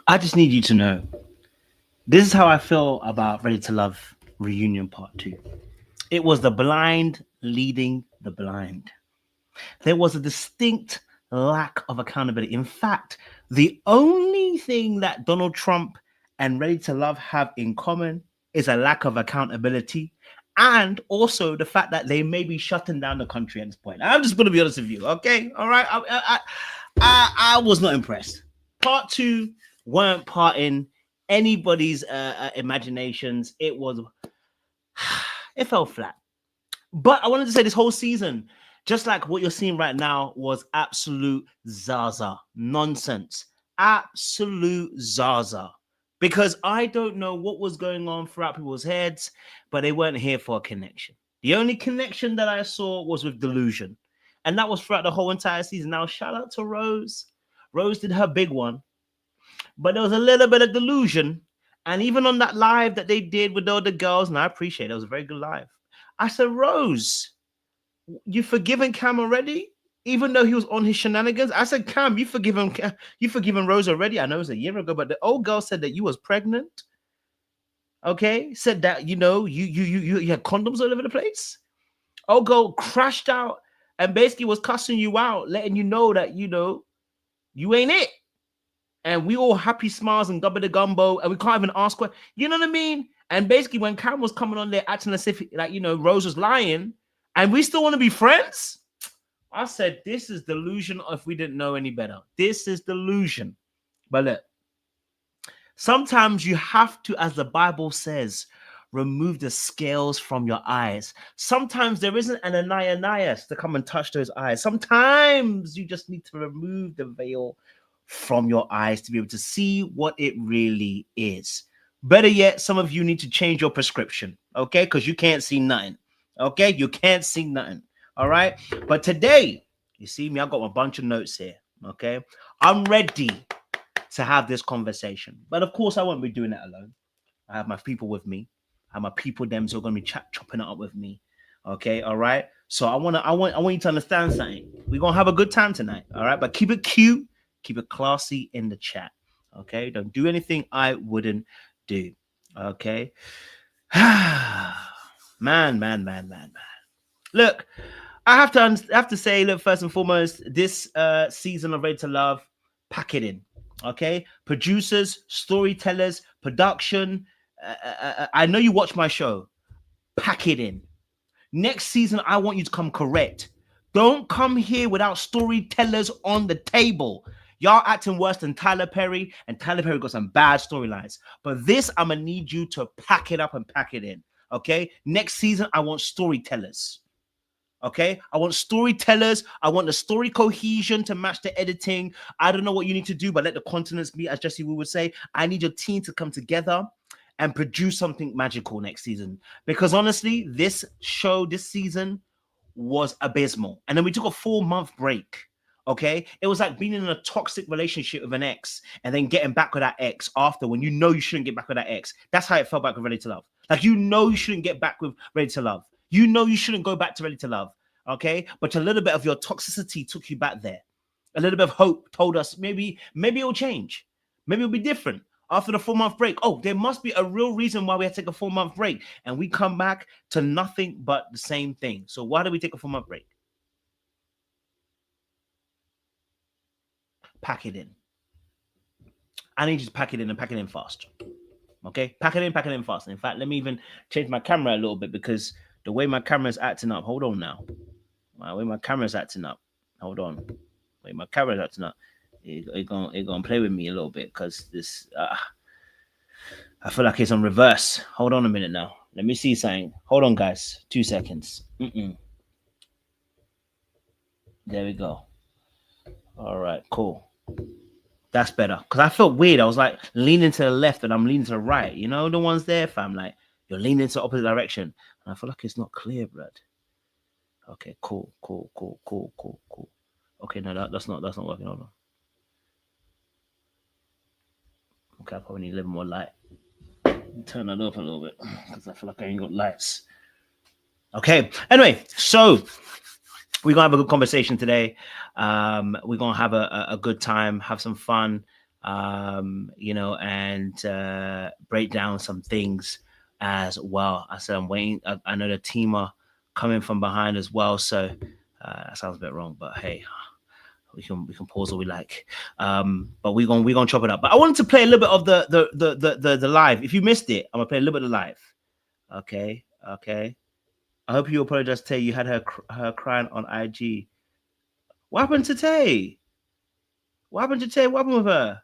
I just need you to know this is how I feel about Ready to Love Reunion Part 2. It was the blind leading the blind. There was a distinct lack of accountability. In fact, the only thing that Donald Trump and Ready to Love have in common is a lack of accountability, and also the fact that they may be shutting down the country at this point. I'm just going to be honest with you, okay? All right. I was not impressed. Part 2 weren't part in anybody's imaginations. It fell flat. But I wanted to say this whole season, just like what you're seeing right now, was absolute Zaza nonsense. Absolute Zaza. Because I don't know what was going on throughout people's heads, but they weren't here for a connection. The only connection that I saw was with delusion. And that was throughout the whole entire season. Now, shout out to Rose. Rose did her big one, but there was a little bit of delusion. And even on that live that they did with all the girls, and I appreciate it, it was a very good live. I said, Rose, you forgiven Cam already? Even though he was on his shenanigans? I said, Cam, you forgiven Rose already? I know it was a year ago, but the old girl said that you was pregnant. Okay, said that you had condoms all over the place. Old girl crashed out and basically was cussing you out, letting you know that you ain't it. And we all happy smiles and gubba the gumbo, and we can't even ask what you know what I mean. And basically, when Cam was coming on there acting as if Rose was lying, and we still want to be friends, I said this is delusion. If we didn't know any better, this is delusion. But look, sometimes you have to, as the Bible says, remove the scales from your eyes. Sometimes there isn't an Ananias to come and touch those eyes. Sometimes you just need to remove the veil from your eyes to be able to see what it really is. Better yet, some of you need to change your prescription, okay? Because you can't see nothing, okay? You can't see nothing, all right? But today, you see me, I've got a bunch of notes here, okay? I'm ready to have this conversation. But of course, I won't be doing it alone. I have my people with me. I have my people them who are going to be chopping it up with me, okay? All right? So I want you to understand something. We're going to have a good time tonight, all right? But keep it cute. Keep it classy in the chat, okay? Don't do anything I wouldn't do, okay? man. Look, I have to say, look, first and foremost, this season of Ready to Love, pack it in, okay? Producers, storytellers, production. I know you watch my show. Pack it in. Next season, I want you to come correct. Don't come here without storytellers on the table. Y'all acting worse than Tyler Perry, and Tyler Perry got some bad storylines. But this, I'm going to need you to pack it up and pack it in, okay? Next season, I want storytellers, okay? I want storytellers. I want the story cohesion to match the editing. I don't know what you need to do, but let the continents meet, as Jesse Wu would say. I need your team to come together and produce something magical next season. Because honestly, this show, this season was abysmal. And then we took a 4-month break. Okay, it was like being in a toxic relationship with an ex and then getting back with that ex after, when you know you shouldn't get back with that ex. That's how it felt back with Ready to Love. Like, you know you shouldn't get back with Ready to Love. You know you shouldn't go back to Ready to Love. Okay, but a little bit of your toxicity took you back there. A little bit of hope told us maybe it'll change. Maybe it'll be different after the 4-month break. Oh, there must be a real reason why we had to take a 4-month break, and we come back to nothing but the same thing. So why do we take a 4-month break? Pack it in. I need you to pack it in and pack it in fast. Okay? Pack it in fast. In fact, let me even change my camera a little bit, because the way my camera is acting up, hold on now. The way my camera is acting up, hold on. The way my camera is acting up, it's gonna play with me a little bit, because this, I feel like it's on reverse. Hold on a minute now. Let me see something. Hold on, guys. 2 seconds. There we go. All right, cool. That's better. Because I felt weird. I was like leaning to the left and I'm leaning to the right. You know, the ones there, fam. Like, you're leaning to the opposite direction. And I feel like it's not clear, blood. Okay, cool. Okay, no, that's not working. Hold on. Okay, I probably need a little more light. Turn that up a little bit, because I feel like I ain't got lights. Okay, anyway, so we're gonna have a good conversation today. We're gonna have a good time, have some fun. you know, and break down some things as well. I said I'm waiting. I know the team are coming from behind as well, so that sounds a bit wrong, but hey, we can pause all we like. But we're gonna chop it up. But I wanted to play a little bit of the live. If you missed it, I'm gonna play a little bit of live. Okay, okay. I hope you apologize, Tay. You had her crying on IG. What happened to Tay? What happened to Tay? What happened with her?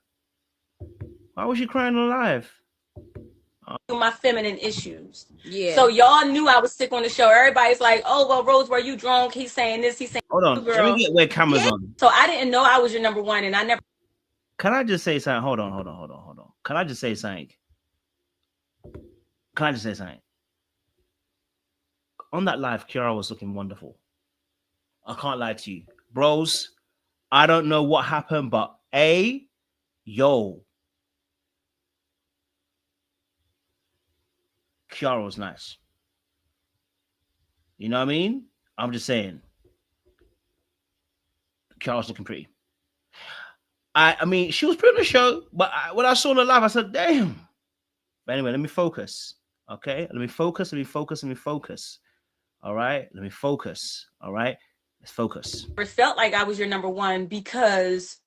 Why was she crying on live? My feminine issues. Yeah. So y'all knew I was sick on the show. Everybody's like, "Oh well, Rose, were you drunk?" He's saying this. He's saying, hold on. Girl. Let me get where cameras on. So I didn't know I was your number one, and I never. Can I just say something? Hold on. Can I just say something? On that live, Kiara was looking wonderful. I can't lie to you, bros. I don't know what happened, but yo, Kiara was nice. You know what I mean? I'm just saying. Kiara's looking pretty. I mean, she was pretty on the show, but when I saw her live, I said, damn. But anyway, let me focus. Okay? Let me focus. All right? Let me focus. All right? Let's focus. I felt like I was your number one because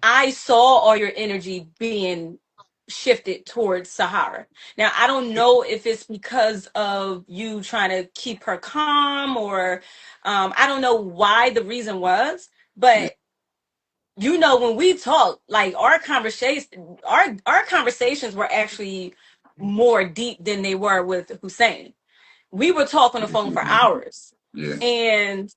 I saw all your energy being shifted towards Sahara. Now, I don't know if it's because of you trying to keep her calm or I don't know why the reason was, but you know, when we talk, like our conversations were actually more deep than they were with Hussein. We were talking on the phone for hours. Yeah. And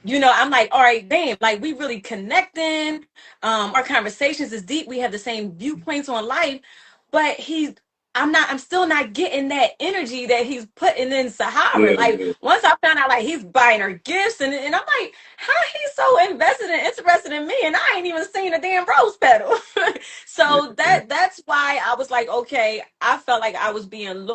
you know, I'm like, all right, damn, like we really connecting. Our conversations is deep. We have the same viewpoints on life, but I'm still not getting that energy that he's putting in Sahara. Yeah. Like once I found out like he's buying her gifts and I'm like, how he's so invested and interested in me and I ain't even seen a damn rose petal. So that's why I was like, okay, I felt like I was being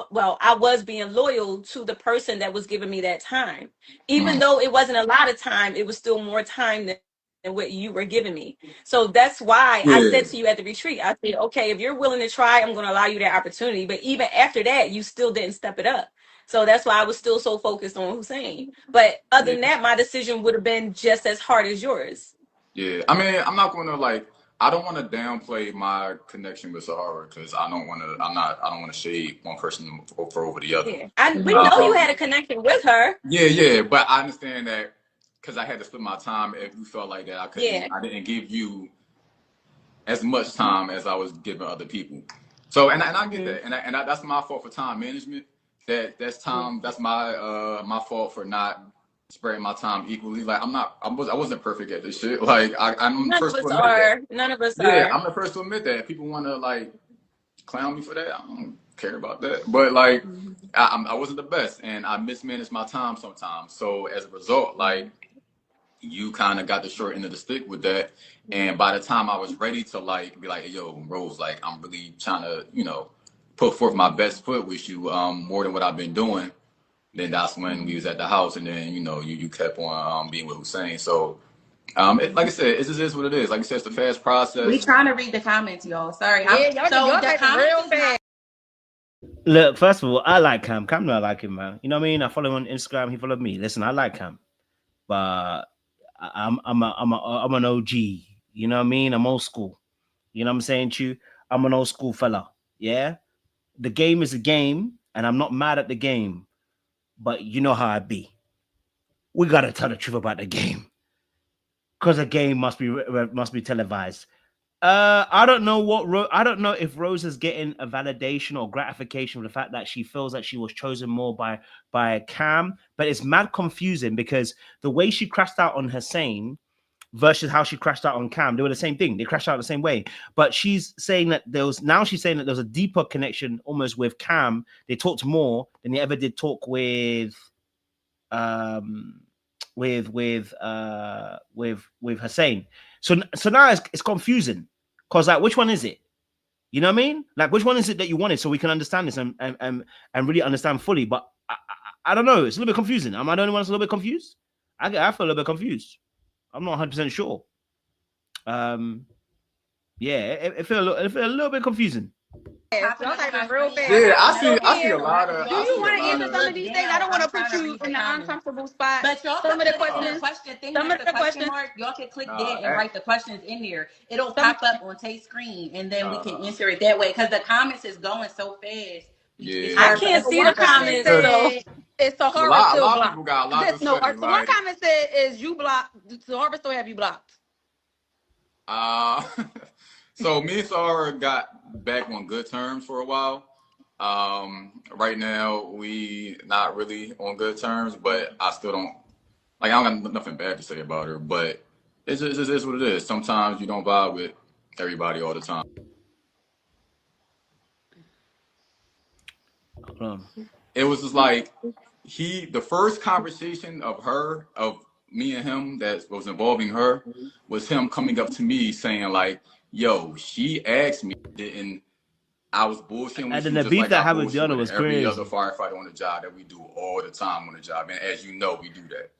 loyal to the person that was giving me that time. Even though it wasn't a lot of time, it was still more time than what you were giving me. So that's why I said to you at the retreat, I said, okay, if you're willing to try, I'm going to allow you that opportunity. But even after that, you still didn't step it up. So that's why I was still so focused on Hussein. But other than that, my decision would have been just as hard as yours. Yeah. I mean, I'm not going to I don't want to downplay my connection with Sahara because I don't want to shade one person over the other. Yeah. We know you had a connection with her. Yeah. But I understand that because I had to split my time. If you felt like that, I didn't give you as much time as I was giving other people. So, and I get that. And that's my fault for time management. That's time. That's my fault for not spreading my time equally. Like I wasn't perfect at this shit. Like I'm the first to admit that. None of us are. Yeah, I'm the first to admit that. People want to like clown me for that. I don't care about that. But like I wasn't the best, and I mismanaged my time sometimes. So as a result, like you kind of got the short end of the stick with that. And by the time I was ready to like be like, yo, Rose, like I'm really trying to, you know, put forth my best foot with you more than what I've been doing. Then that's when we was at the house, and then you know you kept on being with Hussein. So, like I said, it just is what it is. Like I said, it's a fast process. We trying to read the comments, y'all. Sorry, y'all the comments real fast. Look, first of all, I like Cam. Cam, I like him, man. You know what I mean? I follow him on Instagram. He followed me. Listen, I like Cam, but I'm an OG. You know what I mean? I'm old school. You know what I'm saying to you? I'm an old school fella. Yeah, the game is a game, and I'm not mad at the game. But you know how I be. We gotta tell the truth about the game, because the game must be televised. I don't know I don't know if Rose is getting a validation or gratification for the fact that she feels that she was chosen more by Cam, but it's mad confusing because the way she crashed out on Hussein versus how she crashed out on Cam, they were the same thing. They crashed out the same way. But she's saying that she's saying that there was a deeper connection almost with Cam. They talked more than they ever did talk with Hussein. So now it's confusing because like which one is it? You know what I mean? Like which one is it that you wanted so we can understand this and really understand fully? But I don't know. It's a little bit confusing. Am I the only one that's a little bit confused? I feel a little bit confused. I'm not 100% sure. Yeah, it felt a little bit confusing. Y'all typing real fast. Yeah, So I see a Kim, lot of. do I you see a want to lot answer of. some of these things? I don't want to put you in an uncomfortable spot. But y'all Some can of the put it in the questions. question thing Some of next to the question questions. mark. Y'all can click Nah, that and write the questions in there. It'll Some. pop up on Tate's screen, and then we can answer it that way. Because the comments is going so fast. It's Yeah, I hard for can't us to see One the comment concentrate. comments, so said is a Sahara lot. A still lot of blocked. people got a lot to No, say. so one Like, comment said is you blocked. Sahara still have you blocked. uh, so me and Sarah got back on good terms for a while. Right now we not really on good terms, but I still don't like. I don't got nothing bad to say about her, but it just is what it is. Sometimes you don't vibe with everybody all the time. Hold on. It was just like the first conversation of me and him that was involving her was him coming up to me saying like, "Yo, she asked me, didn't I was bullshitting And with then you the just beef like that I I had with bullshit Diana with was every other crazy. firefighter on the job that we do all the time on the job, and as you know, we do that."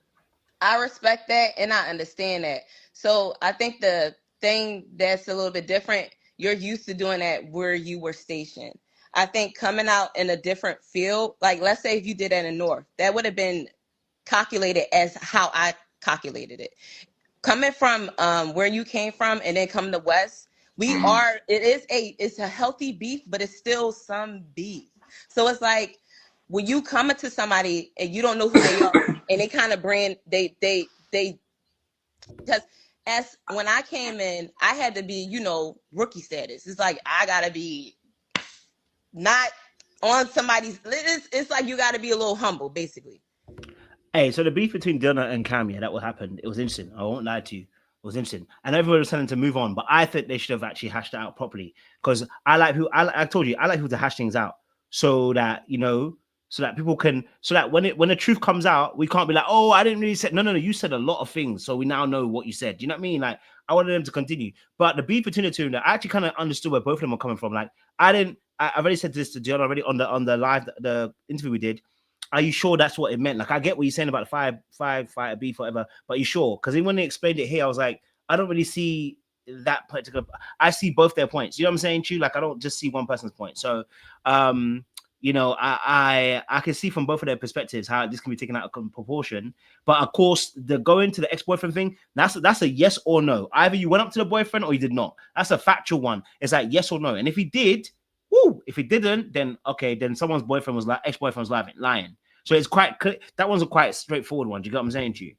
I respect that and I understand that. So I think the thing that's a little bit different, you're used to doing that where you were stationed. I think coming out in a different field, like let's say if you did that in North, that would have been calculated as how I calculated it. Coming from where you came from and then coming to West, Mm. it's a healthy beef, but it's still some beef. So it's like when you come into somebody and you don't know who they are, and they kind of brand they because as when I came in, I had to be, rookie status. It's like I gotta be not on somebody's it's like you gotta be a little humble, basically. Hey, so the beef between Diana and Cam, yeah, that what happened. It was interesting. I won't lie to you. It was interesting. And everyone was telling to move on, but I think they should have actually hashed it out properly. Because I told you, I like who to hash things out so that, so that people can, so that when the truth comes out, we can't be like, oh, I didn't really say, no, you said a lot of things. So we now know what you said. Do you know what I mean? Like, I wanted them to continue. But the beef between the two, I actually kind of understood where both of them were coming from. Like, I've already said this to Diana already on the live, the interview we did. Are you sure that's what it meant? Like, I get what you're saying about the five beef, whatever, but you sure? Because when they explained it here, I was like, I don't really see that particular. I see both their points. You know what I'm saying, Chu? Like, I don't just see one person's point. So, I can see from both of their perspectives how this can be taken out of proportion. But of course, the going to the ex-boyfriend thing, that's a yes or no. Either you went up to the boyfriend or you did not. That's a factual one. It's like yes or no. And if he did, woo. If he didn't, then okay, then someone's boyfriend was like ex-boyfriend was lying. So it's quite clear. That one's a quite straightforward one. Do you get what I'm saying to you?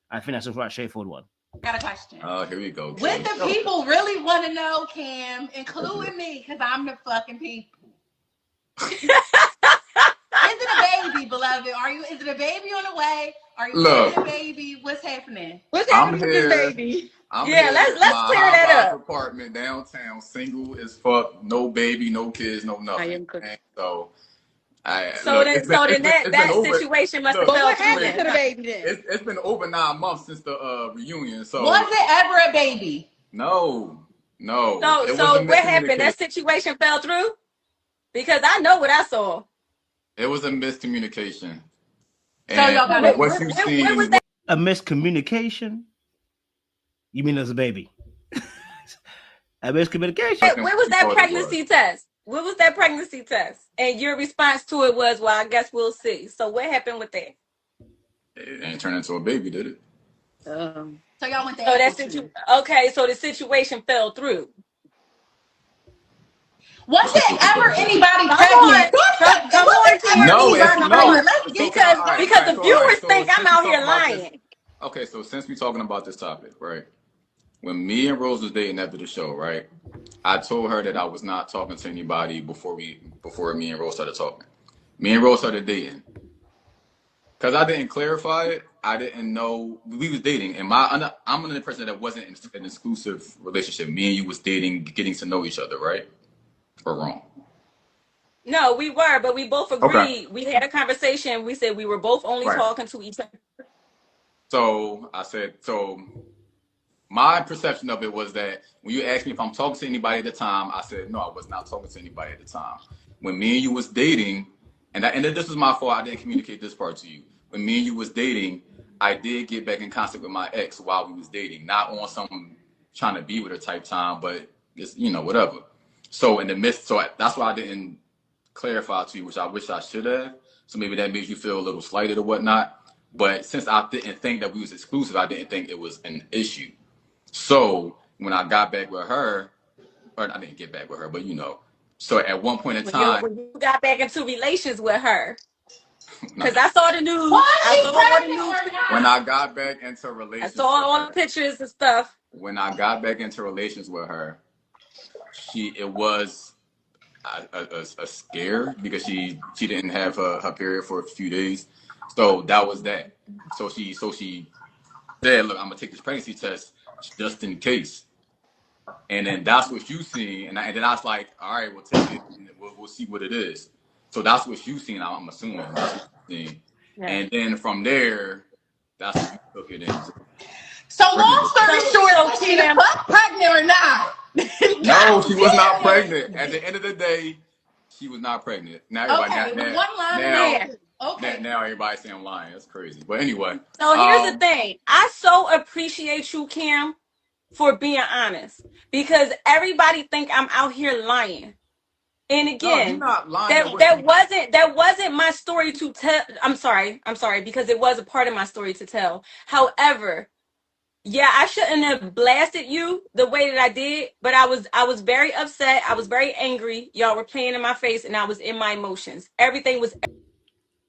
I think that's a quite straightforward one. Got a question. Here we go. What the people really want to know, Cam, including me, because I'm the fucking people. Is it a baby, beloved? Is it a baby on the way? Are you having a baby? What's happening? What's happening with this baby? I'm yeah, here let's in let's my clear that high-rise up. apartment downtown, single as fuck, no baby, no kids, no I nothing. am cooking. And so, So then it's been that over. situation must have Look, But fell what through happened to then. the baby then? it's been over 9 months since the reunion. So Was it ever a baby? no, So it was a so what happened? miscommunication. That situation fell through? Because I know what I saw. It was a miscommunication. So And y'all got Where, a what you where was seen, that? A miscommunication? You mean as a baby? A miscommunication? Where was we that thought it was. pregnancy test? Where was that pregnancy test? And your response to it was, "Well, I guess we'll see." So what happened with that? It ain't turned into a baby, did it? So y'all went to So Apple okay. So the situation fell through. Was it ever anybody Come on, pregnant? come Was on, it ever Kim. No, anybody no. pregnant? Let's So get can I, Because all right, because the all right. viewers So think I'm since we out here talking about this, lying. okay. So since we talking about this topic, right? When me and Rose was dating after the show, right? I told her that I was not talking to anybody before me and Rose started talking. Me and Rose started dating. Because I didn't clarify it, I didn't know we was dating. And I'm another person that wasn't in an exclusive relationship. Me and you was dating, getting to know each other, right? Or wrong? No, we were, but we both Okay. agreed. We had a conversation. We said we were both only Right. talking to each other. So I said, so my perception of it was that when you asked me if I'm talking to anybody at the time, I said no, I was not talking to anybody at the time. When me and you was dating, and this was my fault, I didn't communicate this part to you. When me and you was dating, I did get back in contact with my ex while we was dating, not on some trying to be with her type time, but it's, you know, whatever. So in the midst, so that's why I didn't clarify to you, which I wish I should have. So maybe that made you feel a little slighted or whatnot. But since I didn't think that we was exclusive, I didn't think it was an issue. So when I got back with her, or I didn't get back with her, but you know, so at one point in time, when you got back into relations with her, because I saw the news. I saw all the news. When I got back into relations, I saw all the pictures and stuff. When I got back into relations with her, it was a scare because she didn't have her period for a few days, so that was that. So she said, "Look, I'm gonna take this pregnancy test just in case." And then that's what you seen, and then I was like, "All right, we'll take it. And we'll see what it is." So that's what you seen. I'm assuming that's what you seen. Yeah. And then from there, that's what you took it in. So long story short, was she the fuck pregnant or not? No, she was not pregnant. At the end of the day, she was not pregnant. Now everybody, now everybody's saying I'm lying. That's crazy. But anyway. So here's the thing. I so appreciate you, Kim, for being honest, because everybody think I'm out here lying. And again, no, you're not lying. that wasn't my story to tell. I'm sorry, because it was a part of my story to tell. However, yeah, I shouldn't have blasted you the way that I did, but I was very upset. I was very angry. Y'all were playing in my face, and I was in my emotions. Everything was.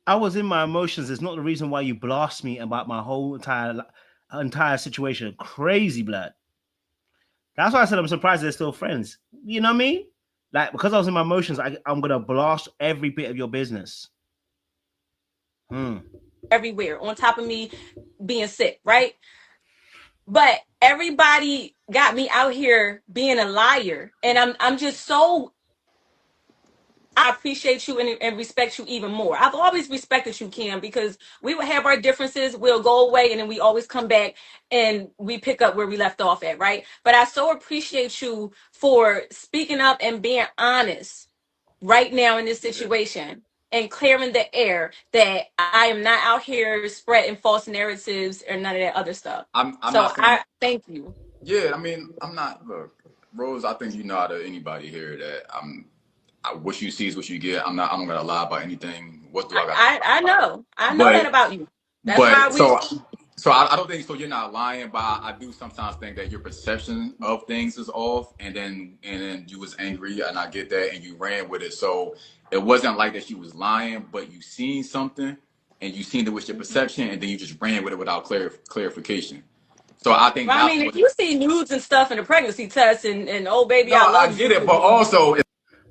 I was in my emotions. It's not the reason why you blast me about my whole entire situation. Crazy blood. That's why I said I'm surprised they're still friends. You know what I mean? Like, because I was in my emotions, I'm gonna blast every bit of your business. Everywhere, on top of me being sick, right? But everybody got me out here being a liar, and I'm just so. I appreciate you and respect you even more. I've always respected you, Kim, because we will have our differences, we'll go away, and then we always come back and we pick up where we left off at, right? But I so appreciate you for speaking up and being honest right now in this situation and clearing the air that I am not out here spreading false narratives or none of that other stuff. I thank you. Yeah, I mean, I'm not, look, Rose, I think you know out of anybody here that what you see is what you get. I'm not gonna lie about anything. What do I got? I know that about you. That's why so I don't think so. You're not lying, but I do sometimes think that your perception of things is off, and then you was angry, and I get that, and you ran with it. So it wasn't like that she was lying, but you seen something, and you seen it with your perception, and then you just ran with it without clarification. So I think. Well, I mean, if you see nudes and stuff in the pregnancy test, and oh baby, no, I get it, but also.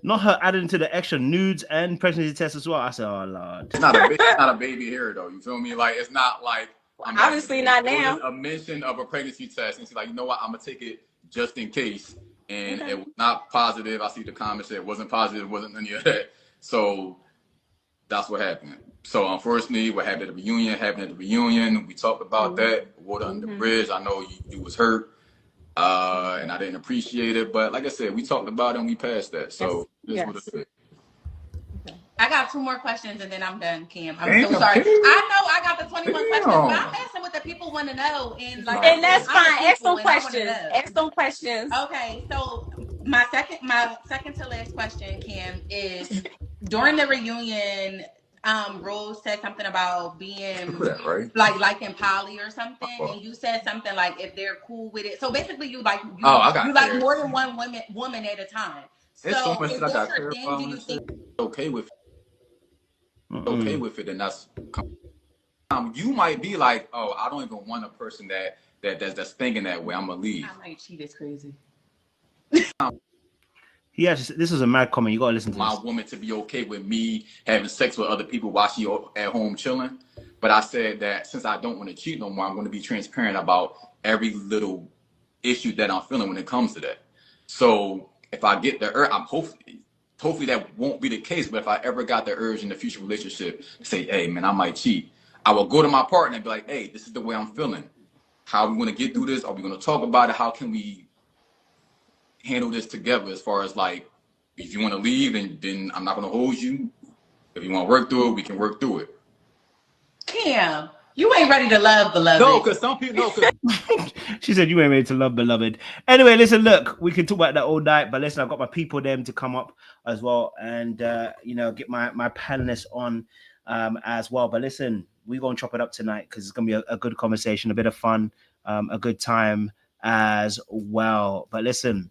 Not her adding to the extra nudes and pregnancy tests as well. I said, oh Lord. It's not a baby here though. You feel me? Like it's not like obviously not now. A mention of a pregnancy test, and she's like, you know what? I'm gonna take it just in case. And it was not positive. I see the comments that it wasn't positive. It wasn't any of that. So that's what happened. So unfortunately, what happened at the reunion. We talked about that. Water under the bridge. I know you was hurt. And I didn't appreciate it, but like I said, we talked about it and we passed that. So yes. I got 2 more questions and then I'm done, Kim. I'm so sorry. I know I got the 21 questions, but I'm asking what the people want to know. And that's fine. Ask some questions. Ask some questions. Okay, so my second to last question, Kim, is during the reunion. Rose said something about being like in poly or something, and you said something like if they're cool with it. So basically, you like more than one woman at a time. So is that your thing? Do you think okay with it, and that's you might be like, oh, I don't even want a person that's thinking that way. I'm gonna leave. I might cheat. It's crazy. Yes, this is a mad comment. You gotta listen to my woman to be okay with me having sex with other people while she at home chilling. But I said that since I don't want to cheat no more, I'm going to be transparent about every little issue that I'm feeling when it comes to that. So if I get the urge, I'm hopefully that won't be the case. But if I ever got the urge in the future relationship to say, hey man, I might cheat, I will go to my partner and be like, hey, this is the way I'm feeling. How are we going to get through this? Are we going to talk about it? How can we handle this together as far as like, if you want to leave, then I'm not going to hold you. If you want to work through it, we can work through it. Kim, You ain't ready to love, beloved. No, because some people know. She said you ain't ready to love, beloved. Anyway, listen, look, we can talk about that all night, but listen, I've got my people them to come up as well and get my panelists on as well. But listen, we're gonna chop it up tonight because it's gonna be a good conversation, a bit of fun, a good time as well. But listen,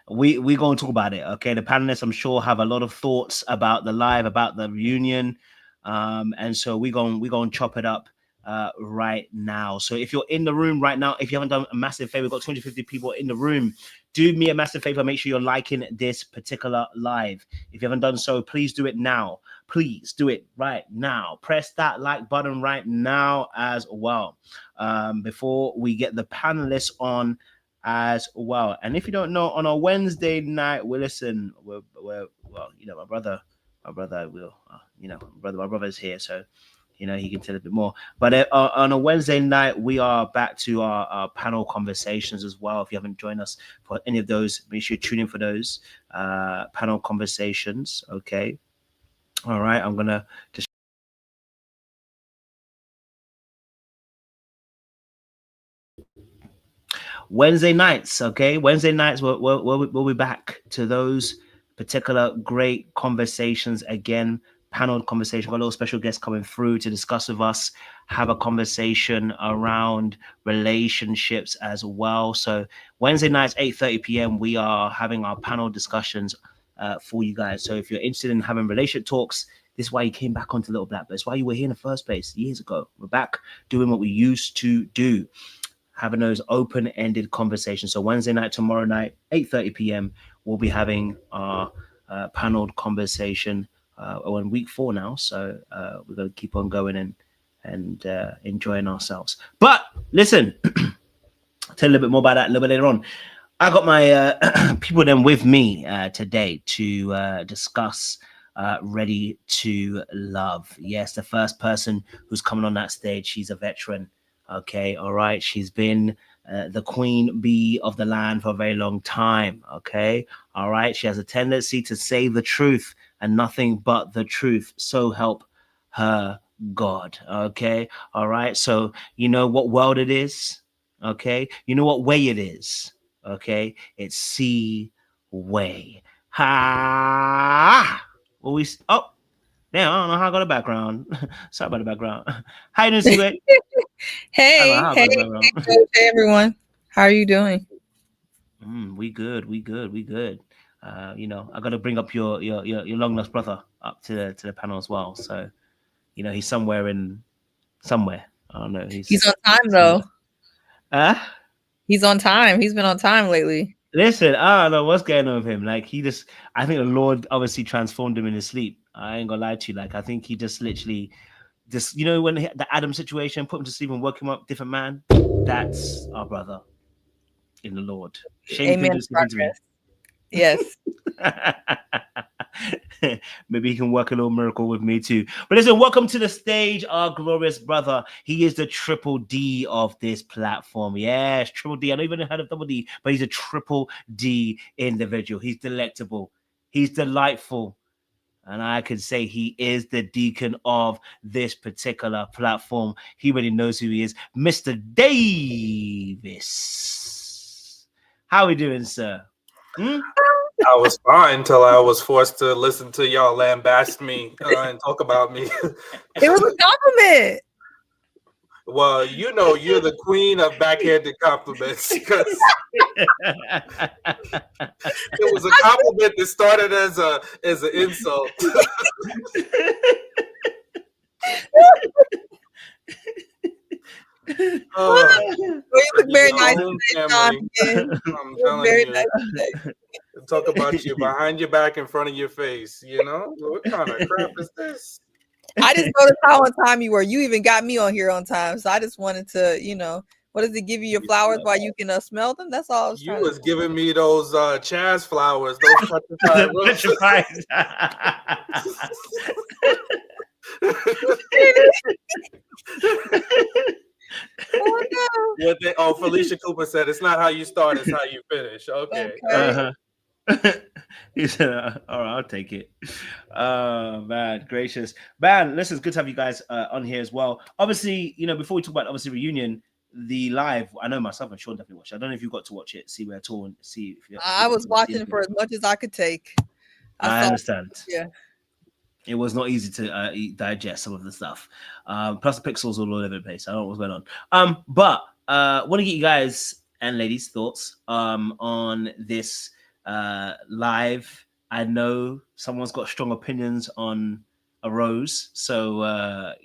we're going to talk about it. Okay, the panelists, I'm sure, have a lot of thoughts about the live, about the reunion, and so we're going to chop it up right now. So if you're in the room right now, if you haven't done a massive favor, we've got 250 people in the room. Do me a massive favor, make sure you're liking this particular live. If you haven't done so, please do it now. Please do it right now. Press that like button right now as well, before we get the panelists on as well. And if you don't know, on a Wednesday night, my brother will, my brother's here, so he can tell a bit more. But on a Wednesday night, we are back to our panel conversations as well. If you haven't joined us for any of those, make sure you tune in for those panel conversations. Okay. All right. I'm gonna just Wednesday nights, okay? Wednesday nights, we'll be back to those particular great conversations again, panel conversation. Got a little special guest coming through to discuss with us, have a conversation around relationships as well. So Wednesday nights, 8:30 p.m., we are having our panel discussions for you guys. So if you're interested in having relationship talks, this is why you came back onto Little Black Bear. It's why you were here in the first place years ago. We're back doing what we used to do, having those open-ended conversations. So Wednesday night, tomorrow night, 8:30 p.m., we'll be having our paneled conversation. We're in week 4 now, so we're going to keep on going and enjoying ourselves. But listen, I'll tell you a little bit more about that a little bit later on. I got my people then with me today to discuss Ready to Love. Yes, the first person who's coming on that stage, she's a veteran. Okay, all right. She's been the queen bee of the land for a very long time. Okay, all right. She has a tendency to say the truth and nothing but the truth. So help her God. Okay, all right. So you know what world it is. Okay, you know what way it is. Okay, it's C way. Ha! Damn, I don't know how I got a background. Sorry about the background. How you doing, C-Way? Hey, everyone. How are you doing? We good. I got to bring up your long lost brother up to the panel as well. So, he's somewhere. I don't know. He's on time though. He's on time. He's been on time lately. Listen, I don't know what's going on with him. Like I think the Lord obviously transformed him in his sleep. I ain't gonna lie to you. Like I think he just literally. When the Adam situation, put him to sleep and woke him up, different man. That's our brother in the Lord. Shame Amen. Yes. Maybe he can work a little miracle with me too. But listen, welcome to the stage, our glorious brother. He is the triple D of this platform. Yes, triple D. I know you've even heard of double D, but he's a triple D individual. He's delectable. He's delightful. And I could say he is the deacon of this particular platform. He really knows who he is. Mr. Davis. How are we doing, sir? I was fine until I was forced to listen to y'all lambaste me and talk about me. It was a compliment. Well, you're the queen of backhanded compliments because it was a compliment that started as an insult. You look very nice. I'm telling you. Talk about you behind your back, in front of your face. What kind of crap is this? I just noticed how on time you were. You even got me on here on time, so I just wanted to, what does it give you your flowers while you can smell them? That's all. You was giving me those Chaz flowers, those petrified roses. Oh no! Felicia Cooper said it's not how you start, it's how you finish. Okay. He said, "All right, I'll take it." Man, gracious, man. Listen, it's good to have you guys on here as well. Obviously, before we talk about obviously reunion, the live. I know myself and Sean definitely watched it. I don't know if you got to watch it, see where at all, and see if you. I was watching for as much as I could take. I understand. Yeah. It was not easy to digest some of the stuff. Plus the pixels all over the place. I don't know what's going on. But want to get you guys and ladies' thoughts on this live. I know someone's got strong opinions on a Rose, so I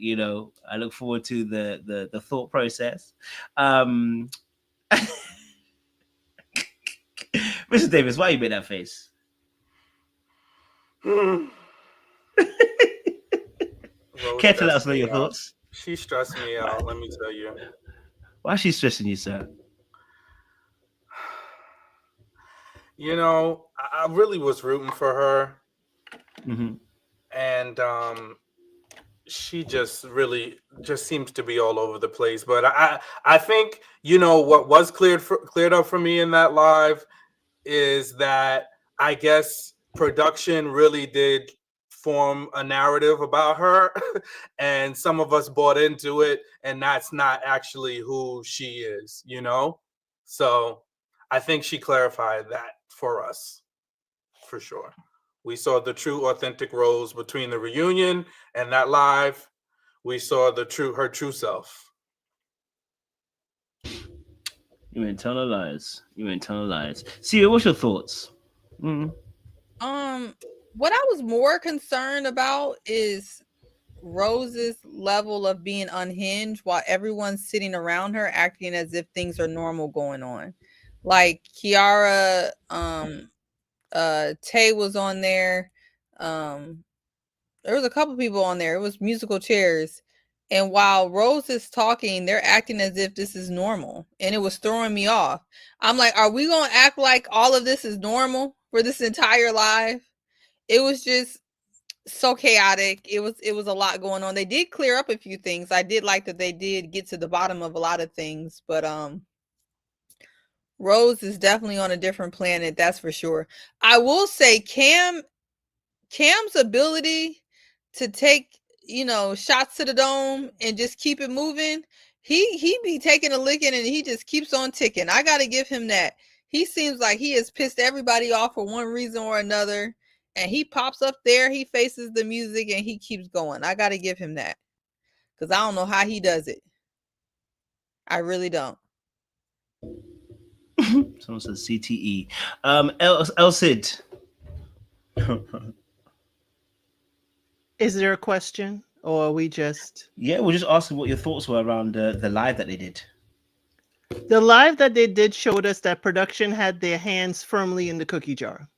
look forward to the thought process. Mr. Davis, why you made that face? Care to let us know your thoughts? She stressed me out, let me tell you. Why is she stressing you, sir? I really was rooting for her. Mm-hmm. And she just seems to be all over the place. But I think, what was cleared up for me in that live is that I guess production really did form a narrative about her and some of us bought into it, and that's not actually who she is, So I think she clarified that for us, for sure. We saw the true, authentic Rose between the reunion and that live. We saw her true self. You ain't telling lies. See, what's your thoughts? What I was more concerned about is Rose's level of being unhinged while everyone's sitting around her acting as if things are normal going on. Like Kiara, Tay was on there. There was a couple people on there. It was musical chairs. And while Rose is talking, they're acting as if this is normal. And it was throwing me off. I'm like, are we going to act like all of this is normal for this entire live? It was just so chaotic. It was a lot going on. They did clear up a few things. I did like that they did get to the bottom of a lot of things. But Rose is definitely on a different planet, that's for sure. I will say Cam's ability to take, shots to the dome and just keep it moving. He be taking a licking and he just keeps on ticking. I got to give him that. He seems like he has pissed everybody off for one reason or another. And he pops up there, he faces the music and he keeps going. I got to give him that. Because I don't know how he does it. I really don't. Someone says CTE. El Cid. Is there a question, or are we just? Yeah, we're just asking what your thoughts were around the live that they did. The live that they did showed us that production had their hands firmly in the cookie jar.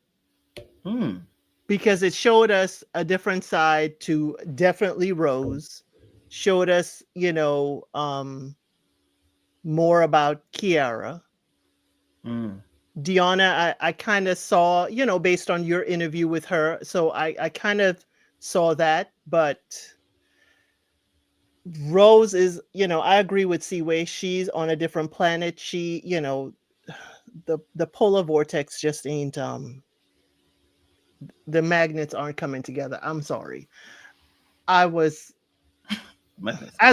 Because it showed us a different side to definitely Rose. Showed us, more about Kiara. Deanna, I kind of saw, based on your interview with her. So I kind of saw that, but Rose is, I agree with Seaway. She's on a different planet. She, the polar vortex just ain't, the magnets aren't coming together. I'm sorry. As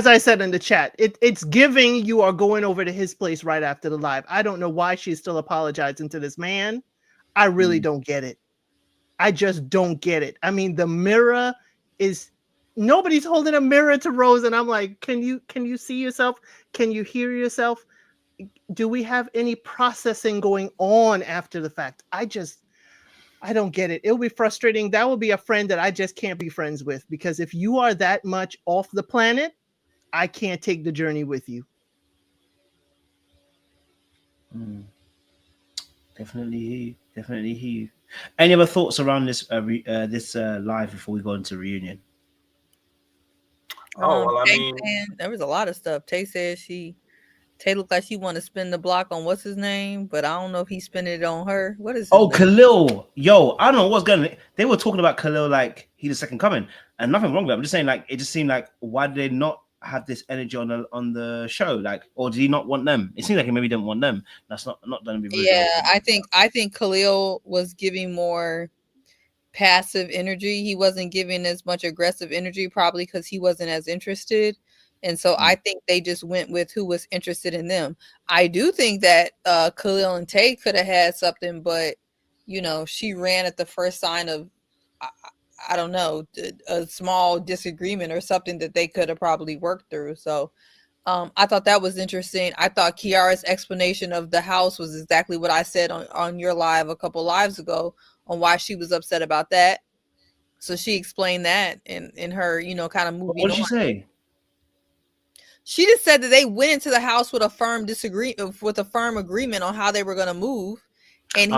I said in the chat, it's giving you are going over to his place right after the live. I don't know why she's still apologizing to this man. I really don't get it. I just don't get it. I mean, the mirror is nobody's holding a mirror to Rose, and I'm like, can you see yourself? Can you hear yourself? Do we have any processing going on after the fact? I don't get it. It'll be frustrating. That will be a friend that I just can't be friends with, because if you are that much off the planet, I can't take the journey with you. Definitely hear you. Any other thoughts around this live before we go into reunion? There was a lot of stuff. Tay said Tay looked like she want to spin the block on what's his name, but I don't know if he's spinning it on her. What is his name? Khalil. Yo, I don't know what's going on. They were talking about Khalil like he's the second coming, and nothing wrong with it. I'm just saying, like, it just seemed like, why did they not have this energy on the show? Like, or did he not want them? It seems like he maybe didn't want them. That's not done to be rude. Yeah, I think Khalil was giving more passive energy. He wasn't giving as much aggressive energy, probably because he wasn't as interested. And so I think they just went with who was interested in them. I do think that Khalil and Tay could have had something, but you know, she ran at the first sign of I don't know, a small disagreement or something that they could have probably worked through. So I thought that was interesting. I thought Kiara's explanation of the house was exactly what I said on your live a couple lives ago on why she was upset about that. So she explained that in her, you know, kind of moving on. What did she say? She just said that they went into the house with a firm agreement on how they were going to move. And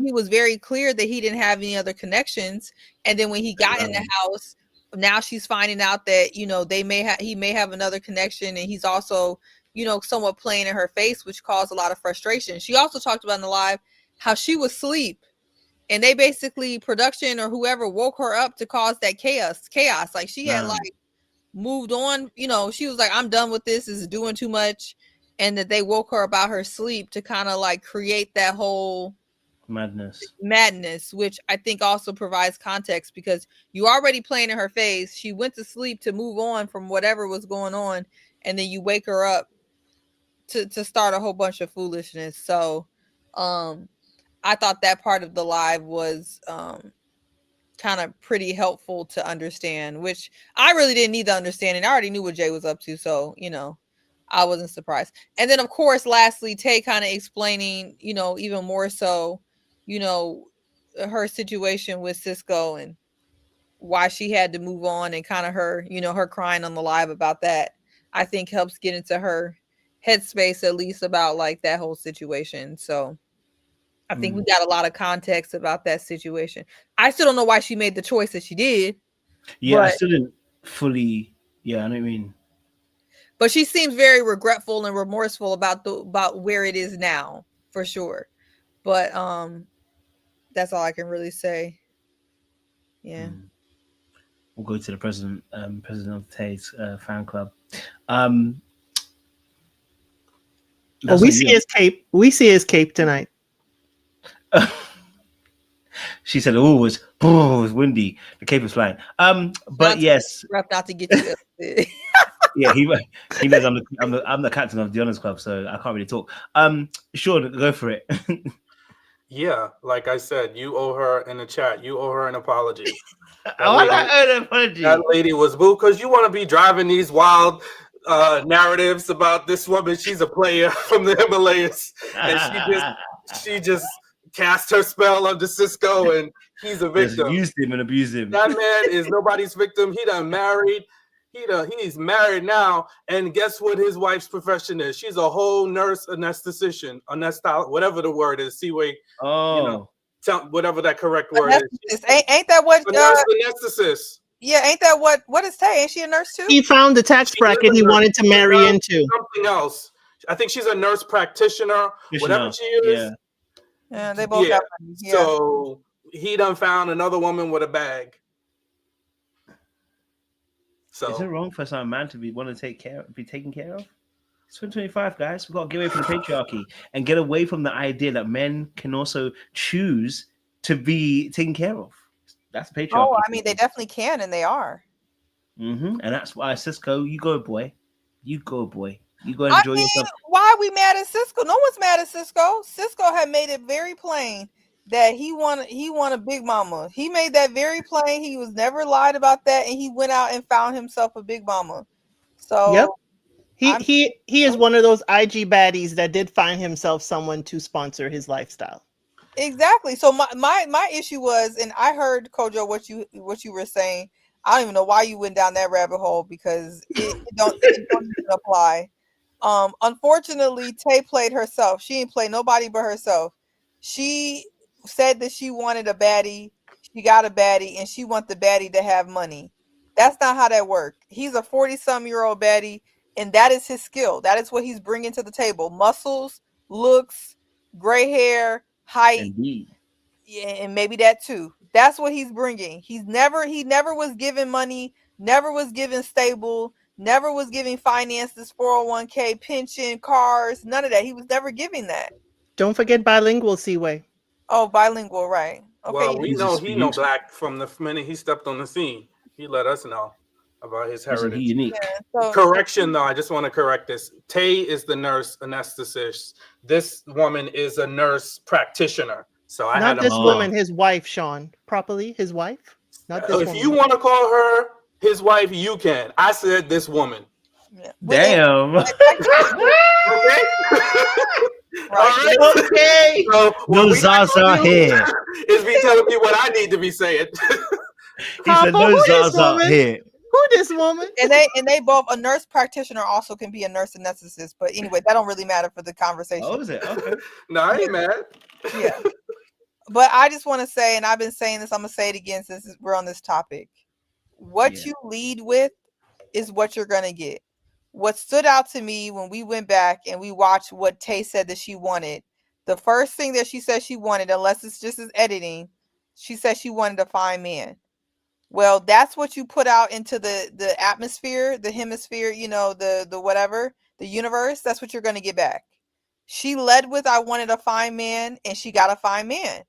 he was very clear that he didn't have any other connections. And then when he got in the house, now she's finding out that, you know, he may have another connection, and he's also, you know, somewhat playing in her face, which caused a lot of frustration. She also talked about in the live how she was asleep, and they basically, production or whoever, woke her up to cause that chaos. Like she had like moved on, you know, she was like, I'm done with this is doing too much. And that they woke her about her sleep to kind of like create that whole madness, which I think also provides context, because you already playing in her face. She went to sleep to move on from whatever was going on, and then you wake her up to start a whole bunch of foolishness. So I thought that part of the live was kind of pretty helpful to understand, which I really didn't need to understand, and I already knew what Jay was up to, so you know, I wasn't surprised. And then of course, lastly, Tay kind of explaining, you know, even more so, you know, her situation with Cisco and why she had to move on, and kind of her, you know, her crying on the live about that, I think helps get into her headspace, at least about like that whole situation. So I think we got a lot of context about that situation. I still don't know why she made the choice that she did. Yeah, I still didn't fully. Yeah, I know what you mean. But she seems very regretful and remorseful about where it is now, for sure. But that's all I can really say. Yeah. We'll go to the president of Tay's fan club. We see his cape. We see his cape tonight. She said, "Oh, it was windy. The cape was flying." But yes, not to get you. Yeah, he knows I'm the captain of the Honors Club, so I can't really talk. Sure, go for it. Yeah, like I said, you owe her in the chat. You owe her an apology. That lady was boo, because you want to be driving these wild narratives about this woman. She's a player from the Himalayas, and she just cast her spell onto Cisco, and he's a victim. Used him and abused him. That man is nobody's victim. He done married. He's married now, and guess what his wife's profession is? She's a whole nurse anesthetician, whatever the word is. You know, whatever that correct word is. Ain't that what? Anesthetist. Yeah, ain't that what is Tay? Ain't she a nurse too? He found the tax bracket he wanted to marry into. Something else. I think she's a nurse practitioner. Whatever she is. Yeah, they both got money. Yeah. So he done found another woman with a bag. So is it wrong for some man to be taken care of? It's 2025, guys. We've got to get away from the patriarchy and get away from the idea that men can also choose to be taken care of. That's patriarchy. Oh, I mean, they definitely can, and they are. And that's why, Cisco, you go, boy. You go and enjoy yourself. Why are we mad at Cisco? No one's mad at Cisco. Cisco had made it very plain that he wanted Big Mama. He made that very plain. He was never lied about that, and he went out and found himself a Big Mama. So yep. He is one of those IG baddies that did find himself someone to sponsor his lifestyle. Exactly. So my issue was, and I heard, Kojo, what you were saying. I don't even know why you went down that rabbit hole, because it don't even apply. Unfortunately, Tay played herself. She ain't played nobody but herself. She said that she wanted a baddie. She got a baddie, and she want the baddie to have money. That's not how that worked. He's a 40-some-year-old baddie, and that is his skill. That is what he's bringing to the table: muscles, looks, gray hair, height. Indeed. Yeah, and maybe that too. That's what he's bringing. He never was given money, never was given stable, Never was giving finances, 401k, pension, cars, none of that. He was never giving that. Don't forget bilingual, Seaway. Oh, bilingual, right. Okay. Well, we He's know he know dispute. black from the minute he stepped on the scene. He let us know about his Isn't he heritage. unique? Yeah, so, Correction, though, I just want to correct this. Tay is the nurse anesthetist. This woman is a nurse practitioner. So I Not had this a woman, his wife, Sean. Properly, his wife. Not this If woman. you want to call her his wife, you can. I said this woman. yeah. Damn. Okay. All right. Okay. So No what we not Zaza gonna do here. is be telling me what I need to be saying. He said Papa, no who this Zaza woman? here. Who this woman? And they both, a nurse practitioner also can be a nurse anesthetist. But anyway, that don't really matter for the conversation. Oh, is it? Okay. No, I ain't mad. Yeah. But I just want to say, and I've been saying this, I'm gonna say it again since we're on this topic. What you lead with is what you're gonna get. What stood out to me when we went back and we watched what Tay said that she wanted, the first thing that she said she wanted, unless it's just as editing, she said she wanted a fine man. Well, that's what you put out into the atmosphere, the hemisphere, you know, the whatever, the universe. That's what you're gonna get back. She led with I wanted a fine man, and she got a fine man.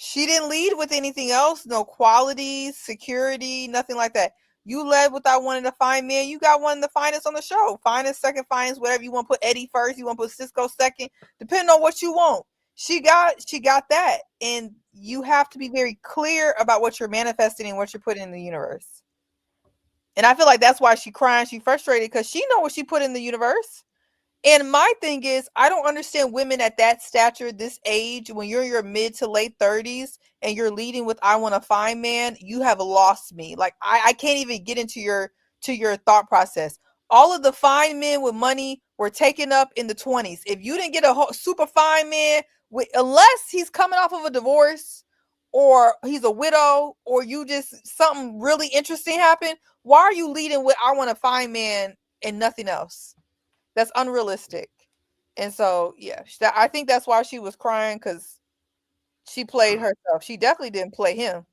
She didn't lead with anything else, no qualities, security, nothing like that. You led with I wanted a fine man. You got one of the finest on the show. Finest, second finest, whatever you want to put Eddie first, you want to put Cisco second, depending on what you want. She got that. And you have to be very clear about what you're manifesting and what you're putting in the universe. And I feel like that's why she crying, she frustrated, because she know what she put in the universe. And my thing is, I don't understand women at that stature, this age, when you're in your mid to late 30s and you're leading with I want a fine man, you have lost me. Like I can't even get into your thought process. All of the fine men with money were taken up in the 20s. If you didn't get a super fine man, unless he's coming off of a divorce or he's a widow or you just something really interesting happened, why are you leading with I want a fine man and nothing else? That's unrealistic. And so, yeah, I think that's why she was crying, because she played herself. She definitely didn't play him.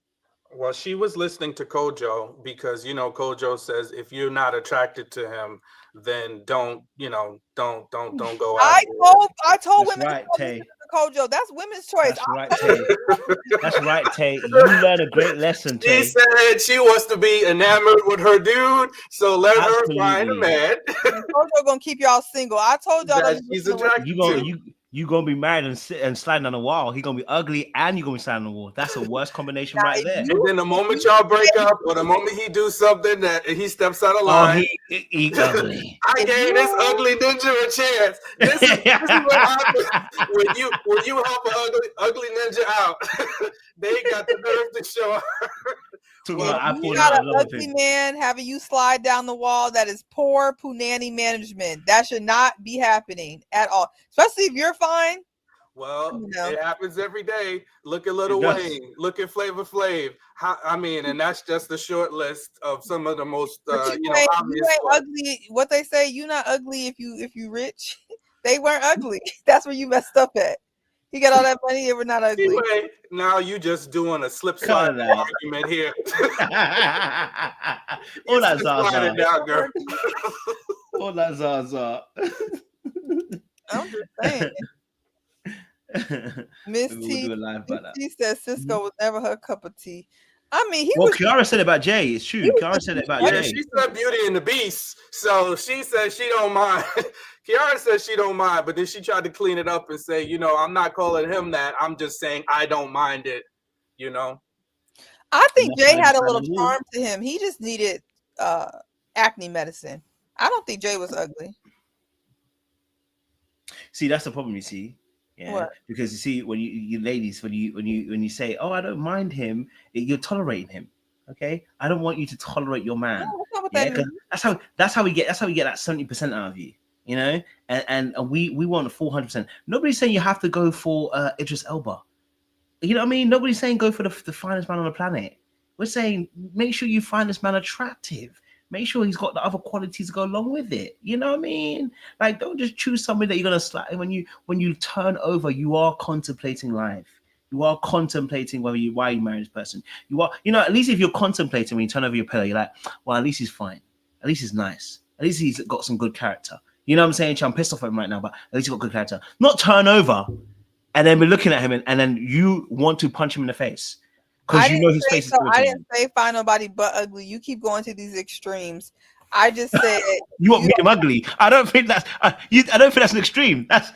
Well, she was listening to Kojo because, you know, Kojo says if you're not attracted to him, then don't go after I told That's women right, to Tay. listen to Kojo. That's women's choice. That's right, Tay. That's right, Tay. You learned a great lesson, Tay. She said she wants to be enamored with her dude, so let her find a man. Kojo gonna keep y'all single. I told y'all that she's attracted to. You gonna be married and sliding on the wall. He gonna be ugly and you gonna be sliding on the wall. That's a worst combination right there. And then the moment y'all break up, or the moment he do something that he steps out of line, he ugly. I gave this ugly ninja a chance. This is what happens when you help an ugly ninja out. They got the nerve to show up. You got an ugly man having you slide down the wall. That is poor punani management. That should not be happening at all, especially if you're fine. Well, it happens every day. Look at Lil Wayne. Look at Flavor Flav. And that's just the short list of some of the most obvious. You ain't ugly. What they say, you're not ugly if you rich. They weren't ugly. That's where you messed up at. He got all that money, they were not ugly. Anyway, now you just doing a slip slide argument here. Hola, Zaza. Down, girl. Hola, Zaza. I'm just saying. Miss T says Cisco was never her cup of tea. I mean, Kiara said it about Jay. It's true. Kiara said it about Jay. She said Beauty and the Beast. So she said she don't mind. Kiara says she don't mind, but then she tried to clean it up and say, you know, I'm not calling him that. I'm just saying I don't mind it, you know. I think Jay had a little charm to him. He just needed acne medicine. I don't think Jay was ugly. See, that's the problem, you see. Yeah, what? Because you see, when you ladies, when you say, "Oh, I don't mind him," you're tolerating him. Okay, I don't want you to tolerate your man. That's how we get that 70% out of you. You know, and we want a full 100%. Nobody's saying you have to go for Idris Elba. You know what I mean? Nobody's saying go for the finest man on the planet. We're saying make sure you find this man attractive. Make sure he's got the other qualities to go along with it. You know what I mean? Like, don't just choose somebody that you're gonna slide. When you turn over, you are contemplating life. You are contemplating why you marry this person. You are, at least if you're contemplating when you turn over your pillow, you're like, well, at least he's fine. At least he's nice. At least he's got some good character. You know what I'm saying? I'm pissed off at him right now, but at least he's got good character. Not turn over and then be looking at him and then you want to punch him in the face because you know his face is irritating. I didn't say find nobody but ugly. You keep going to these extremes. I just said you want medium ugly. I don't think that's I don't think that's an extreme. That's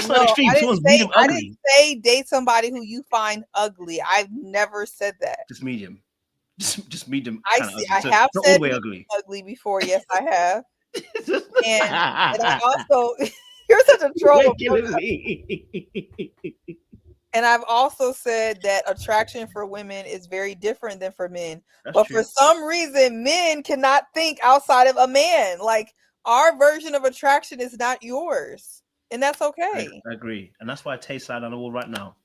not extreme. Someone's medium ugly. I didn't say date somebody who you find ugly. I've never said that. Just medium. Just medium. I have not said all the way ugly before. Yes, I have. and I also you're such a troll. And I've also said that attraction for women is very different than for men. But for some reason, men cannot think outside of a man. Like our version of attraction is not yours. And that's okay. I agree. And that's why Tay's slide on the wall right now.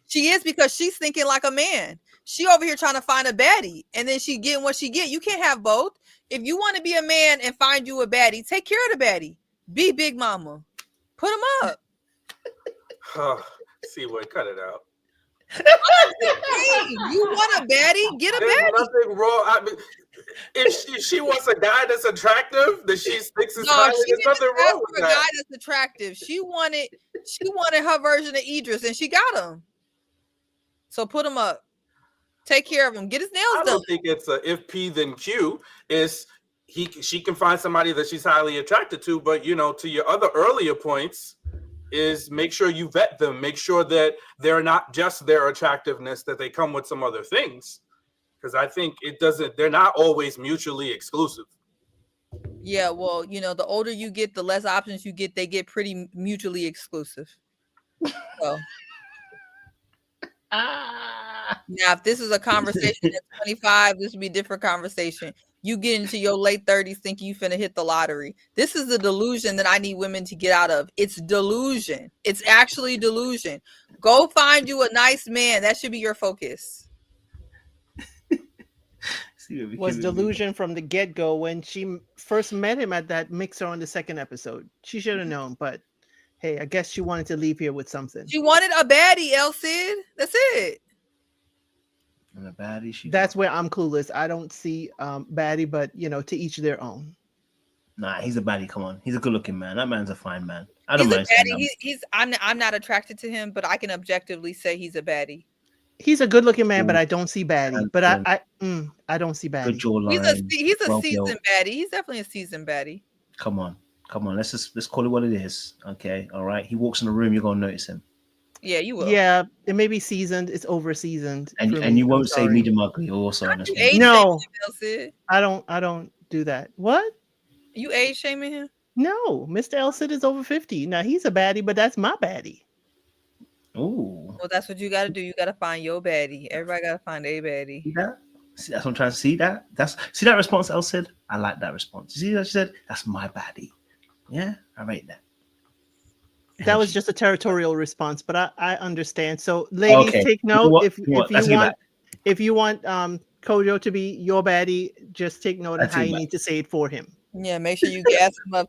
She is, because she's thinking like a man. She over here trying to find a baddie. And then she getting what she get. You can't have both. If you want to be a man and find you a baddie, take care of the baddie. Be big mama. Put him up. See what? Cut it out. You want a baddie? Get a baddie. Nothing wrong. I mean, if she wants a guy that's attractive, that she sticks his side, there's nothing wrong with that. A guy that's attractive. She wanted her version of Idris, and she got him. So put him up. Take care of him. Get his nails done. I don't think it's a if P then Q. It's she can find somebody that she's highly attracted to, but to your other earlier points, is make sure you vet them. Make sure that they're not just their attractiveness, that they come with some other things. Because I think they're not always mutually exclusive. Yeah, well, the older you get, the less options you get. They get pretty mutually exclusive. So. Now, if this is a conversation at 25, this would be a different conversation. You get into your late 30s thinking you finna hit the lottery. This is the delusion that I need women to get out of. It's delusion. It's actually delusion. Go find you a nice man. That should be your focus. Was delusion from the get-go when she first met him at that mixer on the second episode. She should have known, but hey, I guess she wanted to leave here with something. She wanted a baddie, El Cid. That's it. And a baddie, that's where I'm clueless. I don't see baddie, but to each their own. Nah, he's a baddie. Come on, he's a good-looking man. That man's a fine man. I don't mind. I'm not attracted to him, but I can objectively say he's a baddie. He's a good-looking man, but I don't see baddie. But I don't see baddie. Good jawline. He's a seasoned baddie. He's definitely a seasoned baddie. Come on. Let's call it what it is. Okay, all right. He walks in the room, you're gonna notice him. Yeah, you will. Yeah, it may be seasoned. It's over seasoned. And you won't say medium ugly also. No, I don't do that. What? You age shaming him? No, Mr. El Cid is over 50. Now he's a baddie, but that's my baddie. Oh. Well, that's what you got to do. You got to find your baddie. Everybody got to find a baddie. See that? See, that's what I'm trying to see. See that response El Cid? I like that response. You see what she said? That's my baddie. Yeah, I rate that. That was just a territorial response, but I understand. So, ladies, take note. If you want Kojo to be your baddie, just take note of how you need to say it for him. Yeah, make sure you gas him up.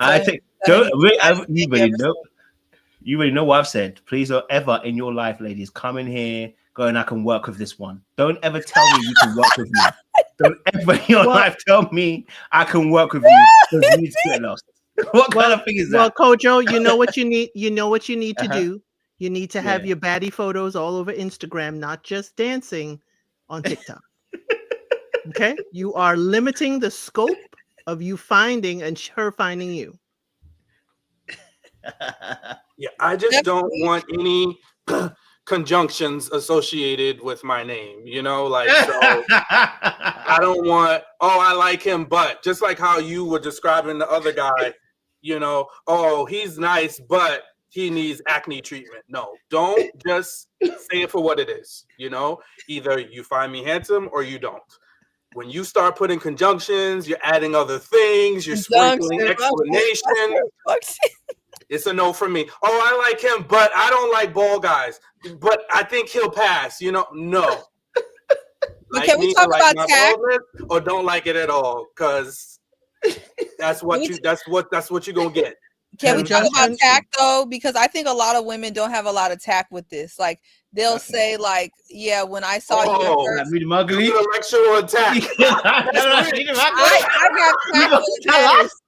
You already know what I've said. Please don't ever in your life, ladies, come in here going, I can work with this one. Don't ever tell me you can work with me. Don't ever in your life tell me I can work with you because you need to get lost. What kind of thing is that? Well, Kojo, you know what you need. You know what you need to do. You need to have your baddie photos all over Instagram, not just dancing on TikTok. Okay, you are limiting the scope of you finding and her finding you. Yeah, I just don't want any conjunctions associated with my name, so I don't want, I like him, but just like how you were describing the other guy, he's nice, but he needs acne treatment. No, don't just say it for what it is. Either you find me handsome or you don't. When you start putting conjunctions, you're adding other things, you're sprinkling explanation. It's a no for me. Oh, I like him, but I don't like bald guys. But I think he'll pass. No. But can we talk about tact? Or don't like it at all? Because that's what you're gonna get. Can we talk about Conjunction. tact though? Because I think a lot of women don't have a lot of tact with this. Like they'll say, like, yeah, when I saw you at Oh, first, Meet him ugly. intellectual attack. Meet him ugly. I have You tact gonna when it tell matters. us?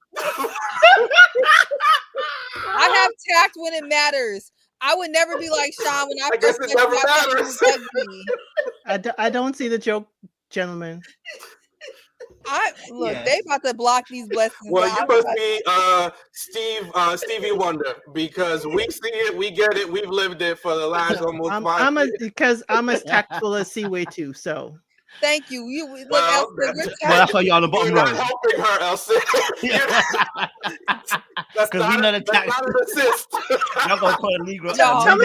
I have tact when it matters. I would never be like Sean when I I guess first it met you. never I thought you matters. was ugly. I don't see the joke, gentlemen. Look, Yes. they about to block these blessings. Well, out. you must be Stevie Wonder, because we see it, we get it, we've lived it for the last almost 5 years. Because I'm as tactful as Seaway too. So Thank you. You look, Well, Elsa, we're Well, that's why you're on the bottom You're row. not helping her, Elsa. Because we know the that's tax. not an assist. Y'all gonna call a Negro. No. tell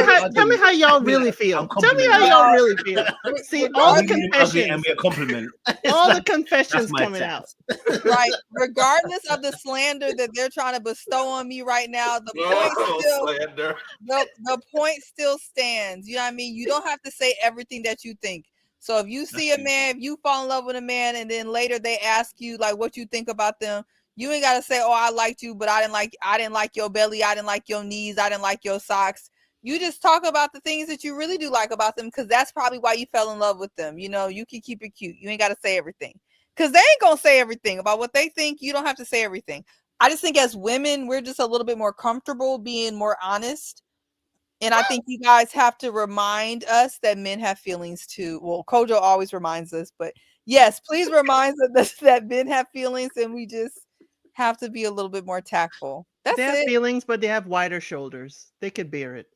me how y'all really feel. I'm Tell me how complimenting y'all really feel. See, all the We meet him ugly and confessions, we a compliment. all the That's confessions my coming out. tax. right. Regardless of the slander that they're trying to bestow on me right now, the point still Slander. the point still stands. You know what I mean? You don't have to say everything that you think. So if you see a man, if you fall in love with a man and then later they ask you like what you think about them, you ain't gotta say, oh, I liked you, but I didn't like your belly, I didn't like your knees, I didn't like your socks. You just talk about the things that you really do like about them, because that's probably why you fell in love with them. You know, you can keep it cute. You ain't gotta say everything. Because they ain't gonna say everything about what they think. You don't have to say everything. I just think as women, we're just a little bit more comfortable being more honest. And I think you guys have to remind us that men have feelings too. Well, Kojo always reminds us, but yes, please remind us that men have feelings, and we just have to be a little bit more tactful. That's They have it. feelings, but they have wider shoulders. They could bear it.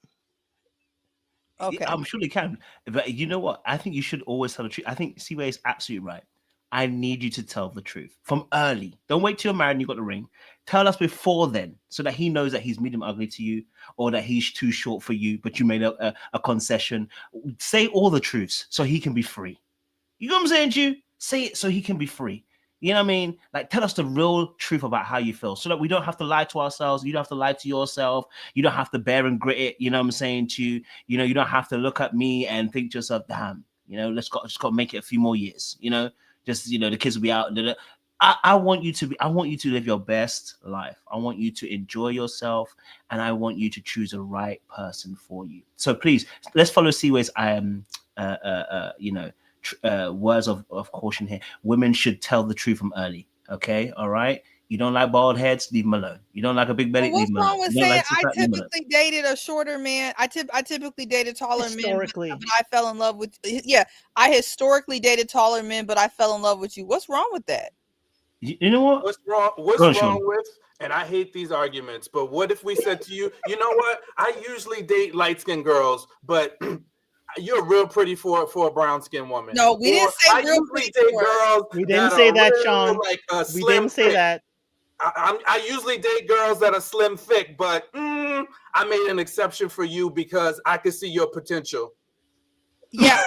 Okay. I'm sure they can. But you know what? I think you should always tell the truth. I think Seaway is absolutely right. I need you to tell the truth from early. Don't wait till you're married and you got the ring. Tell us before then, so that he knows that he's medium ugly to you, or that he's too short for you, but you made a concession. Say all the truths so he can be free. You know what I'm saying, Jew? Say it so he can be free. You know what I mean? Like, tell us the real truth about how you feel, so that we don't have to lie to ourselves. You don't have to lie to yourself. You don't have to bear and grit it. You know what I'm saying? You don't have to look at me and think to yourself, damn, let's go make it a few more years. The kids will be out. I want you to live your best life. I want you to enjoy yourself, and I want you to choose the right person for you. So please, let's follow Seaway's words of caution here. Women should tell the truth from early. Okay, all right. You don't like bald heads, leave them alone. You don't like a big belly, Well, leave what's them alone. wrong with You don't saying like I typically dated a shorter man? I typically dated taller men, Historically. but I fell in love with. Yeah, I historically dated taller men, but I fell in love with you. What's wrong with that? You know what? What's wrong? Go on, Sean. With? And I hate these arguments, but what if we said to you, you know what? I usually date light-skinned girls, but you're real pretty for a brown-skinned woman. No, we didn't say I real usually pretty date for her. girls. We didn't say that, Sean. We didn't say that. I usually date girls that are slim, thick, but I made an exception for you because I could see your potential. Yeah,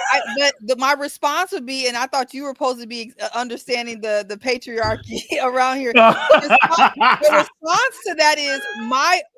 but my response would be, and I thought you were supposed to be understanding the patriarchy around here. The response to that is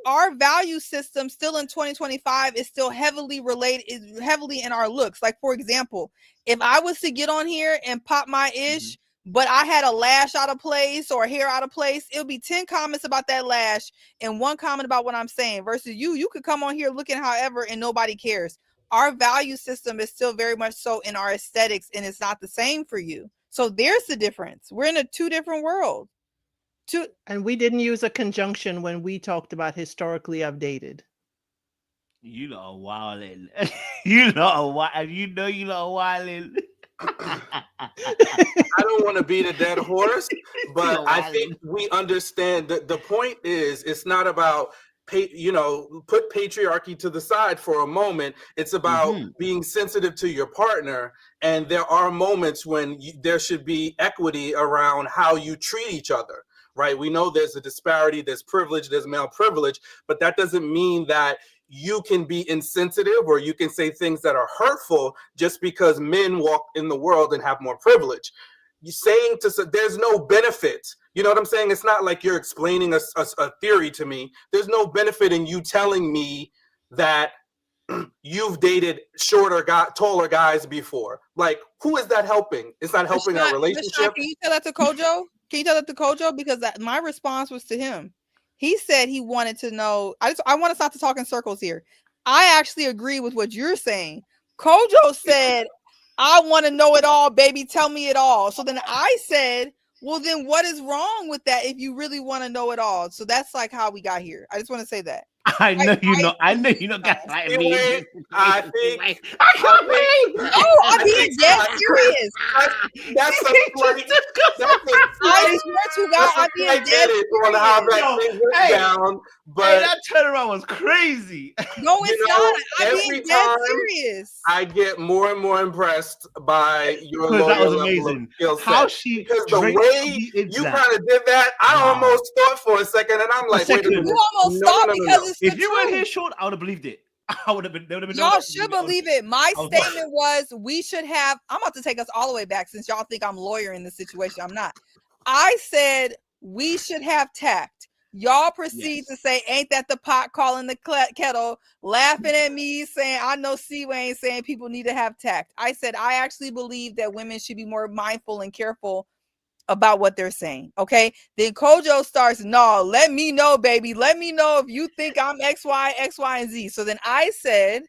our value system still in 2025 is still heavily in our looks. Like, for example, if I was to get on here and pop my ish, but I had a lash out of place or hair out of place, it'll be 10 comments about that lash and 1 comment about what I'm saying, versus you could come on here looking however and nobody cares. Our value system is still very much so in our aesthetics, and it's not the same for you. So there's the difference. We're in 2 different worlds. And we didn't use a conjunction when we talked about historically I've dated. You lot are wilding. You lot are wild. You lot are wilding. I don't want to beat a dead horse, but I think we understand that the point is it's not about put patriarchy to the side for a moment. It's about being sensitive to your partner, and there are moments when there should be equity around how you treat each other, right? We know there's a disparity, there's privilege, there's male privilege, but that doesn't mean that you can be insensitive or you can say things that are hurtful just because men walk in the world and have more privilege. You're saying there's no benefit. You know what I'm saying? It's not like you're explaining a theory to me. There's no benefit in you telling me that you've dated taller guys before. Like, who is that helping? It's not helping our relationship. Can you tell that to Kojo? Can you tell that to Kojo? Because my response was to him. He said he wanted to know. I want to stop to talk in circles here. I actually agree with what you're saying. Kojo said, I want to know it all, baby. Tell me it all. So then I said, well, then what is wrong with that if you really want to know it all? So that's like how we got here. I just want to say that. I know you know. I know you know. Gaslighting me. I think. I can't believe. No, I'm being dead serious. That's a slight. I swear to God, I'm being dead serious. On how that thing went down, but Hey, that turnaround was crazy. No, it's not. I'm every being dead time serious. I get more and more impressed by your Because that was level of amazing. skill How set. she Because the draped way the you exact- kind of did that, I Wow. almost thought for a second, and I'm like, wait a second. minute. You almost stopped because it's If the you weren't truth. here, Sean, I would have believed it. I would have been. There would have been. Y'all should believe it. My I was- statement was we should have. I'm about to take us all the way back since y'all think I'm lawyer in this situation. I'm not. I said we should have tact. Y'all proceed Yes. to say, ain't that the pot calling the kettle, laughing at me, saying, I know C-Way ain't saying people need to have tact. I said, I actually believe that women should be more mindful and careful about what they're saying. Okay. Then Kojo starts, no, let me know, baby. Let me know if you think I'm X, Y, and Z. So then I said,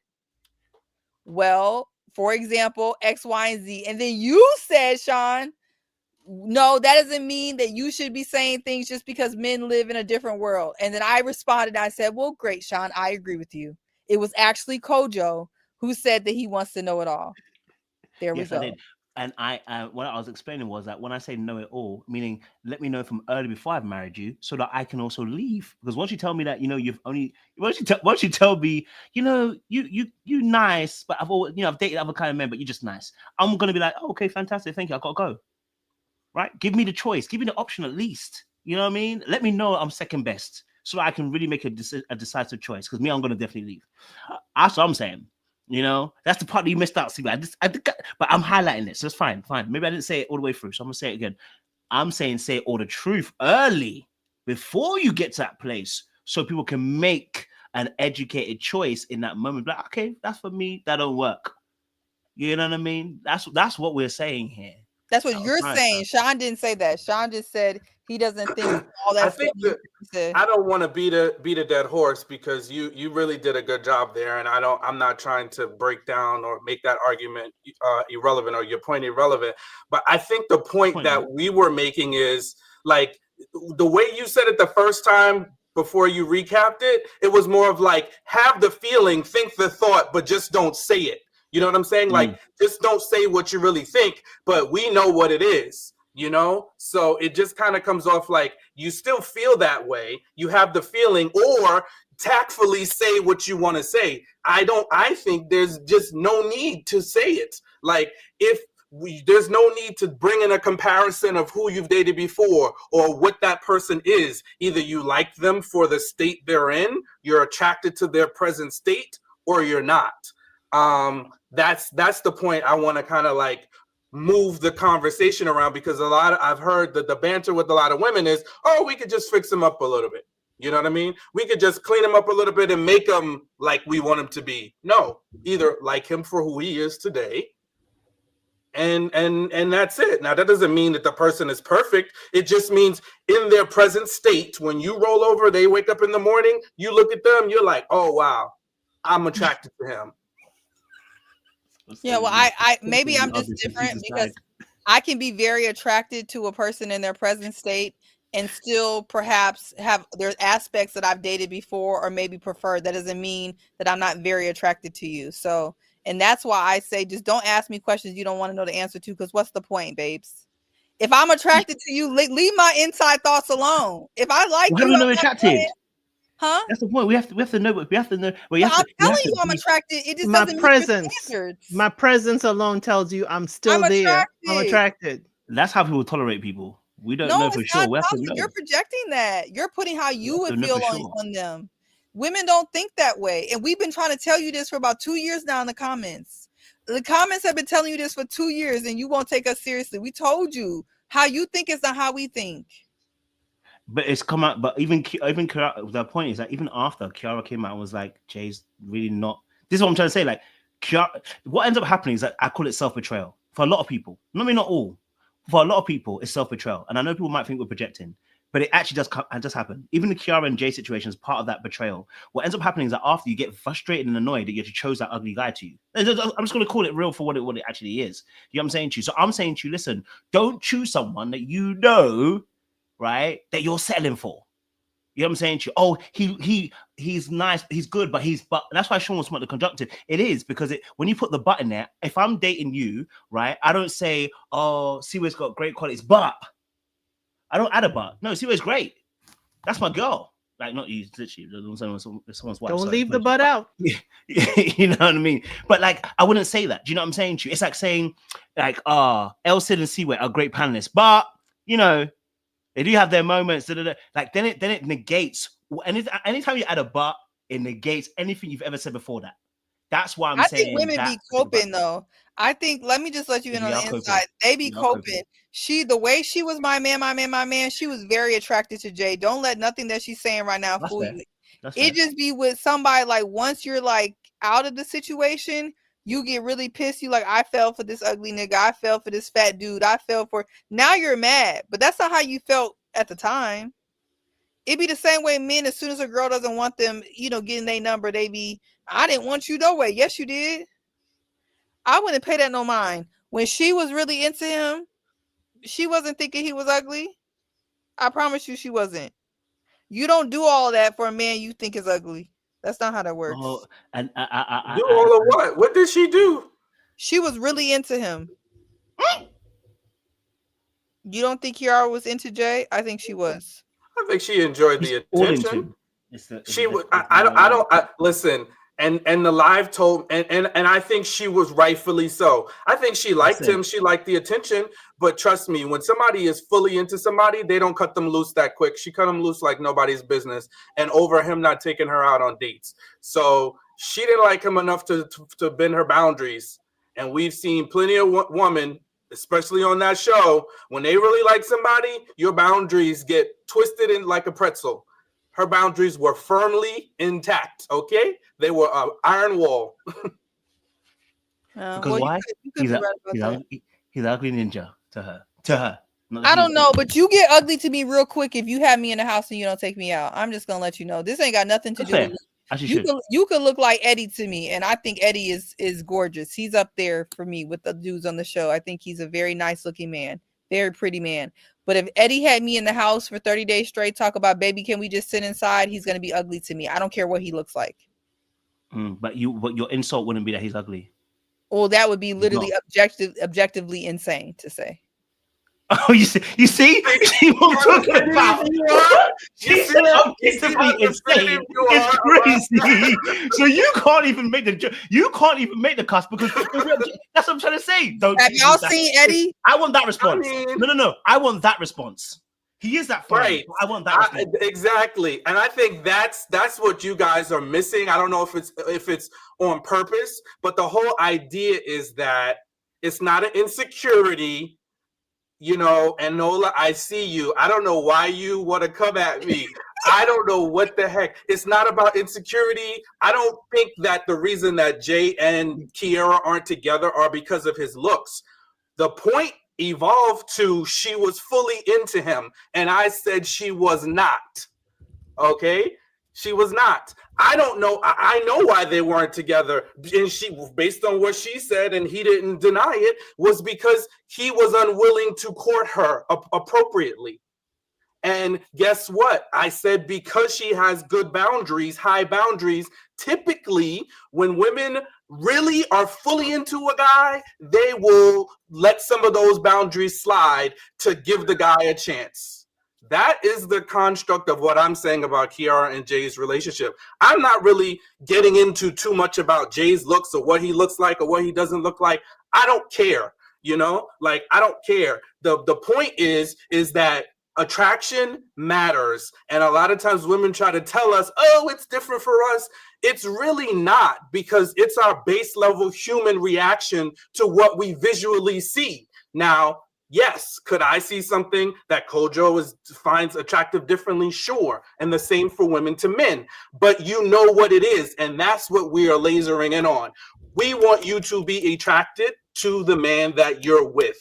well, for example, X, Y, and Z. And then you said, Sean, no, that doesn't mean that you should be saying things just because men live in a different world. And then I responded, I said, well, great, Sean, I agree with you. It was actually Kojo who said that he wants to know it all. There Yes, we I go. did. And what I was explaining was that when I say know it all, meaning let me know from early before I've married you, so that I can also leave. Because once you tell me that, you know, once you tell me, you know, you nice, but I've dated other kind of men, but you're just nice. I'm gonna be like, oh, okay, fantastic, thank you, I gotta go. Right? Give me the choice, give me the option at least. You know what I mean? Let me know I'm second best, so I can really make a decisive choice. Because I'm gonna definitely leave. That's what I'm saying. You know, that's the part that you missed out. See, but I'm highlighting it, so it's fine. Maybe I didn't say it all the way through, so I'm gonna say it again. I'm saying say all the truth early before you get to that place, so people can make an educated choice in that moment. Like, okay, that's for me. That don't work. You know what I mean? That's what we're saying here. That's what you're saying. Sean didn't say that. Sean just said he doesn't think all that. I think I don't want to beat a dead horse because you really did a good job there, and I'm not trying to break down or make that argument irrelevant or your point irrelevant. But I think the point that we were making is like the way you said it the first time before you recapped it. It was more of like have the feeling, think the thought, but just don't say it. You know what I'm saying? Like, just don't say what you really think, but we know what it is, you know? So it just kind of comes off like you still feel that way. You have the feeling, or tactfully say what you want to say. I think there's just no need to say it. Like, there's no need to bring in a comparison of who you've dated before or what that person is. Either you like them for the state they're in, you're attracted to their present state, or you're not. That's the point I want to kind of like move the conversation around, because I've heard that the banter with a lot of women is, oh, we could just fix them up a little bit. You know what I mean? We could just clean him up a little bit and make him like we want him to be. No, either like him for who he is today, and that's it. Now that doesn't mean that the person is perfect. It just means in their present state, when you roll over, they wake up in the morning, you look at them, you're like, oh wow, I'm attracted to him. Yeah, well, I maybe I'm just different because I can be very attracted to a person in their present state and still perhaps there's aspects that I've dated before or maybe prefer. That doesn't mean that I'm not very attracted to you. So, and that's why I say just don't ask me questions you don't want to know the answer to, because what's the point, babes? If I'm attracted to you, leave my inside thoughts alone. If I like you, I'm attracted. Huh? That's the point. We have to know. We have to know. Well, I'm telling you, I'm attracted. It just doesn't mean standards. My presence alone tells you I'm still there. I'm attracted. That's how people tolerate people. We don't know for sure. We have to know. You're projecting that. You're putting how you would feel on them. Women don't think that way, and we've been trying to tell you this for about 2 years now in the comments. The comments have been telling you this for 2 years, and you won't take us seriously. We told you how you think is not how we think. But it's come out. But even Kiara, the point is that even after Kiara came out and was like, Jay's really not. This is what I'm trying to say. Like, Kiara, what ends up happening is that I call it self-betrayal for a lot of people. Not all. For a lot of people, it's self-betrayal. And I know people might think we're projecting, but it actually does happen. Even the Kiara and Jay situation is part of that betrayal. What ends up happening is that after you get frustrated and annoyed that you chose that ugly guy to you. I'm just going to call it real for what it actually is. You know what I'm saying to you? So I'm saying to you, listen, don't choose someone that you know, right, that you're settling for. You know what I'm saying to you? Oh, he's nice, he's good, but that's why Sean was smart the conjunctive. It is because when you put the but in there, if I'm dating you, right, I don't say, oh, Siwa's got great qualities, but I don't add a but. No, Siwa's great. That's my girl. Like, not you, literally, someone's wife. Don't leave the but out. You know what I mean? But like, I wouldn't say that. Do you know what I'm saying to you? It's like saying, like, El Cid and Siwa are great panelists, but you know, they do have their moments. Like then it negates. Anytime you add a but, it negates anything you've ever said before that. That's why I think women be coping though. I think, let me just let you in on the inside. They be coping. The way she was my man, she was very attracted to Jay. Don't let nothing that she's saying right now fool you. It just be with somebody, like, once you're like out of the situation, you get really pissed. You like, I fell for this ugly nigga. I fell for this fat dude. Now you're mad, but that's not how you felt at the time. It'd be the same way men, as soon as a girl doesn't want them, you know, getting their number, they be, I didn't want you no way. Yes, you did. I wouldn't pay that no mind. When she was really into him, she wasn't thinking he was ugly. I promise you she wasn't. You don't do all that for a man you think is ugly. That's not how that works. Oh, and do all of what? What did she do? She was really into him. You don't think Kiara was into Jay? I think she was. I think she enjoyed the attention. She would. I don't. Listen. And the live told, and I think she was rightfully so. I think she liked him. She liked the attention. But trust me, when somebody is fully into somebody, they don't cut them loose that quick. She cut him loose like nobody's business, and over him not taking her out on dates. So she didn't like him enough to bend her boundaries. And we've seen plenty of women, especially on that show, when they really like somebody, your boundaries get twisted in like a pretzel. Her boundaries were firmly intact, okay? They were an iron wall. Because why? He's an ugly ninja to her. I don't know, but you get ugly to me real quick if you have me in the house and you don't take me out. I'm just going to let you know. This ain't got nothing to do with it. You could look like Eddie to me, and I think Eddie is gorgeous. He's up there for me with the dudes on the show. I think he's a very nice-looking man, very pretty man. But if Eddie had me in the house for 30 days straight, talk about, baby, can we just sit inside? He's going to be ugly to me. I don't care what he looks like. But your insult wouldn't be that he's ugly. Well, that would be literally objectively insane to say. Oh, you see what I'm talking about? She said objectively insane. It's crazy. So you can't even make the joke. You can't even make the cuss because that's what I'm trying to say. Have y'all seen Eddie? I want that response. No. I want that response. He is that funny. Right. I want that response. Exactly. And I think that's what you guys are missing. I don't know if it's on purpose, but the whole idea is that it's not an insecurity. You know, and Nola, I see you. I don't know why you want to come at me. I don't know what the heck. It's not about insecurity. I don't think that the reason that Jay and Kiara aren't together are because of his looks. The point evolved to she was fully into him, and I said she was not. Okay? She was not. I don't know. I know why they weren't together. And she, based on what she said, and he didn't deny it, was because he was unwilling to court her appropriately. And guess what? I said because she has good boundaries, high boundaries, typically when women really are fully into a guy, they will let some of those boundaries slide to give the guy a chance. That is the construct of what I'm saying about Kiara and Jay's relationship. I'm not really getting into too much about Jay's looks or what he looks like or what he doesn't look like. I don't care, you know, like I don't care. The point is that attraction matters. And a lot of times women try to tell us, oh, it's different for us. It's really not, because it's our base level human reaction to what we visually see. Now, yes, could I see something that Kojo finds attractive differently? Sure. And the same for women to men. But you know what it is, and that's what we are lasering in on. We want you to be attracted to the man that you're with.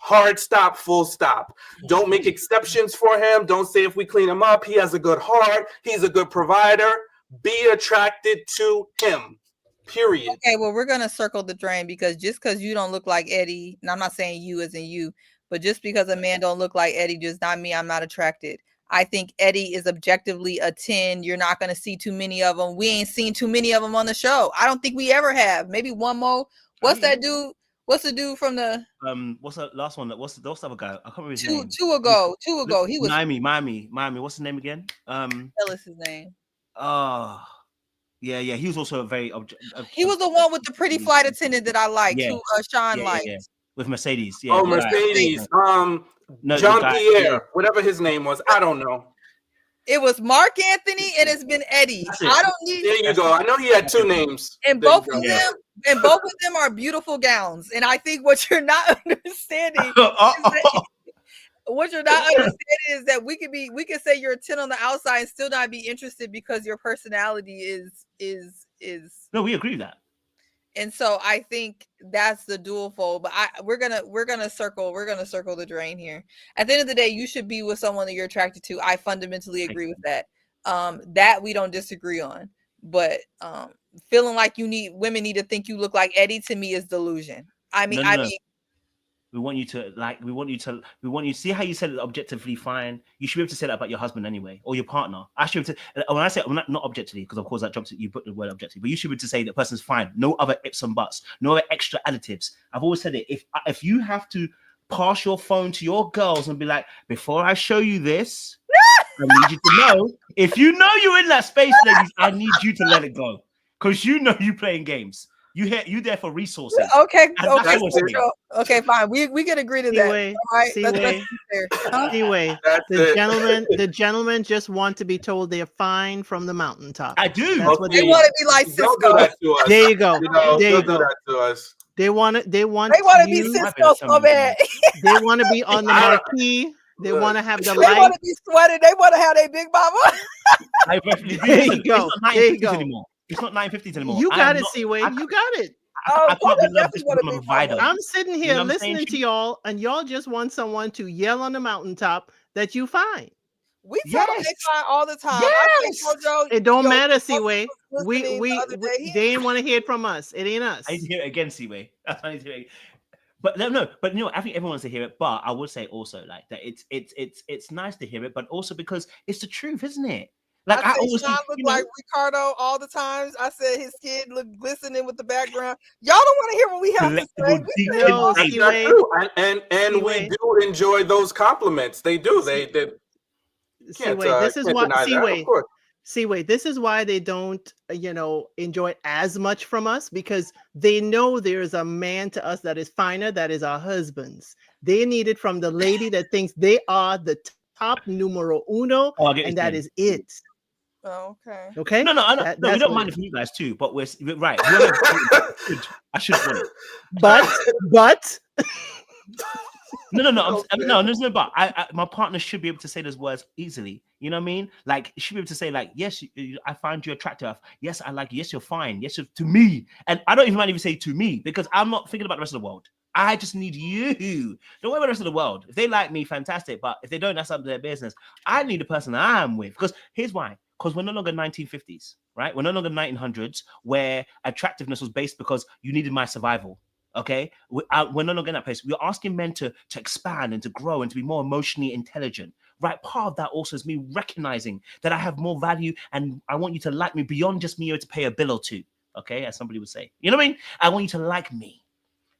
Hard stop, full stop. Don't make exceptions for him. Don't say if we clean him up, he has a good heart, he's a good provider. Be attracted to him. Period. Okay, well, we're gonna circle the drain because just because you don't look like Eddie, and I'm not saying you as in you, but just because a man don't look like Eddie does not mean I'm not attracted. I think Eddie is objectively a 10. You're not gonna see too many of them. We ain't seen too many of them on the show. I don't think we ever have. Maybe one more. What's that dude? What's the dude from the what's the last one? What's the other guy? I can't remember his two name. two ago? He was Miami. What's his name again? Tell us his name. Yeah. He was also a very. He was the one with the pretty flight attendant that I liked, who Sean liked. Yeah. With Mercedes. Yeah. Oh, Mercedes. No, Jean Pierre, whatever his name was. I don't know. It was Mark Anthony and it's been Eddie. I don't need. There you go. I know he had 2 names. And both of them are beautiful gowns. And I think what you're not understanding is that we can say you're a 10 on the outside and still not be interested because your personality is No, we agree with that. And so I think that's the dual fold. But we're gonna circle the drain here. At the end of the day, you should be with someone that you're attracted to. I fundamentally agree with that. That we don't disagree on. But feeling like women need to think you look like Eddie, to me, is delusion. I mean, we want you to see how you said it objectively fine. You should be able to say that about your husband anyway, or your partner. I should be able to, when I say not objectively, because of course that jumps, you put the word objectively, but you should be able to say the person's fine. No other ifs and buts, no other extra additives. I've always said it. If you have to pass your phone to your girls and be like, before I show you this, I need you to know, if you know you're in that space, ladies, I need you to let it go. Because you know you playing games. You there for resources. Okay, fine. We can agree to that. All right, anyway, the gentlemen just want to be told they're fine from the mountaintop. I do. They want to be like Cisco. There you go. There you go. That to us. They want to be Cisco so bad. They want to be on the marquee. They want to have the light. They want to be sweated. They want to have their big mama. There you go. There you go. Anymore. It's not 950s anymore. You got it, Seaway. You got it. I can't be loved just because I'm a provider. I'm sitting here listening to y'all, and y'all just want someone to yell on the mountaintop that you find. We tell them they fine all the time. Yes. It don't matter, Seaway. They didn't want to hear it from us. It ain't us. I need to hear it again, Seaway. That's what I need to hear it. But no, but I think everyone wants to hear it. But I would say also like that it's nice to hear it, but also because it's the truth, isn't it? Like I always Sean look like Ricardo all the times. I said his kid look glistening with the background. Y'all don't want to hear what we have to say. And we do enjoy those compliments. They do. They this is what Seaway. This is why they don't, enjoy as much from us, because they know there's a man to us that is finer, that is our husbands. They need it from the lady that thinks they are the top numero uno, and that is it. Oh, okay. Okay. No, we don't mind it from you guys too, but we're right. I should want it. But no. But my partner should be able to say those words easily. You know what I mean? Like, she should be able to say, like, yes, I find you attractive. Yes, I like you. Yes, you're fine. Yes, you're to me. And I don't even say to me, because I'm not thinking about the rest of the world. I just need you. Don't worry about the rest of the world. If they like me, fantastic. But if they don't, that's up to their business. I need the person I'm with. Because here's why. Because we're no longer 1950s, right? We're no longer 1900s, where attractiveness was based because you needed my survival. Okay, we're no longer in that place. We're asking men to expand and to grow and to be more emotionally intelligent, right? Part of that also is me recognizing that I have more value and I want you to like me beyond just me to pay a bill or two. Okay, as somebody would say, you know what I mean? I want you to like me.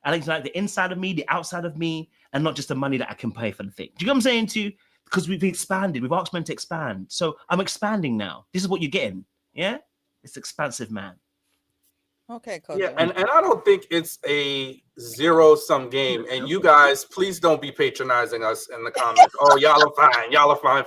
I like to like the inside of me, the outside of me, and not just the money that I can pay for the thing. Do you know what I'm saying too? Because we've expanded. We've asked men to expand. So I'm expanding now. This is what you're getting. Yeah, it's expansive, man. Okay, Coach. Yeah, and I don't think it's a zero-sum game. And you guys, please don't be patronizing us in the comments. Oh, y'all are fine. Y'all are fine.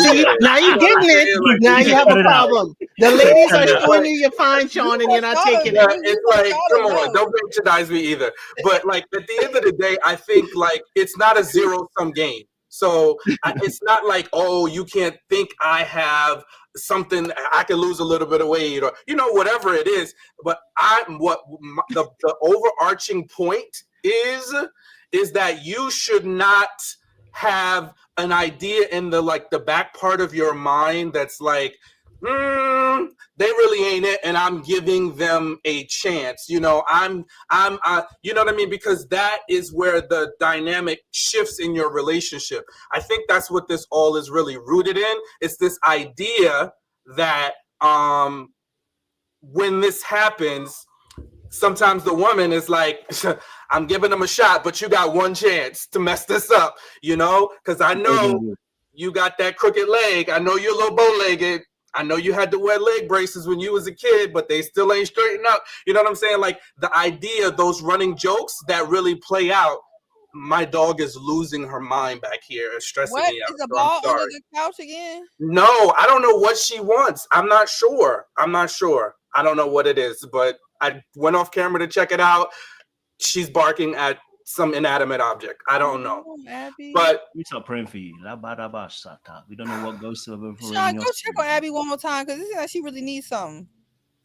See, now you're getting it. Now you have a problem. The ladies are showing you you're fine, Sean, and you're not taking it. It's like, come on, don't patronize me either. But like at the end of the day, I think like it's not a zero-sum game. So it's not like, oh, you can't think I have something, I can lose a little bit of weight or, whatever it is. But the overarching point is that you should not have an idea in the back part of your mind that's like, they really ain't it, and I'm giving them a chance. You know, you know what I mean? Because that is where the dynamic shifts in your relationship. I think that's what this all is really rooted in. It's this idea that when this happens, sometimes the woman is like, I'm giving them a shot, but you got one chance to mess this up, you know? Because I know you got that crooked leg. I know you're a little bow-legged. I know you had to wear leg braces when you was a kid, but they still ain't straightened up. You know what I'm saying? Like the idea, those running jokes that really play out. My dog is losing her mind back here and stressing me out. Is the ball under the couch again? No, I don't know what she wants. I'm not sure. I don't know what it is, but I went off camera to check it out. She's barking at some inanimate object. I don't know. Abby. But we start praying for you. We don't know what goes to her. Sean, go check on Abby one more time because it seems like she really needs something.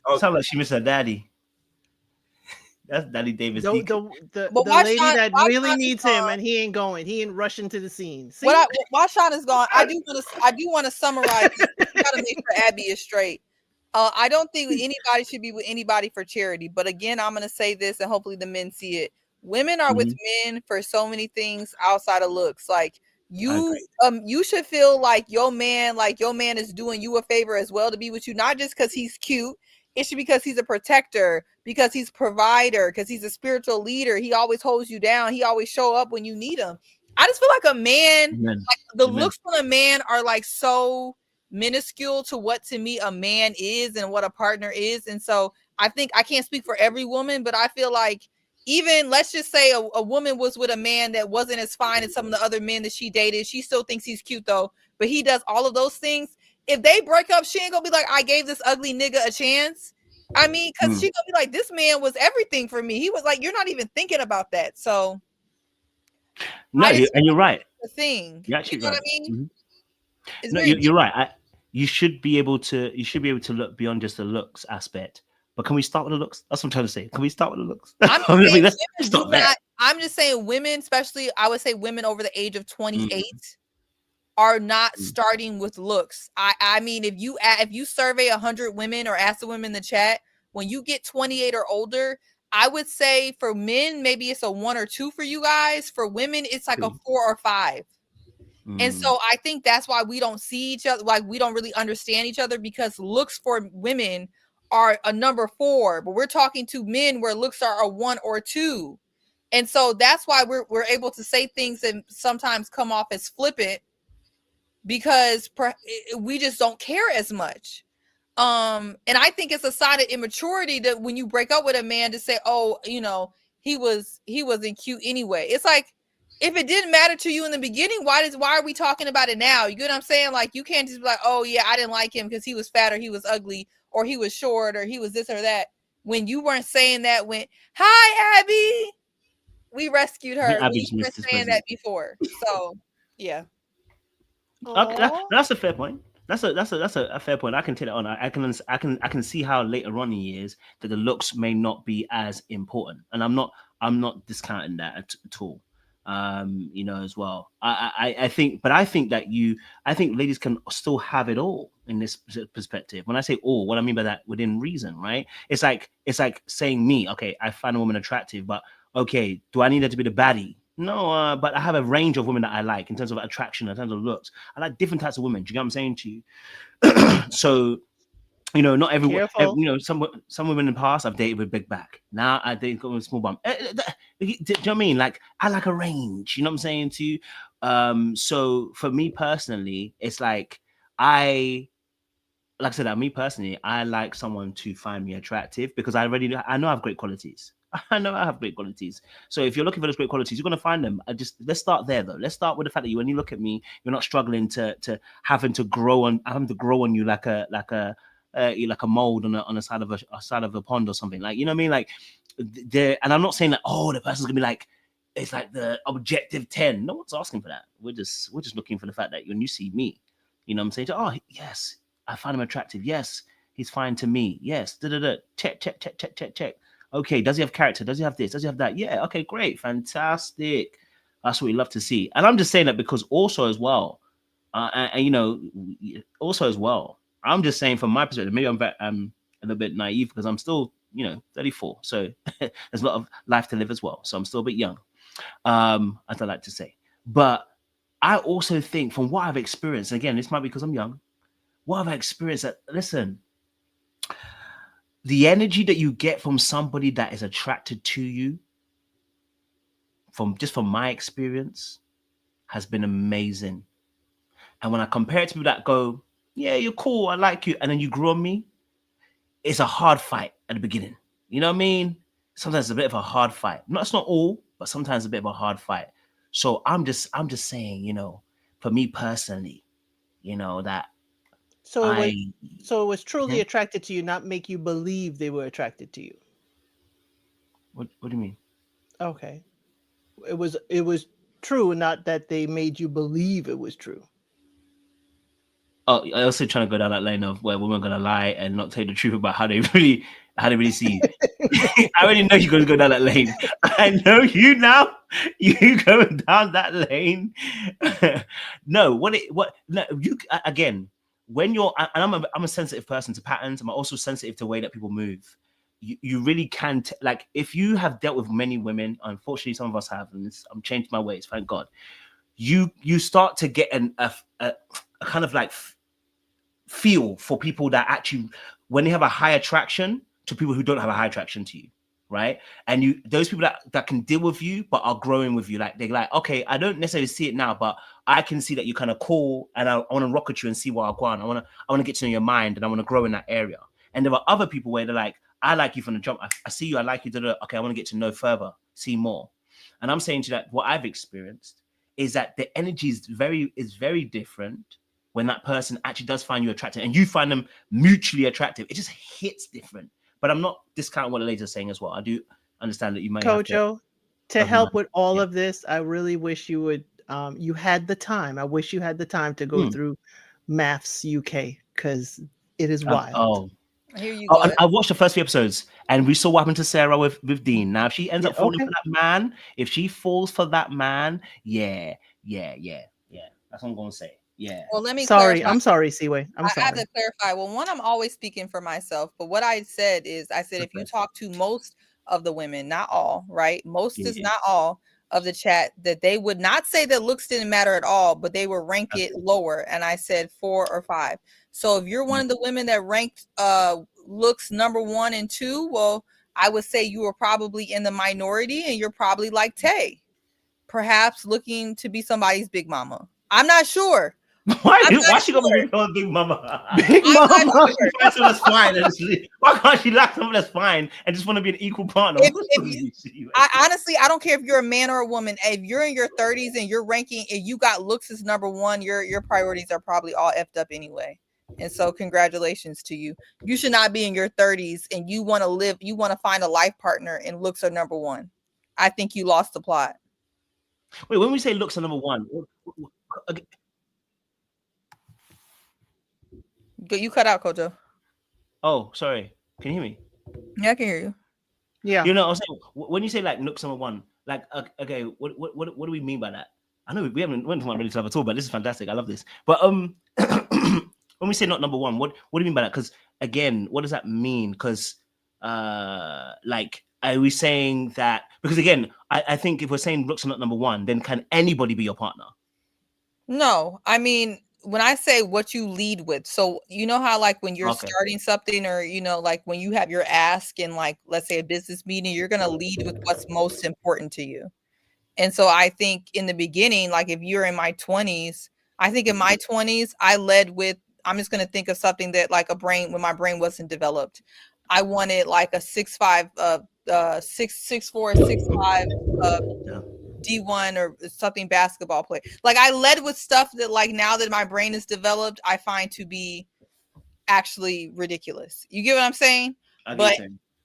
Oh, sounds like she missed her daddy. That's Daddy Davis. The lady that really needs him, and he ain't going. He ain't rushing to the scene. While Sean is gone, I do want to summarize. We gotta make sure Abby is straight. I don't think anybody should be with anybody for charity. But again, I'm gonna say this, and hopefully the men see it. Women are with men for so many things outside of looks. Like you should feel like your man is doing you a favor as well to be with you, not just because he's cute. It should be because he's a protector, because he's a provider, because he's a spiritual leader. He always holds you down. He always show up when you need him. I just feel like a man, like the looks from a man are like so minuscule to what to me a man is and what a partner is. And so I think I can't speak for every woman, but I feel like even let's just say a woman was with a man that wasn't as fine as some of the other men that she dated. She still thinks he's cute though, but he does all of those things. If they break up, she ain't gonna be like, I gave this ugly nigga a chance. I mean, because she gonna be like, this man was everything for me. He was like, you're not even thinking about that. So no, and you're right. The thing, you're actually you know right. what I mean? No, you're right. You should be able to look beyond just the looks aspect. But can we start with the looks? That's what I'm trying to say. Can we start with the looks? Let's stop that. I'm just saying women, especially I would say women over the age of 28 are not starting with looks. I mean, if you survey 100 women or ask the women in the chat, when you get 28 or older, I would say for men, maybe it's a 1 or 2 for you guys. For women, it's like a 4 or 5. And so I think that's why we don't see each other, like we don't really understand each other, because looks for women are a number 4, but we're talking to men where looks are a 1 or 2. And so that's why we're able to say things that sometimes come off as flippant, because we just don't care as much. And I think it's a sign of immaturity that when you break up with a man to say, oh, you know, he wasn't cute anyway. It's like, if it didn't matter to you in the beginning, why are we talking about it now? You get what I'm saying? Like, you can't just be like, oh yeah, I didn't like him because he was fat or he was ugly or he was short or he was this or that. When you weren't saying that, hi Abby, we rescued her. We weren't saying that before. So yeah. Okay, that's a fair point. That's a fair point. I can take that on. I can see how later on in years that the looks may not be as important, and I'm not discounting that at all. You know, as well. I think ladies can still have it all in this perspective. When I say all, what I mean by that, within reason, right? It's like saying me, okay, I find a woman attractive, but okay, do I need her to be the baddie? No, but I have a range of women that I like in terms of attraction, in terms of looks. I like different types of women. Do you get what I'm saying to you? So, you know, not everyone. You know, some women in the past I've dated with big back. Now I date with a small bum. Do you know what I mean? Like, I like a range. You know what I'm saying to you? So for me personally, it's like I like someone to find me attractive because I know I have great qualities. I know I have great qualities. So if you're looking for those great qualities, you're going to find them. Let's start there though. Let's start with the fact that when you look at me, you're not struggling to having to grow on you like a mold on the side of a pond or something. Like, you know what I mean? Like and I'm not saying that, oh, the person's gonna be like, it's like the objective 10. No one's asking for that. We're just looking for the fact that when you see me, you know what I'm saying? Oh, yes, I find him attractive. Yes, he's fine to me. Yes, check. Okay, does he have character? Does he have this? Does he have that? Yeah, okay, great, fantastic. That's what we love to see. And I'm just saying that because also as well, and you know, also as well, I'm just saying from my perspective, maybe I'm a little bit naive because I'm still, you know, 34. So there's a lot of life to live as well. So I'm still a bit young, as I like to say. But I also think from what I've experienced, again, this might be because I'm young, what have I experienced that, listen, the energy that you get from somebody that is attracted to you, from my experience, has been amazing. And when I compare it to people that go, yeah, you're cool, I like you, and then you grow on me, it's a hard fight at the beginning. You know what I mean? Sometimes it's a bit of a hard fight. No, it's not all, but sometimes a bit of a hard fight. So I'm just saying, you know, for me personally, you know, that So I it was truly attracted to you, not make you believe they were attracted to you. what do you mean? Okay. It was true, not that they made you believe it was true. Oh, I also trying to go down that lane of where women are gonna lie and not tell the truth about how they really see you. I already know you're gonna go down that lane. I know you now. You going down that lane. No, you again, when you're, and I'm a sensitive person to patterns. I'm also sensitive to the way that people move. You really can like, if you have dealt with many women, unfortunately some of us have, and I'm changed my ways, thank God. You start to get a kind of like feel for people that actually, when they have a high attraction to people who don't have a high attraction to you, right? And those people that can deal with you but are growing with you, like they're like, okay, I don't necessarily see it now, but I can see that you're kind of cool, and I want to rock at you and see what I'll go on. I want to get to know your mind, and I want to grow in that area. And there are other people where they're like, I like you from the jump. I see you, I like you. Okay, I want to get to know further, see more. And I'm saying to that, what I've experienced is that the energy is very different when that person actually does find you attractive and you find them mutually attractive. It just hits different. But I'm not discounting what the ladies are saying as well. I do understand that you might Kojo, have to help with all of this, I really wish you would you had the time. I wish you had the time to go through Maths UK, because it is wild. Here you go. I watched the first few episodes and we saw what happened to Sarah with Dean. Now, if she ends up falling for that man, if she falls for that man, yeah. That's what I'm going to say. Yeah. Well, let me clarify. I'm sorry, Seaway. I have to clarify. Well, one, I'm always speaking for myself, but what I said is, if you talk to most of the women, not all, right? Most is not all of the chat, that they would not say that looks didn't matter at all, but they would rank it lower. And I said 4 or 5. So if you're one of the women that ranked looks number 1 and 2, well, I would say you were probably in the minority, and you're probably like Tay, perhaps looking to be somebody's big mama. I'm not sure. Why she gonna be called Big Mama? Big Mama. That's fine. Why can't she like someone that's fine and just want to be an equal partner? Honestly, I don't care if you're a man or a woman. If you're in your 30s and you're ranking, and you got looks as number 1, your priorities are probably all effed up anyway. And so congratulations to you. You should not be in your 30s and you want to find a life partner and looks are number 1. I think you lost the plot. Wait, when we say looks are number 1, you cut out, Kojo. Oh, sorry. Can you hear me? Yeah, I can hear you. Yeah. You know, I was saying, when you say like looks number 1, like okay, what do we mean by that? I know we haven't went to my really love at all, but this is fantastic. I love this. But when we say not number 1, what do you mean by that? Because again, what does that mean? Because like, are we saying that? Because again, I think if we're saying looks are not number 1, then can anybody be your partner? No, I mean, when I say what you lead with, so you know how like when you're starting something, or you know, like when you have your ask in, like, let's say a business meeting, you're gonna lead with what's most important to you. And so I think in the beginning, like if you're in my 20s, I think in my 20s, I led with, I'm just gonna think of something that like when my brain wasn't developed. I wanted like a 6'5", 6'4", 6'5", D1 or something basketball play. Like I led with stuff that, like, now that my brain is developed, I find to be actually ridiculous. You get what I'm saying? But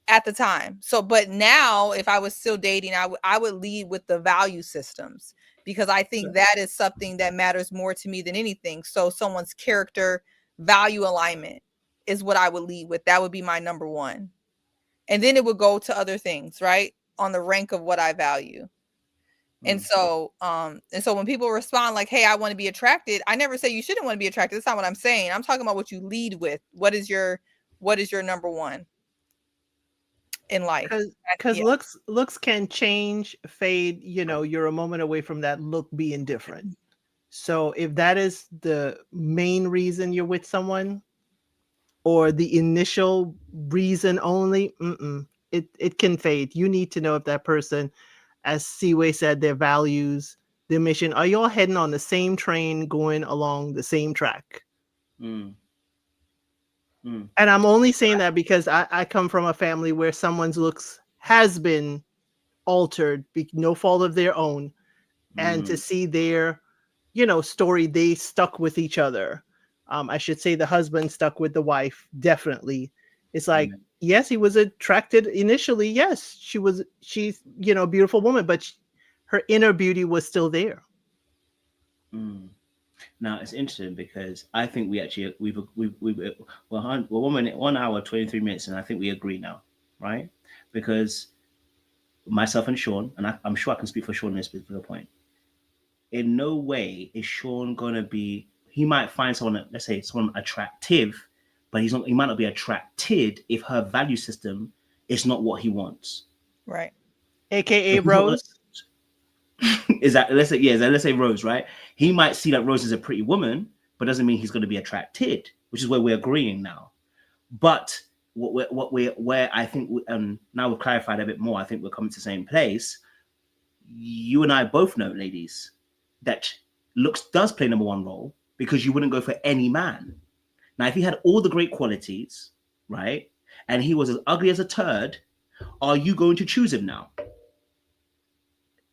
at the time. So, but now if I was still dating, I would lead with the value systems, because I think that is something that matters more to me than anything. So someone's character value alignment is what I would lead with. That would be my number 1. and then it would go to other things, right? On the rank of what I value. And so when people respond like, hey, I want to be attracted, I never say you shouldn't want to be attracted. That's not what I'm saying. I'm talking about what you lead with. What is your number one in life? Because looks can change, fade. You know, you're a moment away from that look being different. So if that is the main reason you're with someone, or the initial reason only, it can fade. You need to know if that person, as Seaway said, their values, their mission, are you all heading on the same train, going along the same track? And I'm only saying that because I come from a family where someone's looks has been altered, no fault of their own, and to see their, story, they stuck with each other. I should say the husband stuck with the wife, definitely. It's like, yes, he was attracted initially. Yes, she's a beautiful woman, but her inner beauty was still there. Now it's interesting because I think we're 1 hour 23 minutes, and I think we agree now, right? Because myself and Sean, and I'm sure I can speak for Sean in this particular point. In no way is Sean gonna be. He might find someone, let's say, someone attractive, but he might not be attracted if her value system is not what he wants. Right. AKA Rose. Is that let's say Rose, right? He might see that Rose is a pretty woman, but doesn't mean he's going to be attracted, which is where we're agreeing now. But where I think now we've clarified a bit more, I think we're coming to the same place. You and I both know, ladies, that looks does play number one role, because you wouldn't go for any man. Now, if he had all the great qualities, right, and he was as ugly as a turd, are you going to choose him now?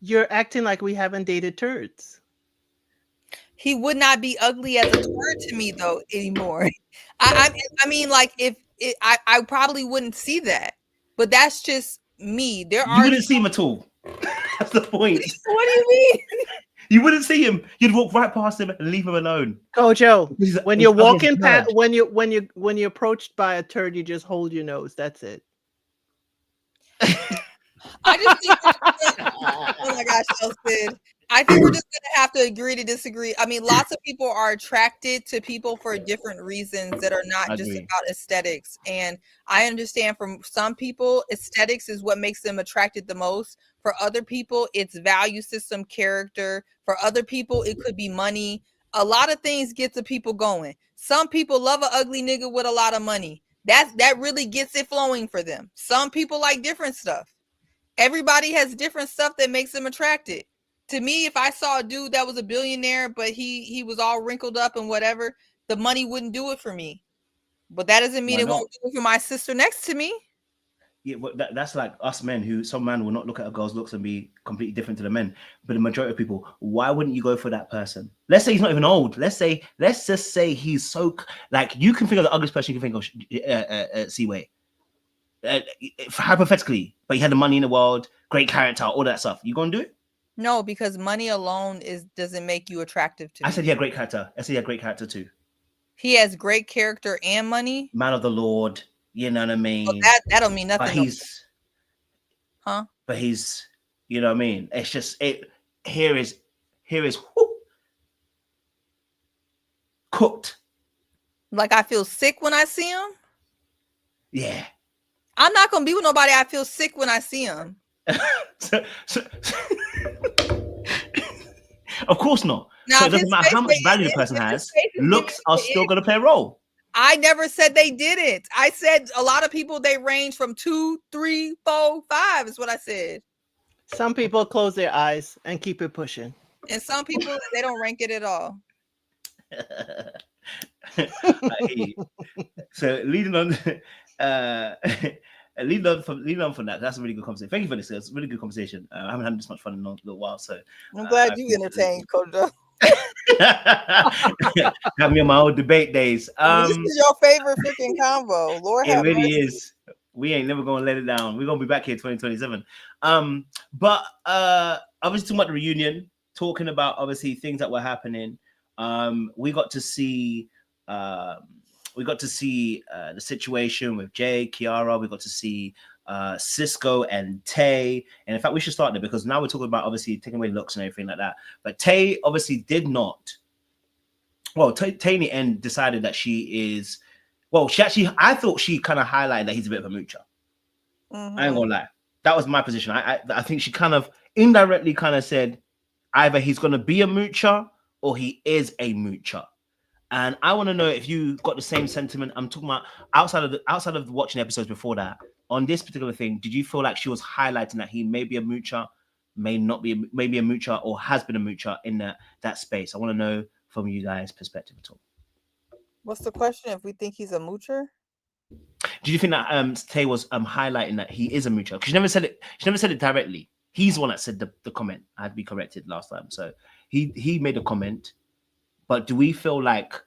You're acting like we haven't dated turds. He would not be ugly as a turd to me though anymore. I mean, like I probably wouldn't see that, but that's just me. You wouldn't see him at all. That's the point. What do you mean? You wouldn't see him. You'd walk right past him and leave him alone. Kojo, when you're walking past, when you're approached by a turd, you just hold your nose. That's it. I just think, oh my gosh, Elson. I think we're just gonna have to agree to disagree. I mean, lots of people are attracted to people for different reasons that are not just about aesthetics. And I understand from some people, aesthetics is what makes them attracted the most. For other people, it's value system, character. For other people, it could be money. A lot of things get the people going. Some people love an ugly nigga with a lot of money. That really gets it flowing for them. Some people like different stuff. Everybody has different stuff that makes them attracted. To me, if I saw a dude that was a billionaire, but he was all wrinkled up and whatever, the money wouldn't do it for me. But that doesn't mean it won't do it for my sister next to me. Yeah, but that's like us men, who some man will not look at a girl's looks and be completely different to the men. But the majority of people, why wouldn't you go for that person? Let's say he's not even old. Let's just say he's so, like, you can think of the ugliest person you can think of, Seaway. Hypothetically, but he had the money in the world, great character, all that stuff. You gonna do it? No, because money alone doesn't make you attractive to me. I said he had great character. I said he had great character too. He has great character and money. Man of the Lord, you know what I mean? Well, that don't mean nothing. But he's, you know what I mean? It's just here is whoo, cooked. Like, I feel sick when I see him. Yeah. I'm not gonna be with nobody I feel sick when I see him. Of course not. Now, so it doesn't matter how much value the person has, looks are still going to play a role. I never said they didn't. I said a lot of people, they range from 2, 3, 4, 5 is what I said. Some people close their eyes and keep it pushing. And some people, they don't rank it at all. So leading on lead on from that. That's a really good conversation. Thank you for this. It's a really good conversation. I haven't had this much fun in a little while, so I'm glad you entertained, Kojo. Have me on my old debate days. This is your favorite freaking convo. Lord, it really is. We ain't never gonna let it down. We're gonna be back here 2027. But obviously talking about the reunion, talking about obviously things that were happening. We got to see we got to see the situation with Jay, Kiara. We got to see Cisco and Tay. And in fact, we should start there because now we're talking about obviously taking away looks and everything like that. But Tay obviously did not. Well, Tay in the end decided that she is. Well, she actually, I thought she kind of highlighted that he's a bit of a moocher. I ain't gonna lie. That was my position. I think she kind of indirectly kind of said either he's gonna be a moocher or he is a moocher. And I want to know if you got the same sentiment. I'm talking about outside of watching episodes before that. On this particular thing, did you feel like she was highlighting that he may be a moocher, may not be, maybe a moocher, or has been a moocher in that space? I want to know from you guys' perspective at all. What's the question? If we think he's a moocher? Do you think that Tay was highlighting that he is a moocher? Because she never said it. She never said it directly. He's the one that said the comment. I had to be corrected last time, so he made a comment. But do we feel like,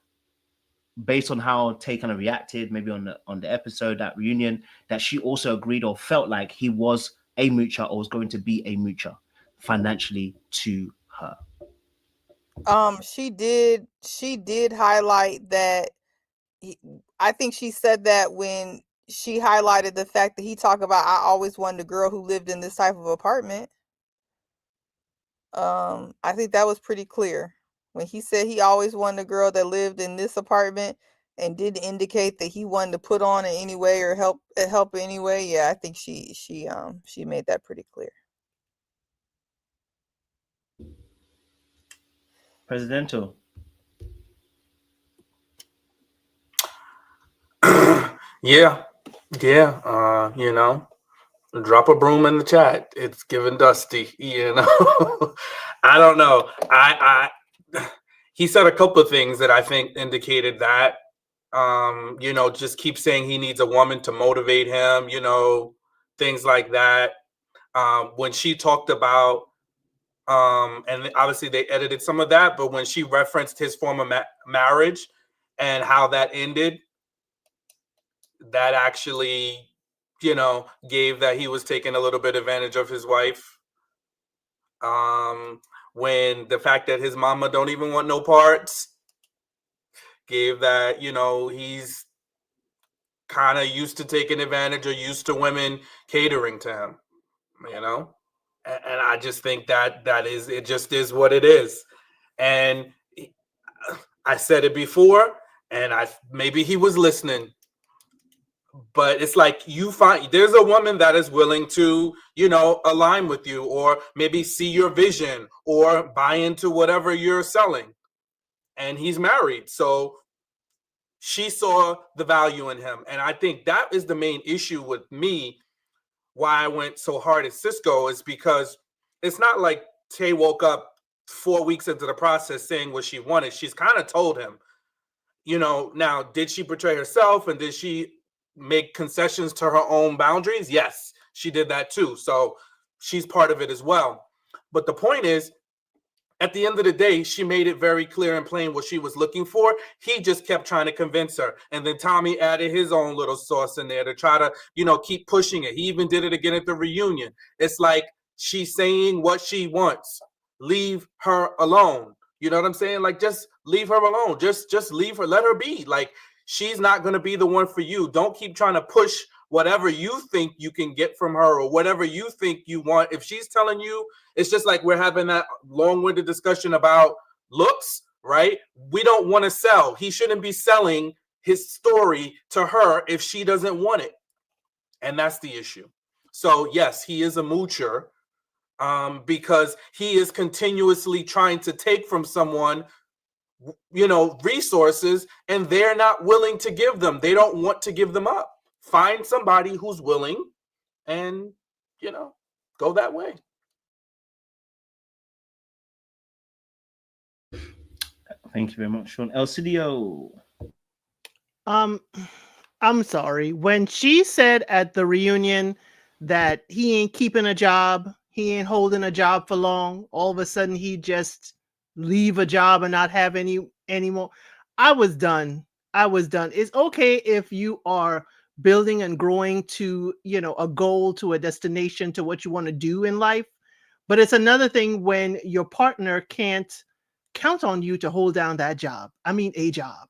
based on how Tay kind of reacted, maybe on the episode, that reunion, that she also agreed or felt like he was a moocher or was going to be a moocher financially to her? She did highlight that. I think she said that when she highlighted the fact that he talked about, I always wanted a girl who lived in this type of apartment. I think that was pretty clear when he said he always wanted a girl that lived in this apartment and didn't indicate that he wanted to put on in any way or help in any way. Yeah, I think she made that pretty clear. Presidential. Yeah. You know, drop a broom in the chat. It's giving dusty, you know. I don't know. He said a couple of things that I think indicated that, you know, just keep saying he needs a woman to motivate him, you know, things like that. When she talked about, and obviously they edited some of that, but when she referenced his former marriage and how that ended, that actually, you know, gave that he was taking a little bit advantage of his wife. When the fact that his mama don't even want no parts gave that, you know, he's kind of used to taking advantage or used to women catering to him, you know. And I just think that is, it just is what it is. And I said it before, and maybe he was listening. But it's like, you find there's a woman that is willing to, you know, align with you or maybe see your vision or buy into whatever you're selling. And he's married. So she saw the value in him. And I think that is the main issue with me, why I went so hard at Cisco, is because it's not like Tay woke up 4 weeks into the process saying what she wanted. She's kind of told him, you know. Now, did she portray herself and did she make concessions to her own boundaries? Yes, she did that too. So she's part of it as well. But the point is, at the end of the day, she made it very clear and plain what she was looking for. He just kept trying to convince her. And then Tommy added his own little sauce in there to try to, you know, keep pushing it. He even did it again at the reunion. It's like, she's saying what she wants. Leave her alone. You know what I'm saying? Like, just leave her alone. Just leave her. Let her be. Like, she's not going to be the one for you. Don't keep trying to push whatever you think you can get from her or whatever you think you want. If she's telling you, it's just like we're having that long-winded discussion about looks, right? We don't want to sell. He shouldn't be selling his story to her if she doesn't want it. And that's the issue. So yes, he is a moocher, because he is continuously trying to take from someone, you know, resources, and they're not willing to give them. They don't want to give them up. Find somebody who's willing and, you know, go that way. Thank you very much, Sean. El Cidio. I'm sorry. When she said at the reunion that he ain't keeping a job, he ain't holding a job for long, all of a sudden he just leave a job and not have any anymore. I was done. It's okay if you are building and growing to, you know, a goal, to a destination, to what you want to do in life. But it's another thing when your partner can't count on you to hold down that job. I mean, a job.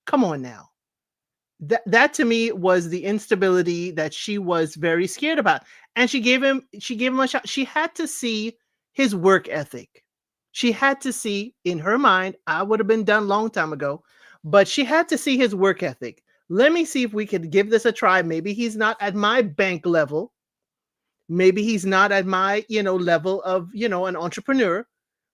Come on now. that to me was the instability that she was very scared about. And she gave him a shot. She had to see his work ethic. She had to see, in her mind, I would have been done long time ago, but she had to see his work ethic. Let me see if we could give this a try. Maybe he's not at my bank level. Maybe he's not at my, level of, an entrepreneur.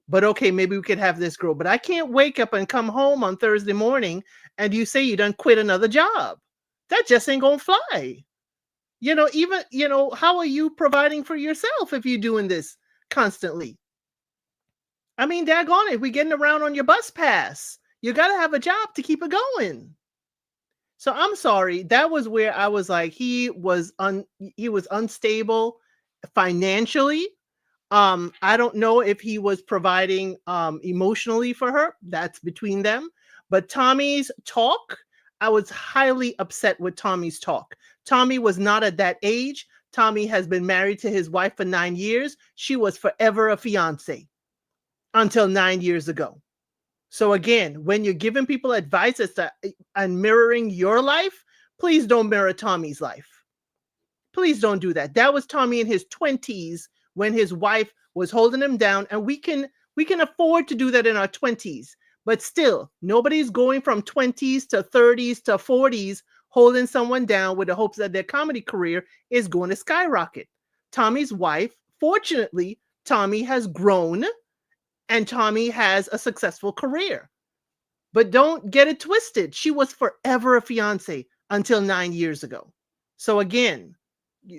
But okay, maybe we could have this grow. But I can't wake up and come home on Thursday morning and you say you done quit another job. That just ain't gonna fly. Even, how are you providing for yourself if you're doing this constantly? I mean, daggone it, we're getting around on your bus pass. You got to have a job to keep it going. So I'm sorry. That was where I was like, he was unstable financially. I don't know if he was providing emotionally for her. That's between them. But Tommy's talk, I was highly upset with Tommy's talk. Tommy was not at that age. Tommy has been married to his wife for 9 years. She was forever a fiance until 9 years ago. So again, when you're giving people advice and mirroring your life, please don't mirror Tommy's life. Please don't do that. That was Tommy in his 20s when his wife was holding him down, and we can afford to do that in our 20s. But still, nobody's going from 20s to 30s to 40s holding someone down with the hopes that their comedy career is going to skyrocket. Tommy's wife, fortunately, Tommy has grown and Tommy has a successful career. But don't get it twisted. She was forever a fiance until 9 years ago. So again,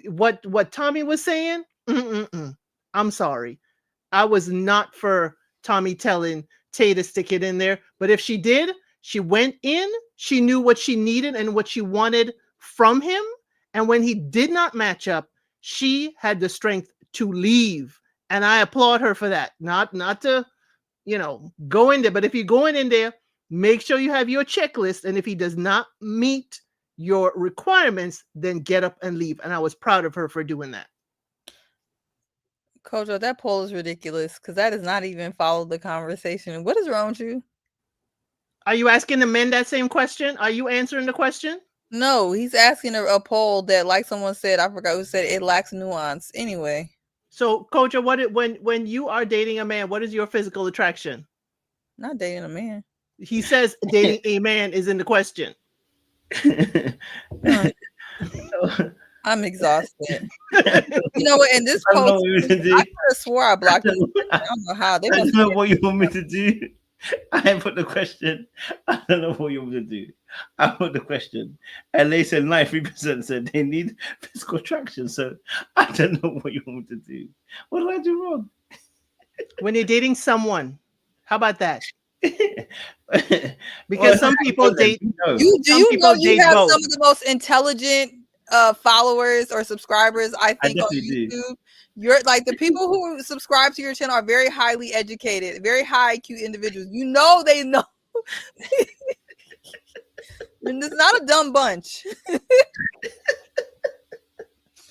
what Tommy was saying, I'm sorry. I was not for Tommy telling Tay to stick it in there. But if she did, she went in, she knew what she needed and what she wanted from him. And when he did not match up, she had the strength to leave. And I applaud her for that. Not to, go in there. But if you're going in there, make sure you have your checklist. And if he does not meet your requirements, then get up and leave. And I was proud of her for doing that. Kojo, that poll is ridiculous because that does not even follow the conversation. What is wrong with you? Are you asking the men that same question? Are you answering the question? No, he's asking a poll that, like someone said, I forgot who said it lacks nuance. Anyway. So, Kojo, when you are dating a man, what is your physical attraction? Not dating a man. He says dating a man is in the question. I'm exhausted. You know what? In this post, I could have swore I blocked you. I don't know how. I don't know what you want me to do. I put the question. I don't know what you want me to do. I put the question. And they said 93% said they need physical attraction. So I don't know what you want me to do. What did I do wrong? When you're dating someone, how about that? Because some people date. You have some of the most intelligent followers or subscribers, I think, on YouTube. Do. You're like, the people who subscribe to your channel are very highly educated, very high IQ individuals. They know. And it's not a dumb bunch.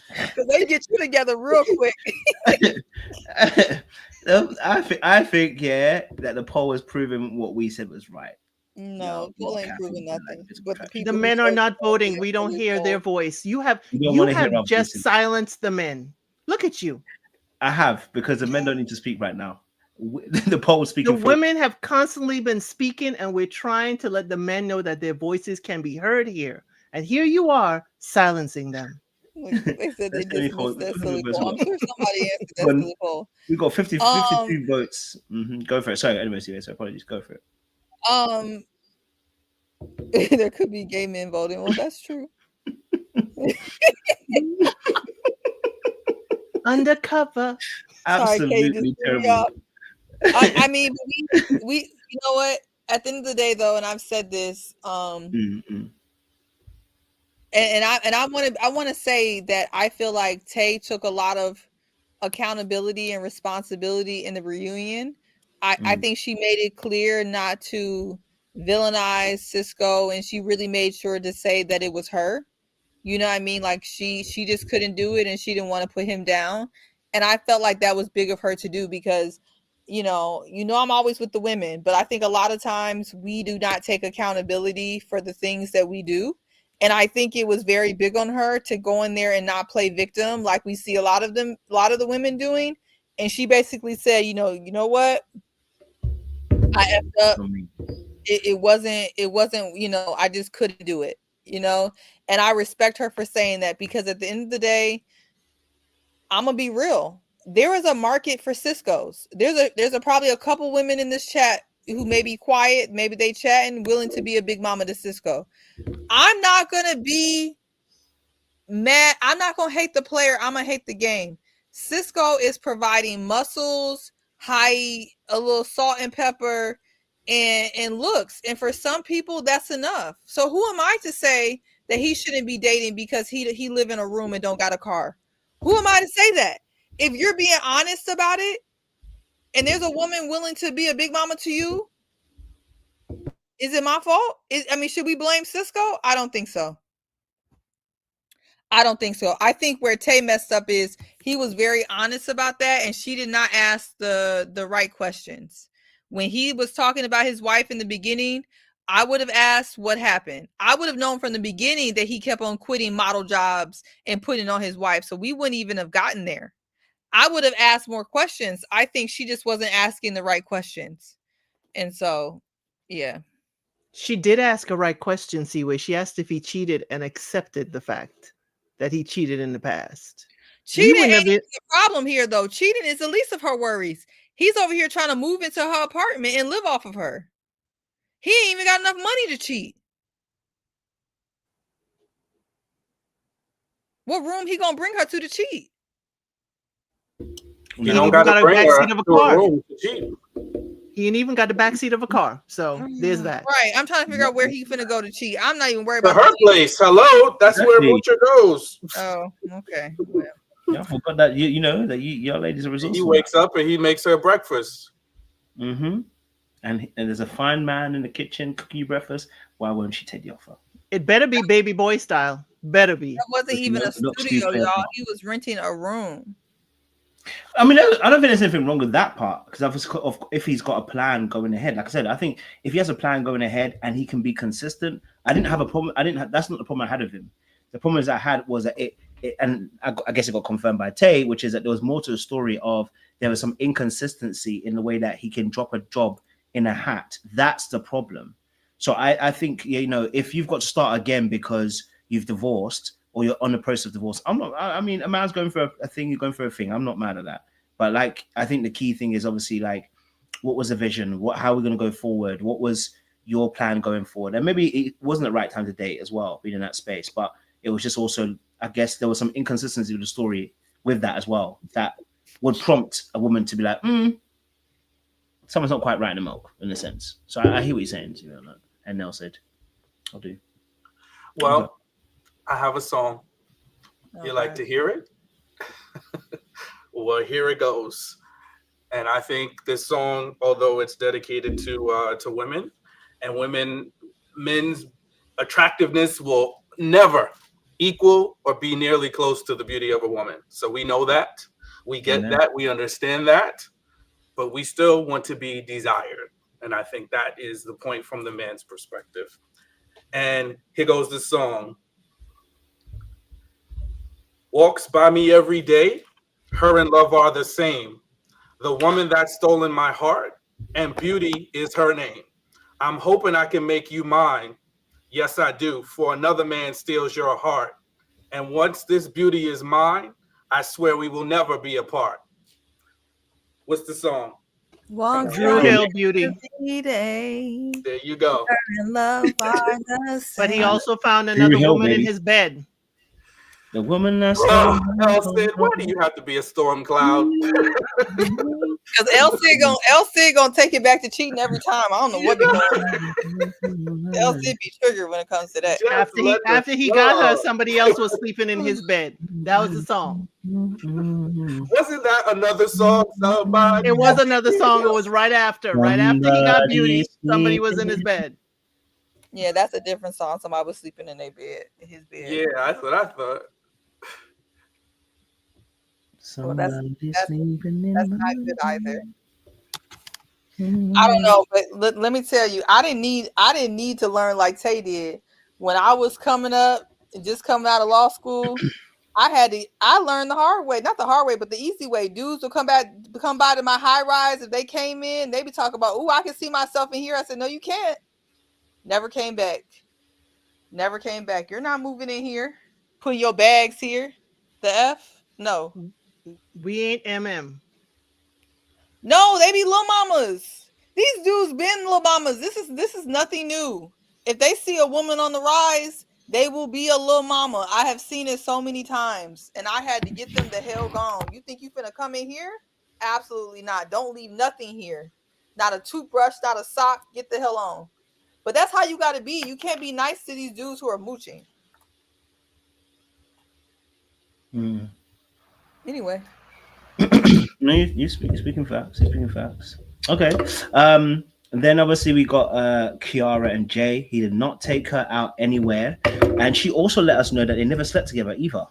Because they get you together real quick. I think that the poll has proven what we said was right. No, poll ain't proving nothing. But the men are not voting. We don't hear their voice. You have just silenced the men. Look at you. I have, because the men don't need to speak right now. The poll is speaking. The women have constantly been speaking, and we're trying to let the men know that their voices can be heard here. And here you are silencing them. They said they dismissed that silly poll. I'm sure somebody answered that silly poll. We got 52 votes. Go for it. Sorry, anyways, so apologies. Go for it. There could be gay men voting. Well, that's true. Undercover. Absolutely terrible. I mean, we you know what? At the end of the day, though, and I've said this, and I want to say that I feel like Tay took a lot of accountability and responsibility in the reunion. I think she made it clear not to villainize Cisco, and she really made sure to say that it was her. You know what I mean? Like she just couldn't do it, and she didn't want to put him down. And I felt like that was big of her to do, because I'm always with the women, but I think a lot of times we do not take accountability for the things that we do. And I think it was very big on her to go in there and not play victim like we see a lot of the women doing. And she basically said, you know what? I effed up. It wasn't, I just couldn't do it, and I respect her for saying that, because at the end of the day, I'm gonna be real. There is a market for Cisco's. There's probably a couple women in this chat who may be quiet, maybe they chatting, willing to be a big mama to Cisco. I'm not gonna be mad. I'm not gonna hate the player. I'm gonna hate the game. Cisco is providing muscles, a little salt and pepper, and looks, and for some people that's enough. So who am I to say that he shouldn't be dating because he live in a room and don't got a car? Who am I to say that? If you're being honest about it, and there's a woman willing to be a big mama to you, is it my fault? Should we blame Cisco? I don't think so. I think where Tay messed up is he was very honest about that, and she did not ask the right questions. When he was talking about his wife in the beginning, I would have asked what happened. I would have known from the beginning that he kept on quitting model jobs and putting on his wife, so we wouldn't even have gotten there. I would have asked more questions. I think she just wasn't asking the right questions. And so, yeah. She did ask a right question, Seaway. She asked if he cheated and accepted the fact that he cheated in the past. Cheating ain't the problem here, though. Cheating is the least of her worries. He's over here trying to move into her apartment and live off of her. He ain't even got enough money to cheat. What room he gonna bring her to cheat? You don't got to bring her to a room to cheat. He ain't even got the backseat of a car. So there's that. Right. I'm trying to figure out where he finna go to cheat. I'm not even worried To about her place. Hello. That's where Butcher goes. Oh, okay. Well. Yeah, I forgot that your ladies are resourceful. He wakes up and he makes her breakfast. Mm-hmm. And there's a fine man in the kitchen cooking you breakfast. Why won't she take the offer? It better be baby boy style. Better be. That wasn't even a studio, y'all. He was renting a room. I mean, I don't think there's anything wrong with that part, because if he's got a plan going ahead, like I said, I think if he has a plan going ahead and he can be consistent, I didn't have a problem. That's not the problem I had with him. The problem I had was that and I guess it got confirmed by Tay, which is that there was more to the story of there was some inconsistency in the way that he can drop a job in a hat. That's the problem. So I think, if you've got to start again because you've divorced or you're on the process of divorce, a man's going for a thing, you're going for a thing. I'm not mad at that. But I think the key thing is obviously what was the vision? How are we going to go forward? What was your plan going forward? And maybe it wasn't the right time to date as well, being in that space, but it was just also, I guess there was some inconsistency with the story with that as well, that would prompt a woman to be like, someone's not quite right in the milk, in a sense. So I hear what you're saying. And Nell said, I'll do. Well, I have a song. You like to hear it? Well, here it goes. And I think this song, although it's dedicated to women and men's attractiveness will never equal or be nearly close to the beauty of a woman. So we know that. We get that. We understand that. But we still want to be desired. And I think that is the point from the man's perspective. And here goes the song. Walks by me every day. Her and love are the same. The woman that's stolen my heart, and beauty is her name. I'm hoping I can make you mine. Yes, I do. For another man steals your heart. And once this beauty is mine, I swear we will never be apart. What's the song? Drew Hill Beauty. There you go. But he also found another woman in his bed. The woman that's Elsie, why do you have to be a storm cloud? Because Elsie gonna take it back to cheating every time. I don't know what they're doing. Elsie be triggered when it comes to that. After he got her, somebody else was sleeping in his bed. That was the song. Wasn't that another song? Somebody? It was another song. It was right after. Right after he got beauty, somebody was in his bed. Yeah, that's a different song. Somebody was sleeping in their bed, his bed. Yeah, that's what I thought. Well, that's not good either. I don't know, but let me tell you, I didn't need to learn like Tay did. when I was coming up and just coming out of law school, I learned the hard way, not the hard way, but the easy way. Dudes would come by to my high rise. If they came in, they be talking about, oh, I can see myself in here. I said, no, you can't. Never came back. Never came back. You're not moving in here. Put your bags here. The F? No. We ain't MM. No, they be little mamas. These dudes been little mamas. This is nothing new. If they see a woman on the rise, they will be a little mama. I have seen it so many times, and I had to get them the hell gone. You think you finna come in here? Absolutely not. Don't leave nothing here. Not a toothbrush, not a sock. Get the hell on. But that's how you got to be. You can't be nice to these dudes who are mooching. Anyway. No, you're speaking facts. You're speaking facts. Okay. Then obviously we got Kiara and Jay. He did not take her out anywhere, and she also let us know that they never slept together either,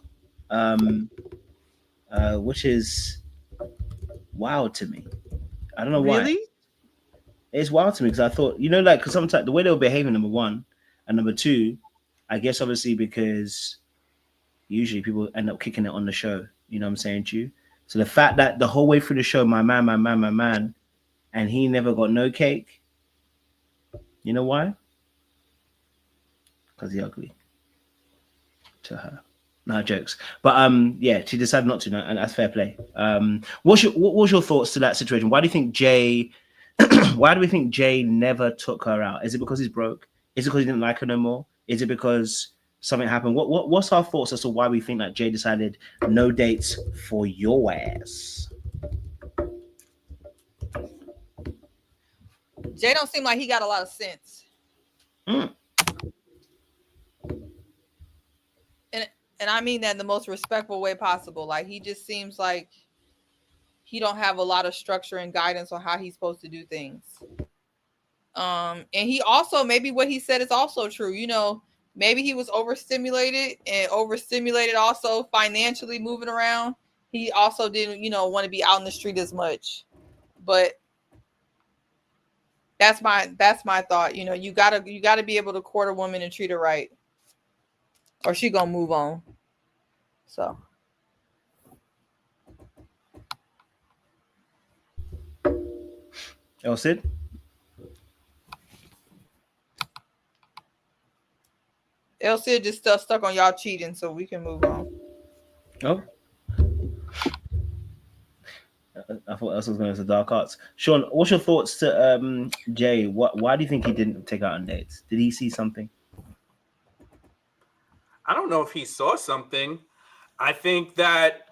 which is wild to me. I don't know why. Really? It's wild to me because I thought, like, because sometimes the way they were behaving, number one, and number two, I guess obviously because usually people end up kicking it on the show. You know what I'm saying to you? So the fact that the whole way through the show, my man, and he never got no cake. You know why? Because he's ugly to her. No jokes. But yeah, she decided not to, and that's fair play. What was your thoughts to that situation? Why do you think Jay? Why do we think Jay never took her out? Is it because he's broke? Is it because he didn't like her no more? Is it because something happened? What's our thoughts as to why we think that Jay decided no dates for your ass? Jay don't seem like he got a lot of sense. And I mean that in the most respectful way possible. Like, he just seems like he don't have a lot of structure and guidance on how he's supposed to do things. And he also, maybe what he said is also true. Maybe he was overstimulated also financially moving around. He also didn't, want to be out in the street as much. But that's my thought. You gotta be able to court a woman and treat her right, or she gonna move on. So. Sid? Sid just stuck on y'all cheating, so we can move on. Oh. I thought else was going to dark arts. Sean, what's your thoughts to Jay? Why do you think he didn't take out on dates? Did he see something? I don't know if he saw something. I think that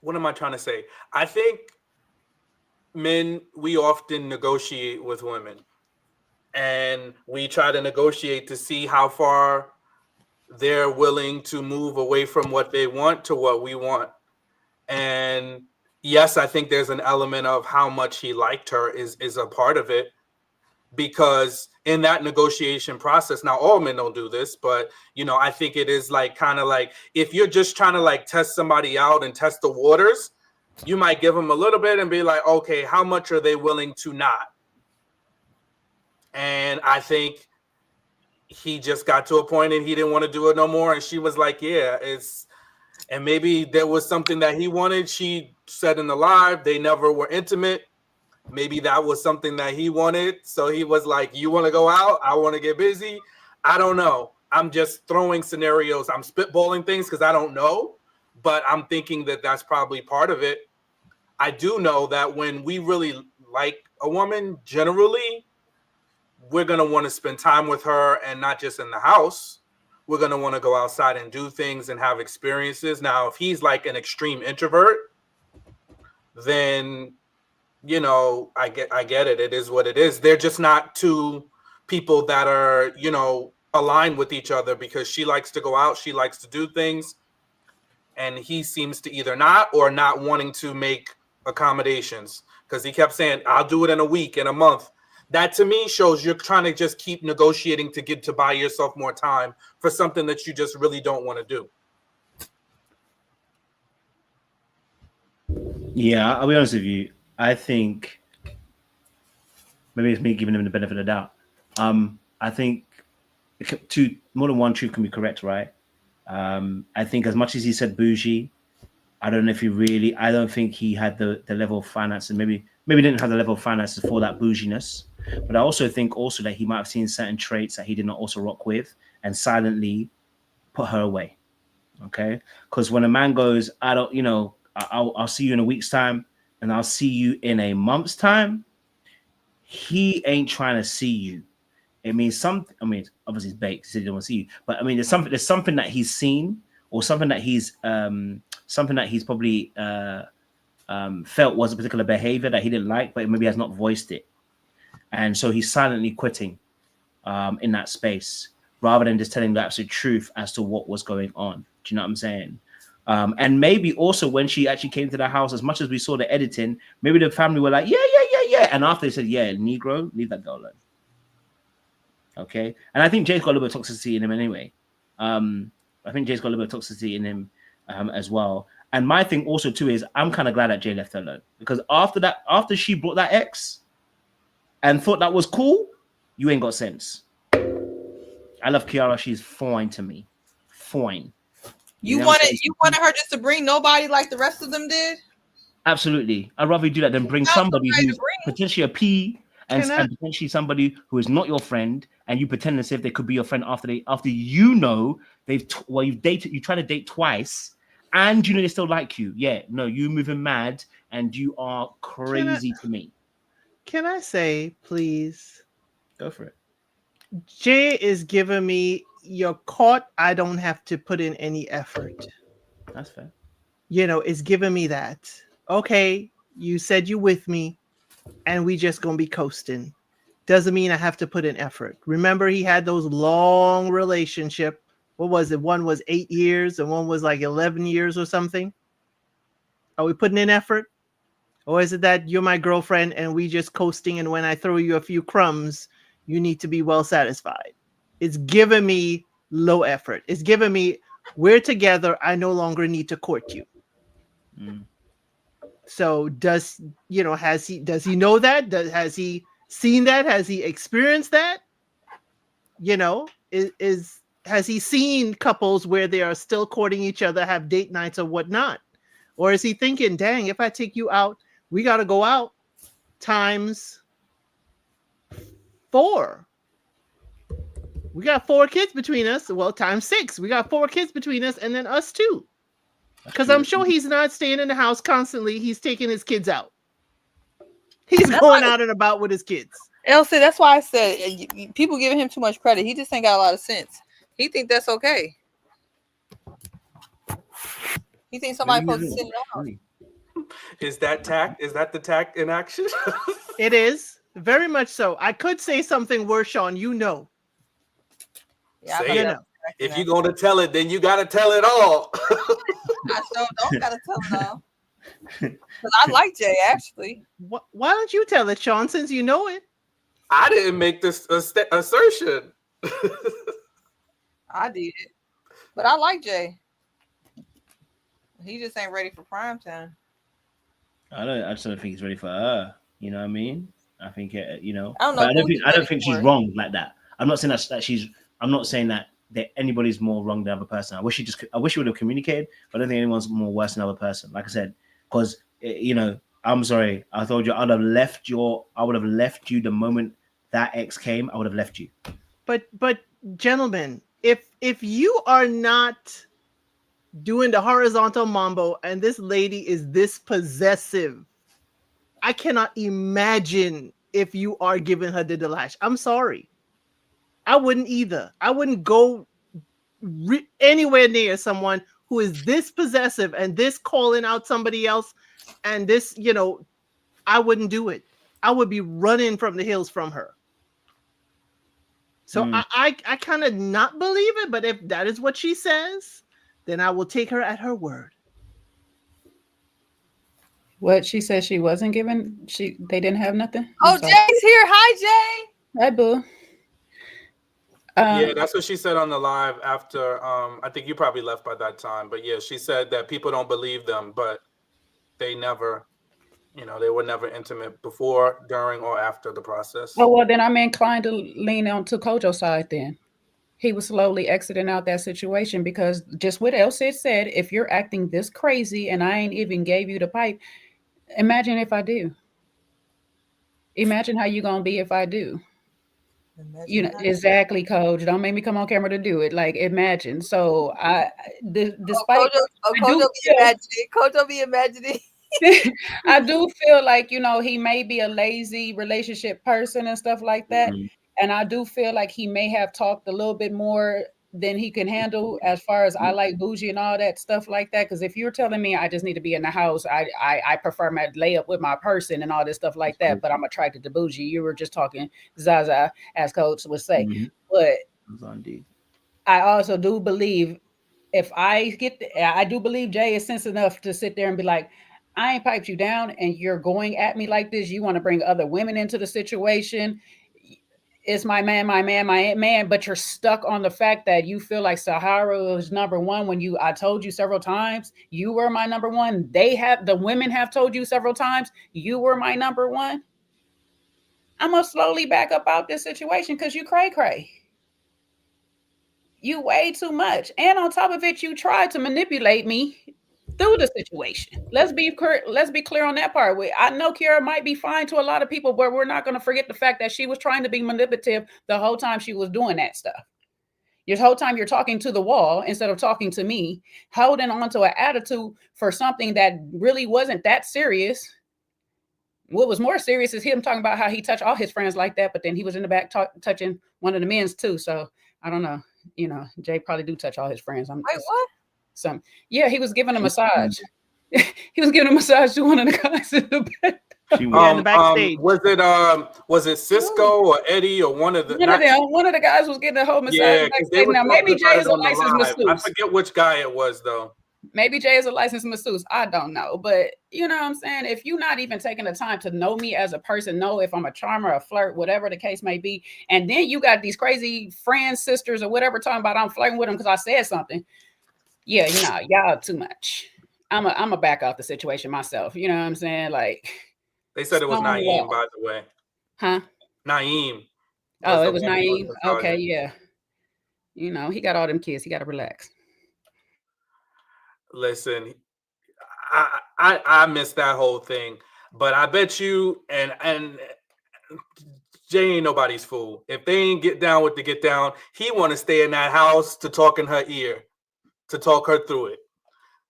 what am I trying to say? I think men, we often negotiate with women, and we try to negotiate to see how far they're willing to move away from what they want to what we want. And yes, I think there's an element of how much he liked her is a part of it, because in that negotiation process, now all men don't do this, but I think it is kind of like if you're just trying to test somebody out and test the waters, you might give them a little bit and be like, okay, how much are they willing to not? And I think he just got to a point and he didn't want to do it no more. And she was like, yeah, and maybe there was something that he wanted. She said in the live, they never were intimate. Maybe that was something that he wanted. So he was like, you want to go out? I want to get busy. I don't know. I'm just throwing scenarios. I'm spitballing things because I don't know, but I'm thinking that that's probably part of it. I do know that when we really like a woman, generally, we're going to want to spend time with her, and not just in the house. We're going to want to go outside and do things and have experiences. Now, if he's like an extreme introvert, then, I get it. It is what it is. They're just not two people that are, aligned with each other, because she likes to go out. She likes to do things. And he seems to either not or not wanting to make accommodations, because he kept saying, I'll do it in a week, in a month. That to me shows you're trying to just keep negotiating to buy yourself more time for something that you just really don't want to do. Yeah, I'll be honest with you. I think maybe it's me giving him the benefit of the doubt. I think more than one truth can be correct, right? I think as much as he said bougie, I don't know if he really. I don't think he had the level of finance, and maybe didn't have the level of finances for that bouginess. But I also think that he might have seen certain traits that he did not also rock with, and silently put her away. Okay, because when a man goes, I don't, I'll see you in a week's time, and I'll see you in a month's time. He ain't trying to see you. It means something. I mean, obviously it's baked, so he don't want to see you. But I mean, there's something that he's seen, or something that he's probably felt was a particular behavior that he didn't like, but maybe has not voiced it, and so he's silently quitting in that space rather than just telling the absolute truth as to what was going on. Do you know what I'm saying? And maybe also when she actually came to the house, as much as we saw the editing, maybe the family were like, yeah, and after they said, yeah, Negro, leave that girl alone. Okay, and I think Jay's got a little bit of toxicity in him anyway. I think Jay's got a little bit of toxicity in him as well. And my thing also too is I'm kind of glad that Jay left her alone, because after she brought that ex and thought that was cool, you ain't got sense. I love Kiara. She's fine to me. Fine. You wanted her just to bring nobody like the rest of them did? Absolutely. I'd rather you do that than bring somebody who's potentially a P and potentially somebody who is not your friend, and you pretend as if they could be your friend after you try to date twice, and they still like you. Yeah, no, you moving mad, and you are crazy to me. Can I say, please? Go for it. Jay is giving me, you're caught. I don't have to put in any effort. That's fair. It's giving me that. Okay, you said you with me, and we just gonna be coasting. Doesn't mean I have to put in effort. Remember, he had those long relationship. What was it? One was 8 years, and one was like 11 years or something. Are we putting in effort? Or is it that you're my girlfriend and we just coasting, and when I throw you a few crumbs, you need to be well satisfied? It's giving me low effort. It's giving me, we're together. I no longer need to court you. So does he know that? Has he seen that? Has he experienced that? Has he seen couples where they are still courting each other, have date nights or whatnot? Or is he thinking, dang, if I take you out, we got to go out times 4. We got 4 kids between us. Well, times 6. We got 4 kids between us, and then us too. Because I'm sure he's not staying in the house constantly. He's taking his kids out. He's going out and about with his kids. Elsie, that's why I said people giving him too much credit. He just ain't got a lot of sense. He think that's okay. He thinks somebody supposed to sit in the house. Is that tact? Is that the tact in action? It is. Very much so. I could say something worse, Sean. Yeah, say it. If you're going to tell it, then you got to tell it all. I sure don't got to tell it all. Because I like Jay, actually. Why don't you tell it, Sean, since you know it? I didn't make this assertion. I did it. But I like Jay. He just ain't ready for prime time. I just don't think he's ready for her. You know what I mean? I think I don't know. I don't think she's wrong like that. I'm not saying that she's. I'm not saying that anybody's more wrong than the other person. I wish she would have communicated, but I don't think anyone's more worse than the other person. Like I said, because I'm sorry. I told you I would have left you the moment that ex came. I would have left you. But gentlemen, if you are not doing the horizontal mambo and this lady is this possessive, I cannot imagine if you are giving her the delash. I'm sorry. I wouldn't either. I wouldn't go anywhere near someone who is this possessive and this calling out somebody else and this, I wouldn't do it. I would be running from the hills from her. So I kind of not believe it, but if that is what she says, then I will take her at her word. What she said she wasn't given? They didn't have nothing? Oh, Jay's here. Hi, Jay. Hi, boo. Yeah, that's what she said on the live after. I think you probably left by that time, but yeah, she said that people don't believe them, but they never They were never intimate before, during, or after the process. Oh, well, then I'm inclined to lean on to Kojo's side then. He was slowly exiting out that situation because just what Elsie said, if you're acting this crazy and I ain't even gave you the pipe, imagine if I do. Imagine how you gonna be if I do. Exactly, Coach. Don't make me come on camera to do it. Like, imagine. So despite Kojo be imagining. I do feel like, he may be a lazy relationship person and stuff like that. Mhm. And I do feel like he may have talked a little bit more than he can handle as far as I like bougie and all that stuff like that. Because if you're telling me I just need to be in the house, I prefer my layup with my person and all this stuff like that, but I'm attracted to bougie. You were just talking Zaza, as Coach would say. But I also do believe I do believe Jay is sensitive enough to sit there and be like, I ain't piped you down and you're going at me like this. You want to bring other women into the situation. It's my man, but you're stuck on the fact that you feel like Sahara was number one when I told you several times you were my number one. The women have told you several times you were my number one. I'm going to slowly back up out this situation because you cray. You way too much. And on top of it, you tried to manipulate me through the situation. Let's be clear on that part. I know Kiara might be fine to a lot of people, but we're not going to forget the fact that she was trying to be manipulative the whole time she was doing that stuff. This whole time you're talking to the wall instead of talking to me, holding on to an attitude for something that really wasn't that serious. What was more serious is him talking about how he touched all his friends like that, but then he was in the back touching one of the men's too. So I don't know. Jay probably do touch all his friends. Wait, what? Yeah, he was giving a massage. He was giving a massage to one of the guys in the back. In the backstage. Was it Cisco or Eddie or one of the? One of the guys was getting a whole massage. Yeah, now maybe Jay is a licensed masseuse. I forget which guy it was though. Maybe Jay is a licensed masseuse. I don't know. But you know what I'm saying? If you're not even taking the time to know me as a person, know if I'm a charmer, a flirt, whatever the case may be, and then you got these crazy friends, sisters, or whatever talking about I'm flirting with them because I said something. Yeah, y'all too much. I'm a back out the situation myself. You know what I'm saying? Like, they said it was Naeem, by the way. Huh? Naeem. Oh, it was Naeem. Okay, yeah. He got all them kids. He got to relax. Listen, I missed that whole thing, but I bet you and Jay ain't nobody's fool. If they ain't get down with the get down, he want to stay in that house to talk in her ear, to talk her through it.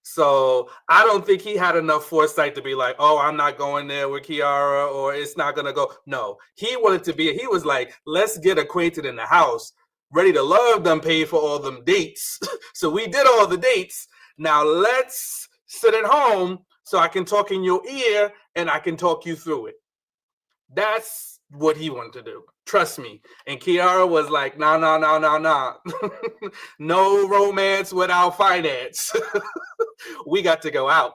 So I don't think he had enough foresight to be like, oh, I'm not going there with Kiara or it's not going to go. No, he was like, let's get acquainted in the house. Ready to Love them paid for all them dates. So we did all the dates. Now let's sit at home so I can talk in your ear and I can talk you through it. That's what he wanted to do. Trust me. And Kiara was like, no. No romance without finance. We got to go out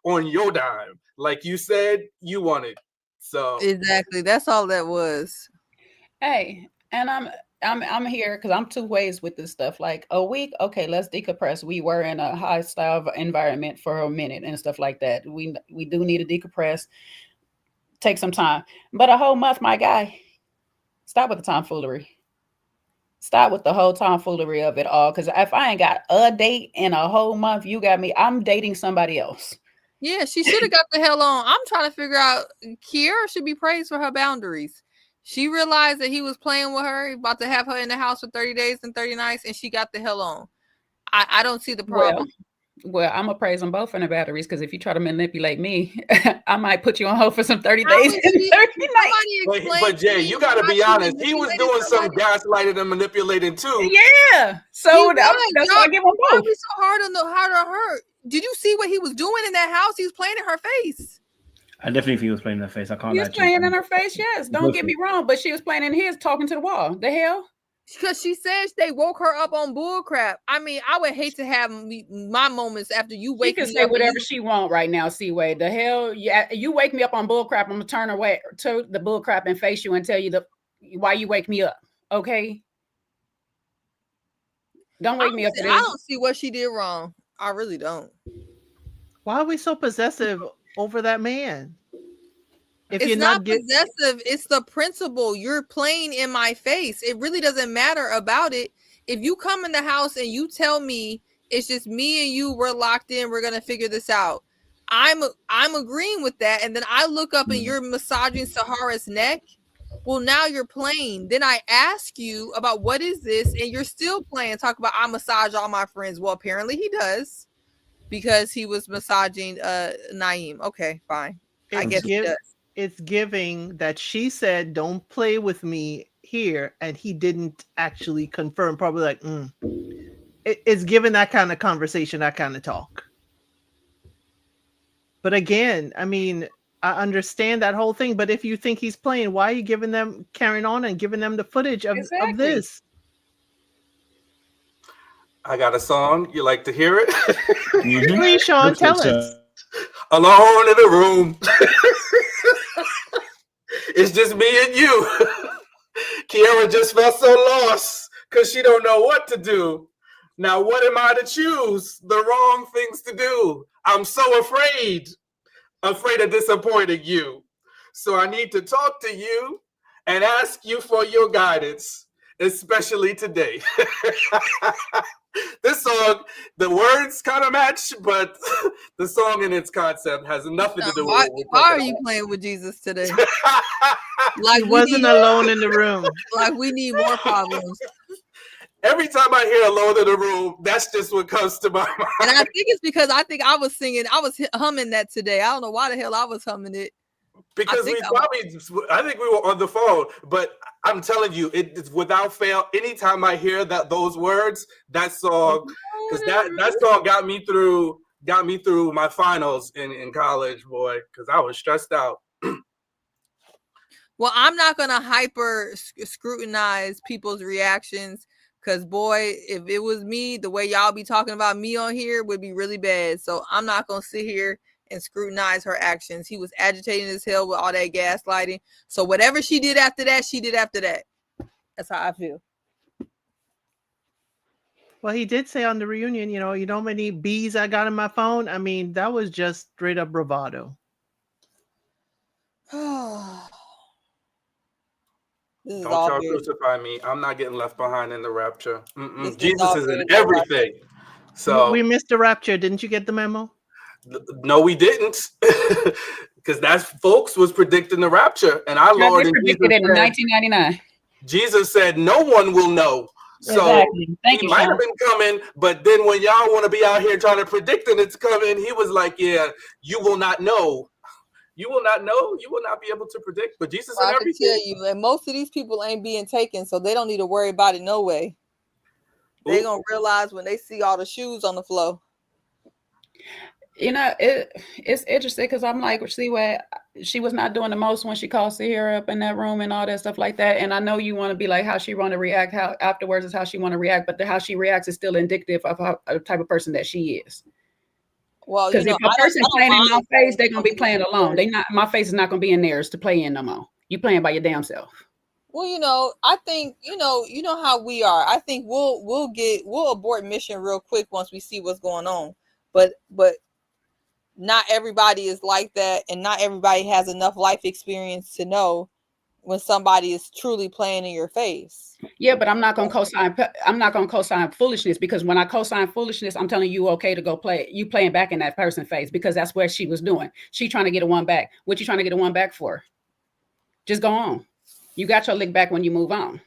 on your dime. Like you said, you wanted. So exactly. That's all that was. Hey, and I'm here because I'm two ways with this stuff. Like a week, okay, let's decompress. We were in a hostile environment for a minute and stuff like that. We do need to decompress, take some time. But a whole month, my guy, stop with the tomfoolery. Stop with the whole tomfoolery of it all. Because if I ain't got a date in a whole month, you got me. I'm dating somebody else. Yeah, she should have got the hell on. I'm trying to figure out. Kiara should be praised for her boundaries. She realized that he was playing with her, about to have her in the house for 30 days and 30 nights, and she got the hell on. I don't see the problem. Well, I'm going to praise them both for the batteries, because if you try to manipulate me, I might put you on hold for some 30 days and 30 nights. But Jay, you got to be honest. He was doing some gaslighting and manipulating too. Yeah. So that's why I give him both. Why are we so hard on her? Did you see what he was doing in that house? He was playing in her face. I definitely think he was playing in her face. I can't. He was playing in her face, yes. Don't get me wrong, but she was playing in his, talking to the wall. The hell? Because she says they woke her up on bull crap. I mean, I would hate to have my moments after you wake me up. She can say whatever she want right now, C-Way. The hell? Yeah, you wake me up on bull crap, I'm going to turn away to the bull crap and face you and tell you why you wake me up, okay? Don't wake me up. I don't see what she did wrong. I really don't. Why are we so possessive over that man? If it's you're not not possessive, it's the principle. You're playing in my face. It really doesn't matter about it. If you come in the house and you tell me it's just me and you, we're locked in, we're gonna figure this out. I'm agreeing with that, and then I look up and you're massaging Sahara's neck. Well, now you're playing. Then I ask you about what is this, and you're still playing. Talk about I massage all my friends. Well, apparently he does, because he was massaging Naeem. Okay, fine. I guess he does. It's giving that she said, "Don't play with me here," and he didn't actually confirm. Probably like, it's given that kind of conversation, that kind of talk. But again, I mean, I understand that whole thing. But if you think he's playing, why are you carrying on and giving them the footage of this? I got a song. You like to hear it? Please, Sean, tell us. Alone in the room. It's just me and you. Kiara just felt so lost because she don't know what to do. Now, what am I to choose? The wrong things to do. I'm so afraid of disappointing you. So I need to talk to you and ask you for your guidance, especially today. This song, the words kind of match, but the song and its concept has nothing to do with it. Why are you playing with Jesus today? Like he wasn't alone in the room. Like we need more problems. Every time I hear "Alone in the Room," that's just what comes to my mind. And I think it's because I was humming that today. I don't know why the hell I was humming it. Because I think we were on the phone, but I'm telling you, it's without fail. Anytime I hear those words, that song, because that song got me through my finals in college, boy, because I was stressed out. Well, I'm not gonna hyper scrutinize people's reactions, because boy, if it was me, the way y'all be talking about me on here would be really bad. So I'm not gonna sit here and scrutinize her actions. He was agitating as hell with all that gaslighting. So whatever she did after that, she did after that. That's how I feel. Well, he did say on the reunion, you know how many B's I got in my phone? I mean, that was just straight up bravado. Don't y'all crucify me. I'm not getting left behind in the rapture. Jesus is in everything. So we missed the rapture. Didn't you get the memo? No, we didn't, because that's folks was predicting the rapture, and our Lord predicted it in 1999. Jesus said, "No one will know." So he might have been coming, but then when y'all want to be out here trying to predict that it's coming, he was like, "Yeah, you will not know. You will not know. You will not be able to predict." But Jesus, I can tell you, and most of these people ain't being taken, so they don't need to worry about it. No way. They gonna realize when they see all the shoes on the floor. You know, it's interesting because I'm like, see what she was not doing the most when she called Sahara up in that room and all that stuff like that. And I know you want to be like how she want to react, how afterwards is how she want to react, but how she reacts is still indicative of the type of person that she is. Well, because if a person playing in my face, they're gonna be playing alone. My face is not gonna be in theirs to play in no more. You playing by your damn self. Well, I think you know how we are. I think we'll abort mission real quick once we see what's going on. But not everybody is like that, and not everybody has enough life experience to know when somebody is truly playing in your face. Yeah, but I'm not gonna co-sign. I'm not gonna co-sign foolishness, because when I co-sign foolishness, I'm telling you okay to go play. You playing back in that person's face, because that's what she was doing. She trying to get a one back. What you trying to get a one back for? Just go on. You got your lick back when you move on.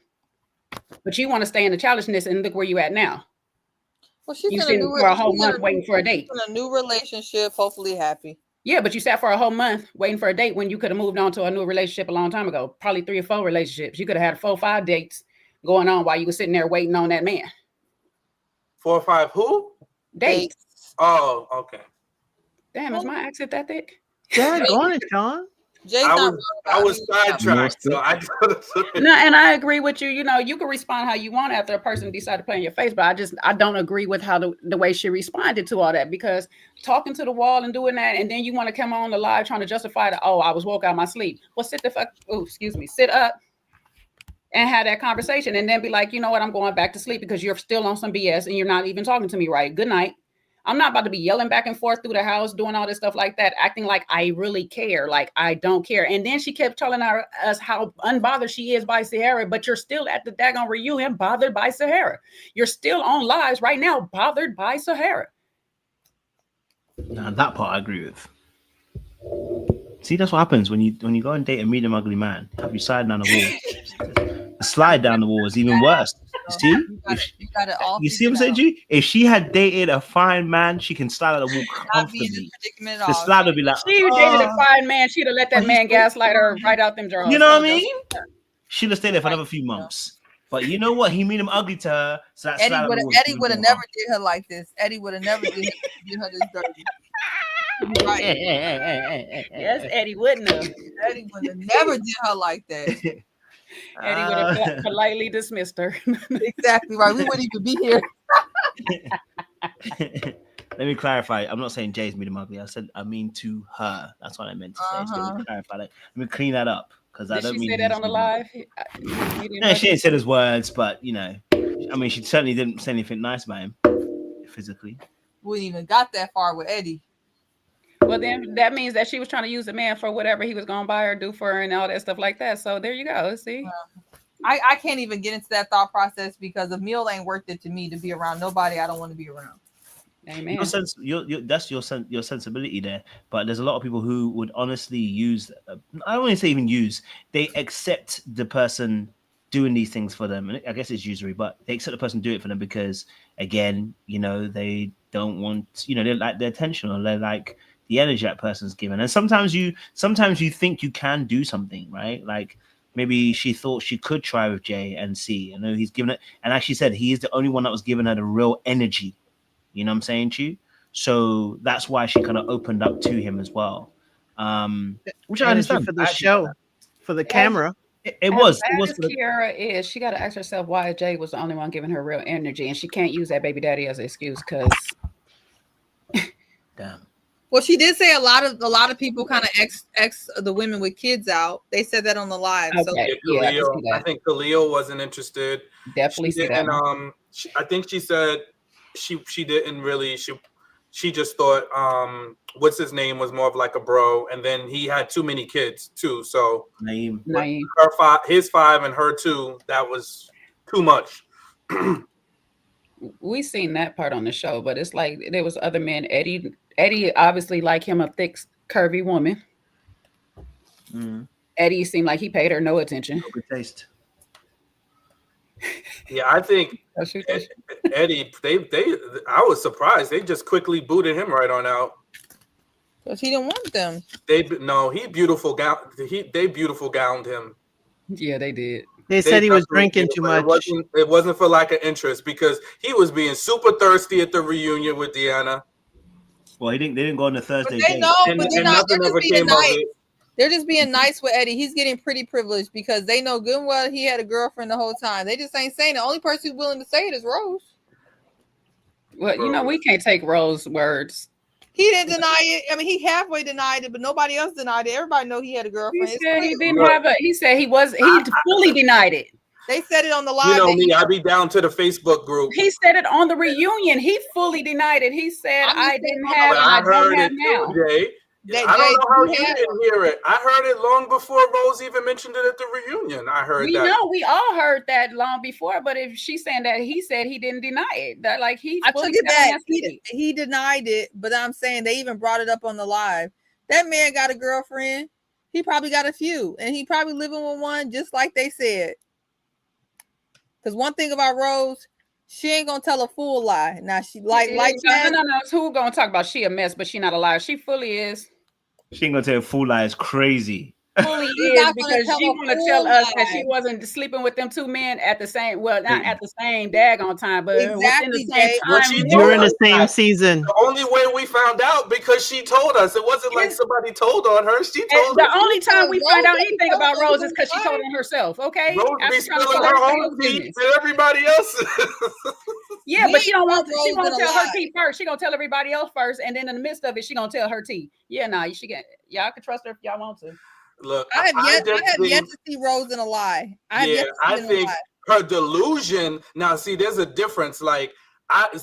But you want to stay in the childishness, and look where you at now. Well, she's you sitting for a whole month waiting for a date. In a new relationship, hopefully happy. Yeah, but you sat for a whole month waiting for a date when you could have moved on to a new relationship a long time ago. Probably 3 or 4 relationships. You could have had 4 or 5 dates going on while you were sitting there waiting on that man. 4 or 5 who? Dates. Oh, okay. Damn, is my accent that thick? Yeah, go on it, Sean. I was sidetracked, so I no, and I agree with you. You know, you can respond how you want after a person decide to play in your face, but I don't agree with how the way she responded to all that, because talking to the wall and doing that, and then you want to come on the live trying to justify that, oh, I was woke out of my sleep. Well, sit up and have that conversation, and then be like, you know what, I'm going back to sleep because you're still on some BS and you're not even talking to me right. Good night. I'm not about to be yelling back and forth through the house, doing all this stuff like that, acting like I really care, like I don't care. And then she kept telling us how unbothered she is by Sahara, but you're still at the daggone reunion bothered by Sahara. You're still on lives right now bothered by Sahara. Now that part I agree with. See, that's what happens when you go and date a medium ugly man. Have you slide down the wall? The slide down the wall is even worse. See, you see what I'm saying, G? If she had dated a fine man, she can slide out the wall comfortably. The slide would be like, she dated a fine man. She'd have let that man gaslight her right out them drawers. You know what I mean? She'd have stayed there for another few months. But you know what? He made him ugly to her. So that Eddie would have never did her like this. Eddie would have never did her this dirty. Right. Yes, Eddie wouldn't have. Eddie would have never did her like that. Eddie would have politely dismissed her. Exactly right. We wouldn't even be here. Let me clarify. I'm not saying Jay's medium ugly. I said I mean to her. That's what I meant to say. So let me clarify that. Let me clean that up because I don't mean. Did she say that on the live? No, she didn't say those words, but you know, I mean, she certainly didn't say anything nice about him physically. We even got that far with Eddie. Well, then that means that she was trying to use the man for whatever he was going to buy her, do for her, and all that stuff like that. So there you go. See, I can't even get into that thought process because a meal ain't worth it to me to be around nobody I don't want to be around. Amen. That's your sensibility there. But there's a lot of people who would honestly use. I don't want to say even use. They accept the person doing these things for them, and I guess it's usury, but they accept the person do it for them because, again, you know, they don't want, you know, they like their attention or they like the energy that person's given. And sometimes you think you can do something, right? Like maybe she thought she could try with Jay and see. I know he's given it, and actually said he is the only one that was giving her the real energy. You know what I'm saying to you? So that's why she kind of opened up to him as well. Which I understand for the show, for the camera. It was Kiara is she got to ask herself why Jay was the only one giving her real energy, and she can't use that baby daddy as an excuse because. Damn. Well, she did say a lot of people kind of ex the women with kids out. They said that on the live. Okay. So I think Khalil wasn't interested. Definitely see that. And I think she said she didn't really. She just thought what's his name was more of like a bro, and then he had too many kids too. So Naeem. His 5 and her 2, that was too much. We seen that part on the show, but it's like there was other men. Eddie obviously like him a thick, curvy woman. Eddie seemed like he paid her no attention. Good taste. Yeah, I think Eddie. I was surprised. They just quickly booted him right on out. Because he didn't want them. He beautiful gown. They beautiful gowned him. Yeah, they did. They said he was drinking too much. It wasn't for lack of interest because he was being super thirsty at the reunion with Deanna. Well, they didn't go on the Thursday. But they know, but they're not. They're just being nice. They're just being Mm-hmm. nice with Eddie. He's getting pretty privileged because they know good and well he had a girlfriend the whole time. They just ain't saying. The only person who's willing to say it is Rose. Well, you know, we can't take Rose's words. He didn't deny it. I mean, he halfway denied it, but nobody else denied it. Everybody know he had a girlfriend. He said he didn't have a. He said he fully denied it. They said it on the live. You know me, I be down to the Facebook group. He said it on the reunion. He fully denied it. He said I didn't have it. I don't have now. Jay. I don't know how he didn't hear it. I heard it long before Rose even mentioned it at the reunion. I heard that. No, we all heard that long before. But if she's saying that he said he didn't deny it, that like he, I took it back. He denied it, but I'm saying they even brought it up on the live. That man got a girlfriend. He probably got a few, and he probably living with one, just like they said. Because one thing about Rose, she ain't gonna tell a full lie. Now she no. It's who gonna talk about she a mess, but she not a liar. She fully is. She ain't gonna tell a full lie. It's crazy. Fully is because she want to tell us that she wasn't sleeping with them 2 men at the same. Well, not at the same daggone time, but within the same time during the same season. The only way we found out because she told us. It wasn't like somebody told on her. She told us. The only time we find out anything about Rose is because she told on herself. Okay, Rose be spilling her own tea to everybody else. Yeah, but she don't want. She won't tell her tea first. She gonna tell everybody else first, and then in the midst of it, she gonna tell her tea. Yeah, nah, y'all can trust her if y'all want to. Look, I have yet to see Rose in a lie. I think her delusion. Now, see, there's a difference. Like,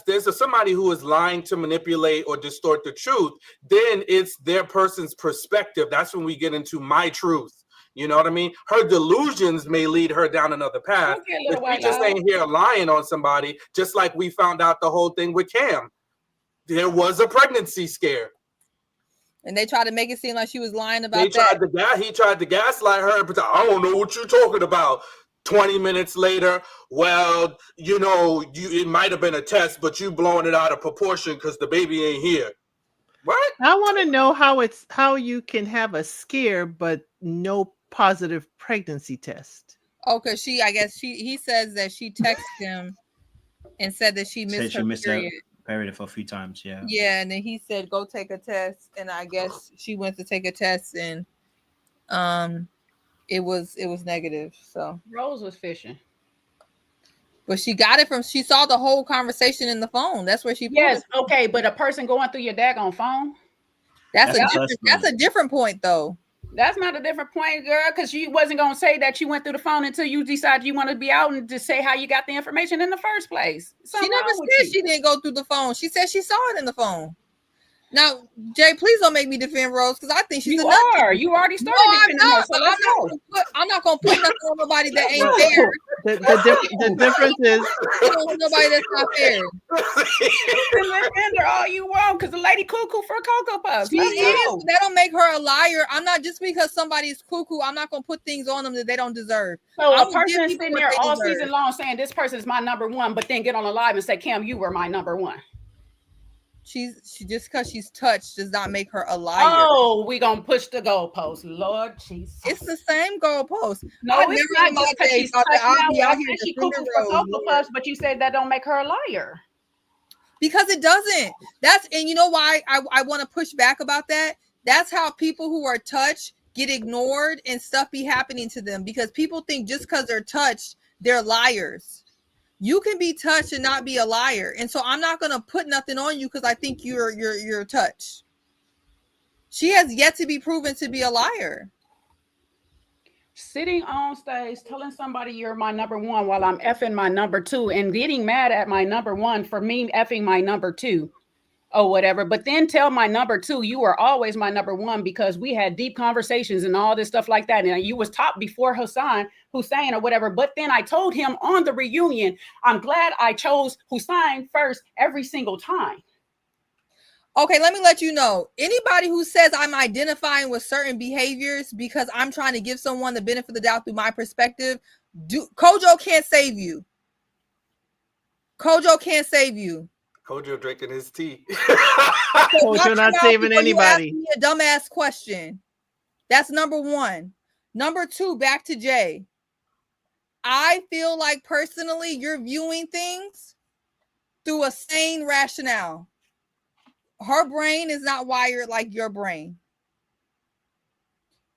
there's somebody who is lying to manipulate or distort the truth, then it's their person's perspective. That's when we get into my truth. You know what I mean? Her delusions may lead her down another path. If we just ain't here lying on somebody, just like we found out the whole thing with Cam. There was a pregnancy scare. And they tried to make it seem like she was lying about that. He tried to gaslight her, but I don't know what you're talking about. 20 minutes later, well, you know, it might have been a test, but you blowing it out of proportion because the baby ain't here. What? I want to know how you can have a scare but no positive pregnancy test. Oh, because he says that she texted him and said that she missed her period for a few times. Yeah. Yeah, and then he said go take a test, and I guess she went to take a test, and it was negative. So Rose was fishing, but she saw the whole conversation in the phone. That's where she okay, but a person going through your daggone phone, that's a different point though. That's not a different point, girl, because you wasn't gonna say that you went through the phone until you decided you want to be out and just say how you got the information in the first place. She never said she didn't go through the phone. She said she saw it in the phone. Now, Jay, please don't make me defend Rose because I think she's You already started defending her. So I'm not gonna put nothing on nobody that ain't fair. The difference is nobody that's not fair. You can defend her all you want because the lady cuckoo for Cocoa Puffs. That don't make her a liar. I'm not just because somebody's cuckoo. I'm not gonna put things on them that they don't deserve. So a person is sitting there all season long saying this person is my number one, but then get on the live and say, Cam, you were my number one. She just because she's touched does not make her a liar. Oh, we gonna push the goalpost, Lord Jesus. It's the same goalpost. No, it's not just because she's touched. She cuckoo for Cocoa Puffs, but you said that don't make her a liar. Because it doesn't. And you know why I want to push back about that? That's how people who are touched get ignored and stuff be happening to them because people think just because they're touched, they're liars. You can be touched and not be a liar. And so I'm not going to put nothing on you because I think you're touched. She has yet to be proven to be a liar. Sitting on stage telling somebody you're my number one while I'm effing my number two and getting mad at my number one for me effing my number two or whatever, but then tell my number two you are always my number one because we had deep conversations and all this stuff like that, and you was top before Hussein or whatever, but then I told him on the reunion, I'm glad I chose Hussein first every single time. Okay, let me let you know. Anybody who says I'm identifying with certain behaviors because I'm trying to give someone the benefit of the doubt through my perspective, Kojo can't save you. Kojo can't save you. Kojo drinking his tea. Kojo not saving anybody. You asked me a dumbass question. That's number one. Number two, back to Jay. I feel like personally you're viewing things through a sane rationale. Her brain is not wired like your brain.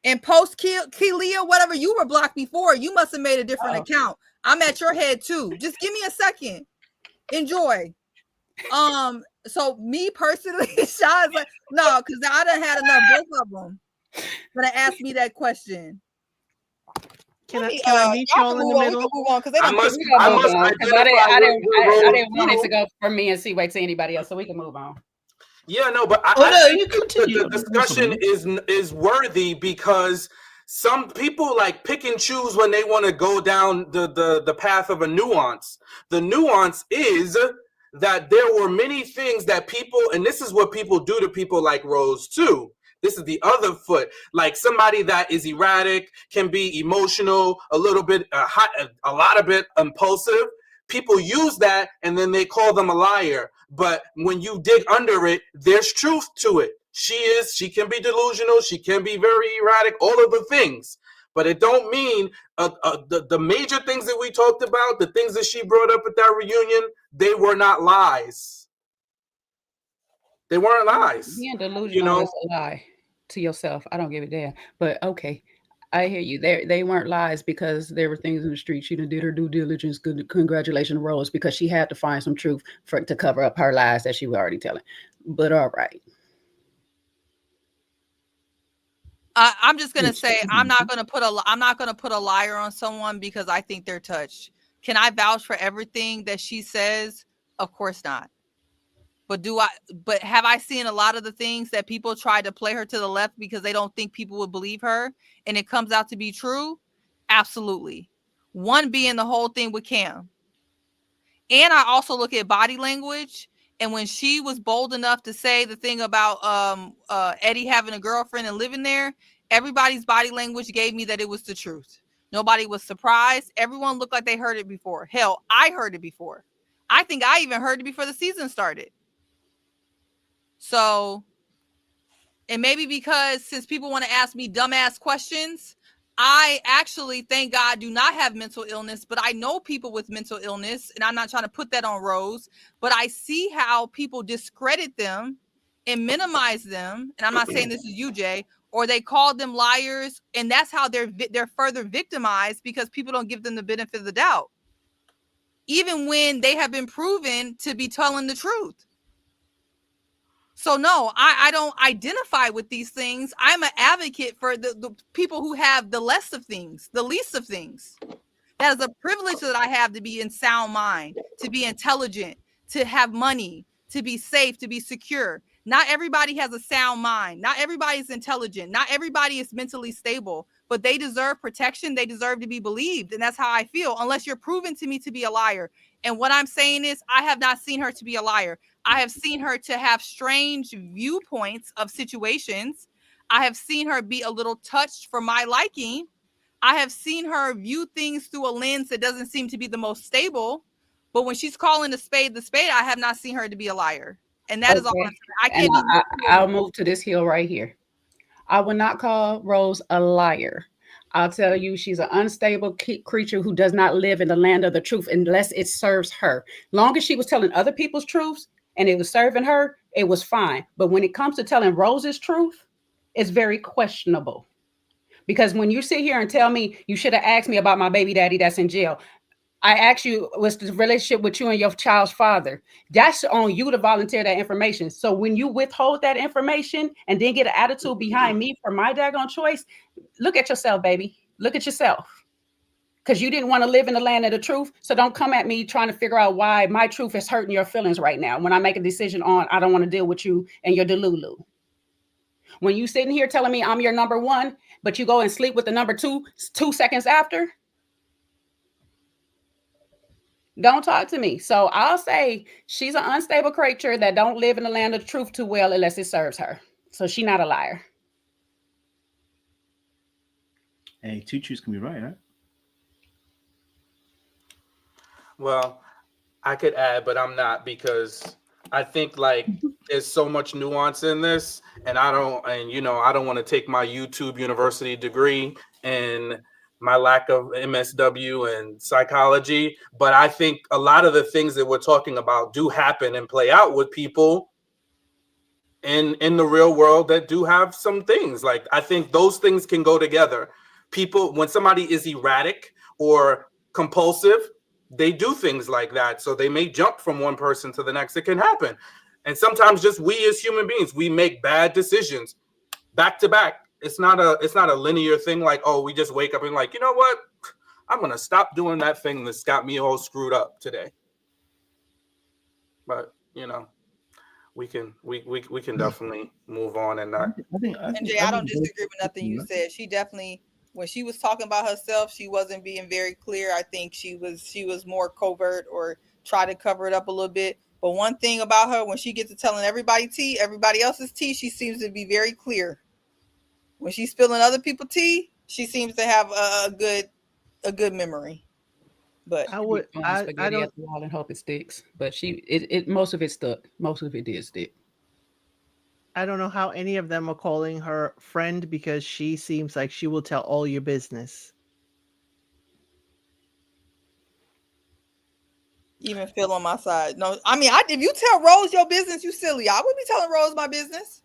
And post Kelia, whatever, you were blocked before. You must have made a different account. I'm at your head too. Just give me a second. Enjoy. So me personally, Shaw's like, no, because I done had enough, both of them. Gonna ask me that question. Can I meet you all in the middle? I didn't want it to go from me and C-Way to anybody else, so we can move on. Yeah, no, but I think the discussion is worthy because some people like pick and choose when they want to go down the path of a nuance. The nuance is that there were many things that people, and this is what people do to people like Rose too. This is the other foot. Like somebody that is erratic, can be emotional, a little bit a lot of it impulsive. People use that and then they call them a liar. But when you dig under it, there's truth to it. She can be delusional. She can be very erratic, all of the things. But it don't mean the major things that we talked about, the things that she brought up at that reunion, they were not lies. They weren't lies. Being delusional is a lie to yourself. I don't give a damn. But okay, I hear you. They weren't lies because there were things in the street. She did her due diligence. Good, congratulations, Rose, because she had to find some truth to cover up her lies that she was already telling. But all right. I'm just gonna say I'm not gonna put a liar on someone because I think they're touched. Can I vouch for everything that she says Of course not. But have I seen a lot of the things that people try to play her to the left because they don't think people would believe her and it comes out to be true? Absolutely. One being the whole thing with Cam. And I also look at body language. And when she was bold enough to say the thing about Eddie having a girlfriend and living there, everybody's body language gave me that it was the truth. Nobody was surprised. Everyone looked like they heard it before. Hell, I heard it before. I think I even heard it before the season started. So, and maybe because since people want to ask me dumbass questions, I actually, thank God, do not have mental illness, but I know people with mental illness, and I'm not trying to put that on Rose, but I see how people discredit them and minimize them. And I'm not saying this is you, Jay, or they call them liars, and that's how they're further victimized because people don't give them the benefit of the doubt, even when they have been proven to be telling the truth. So no, I don't identify with these things. I'm an advocate for the people who have the less of things, the least of things. That is a privilege that I have to be in sound mind, to be intelligent, to have money, to be safe, to be secure. Not everybody has a sound mind. Not everybody is intelligent. Not everybody is mentally stable, but they deserve protection. They deserve to be believed. And that's how I feel, unless you're proven to me to be a liar. And what I'm saying is I have not seen her to be a liar. I have seen her to have strange viewpoints of situations. I have seen her be a little touched for my liking. I have seen her view things through a lens that doesn't seem to be the most stable. But when she's calling the spade, I have not seen her to be a liar. And that is all I'm saying. I can't I'll move to this hill right here. I would not call Rose a liar. I'll tell you, she's an unstable creature who does not live in the land of the truth unless it serves her. Long as she was telling other people's truths and it was serving her, it was fine. But when it comes to telling Rose's truth, it's very questionable. Because when you sit here and tell me you should have asked me about my baby daddy that's in jail, I asked you, what's the relationship with you and your child's father? That's on you to volunteer that information. So when you withhold that information and then get an attitude behind me for my daggone choice, look at yourself, baby. Look at yourself. Because you didn't want to live in the land of the truth. So don't come at me trying to figure out why my truth is hurting your feelings right now when I make a decision on I don't want to deal with you and your delulu. When you sitting here telling me I'm your number one, but you go and sleep with the number 2 seconds after, don't talk to me. So I'll say she's an unstable creature that don't live in the land of the truth too well unless it serves her. So she's not a liar. Hey, two truths can be right, right? Well, I could add, but I'm not, because I think like there's so much nuance in this, and I don't want to take my YouTube university degree and my lack of MSW and psychology, but I think a lot of the things that we're talking about do happen and play out with people in the real world that do have some things. Like, I think those things can go together. People, when somebody is erratic or compulsive, they do things like that. So they may jump from one person to the next. It can happen. And sometimes just we as human beings, we make bad decisions back to back. It's not a linear thing like, oh, we just wake up and like, you know what? I'm going to stop doing that thing that's got me all screwed up today. But, we can definitely move on and not. And Jay, I don't disagree with nothing you said. She definitely, when she was talking about herself, she wasn't being very clear. I think she was more covert or try to cover it up a little bit. But one thing about her, when she gets to telling everybody else's tea, she seems to be very clear. When she's spilling other people's tea, she seems to have a good memory. But I don't at the wall and hope it sticks. But most of it stuck. Most of it did stick. I don't know how any of them are calling her friend, because she seems like she will tell all your business. Even Phil on my side. No, I mean, if you tell Rose your business, you silly. I wouldn't be telling Rose my business.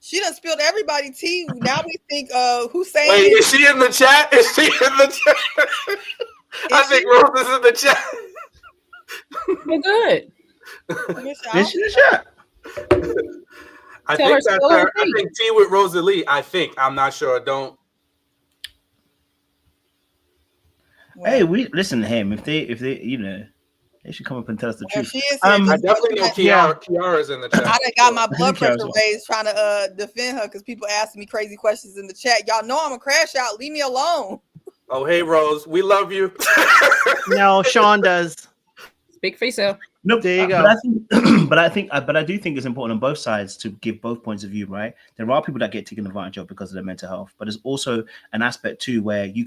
She done spilled everybody tea. Now we think Hussein. Wait, is she in the chat? Is she in the chat? I think Rose is in the chat. We're good. Is she in the chat? I think that's her. I think tea with Rosalie. I think. I'm not sure. Don't. Hey, we listen to him. If they, They should come up and tell us the Well, truth. she is here. I Just definitely know Yeah. Kiara's in the chat. I done got my I blood think Kiara's pressure on. raised trying to defend her because people asking me crazy questions in the chat. Y'all know I'm a crash out. Leave me alone. Oh, hey, Rose. We love you. No, Sean does. Speak for yourself. Nope. There you go. But I do think it's important on both sides to give both points of view, right? There are people that get taken advantage of because of their mental health, but there's also an aspect too where you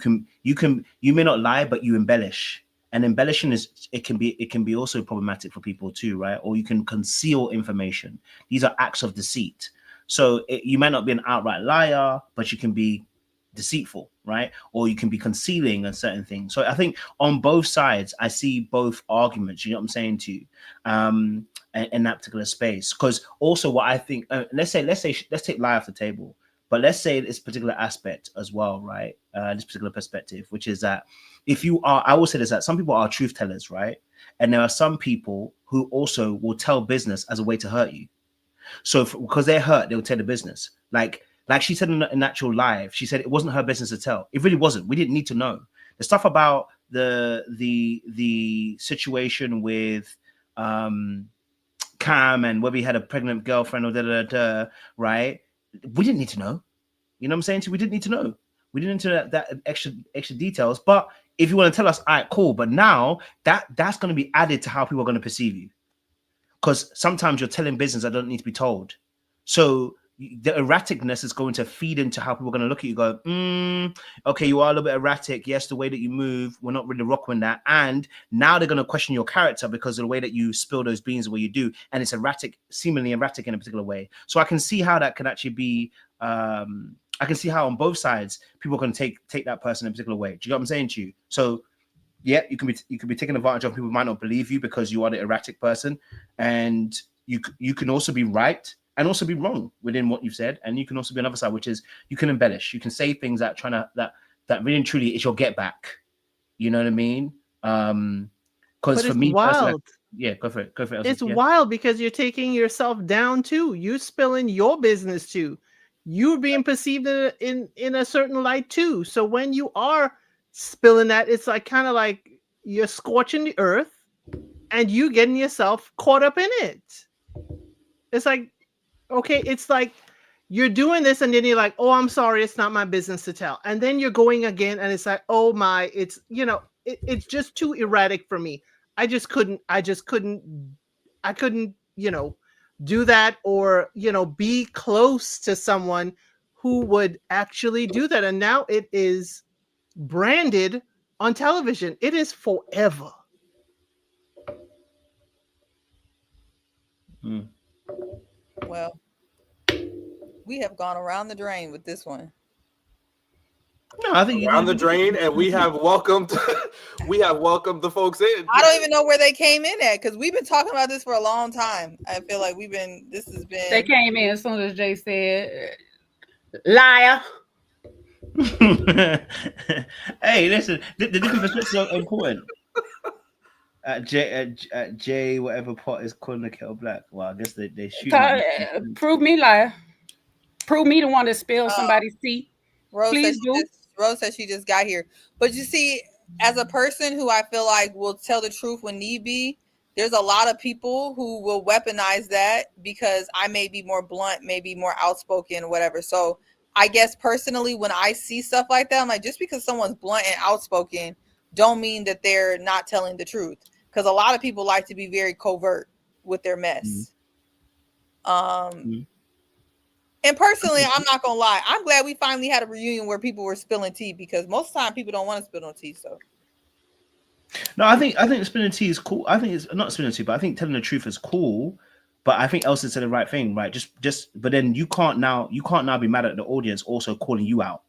may not lie, but you embellish. And embellishing it can be also problematic for people too, right? Or you can conceal information. These are acts of deceit. So you might not be an outright liar, but you can be deceitful, right? Or you can be concealing a certain thing. So I think on both sides, I see both arguments. You know what I'm saying to you, in that particular space. Because also, what I think, let's take lie off the table, but let's say this particular aspect as well, right? This particular perspective, which is that if you are, I will say this, that some people are truth tellers, right? And there are some people who also will tell business as a way to hurt you. So because they're hurt, they'll tell the business. Like she said in an actual live, she said it wasn't her business to tell. It really wasn't. We didn't need to know the stuff about the situation with Cam and whether he had a pregnant girlfriend or right? We didn't need to know. You know what I'm saying? We didn't need to know. We didn't need to know that extra details. But if you want to tell us, all right, cool. But now that's going to be added to how people are going to perceive you. Because sometimes you're telling business that don't need to be told. So the erraticness is going to feed into how people are going to look at you, go, okay, you are a little bit erratic. Yes, the way that you move, we're not really rocking that. And now they're going to question your character because of the way that you spill those beans the way you do. And it's erratic, seemingly erratic in a particular way. So I can see how that can actually be, I can see how on both sides, people can take that person in a particular way. Do you know what I'm saying to you? So yeah, you can be taken advantage of. People might not believe you because you are the erratic person. And you can also be right and also be wrong within what you've said, and you can also be on the other side, which is you can embellish. You can say things that that really and truly is your get back. You know what I mean? Because for me, wild. Yeah, go for it. Go for it. It's wild because you're taking yourself down too. You're spilling your business too. You're being perceived in a certain light too. So when you are spilling that, it's like kind of like you're scorching the earth, and you getting yourself caught up in it. It's like, okay, it's like you're doing this, and then you're like, oh, I'm sorry, it's not my business to tell. And then you're going again, and it's like, oh my, it's it's just too erratic for me. I couldn't, do that, or, be close to someone who would actually do that. And now it is branded on television. It is forever. Well, we have gone around the drain with this one. No, I think around the drain, and we have welcomed the folks in. I don't even know where they came in at, because we've been talking about this for a long time. I feel like this has been. They came in as soon as Jay said, liar. Hey, listen, the different perspectives are important. Jay, whatever pot is calling the kettle black. Well, I guess they shoot. Prove me liar. Prove me the one that spilled somebody's tea. Please do. Rose said she just got here. But you see, as a person who I feel like will tell the truth when need be, there's a lot of people who will weaponize that because I may be more blunt, maybe more outspoken, whatever. So I guess personally, when I see stuff like that, I'm like, just because someone's blunt and outspoken don't mean that they're not telling the truth. Because a lot of people like to be very covert with their mess. And personally, I'm not gonna lie, I'm glad we finally had a reunion where people were spilling tea, because most of the time people don't want to spill no tea. So no, I think spilling tea is cool. I think it's not spilling tea, but I think telling the truth is cool. But I think Elsa said the right thing, right? But then you can't now be mad at the audience also calling you out.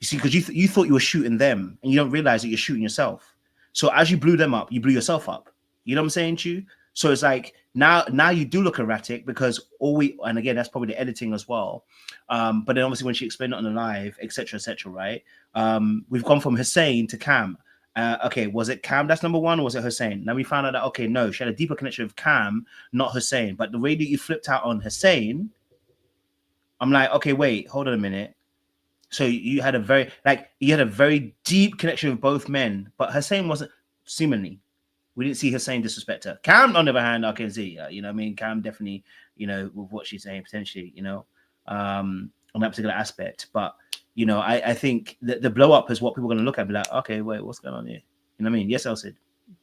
You see, because you thought you were shooting them, and you don't realize that you're shooting yourself. So as you blew them up, you blew yourself up. You know what I'm saying to you? So it's like now you do look erratic because and again, that's probably the editing as well. But then obviously when she explained it on the live, etc., right? We've gone from Hussein to Cam. Okay, was it Cam? That's number one, or was it Hussein? Now we found out that, okay, no, she had a deeper connection with Cam, not Hussein. But the way that you flipped out on Hussein, I'm like, okay, wait, hold on a minute. So you had a very deep connection with both men, but Hussein wasn't, seemingly, We didn't see her saying disrespect to her. Cam, on the other hand, I can see, you know what I mean? Cam definitely, you know, with what she's saying, potentially, you know, on that particular aspect. But, you know, I think that the blow up is what people are going to look at and be like, okay, wait, what's going on here? You know what I mean? Yes, Elsid.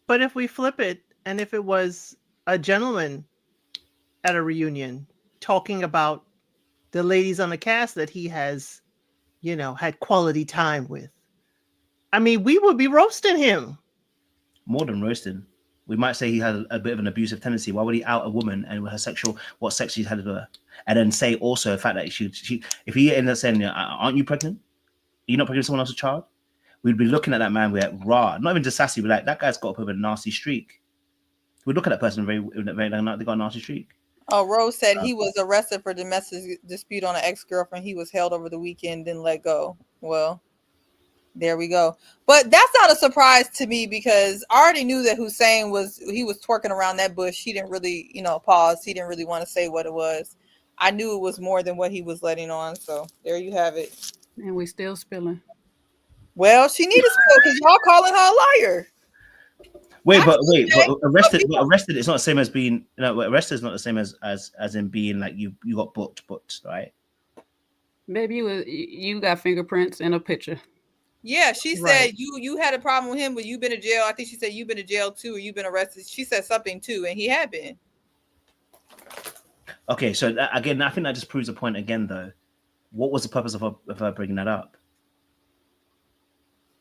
But if we flip it, and if it was a gentleman at a reunion talking about the ladies on the cast that he has, you know, had quality time with, I mean, we would be roasting him. More than roasting. We might say he had a bit of an abusive tendency. Why would he out a woman and her sexual, what sex she's had with her? And then say also the fact that she if he ended up saying, aren't you pregnant? Are you not pregnant with someone else's child? We'd be looking at that man with raw, not even just sassy, but like, that guy's got a nasty streak. We'd look at that person very they got a nasty streak. Oh, Rose said he was arrested for domestic dispute on an ex-girlfriend. He was held over the weekend, didn't let go. Well, there we go. But that's not a surprise to me because I already knew that Hussein was twerking around that bush. He didn't really, you know, pause. He didn't really want to say what it was. I knew it was more than what he was letting on. So there you have it. And we still spilling. Well, she needed to spill because y'all calling her a liar. But arrested is not the same as being, you know, arrested is not the same as in being like you got booked, right? Maybe you got fingerprints in a picture. Yeah, she said you had a problem with him, but you've been to jail. I think she said you've been to jail too, or you've been arrested. She said something too, and he had been. Okay, so again, I think that just proves the point again, though. What was the purpose of her bringing that up?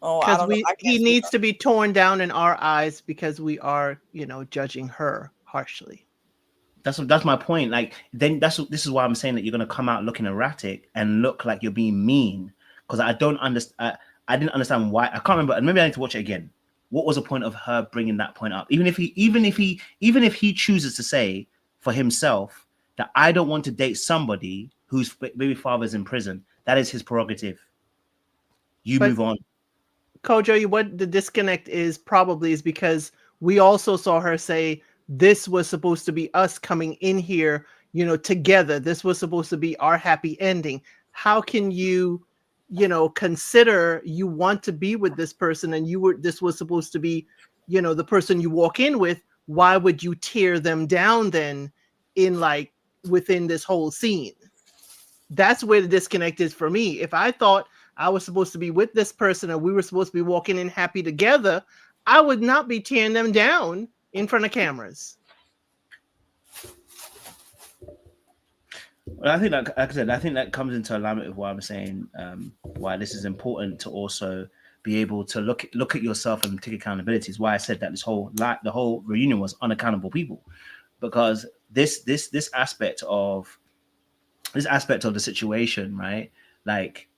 Oh, I don't know. He needs to be torn down in our eyes because we are, you know, judging her harshly. That's my point. Like, then this is why I'm saying that you're gonna come out looking erratic and look like you're being mean, because I don't understand. I didn't understand why. I can't remember, and maybe I need to watch it again. What was the point of her bringing that point up? Even if he chooses to say for himself that I don't want to date somebody whose baby father's in prison, that is his prerogative. Move on. Kojo, what the disconnect is probably is because we also saw her say this was supposed to be us coming in here, you know, together. This was supposed to be our happy ending. How can you, you know, consider you want to be with this person and this was supposed to be, you know, the person you walk in with? Why would you tear them down then in like within this whole scene? That's where the disconnect is for me. If I thought I was supposed to be with this person and we were supposed to be walking in happy together, I would not be tearing them down in front of cameras. Well, I think that, like I said, I think that comes into alignment with what I'm saying. Why this is important to also be able to look at yourself and take accountability. Is why I said that the whole reunion was unaccountable people, because this aspect of the situation, right? Like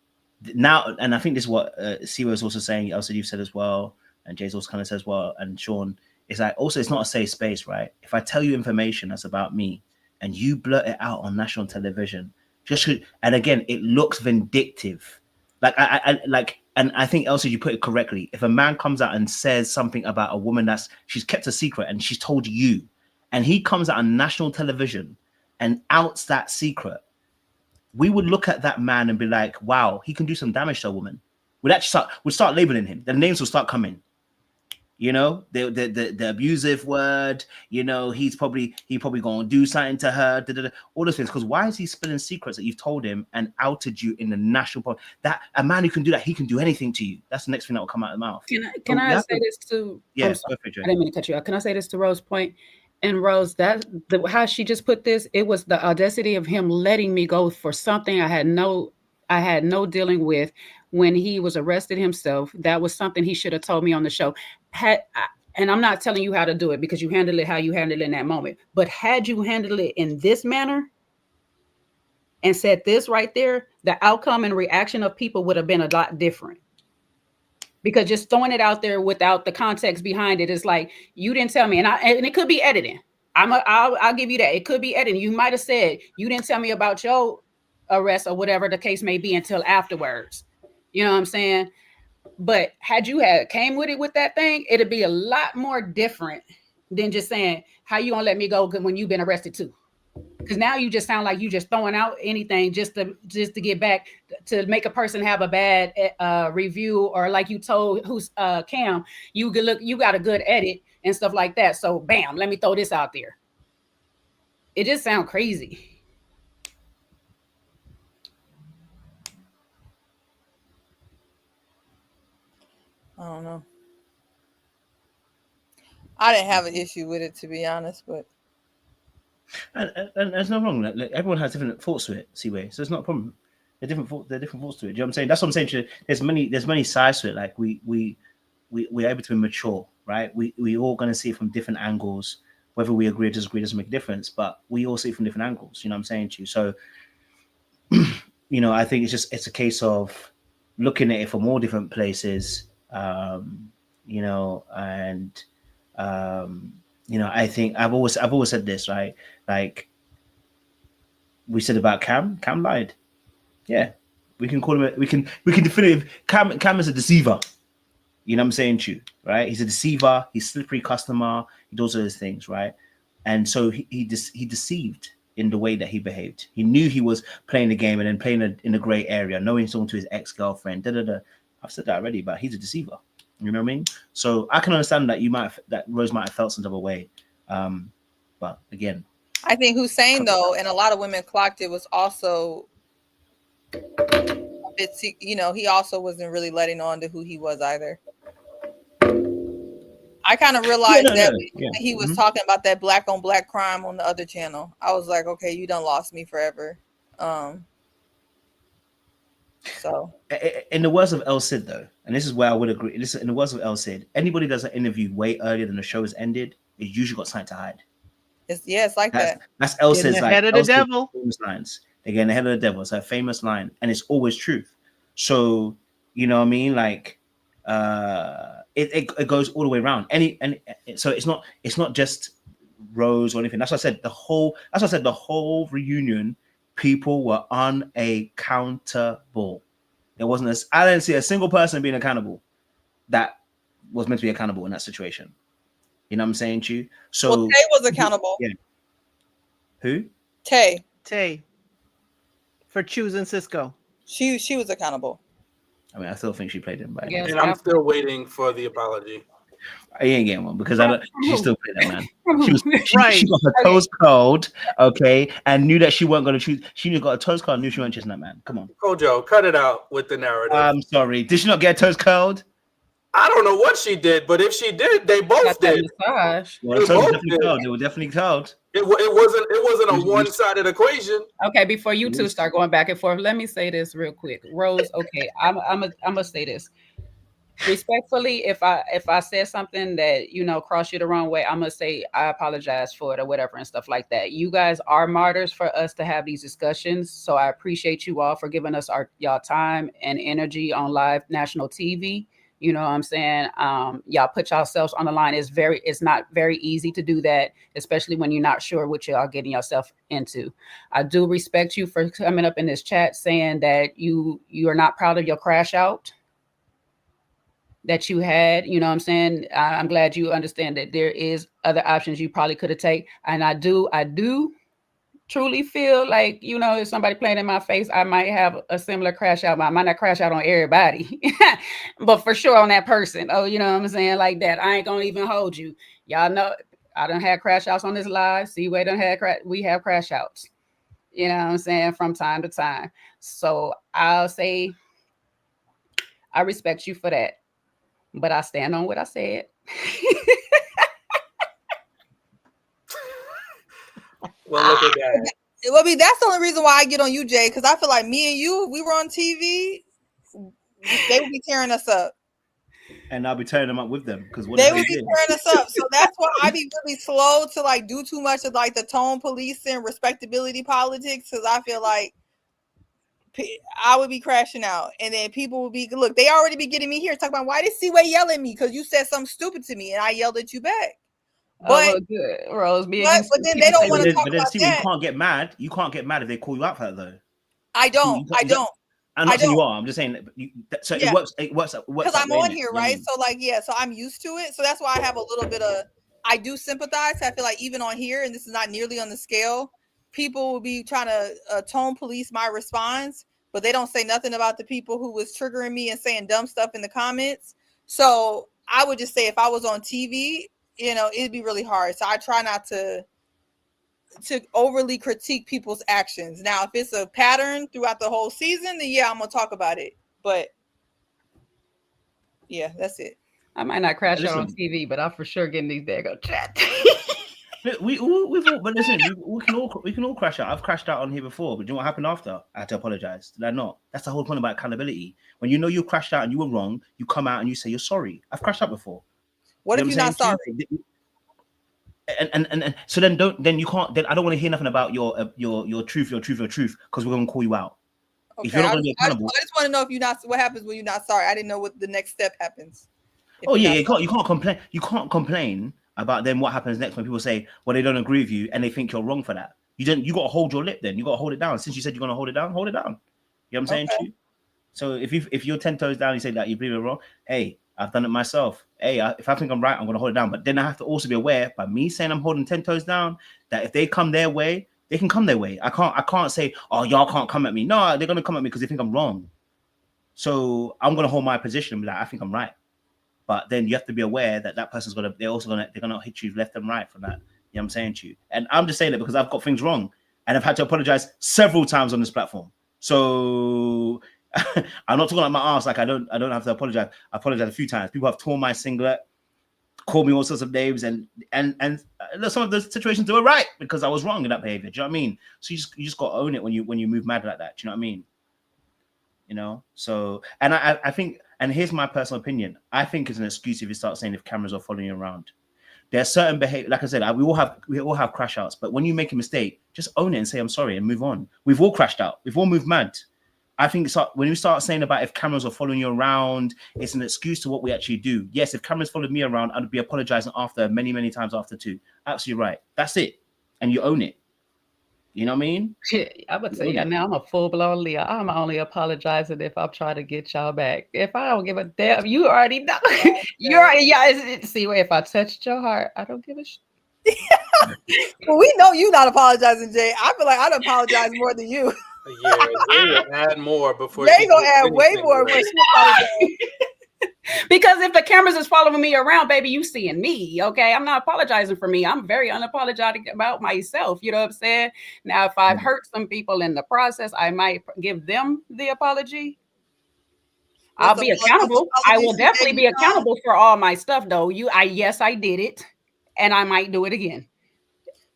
now, and I think this is what Siwa is also saying. Also, you've said as well, and Jay's also kind of says as well, and Sean. It's like also it's not a safe space, right? If I tell you information that's about me and you blurt it out on national television, and again, it looks vindictive. Like and I think Elsie, you put it correctly. If a man comes out and says something about a woman she's kept a secret and she's told you, and he comes out on national television and outs that secret, we would look at that man and be like, wow, he can do some damage to a woman. We'd start labeling him. The names will start coming. You know, the abusive word, you know, he probably gonna do something to her, all those things. Because why is he spilling secrets that you've told him and outed you in the national public? That a man who can do that, he can do anything to you. That's the next thing that will come out of the mouth. Can I say this to? Yeah, I didn't mean to cut you out. Can I say this to Rose's point? And Rose, how she just put this, it was the audacity of him letting me go for something I had no dealing with when he was arrested himself. That was something he should have told me on the show. And I'm not telling you how to do it because you handle it how you handle it in that moment. But had you handled it in this manner and said this right there, the outcome and reaction of people would have been a lot different. Because just throwing it out there without the context behind it is like, you didn't tell me. And it could be editing. I'll give you that. It could be editing. You might have said, you didn't tell me about your arrest or whatever the case may be until afterwards. You know what I'm saying? But had you came with it with that thing, it'd be a lot more different than just saying, how you gonna let me go when you've been arrested too? Because now you just sound like you just throwing out anything just to get back to make a person have a bad review, or like you told Cam, you got a good edit and stuff like that. So bam, let me throw this out there. It just sounds crazy. I don't know. I didn't have an issue with it, to be honest, but and there's no wrong. Like, everyone has different thoughts to it, Seaway. So it's not a problem. They're different thoughts to it. Do you know what I'm saying? That's what I'm saying. There's many sides to it. Like we're able to be mature, right? We all gonna see it from different angles. Whether we agree or disagree doesn't make a difference, but we all see it from different angles. You know what I'm saying to you? So, you know, I think it's a case of looking at it from all different places. You know, and you know, I think I've always said this, right? Like we said about Cam lied. Yeah, we can call him. We can definitive. Cam is a deceiver. You know what I'm saying to you, right? He's a deceiver. He's a slippery customer. He does all those things, right? And so he deceived in the way that he behaved. He knew he was playing the game and then playing in a gray area, knowing someone to his ex-girlfriend. I've said that already, but he's a deceiver. You know what I mean? So I can understand that Rose might have felt some type of way. But again, I think Hussein though, and a lot of women clocked it, was also a bit, you know, he also wasn't really letting on to who he was either. I kind of realized when he was talking about that black on black crime on the other channel. I was like, okay, you done lost me forever. So in the words of El Cid though, and this is where I would agree, this in the words of El Cid, anybody does an interview way earlier than the show has ended, it usually got something to hide. It's like that. That's El Cid's like ahead of the devil. Famous lines. They're getting ahead of the devil. It's a famous line, and it's always truth. So you know what I mean? Like it goes all the way around. So it's not just Rose or anything. That's what I said. The whole reunion, people were unaccountable. There wasn't I didn't see a single person being accountable that was meant to be accountable in that situation. You know what I'm saying to you? So well, Tay was accountable. Yeah. Who? Tay for choosing Cisco. She was accountable. I mean, I still think she played him, but and I'm still waiting for the apology. I ain't getting one because she still played that man. She got her toes curled, okay, and knew that she wasn't going to choose. She knew got her toes curled, knew she wasn't choosing that man. Come on, Kojo, cut it out with the narrative. I'm sorry. Did she not get her toes curled? I don't know what she did, but if she did, they both did. Massage. Well, they were definitely curled. It wasn't a one-sided equation. Okay, before you two start going back and forth, let me say this real quick. Rose, okay, I'm gonna say this. Respectfully, if I said something that, you know, crossed you the wrong way, I'm gonna say I apologize for it or whatever and stuff like that. You guys are martyrs for us to have these discussions, so I appreciate you all for giving us y'all time and energy on live national TV. You know what I'm saying? Y'all put yourselves on the line. It's not very easy to do that, especially when you're not sure what y'all getting yourself into. I do respect you for coming up in this chat saying that you are not proud of your crash out that you had. You know what I'm saying? I'm glad you understand that there is other options you probably could have taken. And I do truly feel like, you know, if somebody playing in my face, I might have a similar crash out. I might not crash out on everybody, but for sure on that person. Oh, you know what I'm saying? Like that. I ain't gonna even hold you. Y'all know I done had crash outs on this live. We have crash outs. You know what I'm saying? From time to time. So I'll say I respect you for that, but I stand on what I said. Well, look at that. Well, I mean, that's the only reason why I get on you, Jay, because I feel like me and you, if we were on TV, they would be tearing us up. And I'll be tearing them up with them because they would be tearing us up. So that's why I be really slow to like do too much of like the tone policing, respectability politics, because I feel like I would be crashing out, and then people would be look. They already be getting me here talking about why did C-Way yell at me because you said something stupid to me and I yelled at you back. But good, Rose. But then they don't want to talk about that. You can't get mad. You can't get mad if they call you out for that, though. I don't. I'm not saying you are. I'm just saying. So it works. It works because I'm on here, right? So like, yeah. So I'm used to it. So that's why I have a little bit of. I do sympathize. I feel like even on here, and this is not nearly on the scale, people will be trying to tone police my response, but they don't say nothing about the people who was triggering me and saying dumb stuff in the comments. So I would just say if I was on TV. you know, it'd be really hard. So I try not to overly critique people's actions. Now, if it's a pattern throughout the whole season, then yeah, I'm gonna talk about it. But yeah, that's it. I might not crash out on Listen. TV, but I'm for sure getting these daggone chat. We've all, but listen, we can all crash out. I've crashed out on here before, but do you know what happened after? I had to apologize. Did I not? That's the whole point about accountability. When you know you crashed out and you were wrong, you come out and you say you're sorry. I've crashed out before. What if you're not sorry? And so then you can't. Then I don't want to hear nothing about your truth, because we're gonna call you out. Okay, If you're not gonna be accountable, I just want to know if you're not. What happens when you're not sorry? I didn't know what the next step happens. Oh yeah, you can't complain. You can't complain about then what happens next when people say, well, they don't agree with you and they think you're wrong for that. You got to hold your lip then. You got to hold it down. Since you said you're going to hold it down, hold it down. You know what I'm saying to you? So if you're 10 toes down, you say that you believe it wrong. Hey, I've done it myself. Hey, if I think I'm right, I'm going to hold it down. But then I have to also be aware by me saying I'm holding 10 toes down, that if they come their way, they can come their way. I can't say, oh, y'all can't come at me. No, they're going to come at me because they think I'm wrong. So I'm going to hold my position and be like, I think I'm right. But then you have to be aware that that person's they're gonna hit you left and right for that. You know what I'm saying to you? And I'm just saying it because I've got things wrong and I've had to apologize several times on this platform. So I'm not talking about my ass like I don't have to apologize. I apologize a few times. People have torn my singlet, called me all sorts of names, and some of those situations they were right because I was wrong in that behavior. Do you know what I mean? So you just got to own it when you move mad like that. Do you know what I mean? You know, so and I think, and here's my personal opinion. I think it's an excuse if you start saying if cameras are following you around. There's certain behavior, like I said, we all have crash outs, but when you make a mistake, just own it and say I'm sorry and move on. We've all crashed out. We've all moved mad. I think when you start saying about if cameras are following you around, it's an excuse to what we actually do. Yes, if cameras followed me around, I'd be apologizing after many times after too. Absolutely right. That's it, and you own it. You know what I mean? I would say, now I'm a full-blown Leah. I'm only apologizing if I'm trying to get y'all back. If I don't give a damn, you already know. You already, see, if I touched your heart, I don't give a shit. Well, we know you not apologizing, Jay. I feel like I'd apologize more than you. Yeah, they will add more before. They gonna add way more when she apologizes. Because if the cameras is following me around, baby, you seeing me, okay? I'm not apologizing for me. I'm very unapologetic about myself. You know what I'm saying? Now, if I've hurt some people in the process, I might give them the apology. I'll be accountable. I will definitely be accountable for all my stuff, though. Yes, I did it, and I might do it again.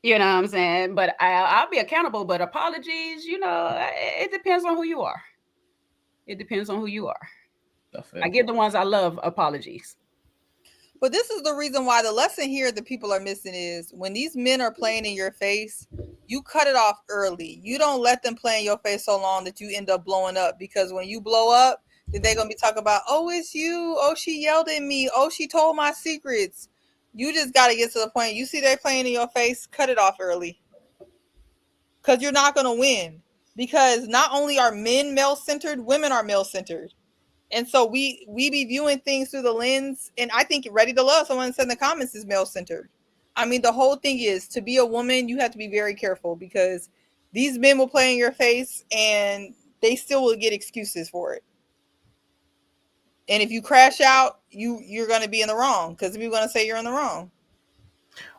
You know what I'm saying? But I'll be accountable. But apologies, you know, it depends on who you are. It depends on who you are. I give the ones I love apologies. But this is the reason why the lesson here that people are missing is when these men are playing in your face, you cut it off early. You don't let them play in your face so long that you end up blowing up, because when you blow up, then they're going to be talking about, oh, it's you. Oh, she yelled at me. Oh, she told my secrets. You just got to get to the point. You see they're playing in your face, cut it off early. Because you're not going to win. Because not only are men male-centered, women are male-centered. And so we be viewing things through the lens, and I think Ready to Love, someone said in the comments, is male-centered. I mean, the whole thing is, to be a woman, you have to be very careful, because these men will play in your face and they still will get excuses for it. And if you crash out, you're going to be in the wrong, because people are going to say you're in the wrong.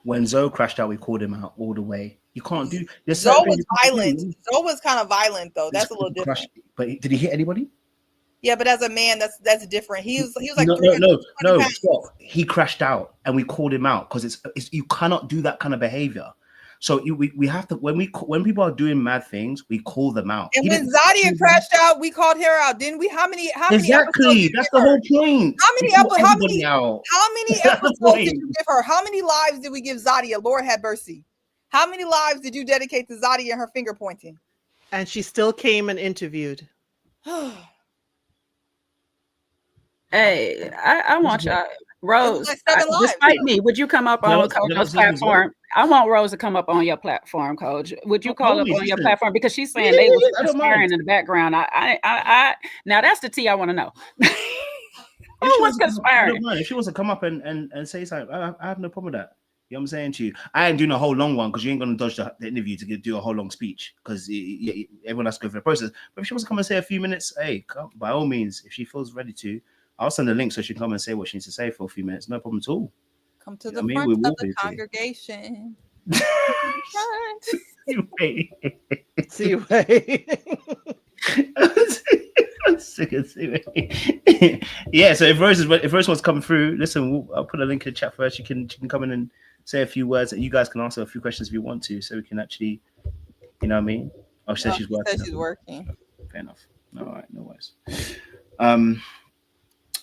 When Zoe crashed out, we called him out all the way. You can't do. Zoe was violent. Zoe was kind of violent, though. That's a little different. But did he hit anybody? Yeah, but as a man, that's different. He was like no. Stop. He crashed out, and we called him out because it's you cannot do that kind of behavior. So we have to, when people are doing mad things, we call them out. And when Zadia crashed out, we called her out, didn't we? How many exactly? That's the whole point. How many episodes did you give her? How many lives did we give Zadia? Lord have mercy. How many lives did you dedicate to Zadia and her finger pointing? And she still came and interviewed. Hey, I want y'all, Rose, despite me, would you come up on Coach's platform? I want Rose to come up on your platform, Coach. Would you call up on your platform? Because she's saying they was conspiring in the background. I now that's the tea I want to know. Who was conspiring? If she wants to come up and say something, I have no problem with that. You know what I'm saying to you? I ain't doing a whole long one because you ain't going to dodge the interview to do a whole long speech, because everyone has to go through the process. But if she wants to come and say a few minutes, hey, by all means, if she feels ready to, I'll send a link so she can come and say what she needs to say for a few minutes. No problem at all. Come to I the mean, front we're of all the busy. congregation. Wait. See, wait. I'm sick of yeah. So if Rose wants to come through, listen, I'll put a link in the chat first. She can come in and say a few words, and you guys can answer a few questions if you want to, so we can actually, you know what I mean? Oh, she said she's working. She's working. Fair enough. All right, no worries.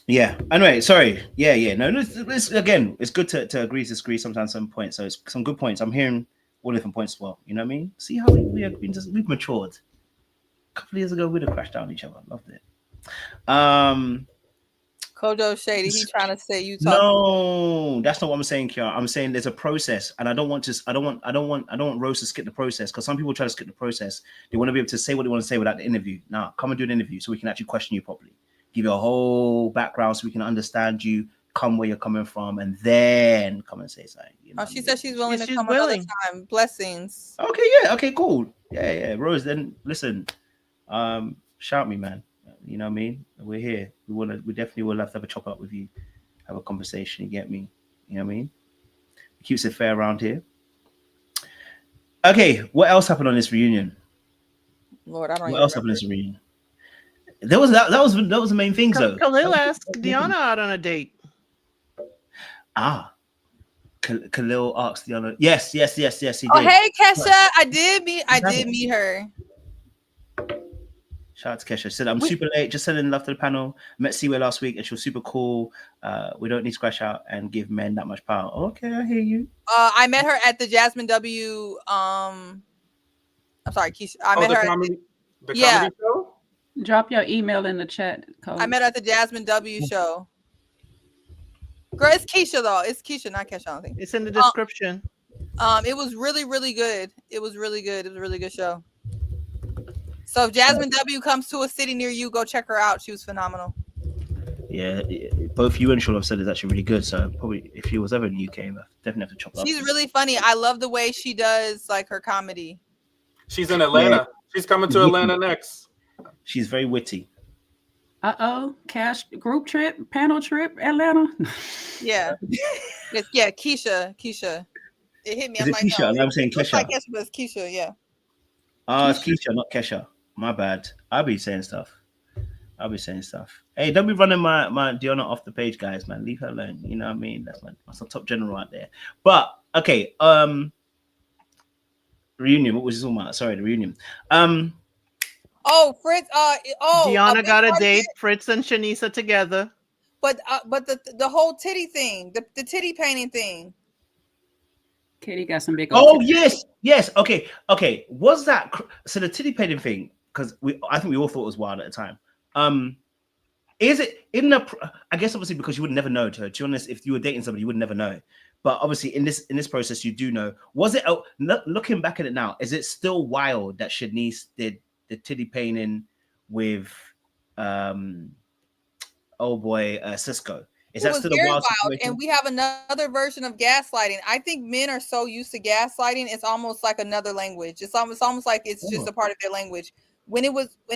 Yeah. Anyway, sorry. Yeah. No, this again, it's good to agree to disagree sometimes some points. So it's some good points. I'm hearing all different points as well. You know what I mean? See how we've matured. A couple of years ago, we'd have crashed down each other. Loved it. Kojo Shady, he trying to say you talk. No, that's not what I'm saying, Kiara. I'm saying there's a process, and I don't want Rose to skip the process, because some people try to skip the process. They want to be able to say what they want to say without the interview. Now, come and do an interview so we can actually question you properly, give you a whole background so we can understand you, come where you're coming from, and then come and say something. You know she said she's willing to she's come willing. another time. Blessings. Okay, yeah, okay, cool. Yeah. Rose, then listen, shout me, man. You know what I mean? We're here. We definitely will have to have a chop up with you, have a conversation. You get me? You know what I mean? It keeps it fair around here. Okay, what else happened on this reunion? Lord, I don't. What else happened on this reunion? There was that was the main things though. Khalil asked Deanna out on a date. Khalil asked Deanna. Yes, he did. Oh, hey, Kesha, I did meet her. Shout out to Kesha. She said, I'm super late, just sending love to the panel. Met Seaway last week and she was super cool. We don't need to crash out and give men that much power. Okay, I hear you. I met her at the Jasmine W. I'm sorry, Keisha. I met her. Comedy show? Drop your email in the chat. Code. I met her at the Jasmine W. show. Girl, it's Keisha though. It's Keisha, not Kesha. I don't think. It's in the description. It was really, really good. It was really good. It was a really good show. So if Jasmine W comes to a city near you, go check her out. She was phenomenal. Yeah, both you and Sean have said it's actually really good. So probably if she was ever in the UK, definitely have to chop up. She's really funny. I love the way she does like her comedy. She's in Atlanta. Yeah. She's coming to Atlanta next. She's very witty. Cash group trip, panel trip, Atlanta. Yeah. Keisha. It hit me. I'm like, Keisha? No. I'm saying Kesha. Like Kesha, but it's Keisha, yeah. It's Keisha, not Kesha. My bad. I'll be saying stuff. Hey, don't be running my Deanna off the page, guys, man. Leave her alone. You know what I mean? That's a top general right there. But okay, reunion. What was this all about? Sorry, the reunion. Fritz. Deanna got a date. Fritz and Shanisa together. But the whole titty thing, the titty painting thing. Katie got some big. Oh titties. Yes. Okay. Was that so? The titty painting thing, because I think we all thought it was wild at the time. Is it in the? I guess obviously because you would never know. To be honest, if you were dating somebody, you would never know. But obviously in this process, you do know. Was it? Looking back at it now, is it still wild that Shanice did the titty painting with Cisco? Is that still a wild situation? And we have another version of gaslighting. I think men are so used to gaslighting, it's almost like another language. It's almost like it's just a part of their language. When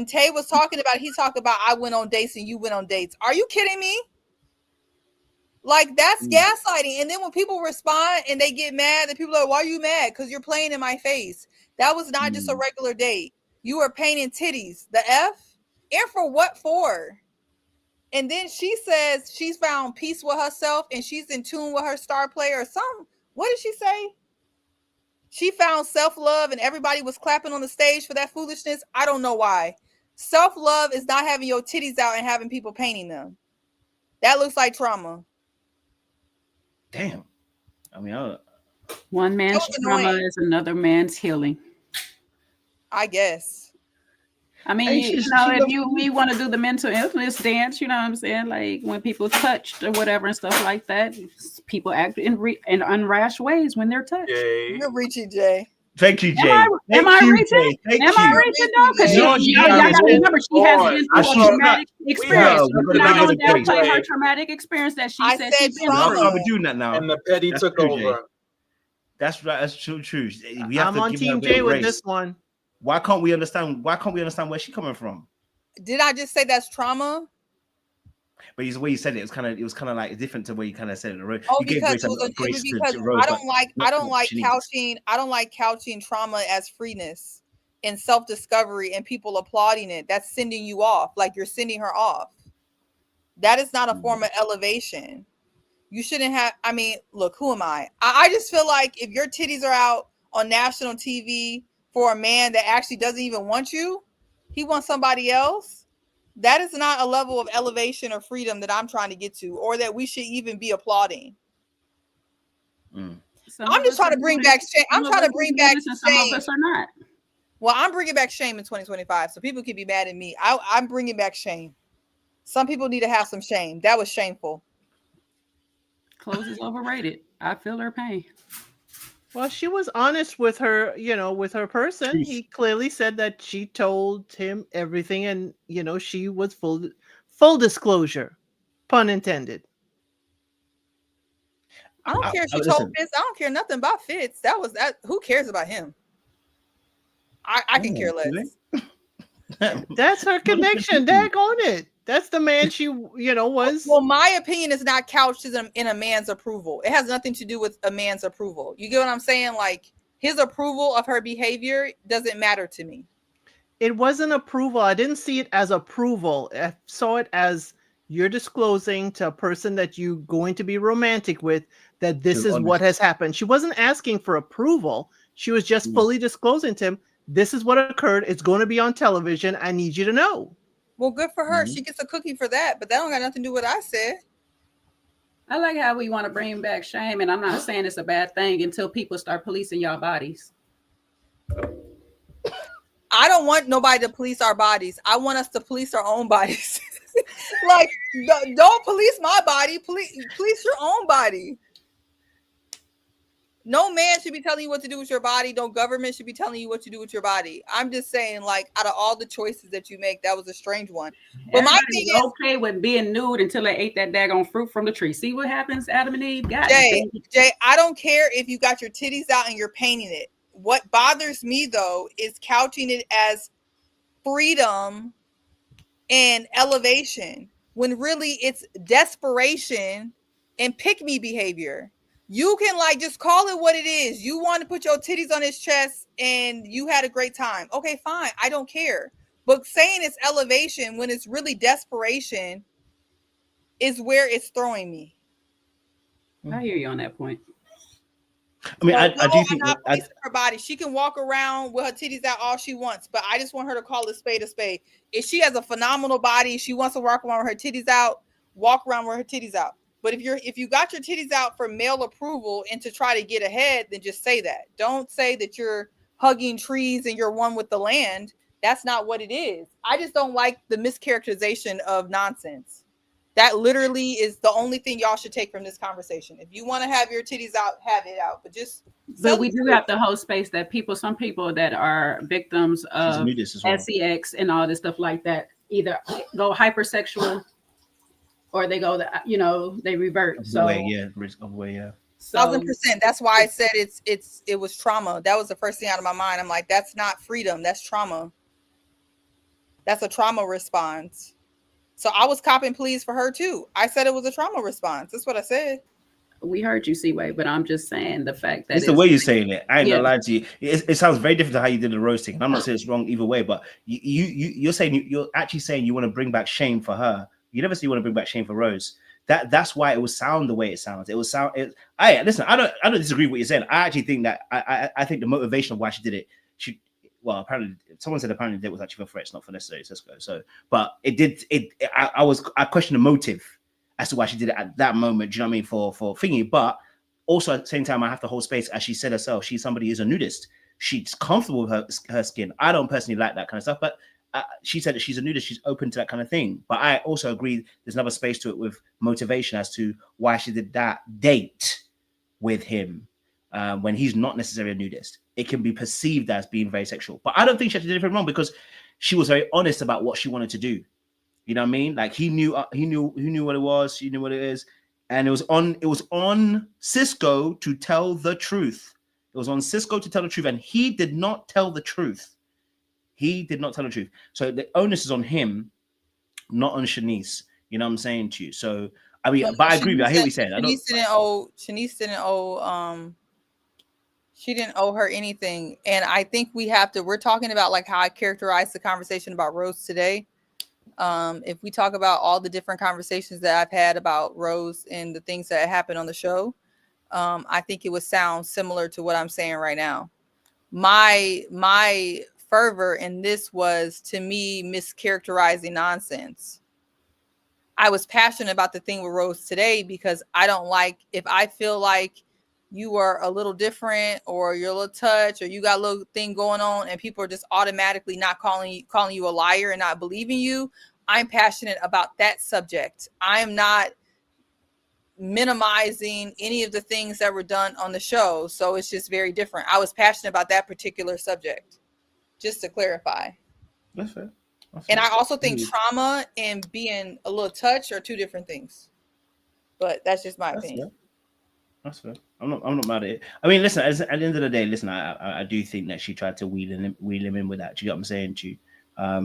Tay was talking about, he talked about I went on dates and you went on dates. Are you kidding me? Like that's gaslighting. And then when people respond and they get mad, and people are like, why are you mad? Because you're playing in my face. That was not just a regular date. You were painting titties. The F? And for what for? And then she says she's found peace with herself and she's in tune with her star player or something. What did she say? She found self-love and everybody was clapping on the stage for that foolishness. I don't know why. Self-love is not having your titties out and having people painting them. That looks like trauma. Damn. I mean, one man's trauma is another man's healing. I guess. I mean, if we want to do the mental illness dance, you know what I'm saying? Like when people touched or whatever and stuff like that, people act in unrash ways when they're touched. Jay. You're reaching, Jay. Thank you, Jay. Am I reaching? Am I reaching though? Because y'all gotta remember she has been through a traumatic experience. We're not going to downplay her traumatic experience that she said she's been through. We're doing that now. And the petty took over. Jay. That's right. That's true. I'm on Team Jay with this one. Why can't we understand where she's coming from? Did I just say that's trauma? But the way you said it, it was kind of like different to the way you kind of said it. Oh, You gave because grace, it was grace because to Rose, I don't like Shanice. I don't like couching trauma as freeness and self-discovery and people applauding it. That's sending you off, like you're sending her off. That is not a form of elevation. You shouldn't have. I mean, look, who am I? I just feel like if your titties are out on national TV for a man that actually doesn't even want you, he wants somebody else. That is not a level of elevation or freedom that I'm trying to get to, or that we should even be applauding. I'm just trying to bring back shame. I'm trying to bring back shame. Some of us are not. Well, I'm bringing back shame in 2025, so people can be mad at me. I'm bringing back shame. Some people need to have some shame. That was shameful. Clothes is overrated. I feel her pain. Well, she was honest with her, with her person. He clearly said that she told him everything, and she was full disclosure, pun intended. I don't care if she told Fitz. I don't care nothing about Fitz. That was that. Who cares about him? I can care less. That's her connection. Dag on it. That's the man she, was. Well, my opinion is not couched in a man's approval. It has nothing to do with a man's approval. You get what I'm saying? Like, his approval of her behavior doesn't matter to me. It wasn't approval. I didn't see it as approval. I saw it as you're disclosing to a person that you're going to be romantic with that this is what has happened. She wasn't asking for approval. She was just fully disclosing to him, this is what occurred. It's going to be on television. I need you to know. Well, good for her. She gets a cookie for that, but that don't got nothing to do with what I said. I like how we want to bring back shame, and I'm not saying it's a bad thing until people start policing y'all bodies. I don't want nobody to police our bodies. I want us to police our own bodies. Like, don't police my body. Police your own body. No man should be telling you what to do with your body. No government should be telling you what to do with your body. I'm just saying, like, out of all the choices that you make, that was a strange one. But my thing is okay with being nude until they ate that daggone fruit from the tree. See what happens, Adam and Eve? Jay, I don't care if you got your titties out and you're painting it. What bothers me, though, is couching it as freedom and elevation when really it's desperation and pick-me behavior. You can just call it what it is. You want to put your titties on his chest and you had a great time. Okay, fine. I don't care. But saying it's elevation when it's really desperation is where it's throwing me. I hear you on that point. I mean, I do think that her body. She can walk around with her titties out all she wants, but I just want her to call a spade a spade. If she has a phenomenal body, she wants to walk around with her titties out, walk around with her titties out. But if you got your titties out for male approval and to try to get ahead, then just say that. Don't say that you're hugging trees and you're one with the land. That's not what it is. I just don't like the mischaracterization of nonsense. That literally is the only thing y'all should take from this conversation. If you want to have your titties out, have it out. But we do have to hold space that some people that are victims of SEX and all this stuff like that either go hypersexual or they go, they revert. So 1,000%. That's why I said it was trauma. That was the first thing out of my mind. I'm like, that's not freedom. That's trauma. That's a trauma response. So I was copping pleas for her too. I said it was a trauma response. That's what I said. We heard you, Seaway, but I'm just saying the fact that it's the way you're saying it. I ain't gonna lie to you. It sounds very different to how you did the roasting. And I'm not saying it's wrong either way, but you're actually saying you want to bring back shame for her. You never say you want to bring back shame for Rose. That's why it will sound the way it sounds. It will sound. Listen. I don't disagree with what you're saying. I actually think that I think the motivation of why she did it. Apparently someone said it was actually for threats, not for necessarily Cisco. So, but it did. I questioned the motive as to why she did it at that moment. Do you know what I mean? For thingy, but also at the same time, I have to hold space. As she said herself, she's somebody who's a nudist. She's comfortable with her skin. I don't personally like that kind of stuff, but she said that she's a nudist. She's open to that kind of thing. But I also agree there's another space to it with motivation as to why she did that date with him when he's not necessarily a nudist. It can be perceived as being very sexual. But I don't think she actually did anything wrong because she was very honest about what she wanted to do. You know what I mean? Like he knew what it was. She knew what it is, and it was on Cisco to tell the truth. It was on Cisco to tell the truth, and he did not tell the truth. He did not tell the truth. So the onus is on him, not on Shanice. You know what I'm saying to you? So I mean, but I agree with you. I hear what you're saying. She didn't owe her anything. And I think we're talking about like how I characterized the conversation about Rose today. If we talk about all the different conversations that I've had about Rose and the things that happened on the show, I think it would sound similar to what I'm saying right now. My fervor in this was, to me, mischaracterizing nonsense. I was passionate about the thing with Rose today because I don't like, if I feel like you are a little different or you're a little touch or you got a little thing going on and people are just automatically not calling you a liar and not believing you, I'm passionate about that subject. I'm not minimizing any of the things that were done on the show. So it's just very different. I was passionate about that particular subject, just to clarify. That's fair. And I also think trauma and being a little touch are two different things. But that's just my opinion. Fair. That's fair. I'm not mad at it. I mean, listen, at the end of the day, listen, I do think that she tried to wheel him in with that. Do you know what I'm saying to you?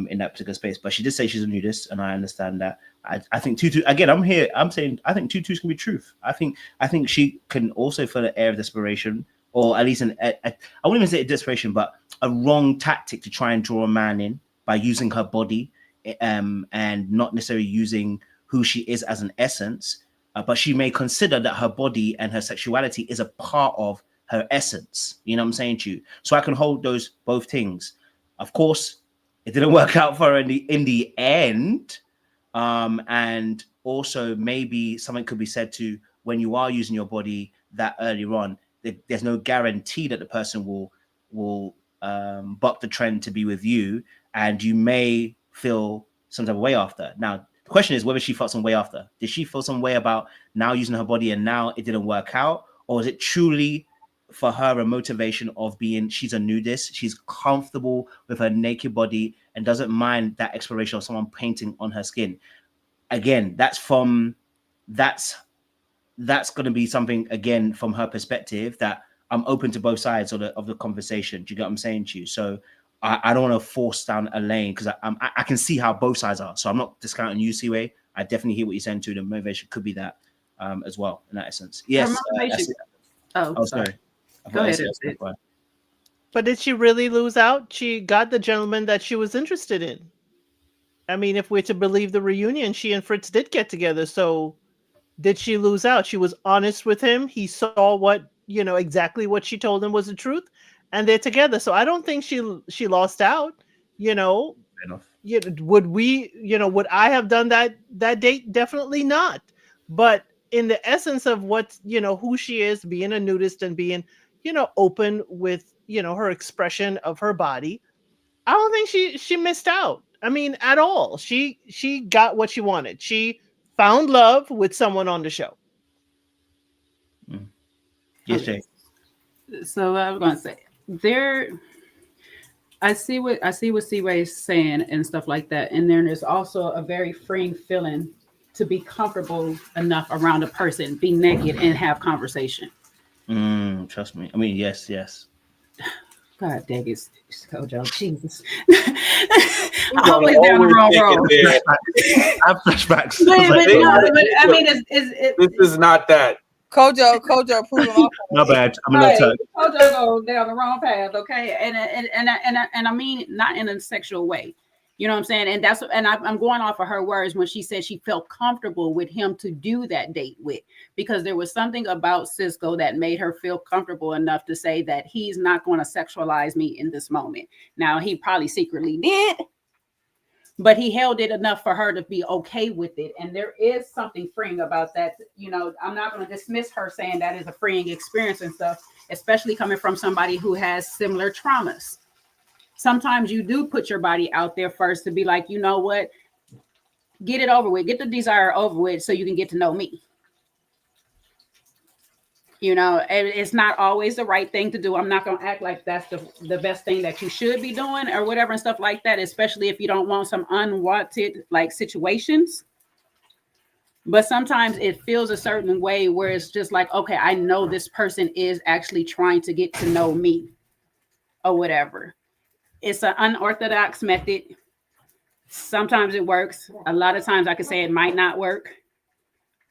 In that particular space. But she did say she's a nudist, and I understand that. I think Tutu, again, I'm saying I think Tutu's can be truth. I think she can also feel an air of desperation, or at least I wouldn't even say a desperation, but a wrong tactic to try and draw a man in by using her body, and not necessarily using who she is as an essence. But she may consider that her body and her sexuality is a part of her essence. You know what I'm saying to you? So I can hold those both things. Of course, it didn't work out for her in the end. And also maybe something could be said to when you are using your body that earlier on, there's no guarantee that the person will buck the trend to be with you, and you may feel some type of way after. Now, the question is whether she felt some way after. Did she feel some way about now using her body and now it didn't work out? Or is it truly for her a motivation of being, she's a nudist, she's comfortable with her naked body and doesn't mind that exploration of someone painting on her skin? Again, that's going to be something, again, from her perspective, that I'm open to both sides of the conversation. Do you get what I'm saying to you? So I don't want to force down a lane, because I can see how both sides are. So I'm not discounting you, Seaway. I definitely hear what you're saying too. The motivation could be that as well, in that essence. Yes. Sorry. Go ahead. But did she really lose out? She got the gentleman that she was interested in. I mean, if we're to believe the reunion, she and Fritz did get together. So did she lose out? She was honest with him. He saw exactly what she told him was the truth, and they're together. So I don't think she lost out. Fair enough. Would I have done that date? Definitely not. But in the essence of what, who she is, being a nudist and being, open with, her expression of her body, I don't think she missed out. I mean, at all. She got what she wanted. She found love with someone on the show. Yes, Jay. So I was going to say, I see what Seaway is saying and stuff like that. And then there's also a very freeing feeling to be comfortable enough around a person, be naked and have conversation. Trust me. I mean, yes. God dang it, Kojo, Jesus. I'm always down the wrong road. I have flashbacks. I mean, this is not that. Kojo, prove him off. My bad. I'm a little tired. Kojo goes down the wrong path, okay? And I mean, not in a sexual way. You know what I'm saying? And I'm going off of her words when she said she felt comfortable with him to do that date with, because there was something about Cisco that made her feel comfortable enough to say that he's not going to sexualize me in this moment. Now, he probably secretly did, but he held it enough for her to be okay with it. And there is something freeing about that. I'm not going to dismiss her saying that is a freeing experience and stuff, especially coming from somebody who has similar traumas. Sometimes you do put your body out there first to be like, you know what, get it over with, get the desire over with so you can get to know me. It's not always the right thing to do. I'm not going to act like that's the best thing that you should be doing or whatever and stuff like that, especially if you don't want some unwanted situations. But sometimes it feels a certain way where it's just like, okay, I know this person is actually trying to get to know me or whatever. It's an unorthodox method, Sometimes it works. A lot of times I could say it might not work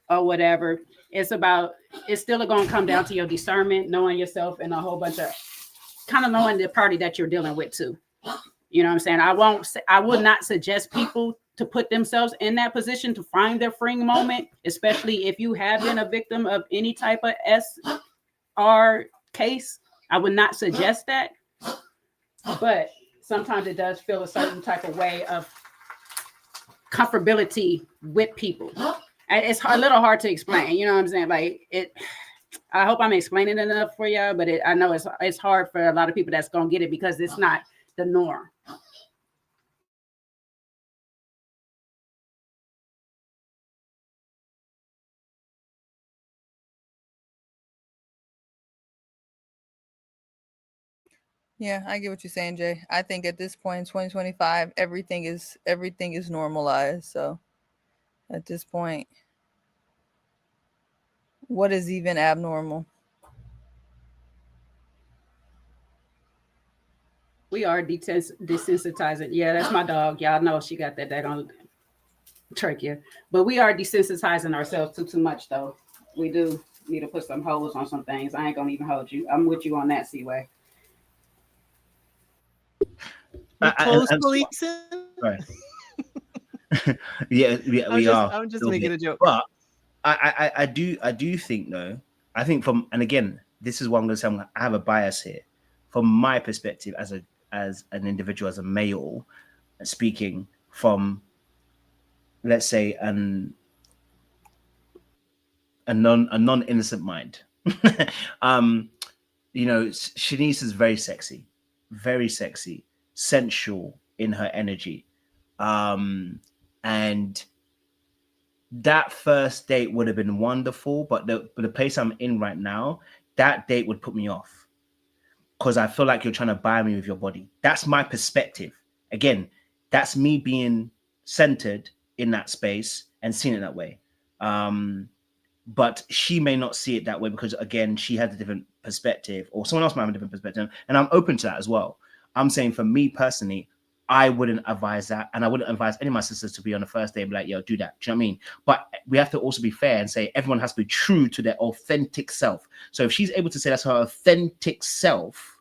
or whatever. It's still going to come down to your discernment, knowing yourself, and a whole bunch of kind of knowing the party that you're dealing with too. You know what I'm saying? I would not suggest people to put themselves in that position to find their freeing moment, especially if you have been a victim of any type of SR case. I would not suggest that. But sometimes it does feel a certain type of way of comfortability with people. And it's a little hard to explain. You know what I'm saying? Like it. I hope I'm explaining enough for y'all, but I know it's hard for a lot of people that's gonna get it because it's not the norm. Yeah, I get what you're saying, Jay. I think at this point in 2025, everything is normalized. So at this point, what is even abnormal? We are desensitizing. Yeah, that's my dog. Y'all know she got that on trachea. But we are desensitizing ourselves too much, though. We do need to put some holds on some things. I ain't gonna even hold you. I'm with you on that, Seaway. Close policing. Right. yeah, we are. I'm just making a joke. But I do think though. I think and again, this is what I'm going to say. I have a bias here. From my perspective, as an individual, as a male, speaking from, let's say, a non-innocent mind. Shanice is very sexy, sensual in her energy. And that first date would have been wonderful, but the place I'm in right now, that date would put me off because I feel like you're trying to buy me with your body. That's my perspective. Again, that's me being centered in that space and seeing it that way. But she may not see it that way because, again, she has a different perspective, or someone else might have a different perspective. And I'm open to that as well. I'm saying for me personally, I wouldn't advise that. And I wouldn't advise any of my sisters to be on the first day and be like, yo, do that. Do you know what I mean? But we have to also be fair and say everyone has to be true to their authentic self. So if she's able to say that's her authentic self,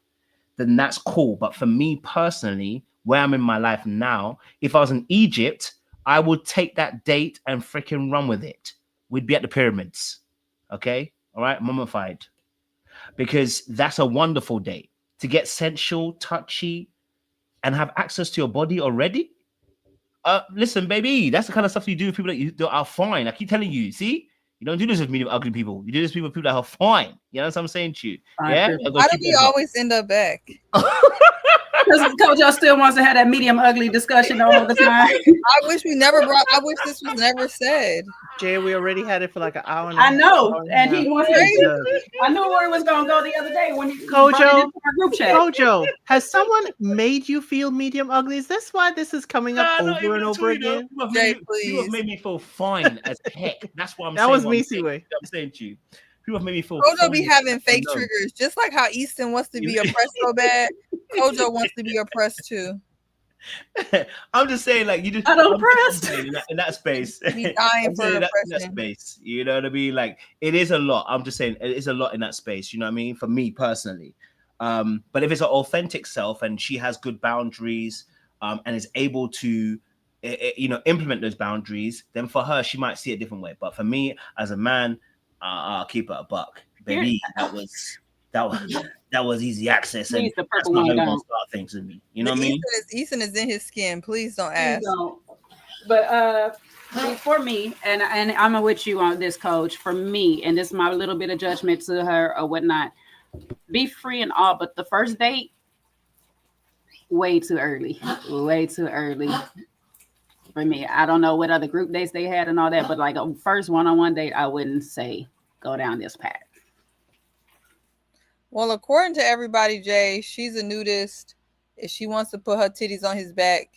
then that's cool. But for me personally, where I'm in my life now, if I was in Egypt, I would take that date and freaking run with it. We'd be at the pyramids. Okay? All right? Mummified. Because that's a wonderful date. To get sensual, touchy, and have access to your body already? Listen, baby, that's the kind of stuff you do with people that are fine. I keep telling you, see? You don't do this with medium ugly people. You do this with people that are fine. You know what I'm saying to you? Yeah? Why do we always end up back? Because Kojo still wants to have that medium ugly discussion all the time. I wish this was never said. Jay, we already had it for like an hour and I know, and he wants to. I knew where it was going to go the other day when he brought it into our group chat. Kojo, has someone made you feel medium ugly? Is this why this is coming up over and over again? Jay, please. People have made me feel fine as heck. That's what I'm saying. That was me, Seaway. I'm saying to you. People have made me feel Kojo be having fake triggers. Just like how Easton wants to be oppressed so bad, Kojo wants to be oppressed too. I'm just saying, like, you just I'm oppressed in that space. He's dying for that space. You know what I mean? Like, it is a lot. I'm just saying, it is a lot in that space. You know what I mean? For me personally, but if it's an authentic self and she has good boundaries, and is able to, implement those boundaries, then for her, she might see it a different way. But for me, as a man, I'll keep it a buck, baby. That was easy access, and that's not how you want to start things with me. You know what I mean? Easton is in his skin. Please don't ask. But for me, and I'm with you on this, Coach. For me, and this is my little bit of judgment to her or whatnot. Be free and all, but the first date, way too early. Way too early. For me, I don't know what other group dates they had and all that, but like a first one-on-one date, I wouldn't say go down this path. Well, according to everybody, Jay, she's a nudist. If she wants to put her titties on his back,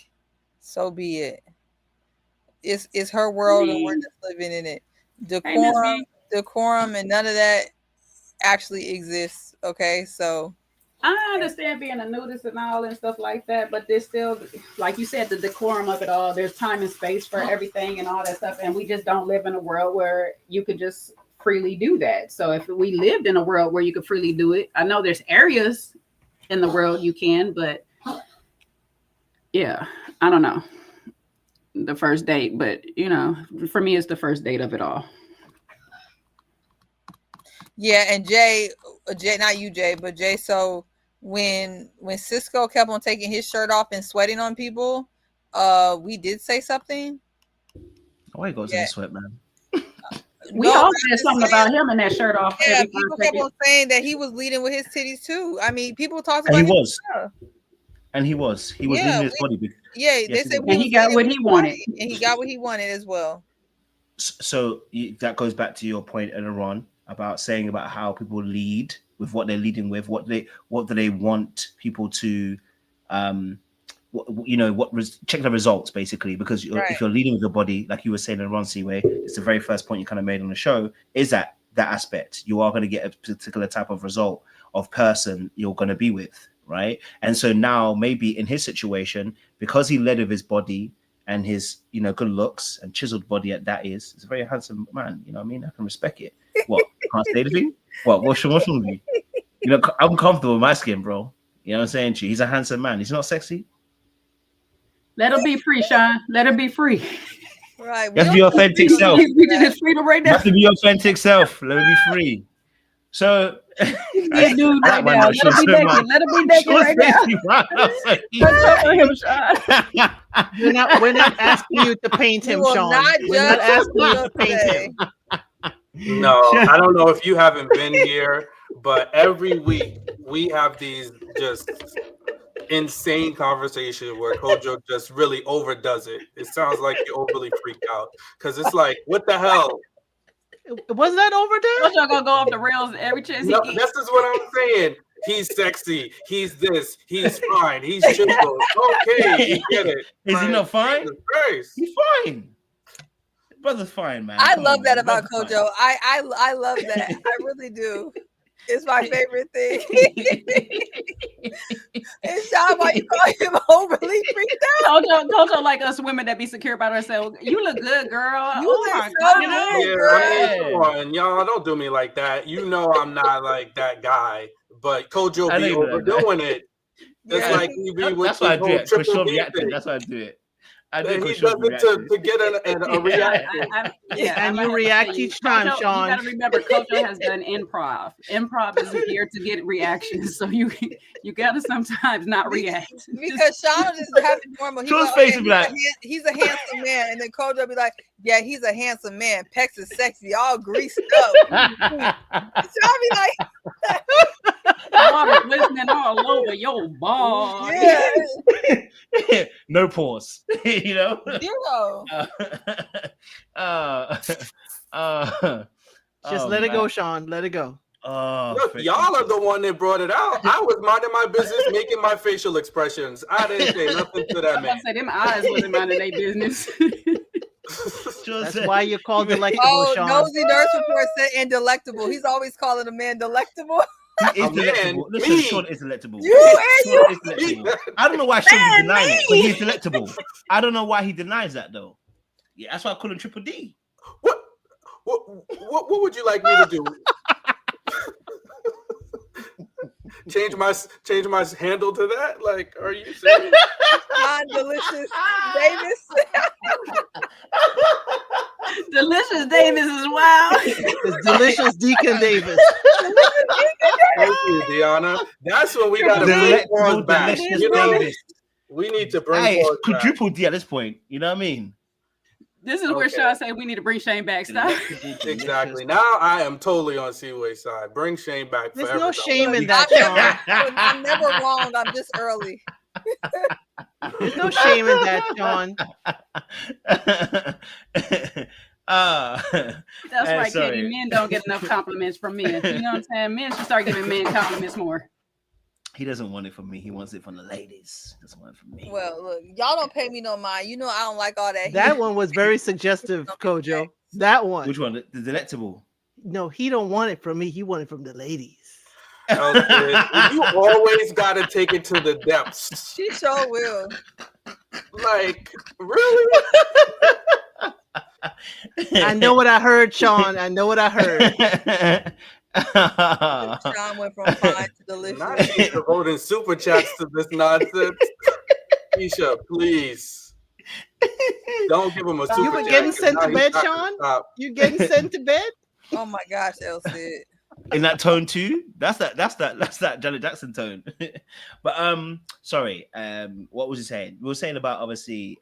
so be it. It's her world, and we're just living in it. Decorum, and none of that actually exists. Okay, so I understand being a nudist and all and stuff like that, but there's still, like you said, the decorum of it all. There's time and space for everything and all that stuff, and we just don't live in a world where you could just freely do that. So if we lived in a world where you could freely do it, I know there's areas in the world you can, but yeah, I don't know. The first date, but you know, for me, it's the first date of it all. Yeah, and Jay, not you, Jay, but Jay. So when Cisco kept on taking his shirt off and sweating on people, we did say something. Oh, he goes in the sweat, man. We all said something about him and that shirt off. Yeah, people kept on saying that he was leading with his titties too. I mean, people talked about and he was. And he was leading his body. Yeah, they said he got what he wanted, and he got what he wanted as well. So that goes back to your point, Aaron, about saying about how people lead with what they're leading with, what do they want people to, check the results basically, because if you're leading with your body, like you were saying in Ron Seaway, it's the very first point you kind of made on the show, is that aspect. You are going to get a particular type of result of person you're going to be with, right? And so now maybe in his situation, because he led with his body and his, good looks and chiseled body at that is, he's a very handsome man, you know what I mean? I can respect it. What? Can't say anything? What's wrong with me? I'm comfortable with my skin, bro. You know what I'm saying to you? He's a handsome man. He's not sexy. Let him be free, Sean. Let him be free. Right. You have to be your authentic self. He's reaching his freedom right now. You have to be your authentic self. Let him be free. So, yeah, dude, right now. Let him be naked. Let him be naked right now. We're not asking you to paint him, Sean. We're not asking you to paint him. No, I don't know if you haven't been here, but every week we have these just insane conversations where Kojo just really overdoes it. It sounds like you overly freaked out because it's like, what the hell? Was that overdone? Kojo gonna go off the rails every chance he gets. This is what I'm saying. He's sexy. He's this. He's fine. He's chiseled. Okay, you get it. Is he not fine? He's fine. Brother's fine, man. I love that about Kojo. I love that. I really do. It's my favorite thing. And Sean, why you call him overly freaked out? Kojo like us women that be secure about ourselves. You look good, girl. You look so good. Come on, y'all. Don't do me like that. You know I'm not like that guy. But Kojo be overdoing it. It's like we be with that's why I do it. For sure reacting. That's why I do it. I do he does it to get a reaction. And you react each time, Sean. You got to remember, Kojo has done improv. Improv is here to get reactions, so you got to sometimes not react. Because Sean just have it normal. He's a handsome man, and then Kojo be like, "Yeah, he's a handsome man. Pecs is sexy, all greased up." Sean be like, "Water glistening all over your ball." Yeah. No pause. Zero. Just let it go, Sean. Let it go. Look, y'all are the one that brought it out. I was minding my business, making my facial expressions. I didn't say nothing to that man. I say them eyes wasn't minding their business. That's why you're called delectable, Sean. Nosy Nurse Report said indelectable. He's always calling a man delectable. He is delectable. Listen, Sean is delectable. I don't know why Sean is denying it, but he's delectable. I don't know why he denies that though. Yeah, that's why I call him Triple D. What would you like me to do? change my handle to that? Like, are you serious? Delicious Davis. Delicious Davis is wild. It's Delicious Deacon Davis. Thank you, Deanna. That's what we got to bring forward back. We need to bring forward back. Quadruple D at this point. You know what I mean? This is where Sean say we need to bring Shane back. Stop. Exactly. Now I am totally on Seaway's side. Bring Shane back. There's forever. No shame in that, Sean. I'm never wrong. I'm just early. There's no shame in that, Sean. That's right, Katie. Men don't get enough compliments from men. You know what I'm saying? Men should start giving men compliments more. He doesn't want it from me. He wants it from the ladies. He doesn't want it from me. Well, look, y'all don't pay me no mind. You know I don't like all that. That one was very suggestive, Kojo. That one. Which one? The delectable? No, he don't want it from me. He want it from the ladies. You always got to take it to the depths. She sure will. Like, really? I know what I heard, Sean. I know what I heard. Sean went from fine to delicious. Not Keisha voting super chats to this nonsense. Keisha, please. Don't give him a super You were getting sent to bed, Sean? You getting sent to bed? Oh my gosh, Elsie. In that tone too. That's that Janet Jackson tone. But sorry. What was he saying? We were saying about obviously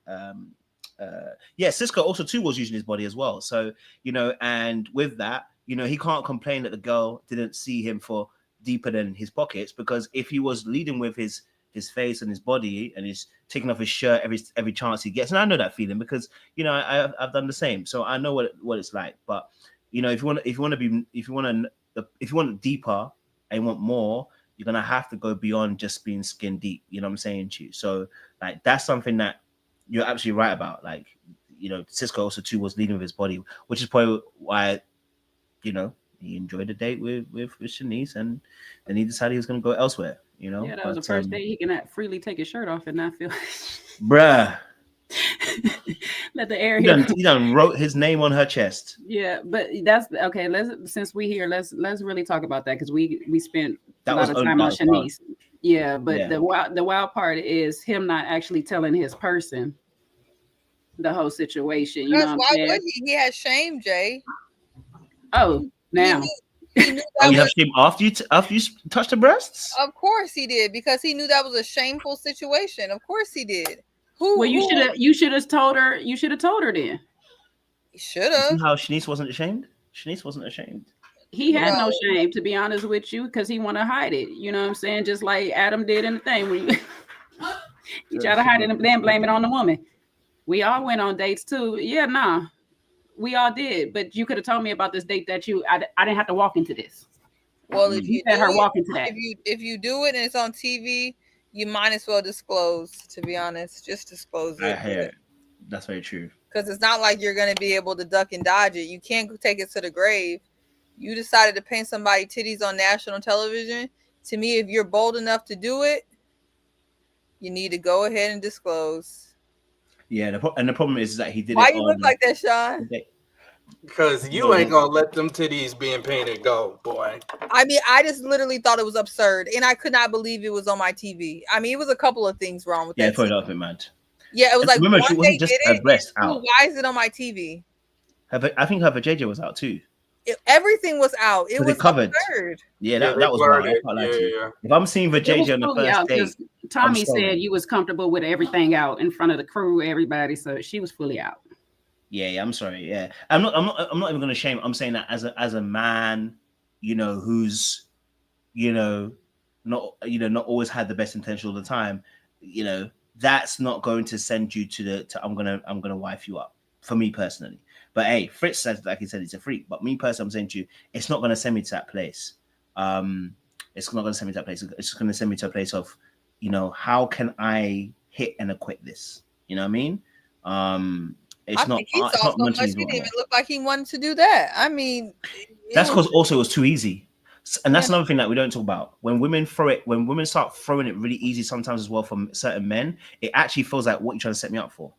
Cisco also too was using his body as well. So, you know, and with that, you know, he can't complain that the girl didn't see him for deeper than his pockets, because if he was leading with his face and his body and he's taking off his shirt every chance he gets, and I know that feeling because, you know, I've done the same, so I know what it's like. But you know, if you want deeper and you want more, you're gonna have to go beyond just being skin deep. You know what I'm saying to you? So like that's something that you're absolutely right about. Like, you know, Cisco also too was leading with his body, which is probably why, you know, he enjoyed the date with Shanice, and then he decided he was gonna go elsewhere. You know, yeah, that was the first day he can freely take his shirt off and not feel. Bruh. Let the air. He done wrote his name on her chest. Yeah, but that's okay. Since we here, let's really talk about that, because we spent a lot of time on Shanice. Yeah, but yeah. The wild part is him not actually telling his person the whole situation. You know what I'm saying? Would he? He has shame, Jay. Oh, now. He knew you have shame after you touched the breasts? Of course he did, because he knew that was a shameful situation. Of course he did. You should have told her. You should have told her then. You should have. How Shanice wasn't ashamed? Shanice wasn't ashamed. He had no shame, to be honest with you, because he want to hide it. You know what I'm saying? Just like Adam did in the thing when you try to hide it and then blame it on the woman. We all went on dates too. Yeah, nah, we all did. But you could have told me about this date that I didn't have to walk into this. Well, if you let her walk into that, if you do it and it's on TV, you might as well disclose. To be honest, just disclose it. I hear it. That's very true. Because it's not like you're going to be able to duck and dodge it. You can't take it to the grave. You decided to paint somebody's titties on national television. To me, if you're bold enough to do it, you need to go ahead and disclose. Yeah, the problem is that he did. Why you look like that, Sean? Because you ain't gonna let them titties being painted go, boy. I mean, I just literally thought it was absurd, and I could not believe it was on my TV. I mean, it was a couple of things wrong with that. Yeah, put it up, man. Yeah, it was like remember, she wasn't just her breast out. Why is it on my TV? I think her vajayjay was out too. Everything was out. It was covered. Absurd. Yeah, that was right. Yeah. If I'm seeing vajayjay on the first date, Tommy said you was comfortable with everything out in front of the crew, everybody, so she was fully out. Yeah, I'm sorry. Yeah, I'm not even gonna shame. I'm saying that as a man, you know, who's, you know, not always had the best intention all the time. You know, that's not going to send you to I'm gonna wife you up, for me personally. But hey, Fritz says, like he said, it's a freak. But me personally, I'm saying to you, it's not gonna send me to that place. It's not gonna send me to that place. It's just gonna send me to a place of, you know, how can I hit and acquit this? You know what I mean? It's not. He saw so much. He didn't even look like he wanted to do that. I mean, that's because also it was too easy, and that's another thing that we don't talk about. When women start throwing it really easy, sometimes as well from certain men, it actually feels like, what you trying to set me up for?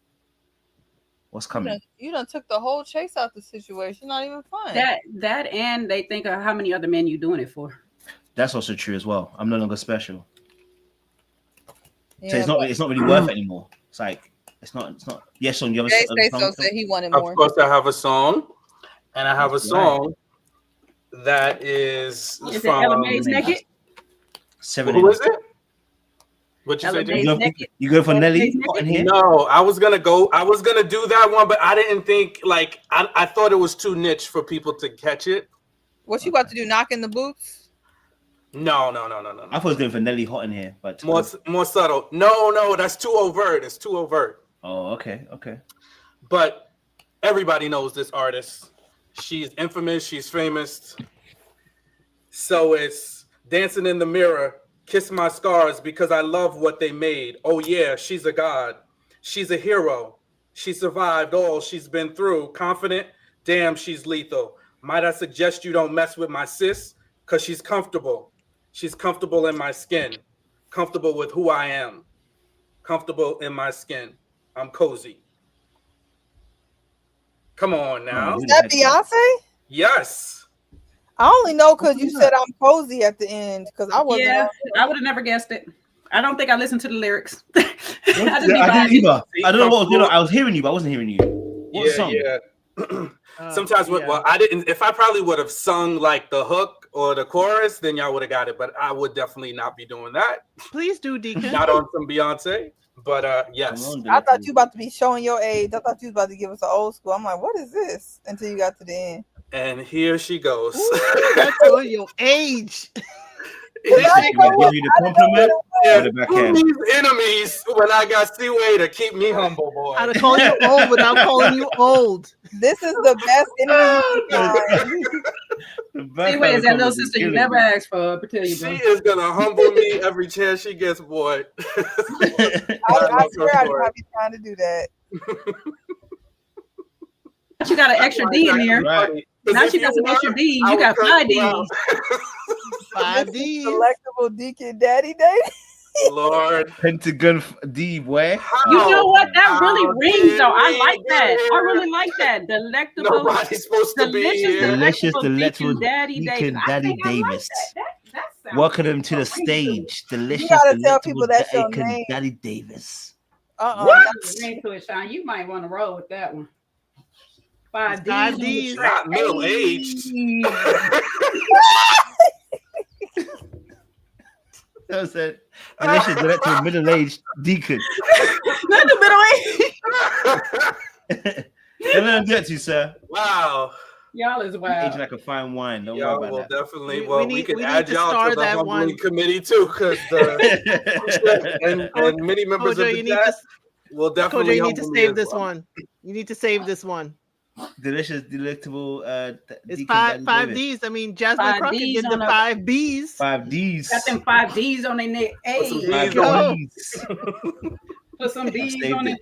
What's coming? You done took the whole chase out the situation. Not even fun. That and they think of how many other men you doing it for. That's also true as well. I'm no longer special, yeah, so it's not really worth it anymore. It's like. It's not. Yes, on the other side. So said he wanted more. Of course, I have a song, and I have a song that is from. Ella Mae's Naked? Who is it? What you say? You go for Nelly in here? No, I was gonna do that one, but I didn't think I thought it was too niche for people to catch it. What you about to do? Knock in the boots? No. I thought I was going for Nelly Hot in here, but more subtle. No, that's too overt. It's too overt. Oh, okay. But everybody knows this artist. She's infamous. She's famous. So it's Dancing in the Mirror, Kiss My Scars because I love what they made. Oh yeah, she's a god. She's a hero. She survived all she's been through. Confident, damn, she's lethal. Might I suggest you don't mess with my sis? Because she's comfortable. She's comfortable in my skin, comfortable with who I am, comfortable in my skin. I'm cozy. Come on now. Is that Beyonce? Yes. I only know because you said I'm cozy at the end because I wasn't. Yeah, I would have never guessed it. I don't think I listened to the lyrics. I I didn't either. I don't know what was going on. I was hearing you, but I wasn't hearing you. What song? Sometimes, well, I didn't. If I probably would have sung like the hook or the chorus, then y'all would have got it. But I would definitely not be doing that. Please do, Deacon. Not on some Beyonce. But yes. I thought you about to be showing your age. I thought you was about to give us an old school. I'm like, what is this? Until you got to the end. And here she goes. Ooh, that's showing your age. Give you the compliment. Who needs enemies when I got Seaway to keep me humble, boy? How to call you old without calling you old. This is the best enemy. Seaway is that little sister you never asked for. She is gonna humble me every chance she gets, boy. I swear I might be trying to do that. You got an extra D in there. Right. Now she got some extra D. You got 5 Ds. 5 Ds. Delectable Deacon Daddy Day. Lord. Pentagon D, boy. You know what? That really rings, though. I like that. I really like that. Delectable. Nobody's supposed to be here. Delicious, delectable Daddy Deacon Daddy Davis. Welcome him to the stage. Delicious, You gotta tell delectable people that's your Deacon name. Daddy Davis. What? Ring to it, Sean. You might want to roll with that one. 5 Ds. 5 Ds. Not middle aged. That was it. Delicious, delectable middle-aged Deacon. Not the middle age. Let him get to you, sir. Wow. Y'all is wild. Aging like a fine wine. Don't Y'all worry will about that. definitely. We Well, need- we can we need add to y'all star to the that humbling one. committee too, because and many members Kojo, of you the need chat to, will Kojo, definitely you need to humble me save as this well. one. You need to save this one. Delicious, delectable. It's Deacon five Daddy Davis. Ds. I mean, Jasmine 5 Crockett Ds did the on a- 5 Bs. 5 Ds. Got them 5 Ds on their neck. Put some Hey, Ds go. on Ds. put some I've Ds saved on it.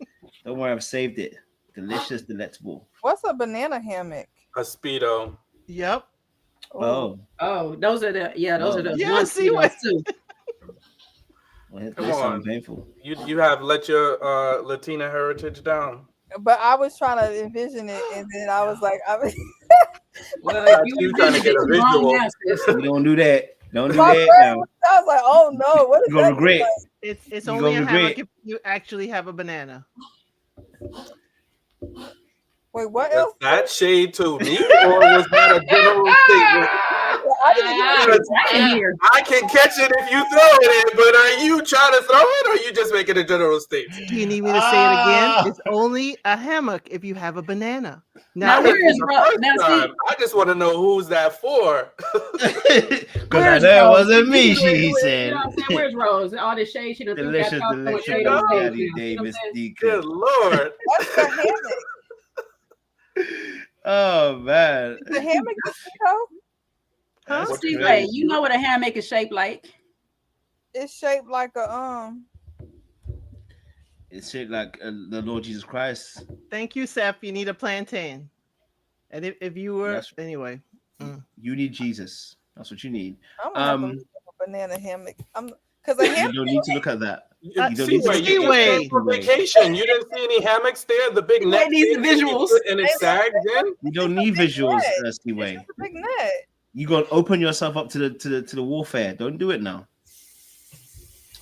it. Don't worry, I've saved it. Delicious, delectable. What's a banana hammock? A speedo. Yep. Oh, Oh, those are the those are the Yeah, ones see what- too. well, Come that's on. something painful. You have let your Latina heritage down. But I was trying to envision it, and then I was like, Well, That's if you trying to get a visual. You don't do that. Don't do my that friend now. I was like, oh no, what is You're gonna that? regret. It's You only a gonna hammock regret. if you actually have a banana. Wait, what Was else? that shade to me, or was that a general statement? I didn't hear. I can catch it if you throw it in, but are you trying to throw it, or are you just making a general statement? Do you need me to say it again? It's only a hammock if you have a banana. Now, where is Ro? Now, see, I just want to know who's that for. Because I know it wasn't me, he said. You know what I'm saying? Where's Rose? All this shade she done threw that Delicious, talk throwing delicious, shade on stage. Daddy You know what I'm Davis saying? Deacon. Good Lord. What's the hammock? Oh man. Is the hammock the Cisco? Huh? That's See, crazy. wait, you know what a hammock is shaped like? It's shaped like a It's shaped like the Lord Jesus Christ. Thank you, Seth. You need a plantain. And if you were That's- anyway. You need Jesus. That's what you need. I'm gonna have to look up a banana hammock. Because a You hammock. don't need to look at that. You don't See, need to wait, look you at just Seaway. came for vacation. You didn't see any hammocks there. The big net needs thing the that you visuals. put and it sags in. You don't need visuals, Seaway. It's a big net. You gonna open yourself up to the warfare. Don't do it now.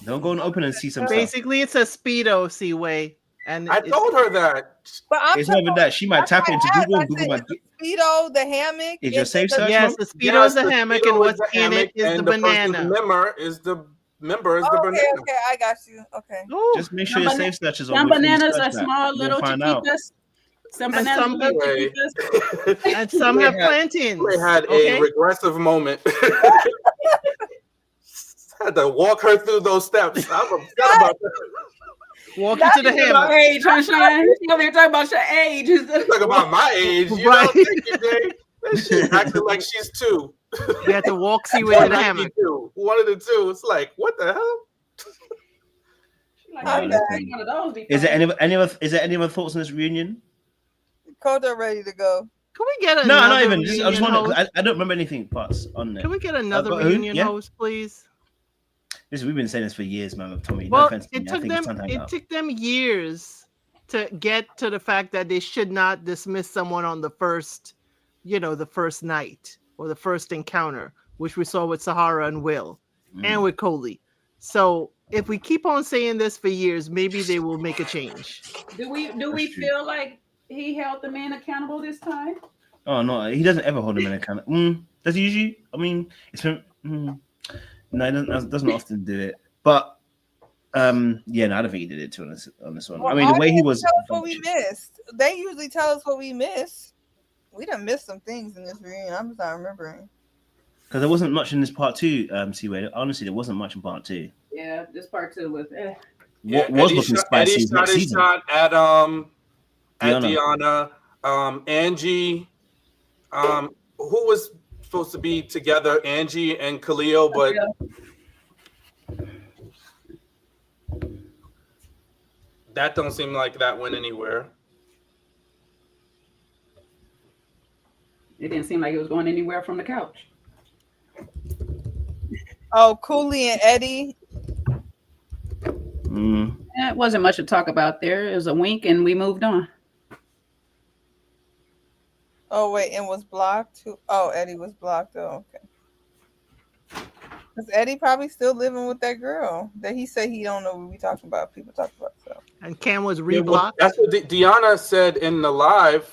Don't go and open and see some stuff. Basically, it's a Speedo, Seaway. And I it's- told her that. But I'm It's not even that. She might that's tap what into I Google. asked. I Google said, my. Speedo, the hammock. Is your safe search? Yes, the Speedo is Yes, the hammock, Speedo and what's is the in it hammock, is and the person's banana. member is the banana. Okay, I got you. Okay. Ooh, Just make sure your safe search is on. Some before you bananas search are that. small, You'll little find out. chiquitas. Some And bananas some- are little chiquitas. and some have They had- plantains. They had Okay? a regressive moment. Had to walk her through those steps. I'm upset about that. Walk you to the About hammock. age, sunshine. You over here talking about your age. Talk about my age, you Right. know? Thank you, Jay. She's acting like she's 2. You have to walk Seaway to the hammock. 92. One of the two. It's like, what the hell? Like, I'm I back. ain't one of those before. Is there any other thoughts on this reunion? Kojo ready to go. Can we get No, another not even. Just, I just reunion want host? I don't remember anything parts on there. Can we get another but who? reunion Yeah? host, please? Listen, we've been saying this for years, man. Tommy, no Well, offense to me. I think it's time to hang it up. took them years to get to the fact that they should not dismiss someone on the first, the first night or the first encounter, which we saw with Sahara and Will and with Coley. So if we keep on saying this for years, maybe they will make a change. Do we feel like he held the man accountable this time? Oh no, he doesn't ever hold him in account. Does he usually? I mean, it's been. No, he doesn't often do it. But yeah, no, I don't think he did it on this one. Well, I mean, the way he was. Tell us what we missed. They usually tell us what we missed. We done missed some things in this reunion. I'm just not remembering. Because there wasn't much in this part 2, Seaway. Honestly, there wasn't much in part 2. Yeah, this part 2 was. What was looking spicy next season? Shot at Deanna, Angie, who was supposed to be together, Angie and Khalil, but that don't seem like that went anywhere. It didn't seem like it was going anywhere from the couch. Oh, Cooley and Eddie. It wasn't much to talk about there. It was a wink and we moved on. Oh, wait, and was blocked too? Oh, Eddie was blocked. Oh, okay. Because Eddie probably still living with that girl that he said he don't know what we talking about. People talk about stuff. And Cam was reblocked. That's what Deanna said in the live,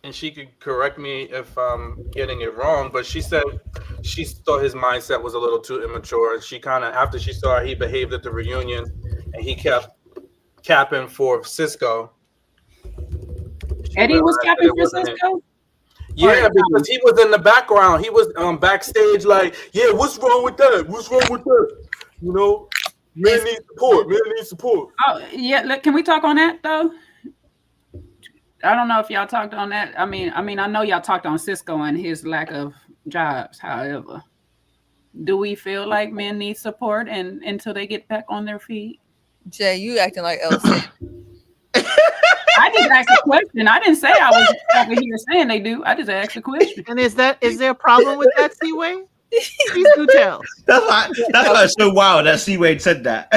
and she could correct me if I'm getting it wrong, but she said she thought his mindset was a little too immature. She kind of, after she saw how he behaved at the reunion, and he kept capping for Cisco. Eddie was capping for Cisco? Yeah, because he was in the background. He was backstage like, yeah, what's wrong with that? What's wrong with that? You know, men need support. Men need support. Oh, yeah. Look, can we talk on that, though? I don't know if y'all talked on that. I mean, I know y'all talked on Cisco and his lack of jobs. However, do we feel like men need support and until they get back on their feet? Jay, you acting like Elsa. I just asked a question. I didn't say I was over here saying they do. I just asked a question. And is there a problem with that, Seaway? Please do tell. That's why it's so wild that Seaway said that.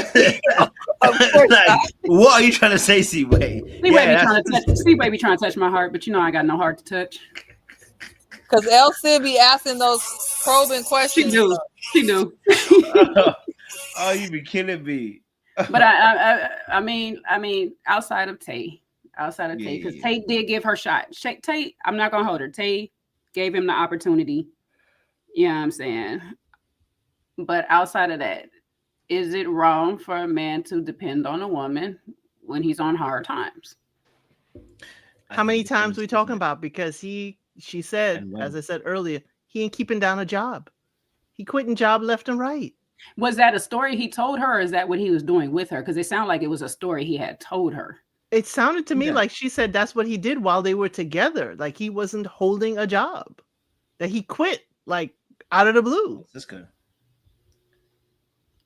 Like, what are you trying to say, Seaway? Seaway be trying to touch my heart, but you know I got no heart to touch. Because Elsa be asking those probing questions. She do. Oh, you be killing me. But I mean, outside of Tay, because Tay did give her shot. Tay, I'm not gonna hold her. Tay gave him the opportunity. You know what I'm saying? But outside of that, is it wrong for a man to depend on a woman when he's on hard times? How many times are we talking about? Because she said, as I said earlier, he ain't keeping down a job. He quitting job left and right. Was that a story he told her, or is that what he was doing with her? Because it sounded like it was a story he had told her. It sounded to me like she said that's what he did while they were together. Like he wasn't holding a job. That he quit, like, out of the blue. Cisco.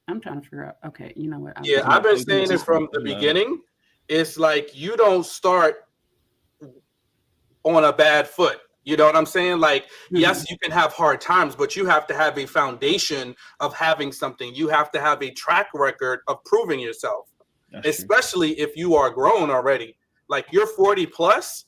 I'm trying to figure out. Okay, you know what? I've been saying it from the beginning. It's like you don't start on a bad foot. You know what I'm saying? Like, yes, you can have hard times, but you have to have a foundation of having something. You have to have a track record of proving yourself, especially if you are grown already. Like you're 40 plus,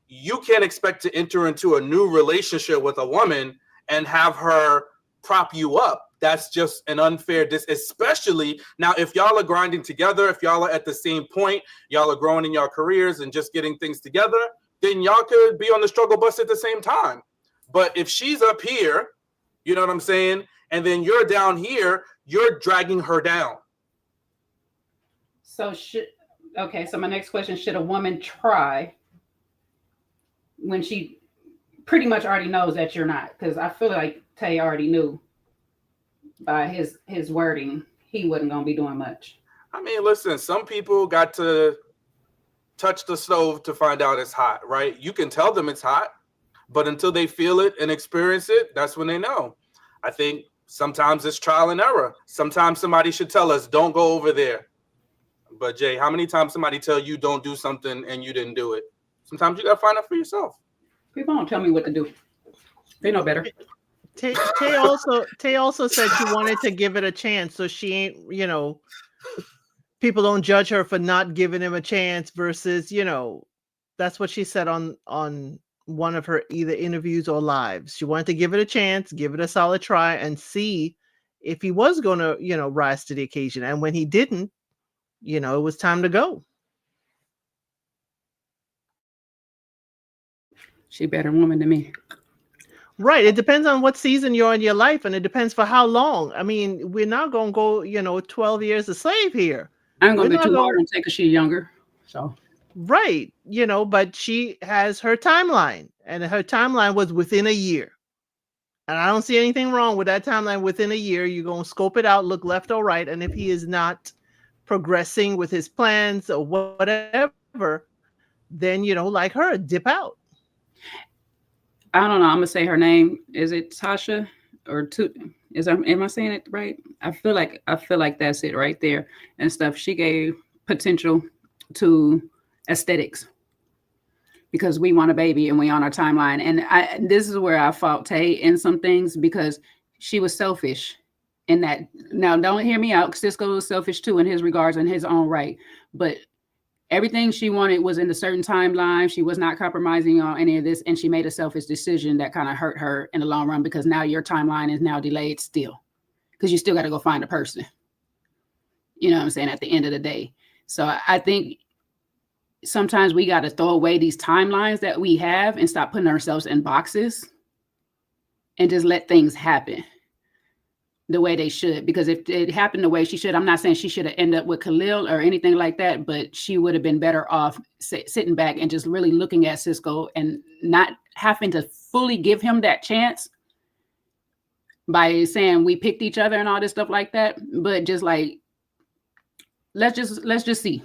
you can't expect to enter into a new relationship with a woman and have her prop you up. That's just an unfair, especially now if y'all are grinding together, if y'all are at the same point, y'all are growing in your careers and just getting things together, then y'all could be on the struggle bus at the same time. But if she's up here, you know what I'm saying, and then you're down here, you're dragging her down. So so my next question, should a woman try when she pretty much already knows that you're not? Because I feel like Tay already knew by his wording he wasn't going to be doing much. I mean, listen, some people got to touch the stove to find out it's hot, right? You can tell them it's hot, but until they feel it and experience it, that's when they know. I think sometimes it's trial and error. Sometimes somebody should tell us, don't go over there. But Jay, how many times somebody tell you don't do something and you didn't do it? Sometimes you got to find out for yourself. People don't tell me what to do. They know better. Tay also said she wanted to give it a chance, so she ain't, you know, people don't judge her for not giving him a chance versus, you know, that's what she said on one of her either interviews or lives. She wanted to give it a chance, give it a solid try, and see if he was going to, you know, rise to the occasion. And when he didn't, you know, it was time to go. She a better woman than me. Right. It depends on what season you're in your life, and it depends for how long. I mean, we're not going to go, you know, 12 years a slave here. I'm going to be too hard on take because she's younger. So. Right. You know, but she has her timeline, and her timeline was within a year. And I don't see anything wrong with that timeline within a year. You're going to scope it out, look left or right. And if he is not progressing with his plans or whatever, then, you know, like her, dip out. I don't know. I'm gonna say her name. Is it Tasha or am I saying it right? I feel like that's it right there and stuff. She gave potential to aesthetics because we want a baby and we on our timeline. And this is where I fought Tay in some things because she was selfish in that. Now don't hear me out. Cisco was selfish too in his regards in his own right, but everything she wanted was in a certain timeline. She was not compromising on any of this. And she made a selfish decision that kind of hurt her in the long run because now your timeline is now delayed still because you still got to go find a person. You know what I'm saying? At the end of the day. So I think sometimes we got to throw away these timelines that we have and stop putting ourselves in boxes and just let things happen the way they should, because if it happened the way she should, I'm not saying she should have ended up with Khalil or anything like that, but she would have been better off sitting back and just really looking at Cisco and not having to fully give him that chance by saying we picked each other and all this stuff like that. But just like, let's just see.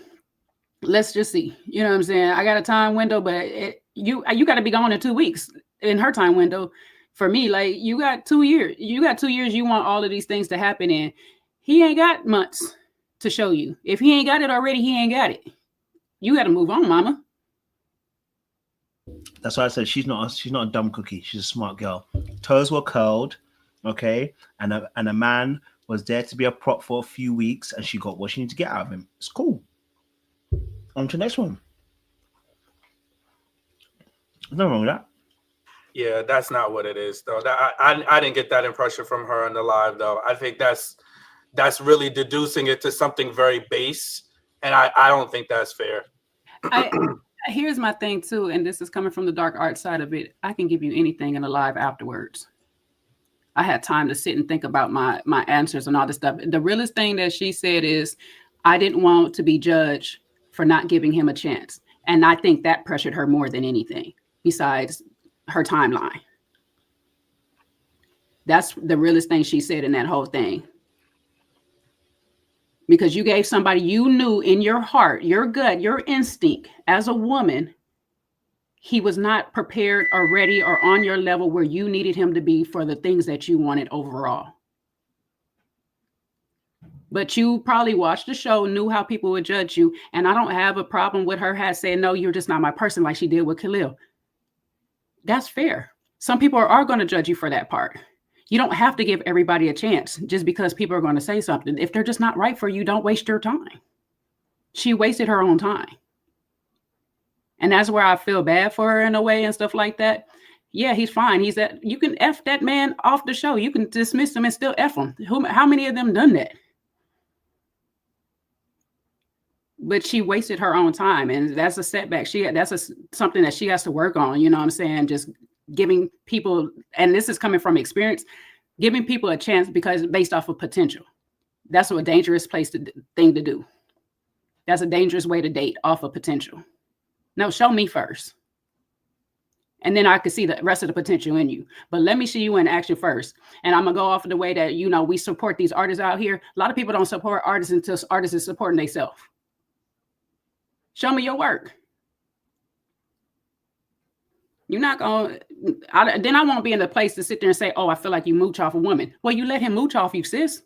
Let's just see. You know what I'm saying? I got a time window, but you got to be gone in 2 weeks in her time window. For me, like you got 2 years. You got 2 years. You want all of these things to happen, and he ain't got months to show you. If he ain't got it already, he ain't got it. You got to move on, mama. That's why I said she's not a dumb cookie. She's a smart girl. Toes were curled, okay, and a man was there to be a prop for a few weeks, and she got what she needed to get out of him. It's cool. On to the next one. There's nothing wrong with that. Yeah, that's not what it is, though. I didn't get that impression from her in the live, though. I think that's really deducing it to something very base, and I don't think that's fair. Here's my thing, too, and this is coming from the dark art side of it. I can give you anything in the live afterwards. I had time to sit and think about my answers and all this stuff. The realest thing that she said is, I didn't want to be judged for not giving him a chance. And I think that pressured her more than anything, besides her timeline. That's the realest thing she said in that whole thing. Because you gave somebody you knew in your heart, your gut, your instinct as a woman, he was not prepared or ready or on your level where you needed him to be for the things that you wanted overall. But you probably watched the show, knew how people would judge you. And I don't have a problem with her saying, no, you're just not my person, like she did with Khalil. That's fair. Some people are going to judge you for that part. You don't have to give everybody a chance just because people are going to say something. If they're just not right for you, don't waste your time. She wasted her own time. And that's where I feel bad for her in a way and stuff like that. Yeah, he's fine. You can F that man off the show. You can dismiss him and still F him. How many of them done that? But she wasted her own time, and that's a setback. Something that she has to work on. You know what I'm saying? Just giving people, and this is coming from experience, giving people a chance because based off of potential. That's a dangerous thing to do. That's a dangerous way to date, off of potential. No, show me first, and then I could see the rest of the potential in you. But let me see you in action first. And I'm gonna go off of the way that we support these artists out here. A lot of people don't support artists until artists is supporting themselves. Show me your work. You're not going to, then I won't be in the place to sit there and say, oh, I feel like you mooch off a woman. Well, you let him mooch off you, sis.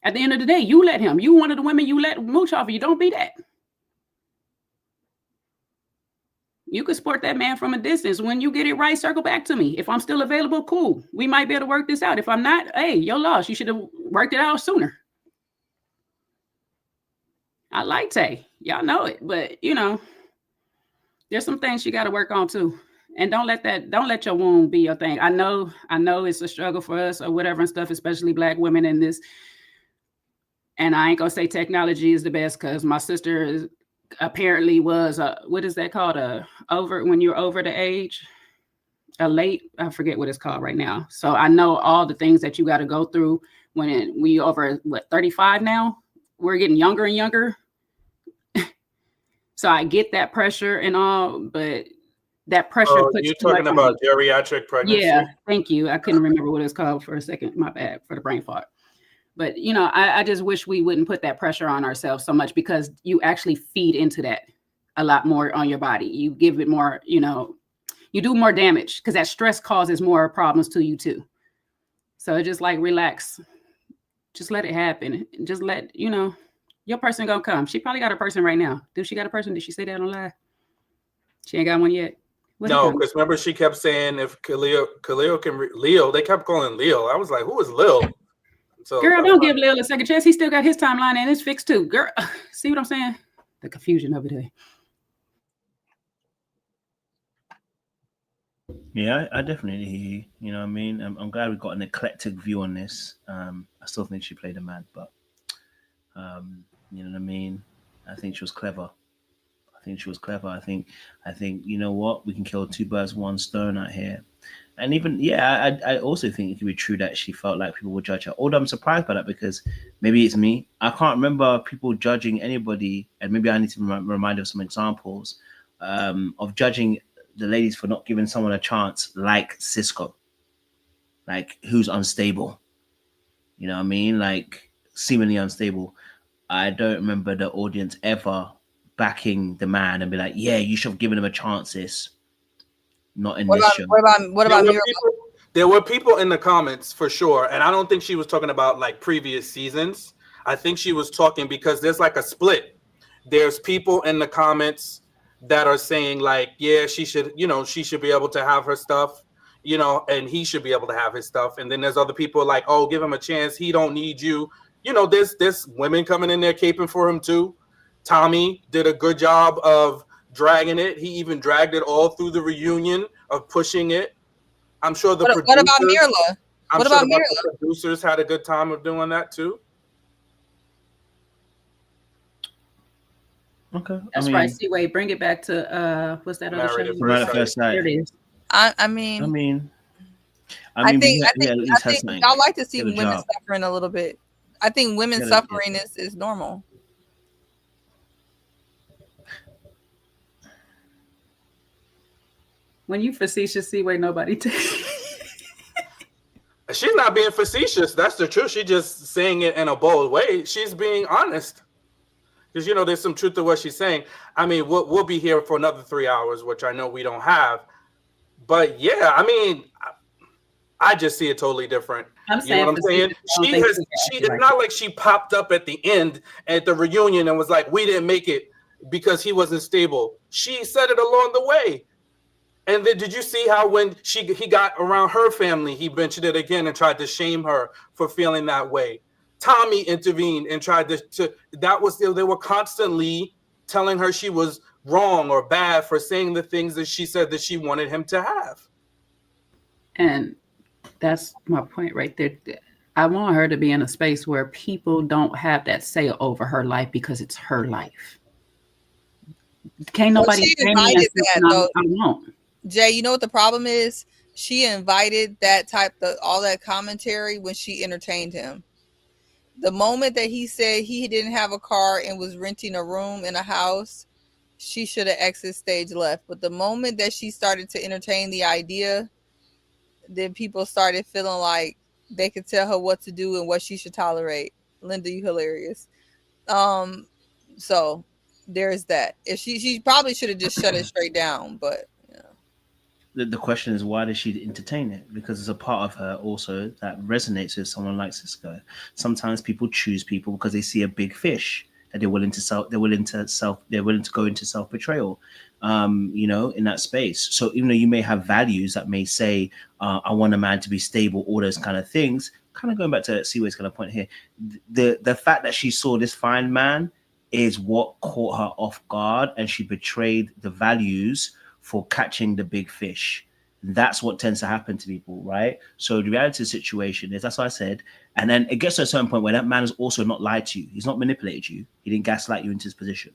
At the end of the day, you let him. You one of the women you let mooch off you. Don't be that. You could support that man from a distance. When you get it right, circle back to me. If I'm still available, cool. We might be able to work this out. If I'm not, hey, your loss. You should have worked it out sooner. I like Tay. Y'all know it. But, you know, there's some things you got to work on too. And don't let your wound be your thing. I know it's a struggle for us or whatever and stuff, especially Black women in this. And I ain't gonna say technology is the best because my sister apparently was what is that called? When you're over the age, I forget what it's called right now. So I know all the things that you got to go through when we over 35 now. We're getting younger and younger. So I get that pressure and all, but that pressure puts you're talking about geriatric pregnancy? Yeah, thank you. I couldn't remember what it's called for a second. My bad for the brain fart. But, you know, I just wish we wouldn't put that pressure on ourselves so much because you actually feed into that a lot more on your body. You give it more, you know, you do more damage because that stress causes more problems to you too. So just like relax, just let it happen. Just let, you know, your person gonna come. She probably got a person right now. Did she got a person? Did she say that on live? She ain't got one yet. No, because remember she kept saying if Leo can Leo, they kept calling Leo. I was like, who is Lil? So girl, don't give Lil a second chance. He still got his timeline and it's fixed too. Girl, see what I'm saying? The confusion of it. Yeah, I definitely hear you. You know what I mean? I'm glad we got an eclectic view on this. I still think she played a man, but you know what I mean? I think she was clever. I think you know what? We can kill two birds with one stone out here. And even I also think it could be true that she felt like people would judge her. Although I'm surprised by that because maybe it's me. I can't remember people judging anybody, and maybe I need to remind of some examples of judging the ladies for not giving someone a chance like Cisco, like who's unstable. You know what I mean? Like seemingly unstable. I don't remember the audience ever backing the man and be like, yeah, you should have given him a chance, sis. Not in this show. What about there were people in the comments for sure. And I don't think she was talking about like previous seasons. I think she was talking because there's like a split. There's people in the comments that are saying like, yeah, she should be able to have her stuff, you know, and he should be able to have his stuff. And then there's other people like, oh, give him a chance. He don't need you. You know, there's women coming in there caping for him too. Tommy did a good job of dragging it. He even dragged it all through the reunion of pushing it. I'm sure the producers. What about Mirla? I'm sure the producers had a good time of doing that too. Okay, that's right. See, wait, bring it back to what's that other show? Married at First Sight. There it is. I think y'all like to see women suffering a little bit. I think women suffering is normal. When you facetious, see, wait, nobody takes. She's not being facetious. That's the truth. She's just saying it in a bold way. She's being honest. Because, you know, there's some truth to what she's saying. I mean, we'll be here for another 3 hours, which I know we don't have. But, yeah, I mean, I just see it totally different. You know what I'm saying? It's not like she popped up at the end at the reunion and was like, we didn't make it because he wasn't stable. She said it along the way. And then did you see how when he got around her family, he mentioned it again and tried to shame her for feeling that way. Tommy intervened and tried they were constantly telling her she was wrong or bad for saying the things that she said that she wanted him to have. And that's my point right there. I want her to be in a space where people don't have that say over her life because it's her life. Can't nobody say me I won't. Jay, you know what the problem is? She invited all that commentary when she entertained him. The moment that he said he didn't have a car and was renting a room in a house, she should have exited stage left. But the moment that she started to entertain the idea, then people started feeling like they could tell her what to do and what she should tolerate. Linda, you hilarious. So there's that. If she probably should have just shut it straight down, but the question is, why does she entertain it? Because it's a part of her also that resonates with someone like Cisco. Sometimes people choose people because they see a big fish and they're willing to go into self-betrayal, in that space. So even though you may have values that may say, I want a man to be stable, all those kind of things, kind of going back to Seaway's kind of point here, the fact that she saw this fine man is what caught her off guard, and she betrayed the values for catching the big fish. That's what tends to happen to people, right? So the reality of the situation is, that's what I said. And then it gets to a certain point where that man has also not lied to you. He's not manipulated you. He didn't gaslight you into his position,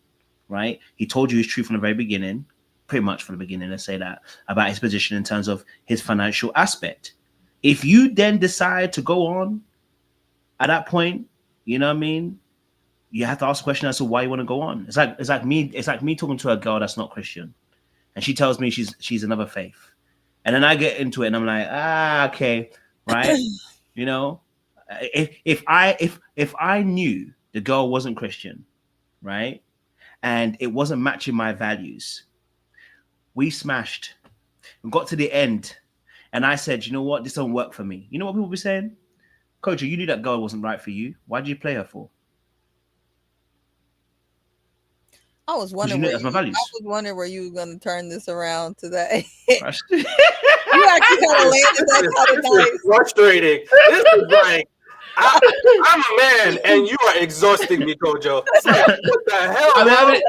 right? He told you his truth from the very beginning, pretty much from the beginning, let's say that, about his position in terms of his financial aspect. If you then decide to go on at that point, you know what I mean? You have to ask a question as to why you want to go on. It's like me talking to a girl that's not Christian, and she tells me she's another faith. And then I get into it and I'm like, okay, right? You know, if I knew the girl wasn't Christian, right, and it wasn't matching my values, we smashed. We got to the end, and I said, you know what, this don't work for me. You know what people be saying? Coach, you knew that girl wasn't right for you. Why did you play her for? I was wondering where you were going to turn this around today. You actually kind of landed that kind of nice. Frustrating. This is like, I'm a man and you are exhausting me, Kojo. Like, what the hell?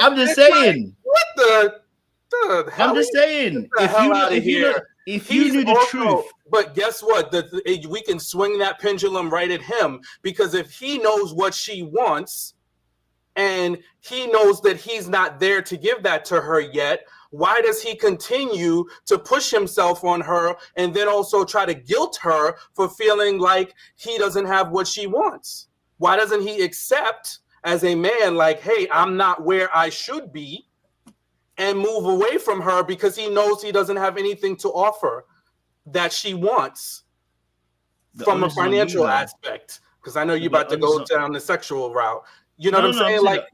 I'm just saying. What the hell? I'm just saying. If you knew the truth. But guess what? We can swing that pendulum right at him, because if he knows what she wants, and he knows that he's not there to give that to her yet, why does he continue to push himself on her and then also try to guilt her for feeling like he doesn't have what she wants? Why doesn't he accept as a man, like, hey, I'm not where I should be, and move away from her because he knows he doesn't have anything to offer that she wants from a financial aspect? Because I know you're about to go down the sexual route. You know what I'm saying? Like,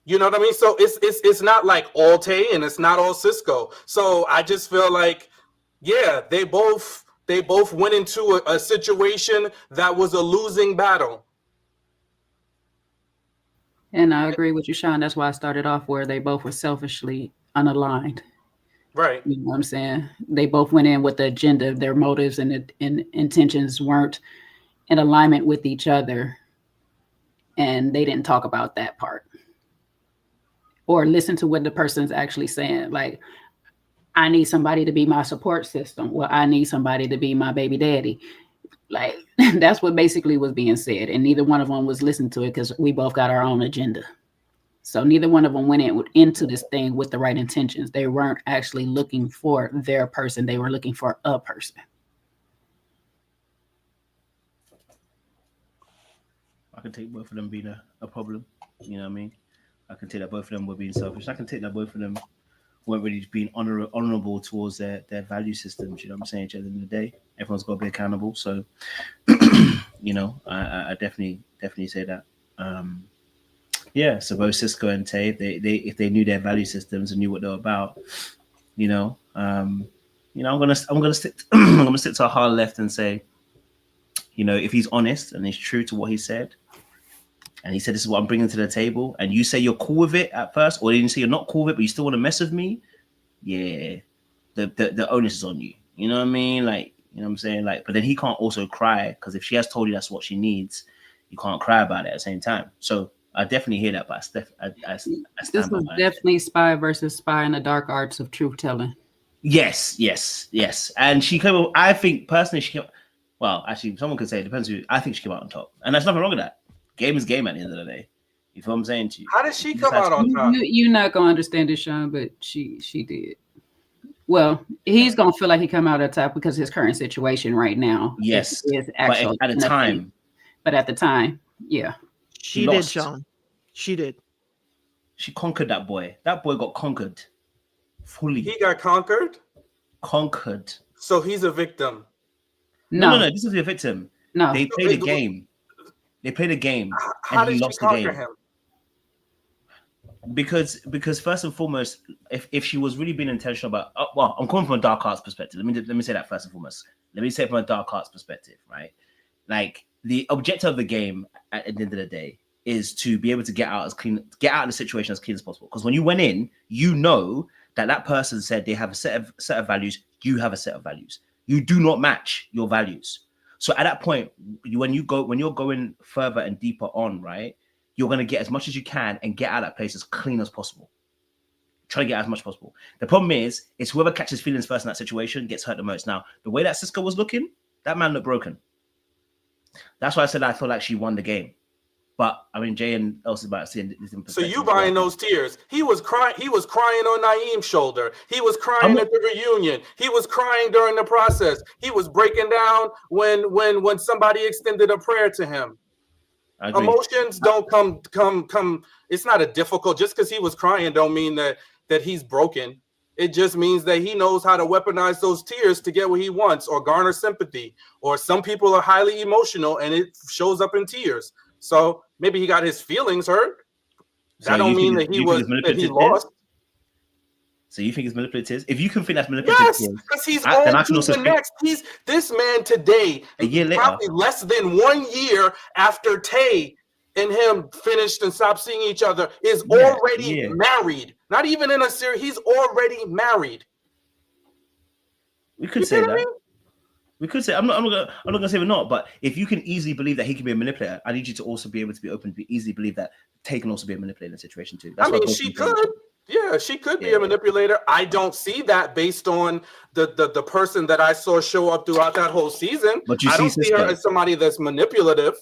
you know what I mean? So it's not like all Tay and it's not all Cisco. So I just feel like, yeah, they both went into a situation that was a losing battle. And I agree with you, Sean. That's why I started off where they both were selfishly unaligned. Right. You know what I'm saying? They both went in with the agenda. Their motives and intentions weren't in alignment with each other. And they didn't talk about that part or listen to what the person's actually saying. Like, I need somebody to be my support system. Well, I need somebody to be my baby daddy. Like, that's what basically was being said. And neither one of them was listening to it because we both got our own agenda. So neither one of them went into this thing with the right intentions. They weren't actually looking for their person. They were looking for a person. I can take both of them being a problem. You know what I mean? I can take that both of them were being selfish. I can take that both of them weren't really being honorable towards their value systems. You know what I'm saying? At the end of the day, everyone's got to be accountable. So, you know, I definitely say that. Yeah. So both Cisco and Tay, if they knew their value systems and knew what they're about, I'm gonna stick to a hard left and say, you know, if he's honest and he's true to what he said, and he said, this is what I'm bringing to the table, and you say you're cool with it at first, or you say you're not cool with it, but you still want to mess with me, yeah, the onus is on you. You know what I mean? Like, you know what I'm saying? Like, but then he can't also cry, because if she has told you that's what she needs, you can't cry about it at the same time. So I definitely hear that, but I this was definitely spy versus spy in the dark arts of truth telling. Yes. And she came up, I think personally she came, well, actually someone could say it depends who. I think she came out on top. And there's nothing wrong with that. Game is game at the end of the day. You feel what I'm saying to you? How did she come out on top? You're not gonna understand it, Sean, but she did. Well, he's gonna feel like he come out on top because of his current situation right now. Yes, is actual. But at the time. But at the time, yeah. She did, Sean. She did. She conquered that boy. That boy got conquered. Fully. He got conquered? Conquered. So he's a victim. No. This is a victim. No. They played a game. They played a game. How and he did lost she the game. conquer him? Because first and foremost, if she was really being intentional about, well, I'm coming from a dark arts perspective. Let me say that first and foremost. Let me say it from a dark arts perspective, right? Like, the objective of the game at the end of the day is to be able to get out of the situation as clean as possible. Because when you went in, you know that person said they have a set of values. You have a set of values. You do not match your values. So at that point, when you're going further and deeper on, right, you're going to get as much as you can and get out of that place as clean as possible. Try to get as much as possible. The problem is whoever catches feelings first in that situation gets hurt the most. Now, the way that Cisco was looking, that man looked broken. That's why I said I feel like she won the game. But I mean, Jay and else is about seeing this in perspective. So you buying those tears? He was crying. He was crying on Naeem's shoulder. He was crying at the reunion. He was crying during the process. He was breaking down when somebody extended a prayer to him. Emotions don't come. It's not a difficult. Just because he was crying, don't mean that he's broken. It just means that he knows how to weaponize those tears to get what he wants or garner sympathy. Or some people are highly emotional and it shows up in tears. So maybe he got his feelings hurt. That don't mean that he lost. So you think it's manipulative? If you can think that's manipulative, yes, because he's on to the next. He's this man today. A year later, probably less than 1 year after Tay and him finished and stopped seeing each other, is already married. Not even in a series. He's already married. We could say that. We could say I'm not gonna say we're not, but if you can easily believe that he can be a manipulator, I need you to also be able to be open to easily believe that Tay can also be a manipulator in the situation too. That's she could. Yeah, she could be a manipulator. I don't see that based on the person that I saw show up throughout that whole season. But I don't see her as somebody that's manipulative.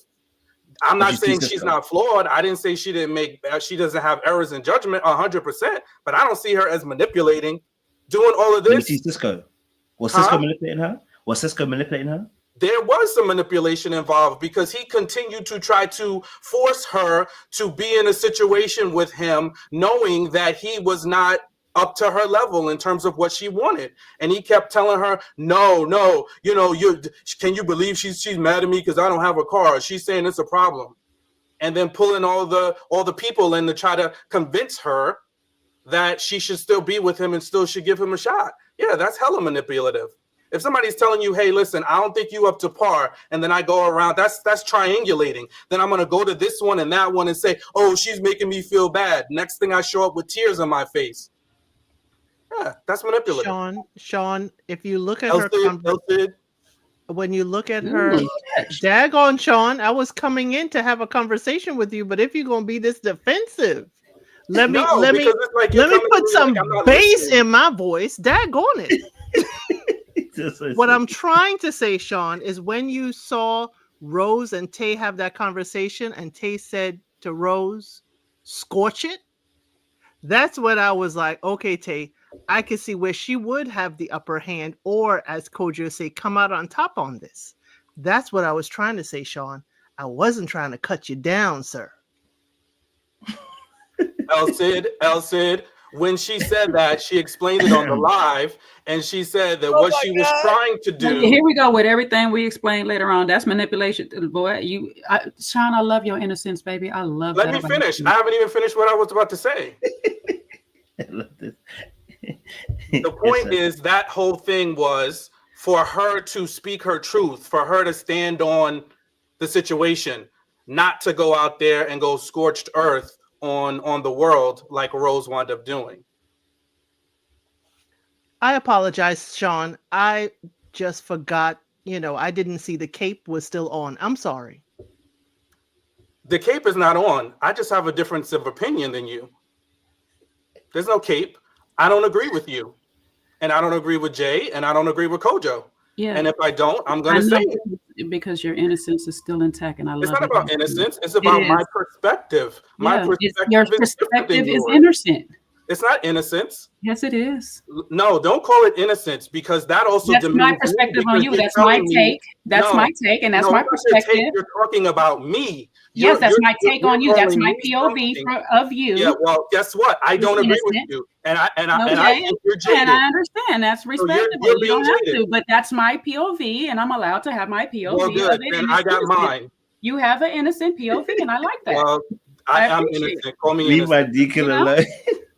I'm not saying she's not flawed. I didn't say she doesn't have errors in judgment 100%, but I don't see her as manipulating, doing all of this. You see Cisco. Was Cisco manipulating her? Was Cisco manipulating her? There was some manipulation involved because he continued to try to force her to be in a situation with him, knowing that he was not up to her level in terms of what she wanted. And he kept telling her, no, can you believe she's mad at me because I don't have a car? She's saying it's a problem. And then pulling all the people in to try to convince her that she should still be with him and still should give him a shot. Yeah, that's hella manipulative. If somebody's telling you, hey, listen, I don't think you up to par, and then I go around, that's triangulating. Then I'm going to go to this one and that one and say, oh, she's making me feel bad. Next thing I show up with tears on my face. Yeah, that's manipulative. Sean, if you look at when you look at her, daggone Sean, I was coming in to have a conversation with you, but if you're going to be this defensive, let me put some bass in my voice. Daggone it. What I'm trying to say, Sean, is when you saw Rose and Tay have that conversation and Tay said to Rose, scorch it. That's when I was like, okay, Tay, I can see where she would have the upper hand, or as Kojo say, come out on top on this. That's what I was trying to say, Sean. I wasn't trying to cut you down, sir. El Cid, when she said that, she explained it on the live, and she said that what she was trying to do. Here we go with everything we explained later on. That's manipulation, boy. Sean, I love your innocence, baby. I love. Let me finish. I haven't even finished what I was about to say. I love this. The point is that whole thing was for her to speak her truth, for her to stand on the situation, not to go out there and go scorched earth on the world like Rose wound up doing. I apologize, Sean. I just forgot, I didn't see the cape was still on. I'm sorry. The cape is not on. I just have a difference of opinion than you. There's no cape. I don't agree with you. And I don't agree with Jay, and I don't agree with Kojo. Yeah. And if I don't, I'm going to say it. Because your innocence is still intact, and I love it. It's not about innocence. It's about my perspective. My perspective your perspective is innocent. It's not innocence. Yes, it is. No, don't call it innocence, because that also that's my perspective on you. That's my take. That's my take, and that's my perspective. You're talking about me. Yes, that's my take on you. That's my POV of you. Yeah, well, guess what? I don't agree with you, and I think you're jaded. And I understand that's respectable. You don't have to, but that's my POV, and I'm allowed to have my POV. Well, good. And I got mine. You have an innocent POV, and I like that. Well, I'm innocent. Call me innocent. Leave my deacon alone.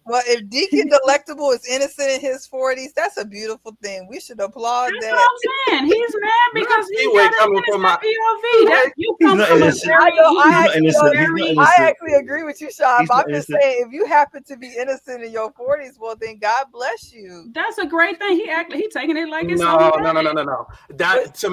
Well, if Deacon Delectable is innocent in his 40s, that's a beautiful thing. We should applaud That's that. what I'm saying. He's mad because he got an innocent POV. That you He's come not from a innocent. very, I He's not innocent. He's not innocent. I actually agree with you, Sean. He's But not I'm just innocent. saying, if you happen to be innocent in your 40s, well, then God bless you. That's a great thing. He taking it like it's No. something. That to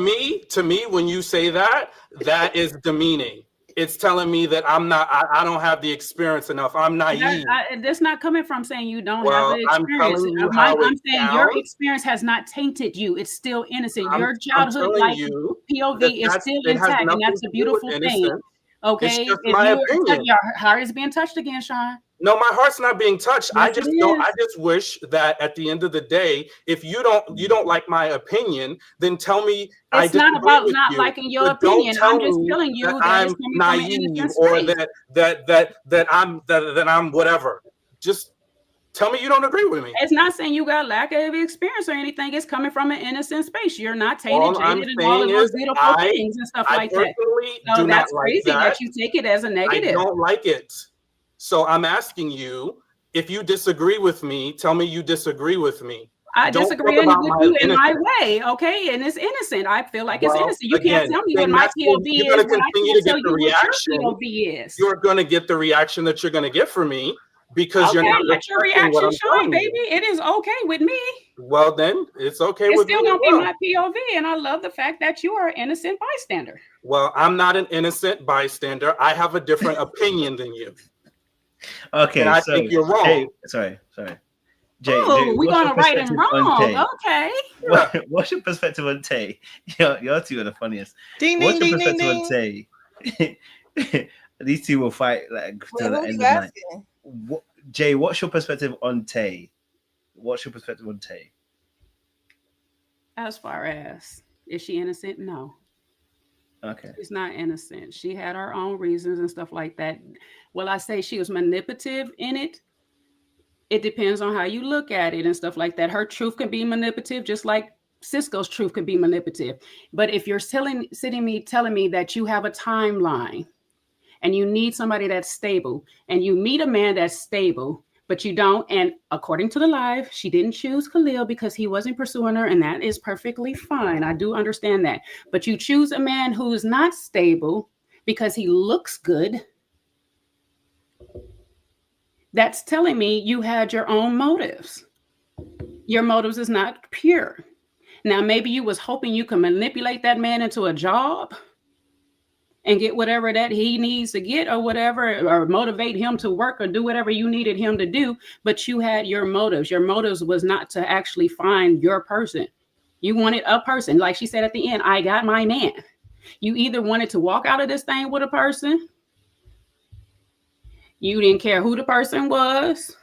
me, when you say that, that is demeaning. It's telling me that I don't have the experience enough. I'm naive. That's not coming from saying you don't Well, have the I'm experience. telling you how I'm it saying your sounds. experience has not tainted you. It's still innocent. I'm Your childhood telling like you POV is still it has intact, and nothing that's a to do with beautiful thing. innocence. Okay, It's just my opinion. Your heart is being touched again, Sean. No, my heart's not being touched. I Yes, just it don't. is. I just wish that at the end of the day, if you don't like my opinion, then tell me I It's not disagree about with not you. liking your But don't opinion. tell I'm just me telling you that that I'm it's coming from an naive innocent or space. that I'm whatever. Just tell me you don't agree with me. It's not saying you got lack of experience or anything. It's coming from an innocent space. You're not tainted, All I'm jaded, and all of saying those is beautiful things and stuff I like that. personally So do that's not like crazy that. that you take it as a I negative. don't like it. So I'm asking you, if you disagree with me, tell me you disagree with me. I Don't disagree talk about with my you in my innocence. way, okay? And it's innocent. I feel like it's Well, innocent. You again, can't tell me then what my that's POV you're is going to when I continue can't to get tell the you what reaction. your POV is. You're going to get the reaction that you're going to get from me because you're Okay, not let your respecting what reaction I'm shine, telling baby. you. It is okay with me. Well, then it's okay It's with me still as gonna be well. my POV, and I love the fact that you are an innocent bystander. Well, I'm not an innocent bystander. I have a different opinion than you. Okay, and I so think you're wrong. Hey, sorry. Jay, Oh, we're what's your gonna right and perspective on Tay? wrong. Okay. What's your perspective on Tay? You're two are the funniest. Ding, What's ding, your ding, perspective ding, on Tay? These two will fight like till the Wait, end who of you the night. asking? Jay, what's your perspective on Tay? What's your perspective on Tay? As far as is she innocent? No. Okay. She's not innocent. She had her own reasons and stuff like that. Will I say she was manipulative in it? It depends on how you look at it and stuff like that. Her truth can be manipulative, just like Cisco's truth could be manipulative. But if you're telling me that you have a timeline and you need somebody that's stable, and you meet a man that's stable, but you don't, and according to the live, she didn't choose Khalil because he wasn't pursuing her, and that is perfectly fine. I do understand that. But you choose a man who is not stable because he looks good. That's telling me you had your own motives. Your motives is not pure. Now, maybe you was hoping you could manipulate that man into a job and get whatever that he needs to get or whatever, or motivate him to work or do whatever you needed him to do. But you had your motives. Your motives was not to actually find your person. You wanted a person. Like she said at the end, I got my man. You either wanted to walk out of this thing with a person. You didn't care who the person was.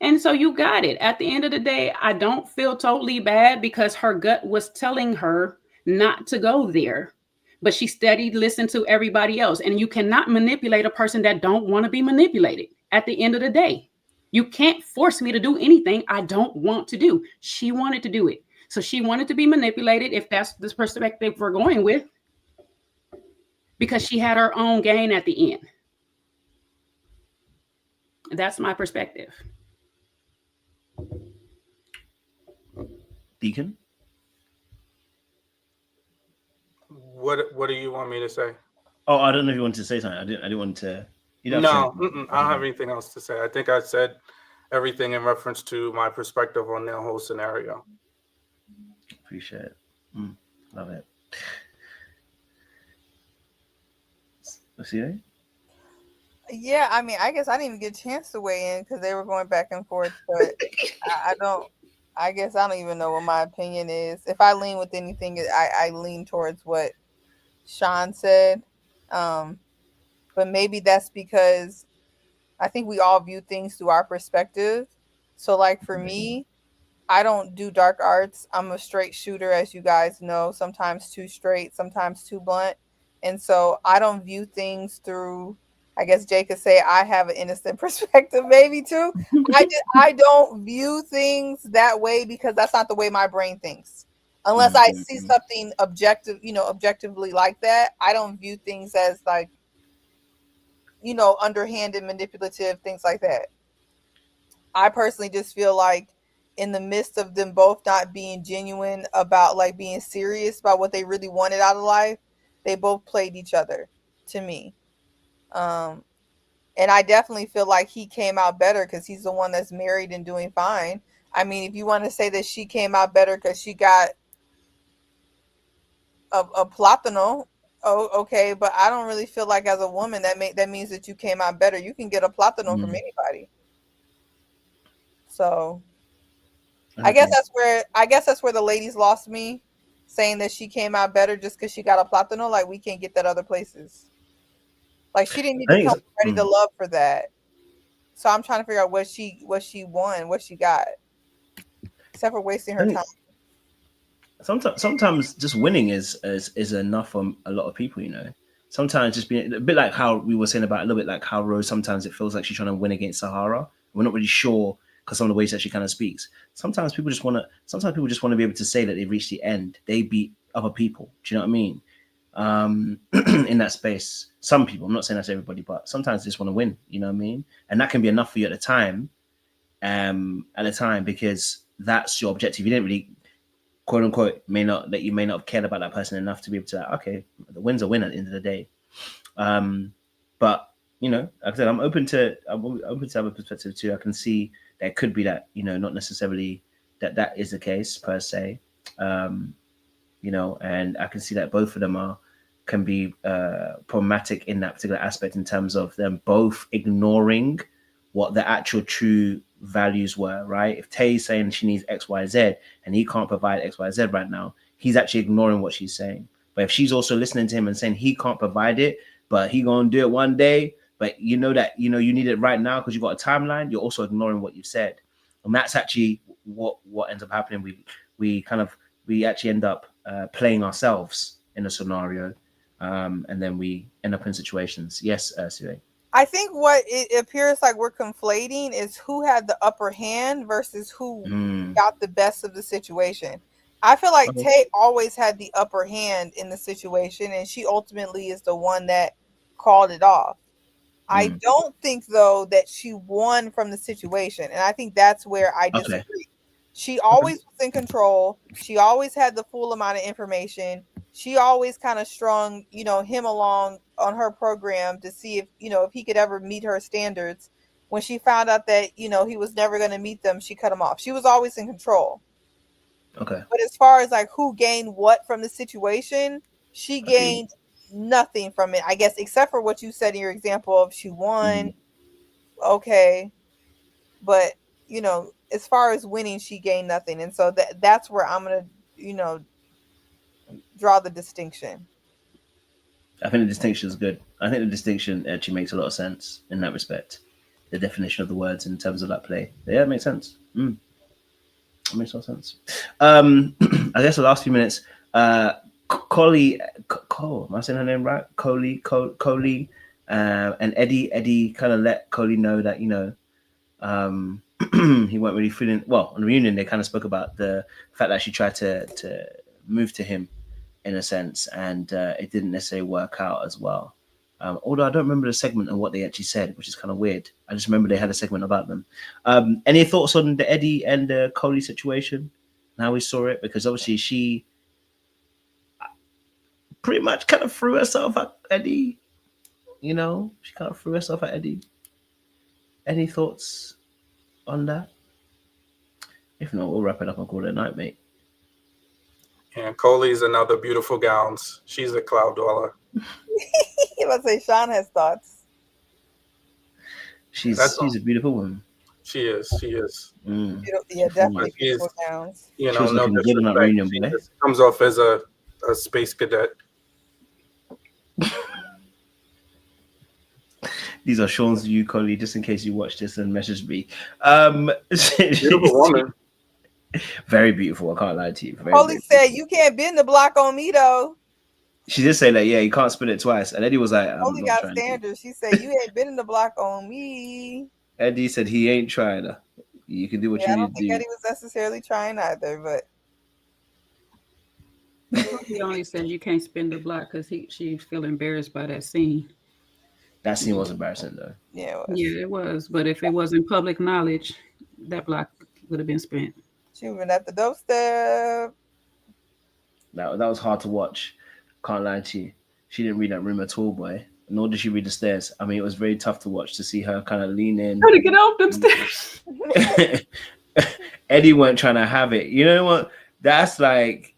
And so you got it. At the end of the day, I don't feel totally bad because her gut was telling her not to go there. But she studied, listened to everybody else. And you cannot manipulate a person that don't want to be manipulated at the end of the day. You can't force me to do anything I don't want to do. She wanted to do it. So she wanted to be manipulated, if that's the perspective we're going with, because she had her own gain at the end. That's my perspective. Deacon? What do you want me to say? Oh, I don't know if you wanted to say something. I didn't want to. You don't No, I don't have anything else to say. I think I said everything in reference to my perspective on the whole scenario. Appreciate it. Love it. Let's see. Yeah, I mean, I guess I didn't even get a chance to weigh in because they were going back and forth. But I guess I don't even know what my opinion is. If I lean with anything, I lean towards what Sean said. But maybe that's because I think we all view things through our perspective. So like for me, I don't do dark arts. I'm a straight shooter, as you guys know, sometimes too straight, sometimes too blunt. And so I don't view things through, I guess Jay could say I have an innocent perspective maybe too. I don't view things that way because that's not the way my brain thinks. Unless I see something objectively like that, I don't view things as like you know, underhanded, manipulative, things like that. I personally just feel like in the midst of them both not being genuine about like being serious about what they really wanted out of life, they both played each other to me. And I definitely feel like he came out better because he's the one that's married and doing fine. I mean, if you want to say that she came out better because she got a platano, oh, okay, but I don't really feel like as a woman that means that you came out better. You can get a platano from anybody. So I guess that's where the ladies lost me, saying that she came out better just because she got a platano. Like we can't get that other places. Like she didn't need to come ready to love for that. So I'm trying to figure out what she won, what she got, except for wasting her time. Sometimes just winning is enough for a lot of people, you know. Sometimes just being a bit like how we were saying about a little bit like how Rose, sometimes it feels like she's trying to win against Sahara. We're not really sure because some of the ways that she kind of speaks. Sometimes people just want to be able to say that they've reached the end. They beat other people. Do you know what I mean? In that space, some people, I'm not saying that's everybody, but sometimes they just want to win, you know what I mean? And that can be enough for you at the time, because that's your objective. You didn't really, quote unquote, may not have cared about that person enough to be able to, like, okay, the win's a win at the end of the day. But you know, like I said, I'm open to have a perspective too. I can see there could be that, you know, not necessarily that is the case per se. You know, and I can see that both of them can be problematic in that particular aspect in terms of them both ignoring what the actual true values were, right? If Tay's saying she needs X, Y, Z and he can't provide X, Y, Z right now, he's actually ignoring what she's saying. But if she's also listening to him and saying he can't provide it, but he gonna do it one day, but you know that, you know, you need it right now because you've got a timeline, you're also ignoring what you've said. And that's actually what ends up happening. We actually end up playing ourselves in a scenario, and then we end up in situations. Yes, Ursula. I think what it appears like we're conflating is who had the upper hand versus who got the best of the situation. I feel like Tay always had the upper hand in the situation, and she ultimately is the one that called it off. I don't think, though, that she won from the situation, and I think that's where I disagree. She always was in control. She always had the full amount of information. She always kind of strung, you know, him along on her program to see if, you know, if he could ever meet her standards. When she found out that, you know, he was never going to meet them, she cut him off. She was always in control. Okay. But as far as like who gained what from the situation, she gained nothing from it, I guess, except for what you said in your example of she won. Okay. But, you know, as far as winning, she gained nothing. And so that's where I'm going to, you know, draw the distinction. I think the distinction is good. I think the distinction actually makes a lot of sense in that respect. The definition of the words in terms of that play. Yeah, it makes sense. It makes a lot of sense. I guess the last few minutes, Coley, am I saying her name right? Coley, and Eddie kind of let Coley know that, you know, he weren't really feeling well. On the reunion, they kind of spoke about the fact that she tried to move to him in a sense, and it didn't necessarily work out as well. Although I don't remember the segment and what they actually said, which is kind of weird. I just remember they had a segment about them. Any thoughts on the Eddie and the Coley situation and how we saw it? Because obviously she pretty much kind of threw herself at Eddie. You know, she kind of threw herself at Eddie. Any thoughts on that? If not, we'll wrap it up and call it a night, mate. And Coley's another beautiful gowns. She's a cloud dweller. Let's say Sean has thoughts. She's a beautiful woman. She is. Yeah, definitely beautiful gowns. You know, no disrespect. She just comes off as a space cadet. These are Sean's view, Coley, just in case you watch this and message me. Beautiful woman. Very beautiful. I can't lie to you. Coley said, "You can't bend the block on me, though." She did say that. Yeah, you can't spin it twice. And Eddie was like, Coley got standards. She said, "You ain't bending the block on me." Eddie said he ain't trying to. You can do what you need to do. I don't think Eddie was necessarily trying either, but he only said you can't spin the block because she'd feel embarrassed by that scene. That scene was embarrassing though. Yeah, it was. Yeah, it was. But if it wasn't public knowledge, that block would have been spent. She went at the doorstep. That was hard to watch. Can't lie to you. She didn't read that room at all, boy. Nor did she read the stairs. I mean, it was very tough to watch to see her kind of lean in. How to get off them stairs? Eddie weren't trying to have it. You know what? That's like,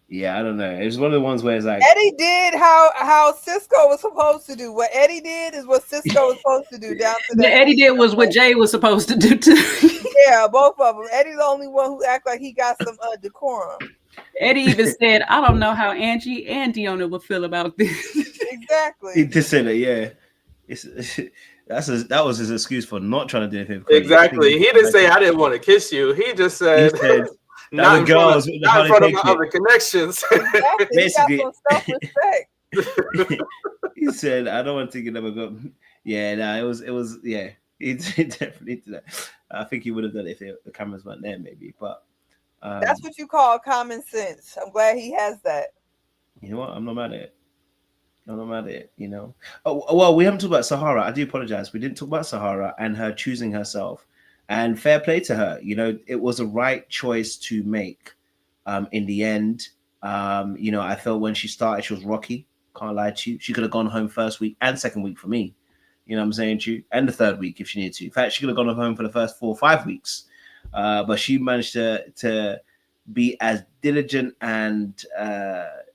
yeah, I don't know. It's one of the ones where it's like Eddie did how Cisco was supposed to do. What Eddie did is what Cisco was supposed to do. Down to The Eddie did was what Jay was supposed to do too. Yeah, both of them. Eddie's the only one who act like he got some decorum. Eddie even said, "I don't know how Angie and Deanna would feel about this." Exactly. he just said it. Yeah, that was his excuse for not trying to do anything. Exactly. He didn't say I didn't want to kiss you. He just said, not in front of my other connections. Exactly. Basically, he got some self-respect. He said, "I don't want to never go." Yeah, no, it was. Yeah, he definitely did that. I think he would have done it if the cameras weren't there, maybe. But that's what you call common sense. I'm glad he has that. You know what? I'm not mad at it. I'm not mad at it. You know. Oh well, we haven't talked about Sahara. I do apologize. We didn't talk about Sahara and her choosing herself. And fair play to her. You know, it was a right choice to make. In the end, you know, I felt when she started, she was rocky. Can't lie to you. She could have gone home first week and second week for me. You know what I'm saying to you? And the third week if she needed to. In fact, she could have gone home for the first 4 or 5 weeks. But she managed to be as diligent and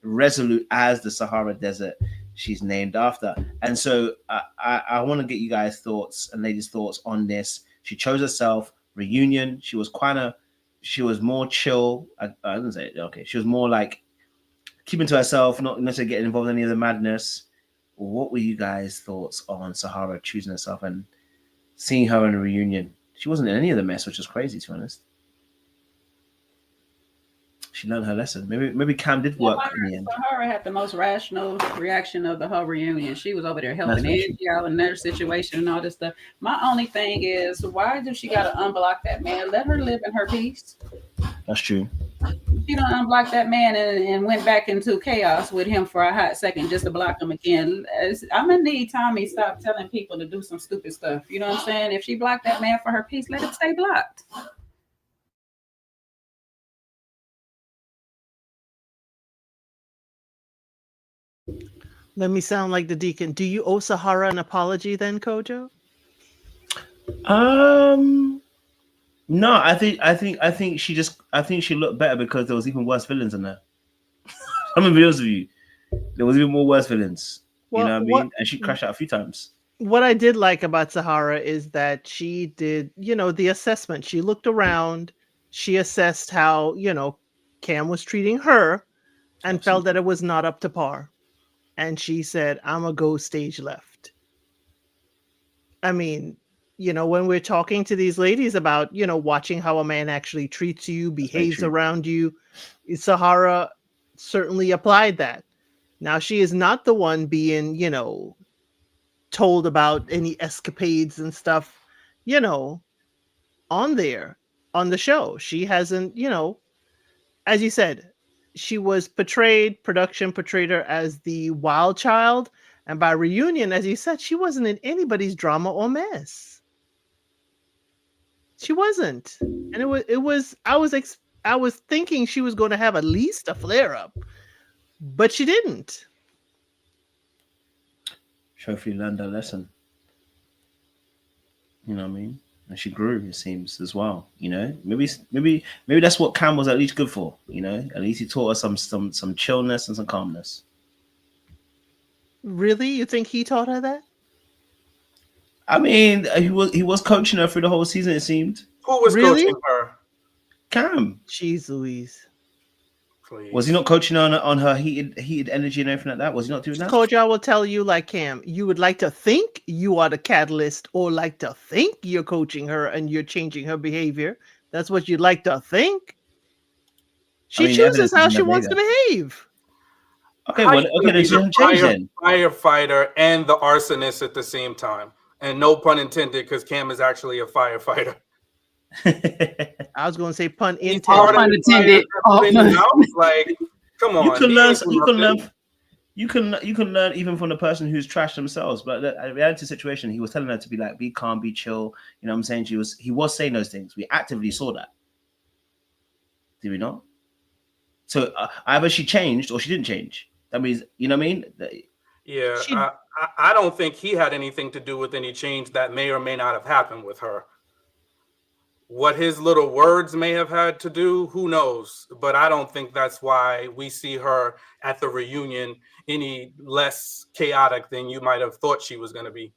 resolute as the Sahara Desert she's named after. And so I want to get you guys' thoughts and ladies' thoughts on this. She chose herself. Reunion. She was more chill. I didn't say it. Okay. She was more like keeping to herself, not necessarily getting involved in any of the madness. What were you guys' thoughts on Sahara choosing herself and seeing her in a reunion? She wasn't in any of the mess, which was crazy, to be honest. She learned her lesson. Maybe Cam did work in the end. Sahara had the most rational reaction of the whole reunion. She was over there helping Angie out in their situation and all this stuff. My only thing is, why do she got to unblock that man? Let her live in her peace. That's true. She done unblocked that man and went back into chaos with him for a hot second just to block him again. I'm gonna need Tommy stop telling people to do some stupid stuff. You know what I'm saying? If she blocked that man for her peace, let it stay blocked. Let me sound like the deacon. Do you owe Sahara an apology then, Kojo? No, I think she looked better because there was even worse villains in there. I'm gonna be honest with you. There was even more worse villains. You know what I mean? And she crashed out a few times. What I did like about Sahara is that she did, the assessment. She looked around, she assessed how, Cam was treating her and felt that it was not up to par. And she said, I'm gonna go stage left. I mean, when we're talking to these ladies about, watching how a man actually treats you, behaves around you, Sahara certainly applied that. Now, she is not the one being, told about any escapades and stuff, on the show. She hasn't, as you said, she was production portrayed her as the wild child. And by reunion, as you said, she wasn't in anybody's drama or mess. She wasn't. And I was thinking she was going to have at least a flare up, but she didn't. She hopefully learned her lesson. You know what I mean? And she grew, it seems, as well. Maybe that's what Cam was at least good for. At least he taught us some chillness and some calmness. Really? You think he taught her that? I mean, he was coaching her through the whole season, it seemed. Who was coaching her? Cam. Jeez Louise. Please. Was he not coaching her on her heated energy and everything like that? Was he not doing that? Coach, I will tell you, like Cam, you would like to think you are the catalyst or like to think you're coaching her and you're changing her behavior. That's what you'd like to think. She chooses how she wants to behave. Okay, there's a change then. Firefighter and the arsonist at the same time. And no pun intended, because Cam is actually a firefighter. I was going to say pun intended. Pun intended. Like, come on. You can learn even from the person who's trashed themselves. But the reality situation, he was telling her to be like, be calm, be chill. You know what I'm saying? He was saying those things. We actively saw that. Did we not? So either she changed or she didn't change. That means, you know what I mean? Yeah, I don't think he had anything to do with any change that may or may not have happened with her. What his little words may have had to do, who knows? But I don't think that's why we see her at the reunion any less chaotic than you might have thought she was going to be.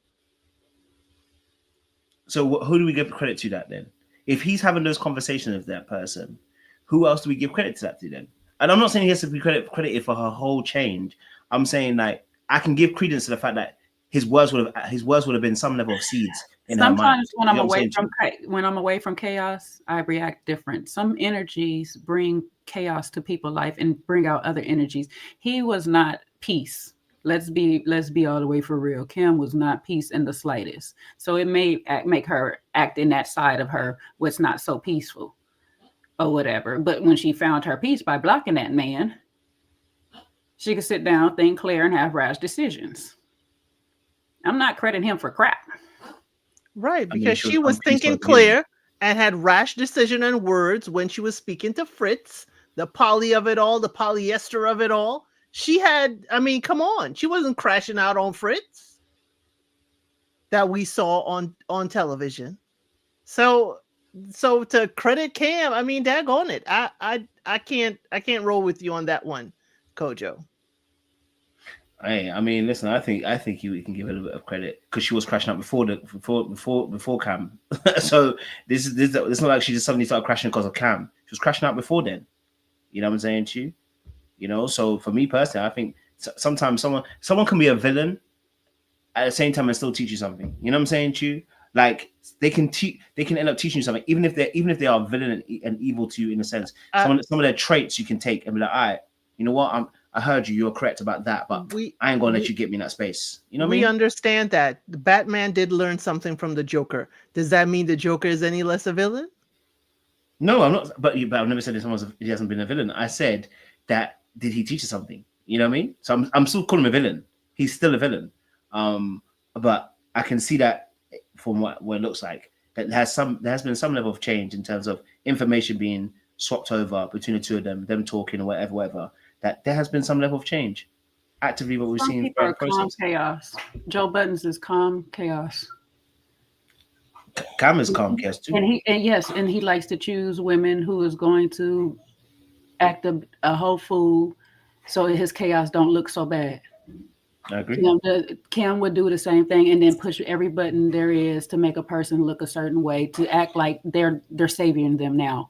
So who do we give credit to that then? If he's having those conversations with that person, who else do we give credit to that to then? And I'm not saying he has to be credited for her whole change. I'm saying like I can give credence to the fact that his words would have been some level of seeds in her mind. Sometimes when I'm away from chaos, I react different. Some energies bring chaos to people's life and bring out other energies. He was not peace. Let's be all the way for real. Kim was not peace in the slightest. So it may make her act in that side of her what's not so peaceful or whatever. But when she found her peace by blocking that man, she could sit down, think clear, and have rash decisions. I'm not crediting him for crap. Right, because she was thinking clear and had rash decision and words when she was speaking to Fritz, the poly of it all, the polyester of it all. She had, I mean, come on. She wasn't crashing out on Fritz that we saw on television. So to credit Cam, I mean, daggone it. I can't roll with you on that one, Kojo. Hey, I mean, listen. I think we can give her a little bit of credit because she was crashing out before Cam. So this it's not like she just suddenly started crashing because of Cam. She was crashing out before then. You know what I'm saying to you? You know. So for me personally, I think sometimes someone can be a villain at the same time and still teach you something. You know what I'm saying to you? Like they can end up teaching you something, even if they are villain and evil to you in a sense. Some of their traits you can take and be like, all right, you know what? I heard you. You're correct about that, but I ain't gonna let you get me in that space. You know what I mean? We understand that the Batman did learn something from the Joker. Does that mean the Joker is any less a villain? No, I'm not. But I've never said he hasn't been a villain. I said that did he teach us something? You know what I mean? So I'm still calling him a villain. He's still a villain. But I can see that from what it looks like that there has been some level of change in terms of information being swapped over between the two of them talking or whatever. That there has been some level of change. Actively, what we've seen. Some people are calm chaos. Joe Buttons is calm chaos. Cam is calm chaos too. And he likes to choose women who is going to act a whole fool, so his chaos don't look so bad. I agree. Cam would do the same thing and then push every button there is to make a person look a certain way to act like they're saving them now.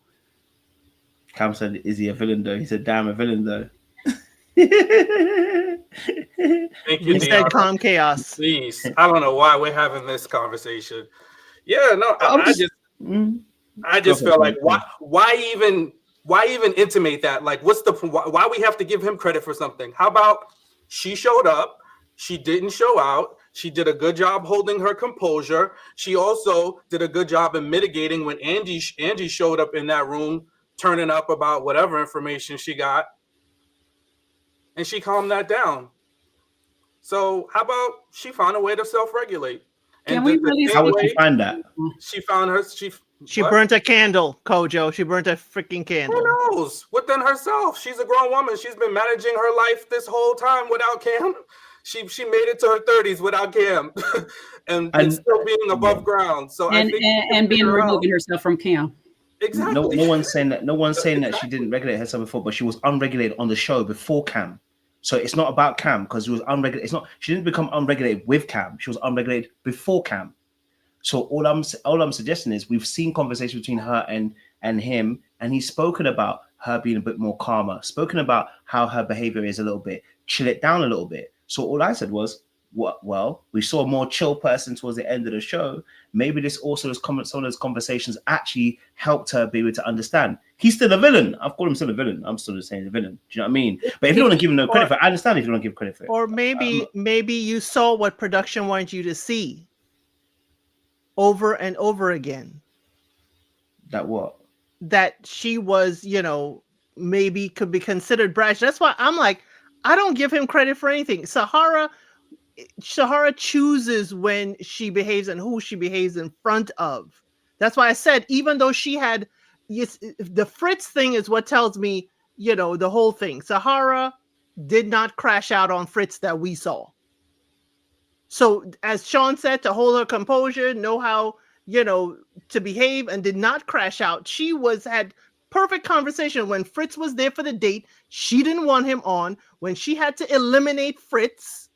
Cam said, "Is he a villain though?" He said, "Damn, a villain though." Thank you, he said calm chaos. Please. I don't know why we're having this conversation. Yeah, no, I just feel like why even intimate that? Like, what's the why we have to give him credit for something? How about she showed up, she didn't show out, she did a good job holding her composure. She also did a good job in mitigating when Angie showed up in that room, turning up about whatever information she got. And she calmed that down. So how about she found a way to self-regulate? How would she find that? She found her. She burnt a candle, Kojo. She burnt a freaking candle. Who knows? Within herself, she's a grown woman. She's been managing her life this whole time without Cam. She made it to her 30s without Cam, and still being above ground. So and being removing herself from Cam. Exactly. No one's saying that. No one's saying that she didn't regulate herself before, but she was unregulated on the show before Cam. So it's not about Cam because she was unregulated. It's not. She didn't become unregulated with Cam. She was unregulated before Cam. So all I'm suggesting is we've seen conversation between her and him, and he's spoken about her being a bit more calmer. Spoken about how her behavior is a little bit, chill it down a little bit. So all I said was, well, we saw a more chill person towards the end of the show. Maybe some of those conversations actually helped her be able to understand. He's still a villain. I've called him still a villain. I'm still saying a villain. Do you know what I mean? But if you don't want to give him no credit for it, I understand if you don't give credit for it. Or maybe you saw what production wanted you to see over and over again. That what? That she was, maybe could be considered brash. That's why I'm like, I don't give him credit for anything. Sahara chooses when she behaves and who she behaves in front of. That's why I said, even though she had, yes, the Fritz thing is what tells me, you know, the whole thing. Sahara did not crash out on Fritz that we saw. So as Sean said, to hold her composure, know how, you know, to behave, and did not crash out. She had perfect conversation when Fritz was there for the date. She didn't want him on. When she had to eliminate Fritz,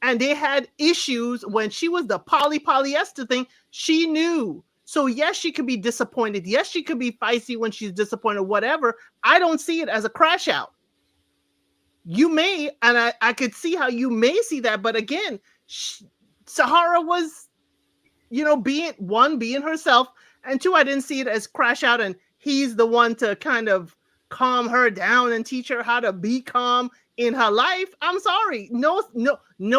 and they had issues when she was the polyester thing, she knew. So yes, she could be disappointed. Yes, she could be feisty when she's disappointed, whatever. I don't see it as a crash out. You may, and I could see how you may see that, but again, Sahara was, you know, being herself, and two, I didn't see it as crash out, and he's the one to kind of calm her down and teach her how to be calm in her life. I'm sorry. No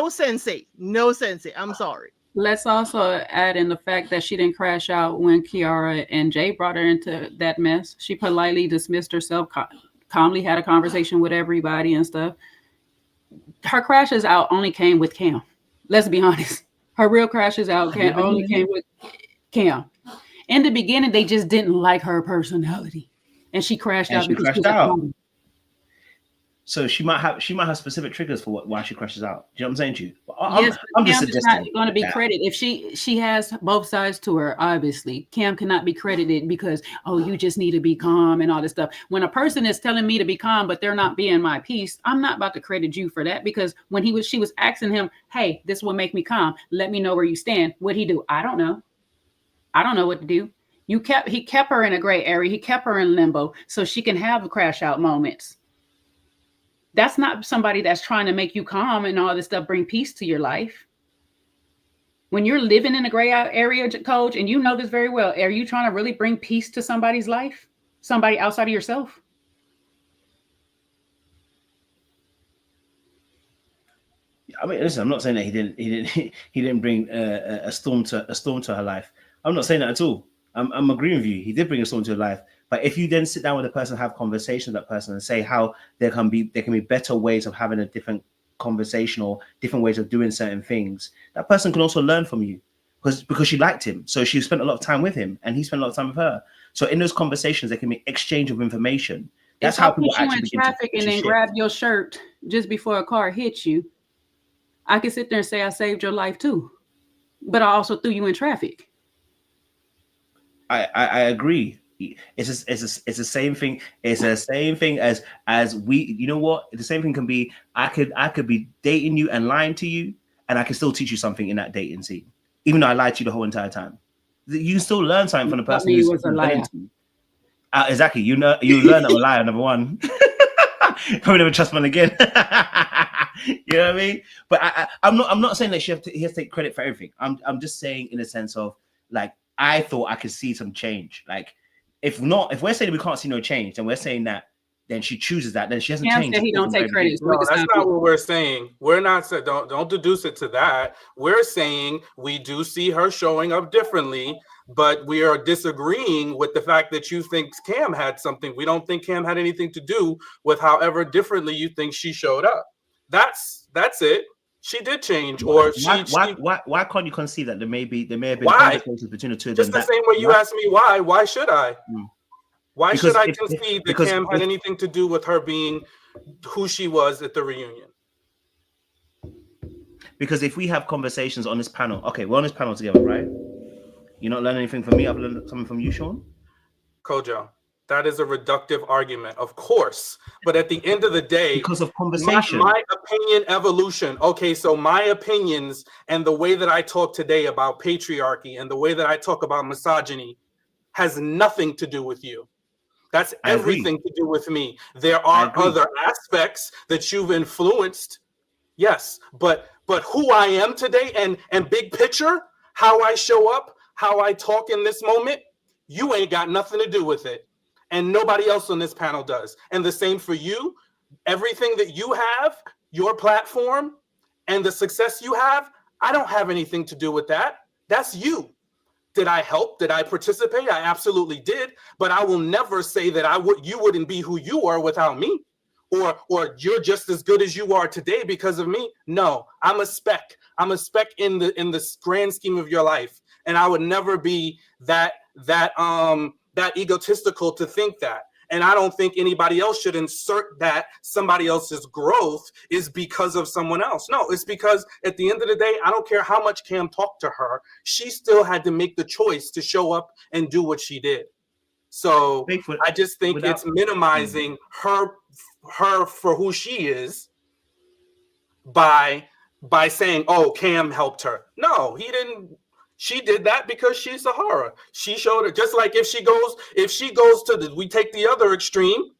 sensei. No sensei. I'm sorry. Let's also add in the fact that she didn't crash out when Kiara and Jay brought her into that mess. She politely dismissed herself, calmly had a conversation with everybody and stuff. Her crashes out only came with Cam. Let's be honest. Her real crashes out only came with Cam. In the beginning, they just didn't like her personality, and she crashed out because she was out. So she might have specific triggers for why she crashes out. Do you know what I'm saying to you? Yes, I'm just Cam is suggesting. not going to be credited if she has both sides to her. Obviously, Cam cannot be credited because, oh, you just need to be calm and all this stuff. When a person is telling me to be calm, but they're not being my peace, I'm not about to credit you for that, because when she was asking him, hey, this will make me calm. Let me know where you stand. What'd he do? I don't know. I don't know what to do. He kept her in a gray area. He kept her in limbo so she can have crash out moments. That's not somebody that's trying to make you calm and all this stuff, bring peace to your life. When you're living in a gray area, Coach, and you know this very well, are you trying to really bring peace to somebody's life? Somebody outside of yourself? I mean, listen, I'm not saying that he didn't bring a storm to her life. I'm not saying that at all. I'm agreeing with you. He did bring a storm to her life. But if you then sit down with a person, have conversation with that person, and say how there can be better ways of having a different conversation or different ways of doing certain things, that person can also learn from you because she liked him. So she spent a lot of time with him, and he spent a lot of time with her. So in those conversations, there can be exchange of information. That's how people actually begin to traffic and then grab your shirt just before a car hits you. I can sit there and say I saved your life too, but I also threw you in traffic. I agree. It's the same thing. It's the same thing as we. You know what? The same thing can be. I could be dating you and lying to you, and I can still teach you something in that dating scene, even though I lied to you the whole entire time. You can still learn something from the person who was a liar. Exactly. You learn I'm a liar. Number one. Probably never trust one again. You know what I mean? But I'm not saying that he has to take credit for everything. I'm just saying in a sense of, like, I thought I could see some change. Like, if we're saying we can't see no change, then we're saying that then she chooses that, then she hasn't changed. He don't take credit. No, that's not what we're saying. We're not saying, don't deduce it to that. We're saying we do see her showing up differently, but we are disagreeing with the fact that you think Cam had something. We don't think Cam had anything to do with however differently you think she showed up. That's it. She did change, or why can't you conceive that there may have been conversations between the two of them? Just the same way you asked me why. Why should I? Why should I concede that Cam had anything to do with her being who she was at the reunion? Because if we have conversations on this panel, okay, we're on this panel together, right? You're not learning anything from me. I've learned something from you, Sean. Kojo, that is a reductive argument, of course. But at the end of the day, because of conversation, my opinion evolution. Okay, so my opinions and the way that I talk today about patriarchy and the way that I talk about misogyny has nothing to do with you. That's everything to do with me. There are other aspects that you've influenced. Yes, but who I am today and big picture, how I show up, how I talk in this moment, you ain't got nothing to do with it. And nobody else on this panel does. And the same for you. Everything that you have, your platform, and the success you have, I don't have anything to do with that. That's you. Did I help? Did I participate? I absolutely did. But I will never say that you wouldn't be who you are without me. or you're just as good as you are today because of me. No, I'm a speck. I'm a speck in the grand scheme of your life, and I would never be that egotistical to think that. And I don't think anybody else should insert that somebody else's growth is because of someone else. No, it's because at the end of the day, I don't care how much Cam talked to her, she still had to make the choice to show up and do what she did. So I just think it's minimizing her for who she is by saying, oh, Cam helped her. No, he didn't. She did that because she's Sahara. She showed it. Just like if she goes to we take the other extreme,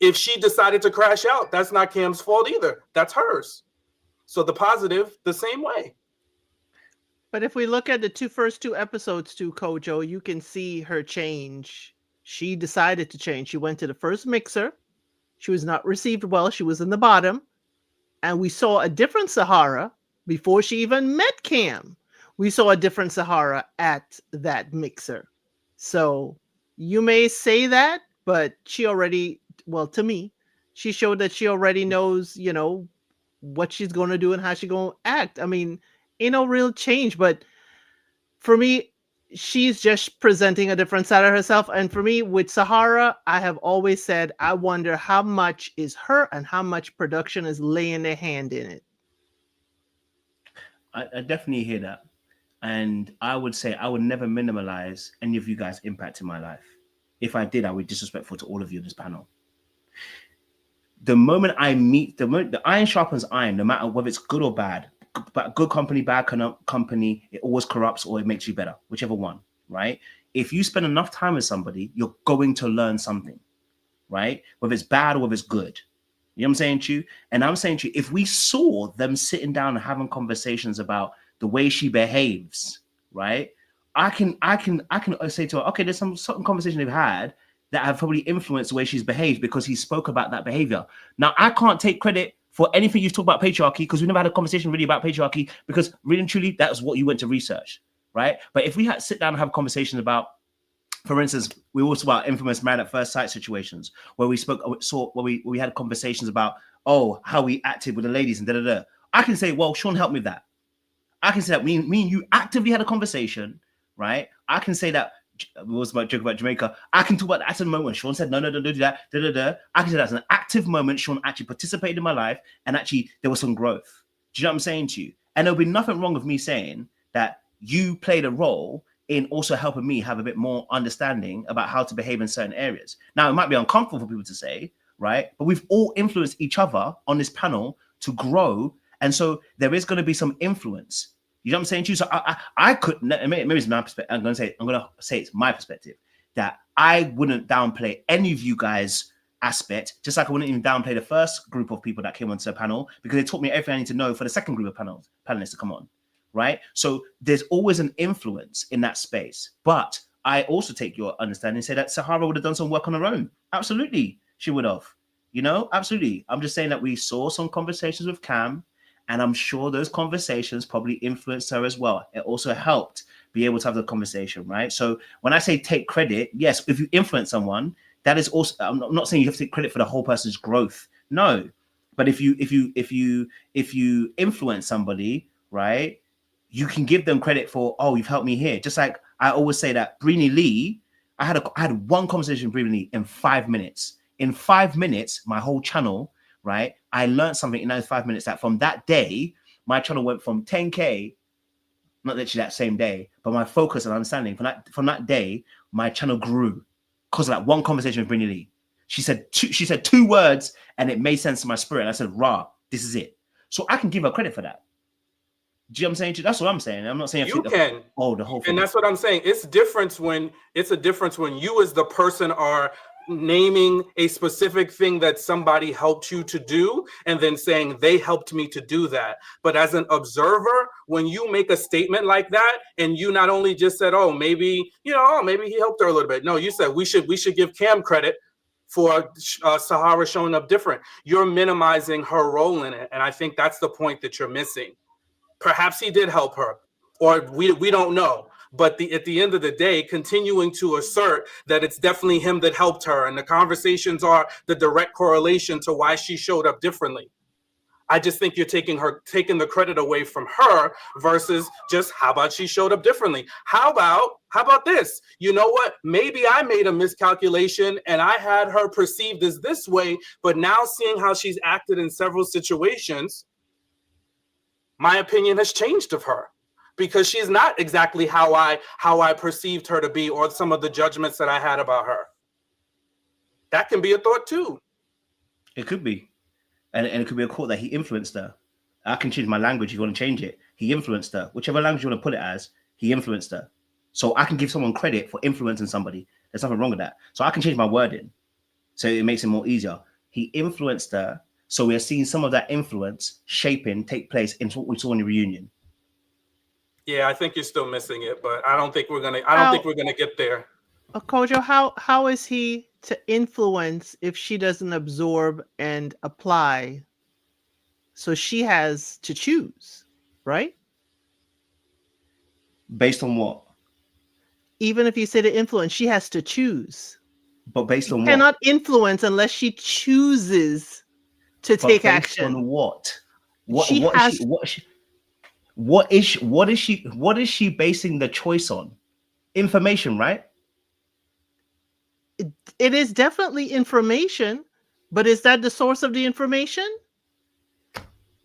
if she decided to crash out, that's not Cam's fault either. That's hers. So the positive, the same way. But if we look at the first two episodes to Kojo, you can see her change. She decided to change. She went to the first mixer. She was not received well. She was in the bottom. And we saw a different Sahara before she even met Cam. We saw a different Sahara at that mixer. So you may say that, but she already, well, to me, she showed that she already knows, you know, what she's going to do and how she's going to act. I mean, ain't no real change, but for me, she's just presenting a different side of herself. And for me, with Sahara, I have always said, I wonder how much is her and how much production is laying their hand in it. I definitely hear that. And I would say I would never minimalize any of you guys' impact in my life. If I did, I would be disrespectful to all of you in this panel. The moment I meet, the iron sharpens iron, no matter whether it's good or bad. But good company, bad company, it always corrupts or it makes you better, whichever one, right? If you spend enough time with somebody, you're going to learn something, right? Whether it's bad or whether it's good. You know what I'm saying to you? And I'm saying to you, if we saw them sitting down and having conversations about the way she behaves, right? I can say to her, okay, there's some certain conversation they've had that have probably influenced the way she's behaved because he spoke about that behavior. Now, I can't take credit for anything you've talked about patriarchy because we never had a conversation really about patriarchy because really and truly, that's what you went to research, right? But if we had to sit down and have conversations about, for instance, we also about infamous married at first sight situations where we we had conversations about, oh, how we acted with the ladies and da-da-da. I can say, well, Sean helped me with that. I can say that me and you actively had a conversation, right? I can say that it was about joke about Jamaica. I can talk about that at a moment when Sean said, no, don't do that. I can say that's an active moment. Sean actually participated in my life and actually there was some growth. Do you know what I'm saying to you? And there'll be nothing wrong with me saying that you played a role in also helping me have a bit more understanding about how to behave in certain areas. Now, it might be uncomfortable for people to say, right? But we've all influenced each other on this panel to grow. And so there is going to be some influence. You know what I'm saying to you? So I could, maybe it's my perspective. I'm going to say it's my perspective that I wouldn't downplay any of you guys' aspect, just like I wouldn't even downplay the first group of people that came onto the panel because they taught me everything I need to know for the second group of panelists to come on, right? So there's always an influence in that space. But I also take your understanding and say that Sahara would have done some work on her own. Absolutely, she would have. You know, absolutely. I'm just saying that we saw some conversations with Cam, and I'm sure those conversations probably influenced her as well. It also helped be able to have the conversation, right? So when I say take credit, yes, if you influence someone, that is also, I'm not saying you have to take credit for the whole person's growth. No, but if you influence somebody, right, you can give them credit for, oh, you've helped me here. Just like I always say that Breeny Lee, I had one conversation with Breeny Lee in 5 minutes. In 5 minutes, my whole channel, right? I learned something in those 5 minutes that from that day, my channel went from 10K, not literally that same day, but my focus and understanding from that day, my channel grew because of that one conversation with Brittany Lee. She said two words and it made sense to my spirit. And I said, rah, this is it. So I can give her credit for that. Do you know what I'm saying? That's what I'm saying. I'm not saying you can. The whole thing. And that's what I'm saying. It's a difference when you as the person are naming a specific thing that somebody helped you to do and then saying they helped me to do that. But as an observer, when you make a statement like that and you not only just said, oh, maybe he helped her a little bit. No, you said we should give Cam credit for Sahara showing up different. You're minimizing her role in it. And I think that's the point that you're missing. Perhaps he did help her, or we don't know. but at the end of the day, continuing to assert that it's definitely him that helped her, and the conversations are the direct correlation to why she showed up differently. I just think you're taking the credit away from her versus just how about she showed up differently? How about this? You know what? Maybe I made a miscalculation and I had her perceived as this way, but now seeing how she's acted in several situations, my opinion has changed of her because she's not exactly how I perceived her to be, or some of the judgments that I had about her. That can be a thought too. It could be. And it could be a quote that he influenced her. I can change my language if you want to change it. He influenced her. Whichever language you want to put it as, he influenced her. So I can give someone credit for influencing somebody. There's nothing wrong with that. So I can change my wording so it makes it more easier. He influenced her. So we are seeing some of that influence take place into what we saw in the reunion. Yeah, I think you're still missing it, but I don't think we're gonna get there. Kojo, how is he to influence if she doesn't absorb and apply? So she has to choose, right? Based on what? Even if you say to influence, she has to choose. But based on what? Cannot influence unless she chooses to take action. On what? What is she basing the choice on? Information, right? It is definitely information, but is that the source of the information?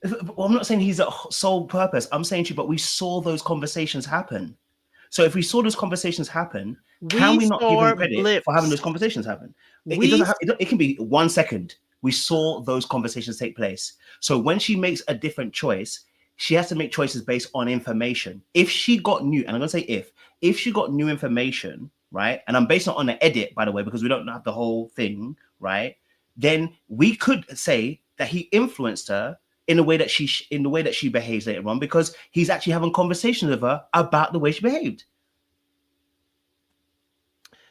Well, I'm not saying he's a sole purpose. I'm saying to you, but we saw those conversations happen. So if we saw those conversations happen, can we not give him credit for having those conversations happen? It can be 1 second. We saw those conversations take place. So when she makes a different choice, she has to make choices based on information. If she got new, and I'm going to say if she got new information, right? And I'm basing it on the edit, by the way, because we don't have the whole thing, right? Then we could say that he influenced her in the way that she behaves later on, because he's actually having conversations with her about the way she behaved.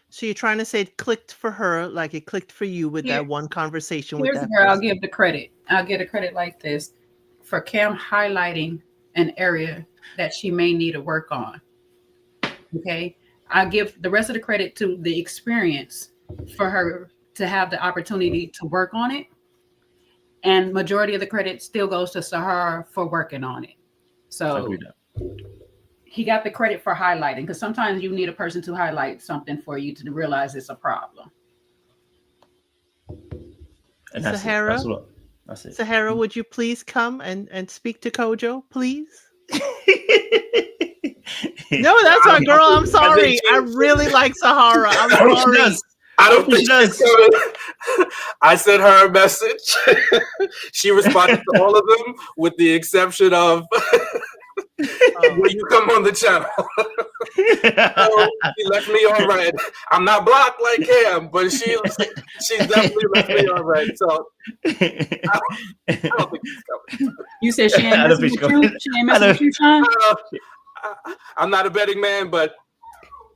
So you're trying to say it clicked for her like it clicked for you with that one conversation with that where person. I'll give the credit. I'll give the credit like this for Cam highlighting an area that she may need to work on. Okay. I give the rest of the credit to the experience for her to have the opportunity to work on it. And majority of the credit still goes to Sahara for working on it. So he got the credit for highlighting, because sometimes you need a person to highlight something for you to realize it's a problem. And Sahara, that's it. Sahara, would you please come and speak to Kojo, please? No, that's my girl. I'm sorry. I really like Sahara. I'm sorry. I don't think I sent her a message. She responded to all of them with the exception of when you come on the channel. So she left me on red. I'm not blocked like Cam, but she's definitely left me on red. So I don't think she's coming. You said she ain't messing with you? She ain't messing with you, Sean? I'm not a betting man, but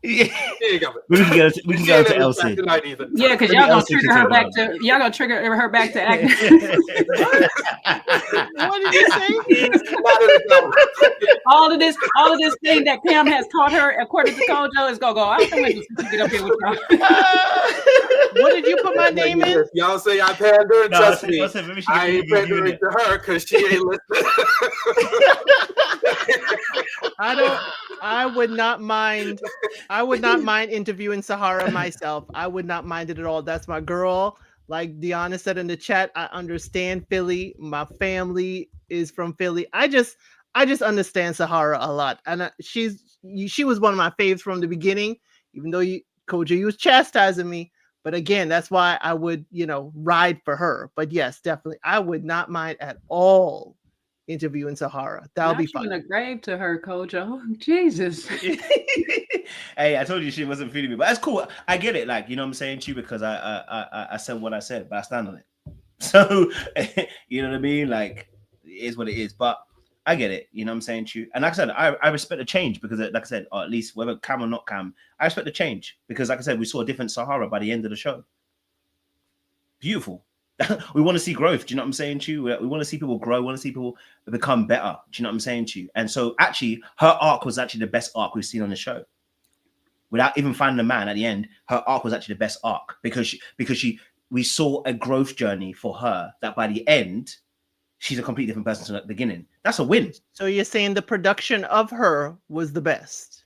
we can go to Elsie. Yeah, because y'all gonna trigger her back to Agan. What did you say? all of this thing that Cam has taught her, according to Kojo, is go. I don't think we get up here with y'all. What did you put my name in? Y'all say I pander, trust me. I ain't pandering to her because she ain't listening. I would not mind interviewing Sahara myself. I would not mind it at all. That's my girl. Like Deanna said in the chat, I understand Philly. My family is from Philly. I just understand Sahara a lot. And she was one of my faves from the beginning, even though Kojo, you was chastising me. But again, that's why I would, ride for her. But yes, definitely. I would not mind at all interviewing Sahara. That'll be fun. In a grave to her, Kojo. Jesus. Hey, I told you she wasn't feeding me, but that's cool. I get it. Like, you know what I'm saying to you, because I said what I said, but I stand on it. So, you know what I mean? Like, it is what it is. But I get it. You know what I'm saying to you? And like I said, I respect the change because, like I said, or at least whether Cam or not Cam, I respect the change because, like I said, we saw a different Sahara by the end of the show. Beautiful. We want to see growth. Do you know what I'm saying to you? We want to see people grow. We want to see people become better. Do you know what I'm saying to you? And so actually, her arc was actually the best arc we've seen on the show. Without even finding a man at the end, her arc was actually the best arc because we saw a growth journey for her that by the end, she's a completely different person from the beginning. That's a win. So you're saying the production of her was the best?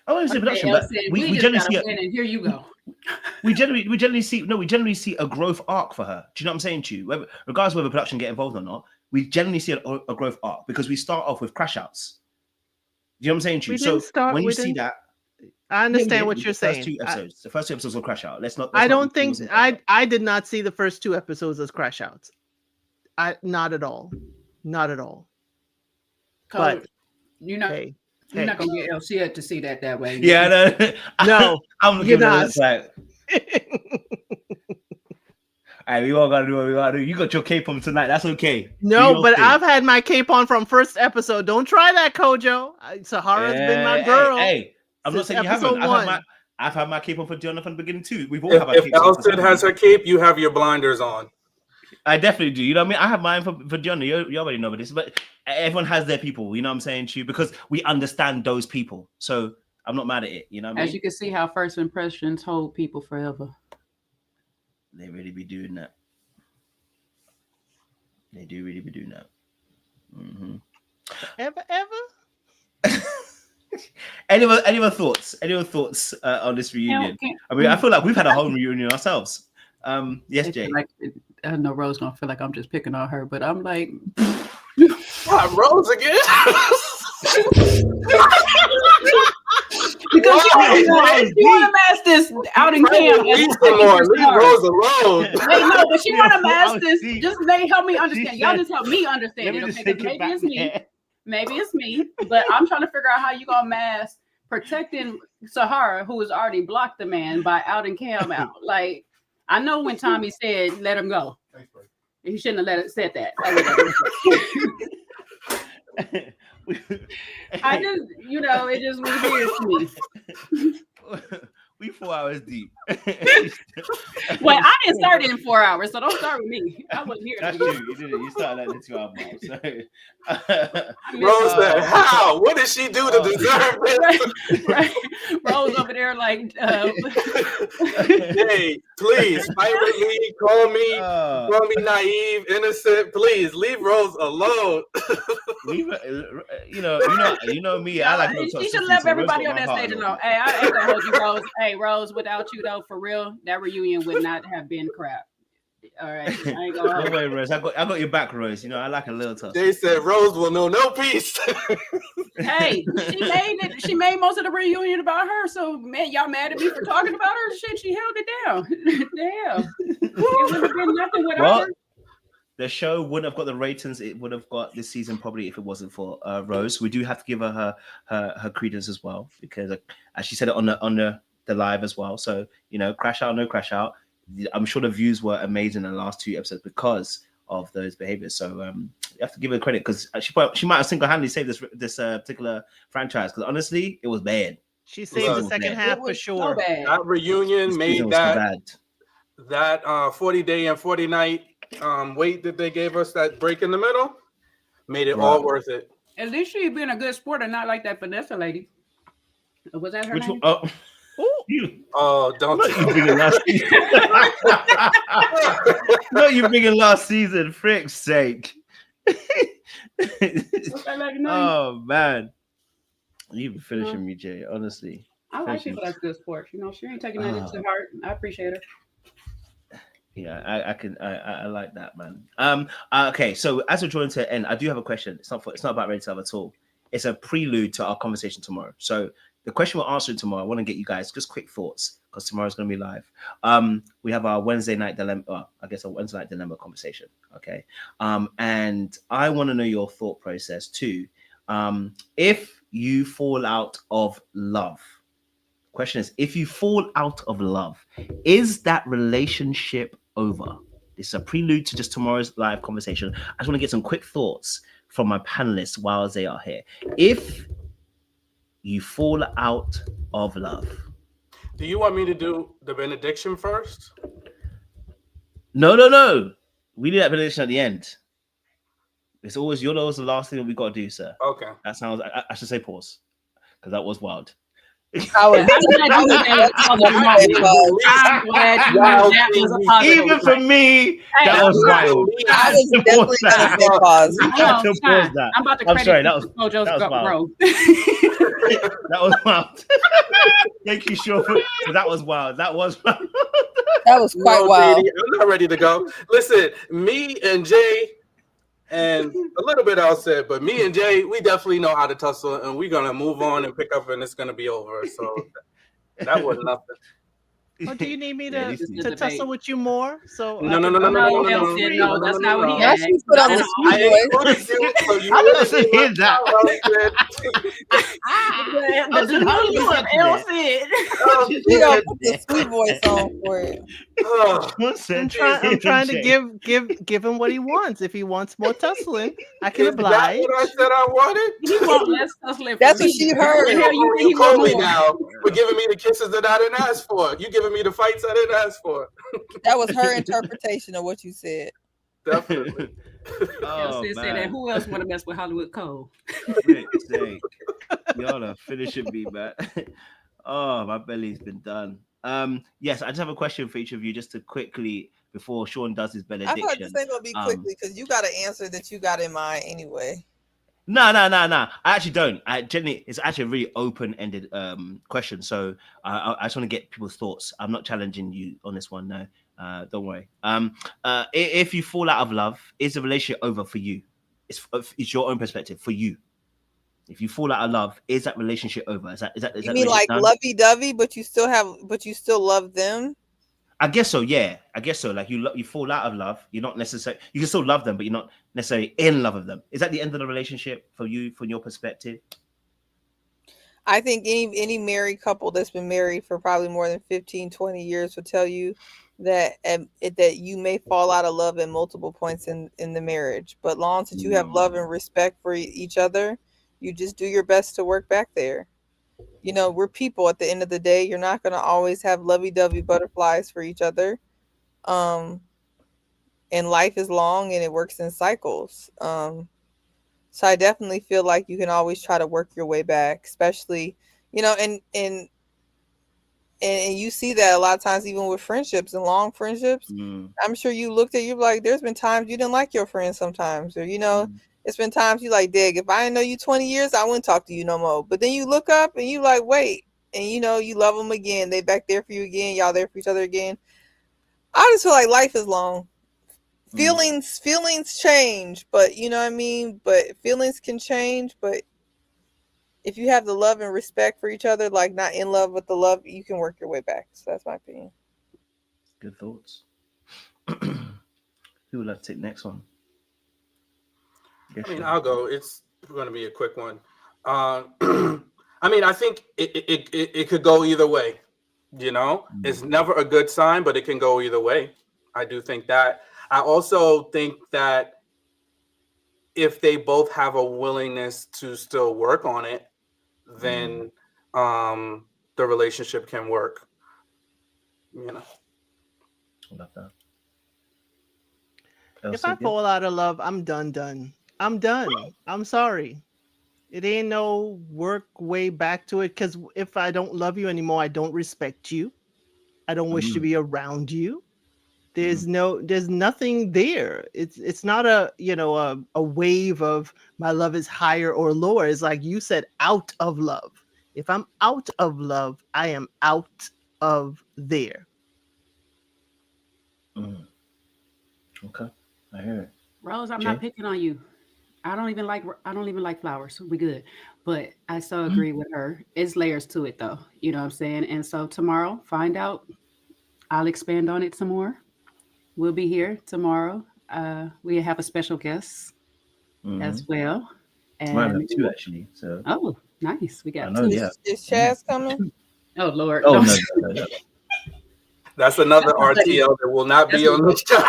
I wouldn't say production, but we generally see and here you go. we generally see a growth arc for her. Do you know what I'm saying to you? Regardless of whether production get involved or not, we generally see a growth arc because we start off with crash outs. Do you know what I'm saying to you? So when you see that, I understand what you're saying. The first two episodes will crash out. I don't think I did not see the first 2 episodes as crash outs. Not at all. But you're not gonna get LC to see that way. Yeah, no, I'm you're not. All right, we all gotta do what we gotta do. You got your cape on tonight. That's okay. No, but I've had my cape on from first episode. Don't try that, Kojo. Sahara's been my girl. Hey, I'm not saying you haven't. I've had my cape on for Jonah from the beginning too. We've all if, had our if capes Elson has her cape, you have your blinders on. I definitely do. You know what I mean? I have mine for Jonah. You already know about this, but everyone has their people. You know what I'm saying to you? Because we understand those people. So I'm not mad at it. You know what I mean? As you can see how first impressions hold people forever. They really be doing that. They do really be doing that. Mm-hmm. Ever? Any other thoughts? Any other thoughts on this reunion? I mean, I feel like we've had a whole reunion ourselves. Yes, Jay. I know Rose gonna feel like I'm just picking on her, but I'm like, Rose again. Because she want to mask this out in camp. Leave Rose alone. Wait, no, but she want to mask this. Just help me understand. Y'all just help me understand it, okay? Because maybe it's me, but I'm trying to figure out how you gonna mask protecting Sahara, who has already blocked the man by outing Cam out. Like, I know when Tommy said let him go, he shouldn't have said that. I just, it just was weird to me. We 4 hours deep. Well, I didn't start in 4 hours, so don't start with me. I wasn't here. That's true. You did it. You started at the 2 hour mark. So. Rose said, "How? What did she do to deserve this?" Right. Rose over there like, "Hey, please fight with me. Call me naive, innocent. Please leave Rose alone." Leave her, you know me. I like. She should let everybody on that stage know. Hey, I ain't gonna hold you, Rose. Hey, Rose, without you though, for real, that reunion would not have been crap. All right, I ain't gonna. No way, Rose. I got your back, Rose. I like a little tough. They said Rose will know no peace. Hey, she made most of the reunion about her. So man, y'all mad at me for talking about her? Shit, she held it down. Damn, it would have been nothing without her. The show wouldn't have got the ratings it would have got this season probably if it wasn't for Rose. We do have to give her credence as well because as she said it on the live as well. So crash out, no crash out. I'm sure the views were amazing in the last 2 episodes because of those behaviors. So you have to give her credit because she might have single-handedly saved this particular franchise because honestly it was bad. She saved the second half for sure. So bad. That reunion made that 40-day and 40-night wait that they gave us, that break in the middle, made it all worth it. At least she been a good sport and not like that Vanessa lady. Was that her name? Don't you bringing last season? No, you bringing last season. Frick's sake. Oh man, you be finishing me, Jay. Honestly, I like people that's good sports. She ain't taking that to heart. I appreciate her. Yeah, I like that, man. Okay, so as we're drawing to the end, I do have a question. It's not about Ready to Love at all. It's a prelude to our conversation tomorrow. So the question we're answering tomorrow, I want to get you guys just quick thoughts because tomorrow's going to be live. We have our Wednesday night dilemma, a Wednesday night dilemma conversation. Okay, and I want to know your thought process too. If you fall out of love. Question is, if you fall out of love, is that relationship over? This is a prelude to just tomorrow's live conversation. I just want to get some quick thoughts from my panelists while they are here. If you fall out of love. Do you want me to do the benediction first? No. We do that benediction at the end. It's always you're always the last thing that we got to do, sir. Okay. That sounds. I should say pause because that was wild. I was Even for me, that was wild. I was definitely gonna say pause. I had to pause that. I'm about to I'm sorry, credit that was Mojo's wild. That was wild. Thank you, Sean. That was wild. That was wild. That was quite wild. Lady, I'm not ready to go. Listen, me and Jay, and a little bit else said, but me and Jay, we definitely know how to tussle, and we're gonna move on and pick up, and it's gonna be over. So that was nothing. Or do you need me to, Yeah, to tussle with you more? So No, that's not what he Now asked. she put on the sweet voice. I didn't hear that. You know, put the sweet voice on for it. I'm trying to give him what he wants. If he wants more tussling, I can Is that oblige. what I said I wanted? He want less tussling. That's what she heard. You call me now for giving me the kisses that I didn't ask for. You giving me the fights I didn't ask for. That was her interpretation of what you said. Definitely. Said that. Who else want to mess with Hollywood Cole? Y'all are finishing me, man. Oh, my belly's been done. Yes, I just have a question for each of you, just to quickly before Sean does his benediction. I thought this ain't gonna be quickly because you got an answer that you got in mind anyway. No. I actually don't. It's actually a really open-ended question. So I just want to get people's thoughts. I'm not challenging you on this one. No, don't worry. If you fall out of love, is the relationship over for you? It's your own perspective for you. If you fall out of love, is that relationship over? Is that you mean like lovey-dovey, but you still love them? I guess so. Yeah, I guess so. Like you fall out of love. You're not necessarily. You can still love them, but you're not necessarily in love with them. Is that the end of the relationship for you, from your perspective? I think any married couple that's been married for probably more than 15, 20 years will tell you that that you may fall out of love at multiple points in the marriage, but long as you have love and respect for each other, you just do your best to work back there. You know, we're people at the end of the day. You're not going to always have lovey-dovey butterflies for each other. And life is long and it works in cycles. So I definitely feel like you can always try to work your way back, especially, you know, and you see that a lot of times, even with friendships and long friendships. I'm sure you looked at, you're like, there's been times you didn't like your friends sometimes, or, you know, it's been times you like, dig, if I didn't know you 20 years, I wouldn't talk to you no more. But then you look up and you like, wait, and you know, you love them again. They back there for you again. Y'all there for each other again. I just feel like life is long. Feelings change, but you know what I mean? But feelings can change, but if you have the love and respect for each other, like not in love with the love, you can work your way back. So that's my opinion. Good thoughts. Who would like to take the next one? I mean, I'll go. It's going to be a quick one. I mean, I think it could go either way. You know, it's never a good sign, but it can go either way. I do think that. I also think that if they both have a willingness to still work on it, then the relationship can work. You know. I love that. If I fall out of love, I'm done. I'm done. I'm sorry. It ain't no work way back to it, because if I don't love you anymore, I don't respect you. I don't wish to be around you. There's nothing there. It's not a wave of my love is higher or lower. It's like you said, out of love. If I'm out of love, I am out of there. Okay, I hear it. Rose, I'm not picking on you. I don't even like flowers. We good. But I so agree with her. It's layers to it though. You know what I'm saying? And so tomorrow, find out. I'll expand on it some more. We'll be here tomorrow. We have a special guest as well. And I have two actually. So oh, nice. We got two. Yeah. Is Chaz coming? Oh Lord. Oh no. That's another RTL that will not be on this show.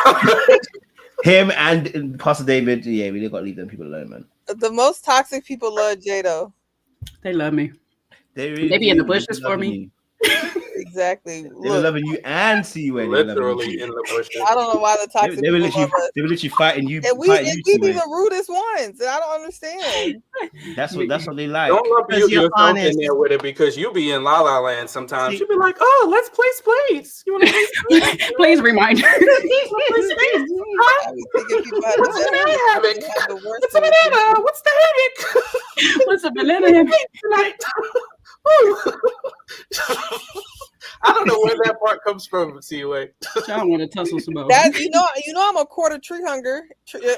Him and Pastor David, yeah, we got to leave them people alone, man. The most toxic people love Jado. They love me. They be in the bushes for me. Exactly. They were Look, loving you and C-Way. Literally in the bushes. I don't know why the toxic They were people literally, love us. they were literally fighting you. And we be the rudest ones, and I don't understand. That's what they like. Don't lump Because you're yourself in honest. there with it because you be in La La Land sometimes. You be like, oh, let's play spades. You want to play spades? Please remind her. I was thinking people had What's the headache? What's the banana? What's the headache? What's a banana? Tonight. I don't know where that part comes from, C-Way. I want to tussle some more. That you know, I'm a quarter tree hugger.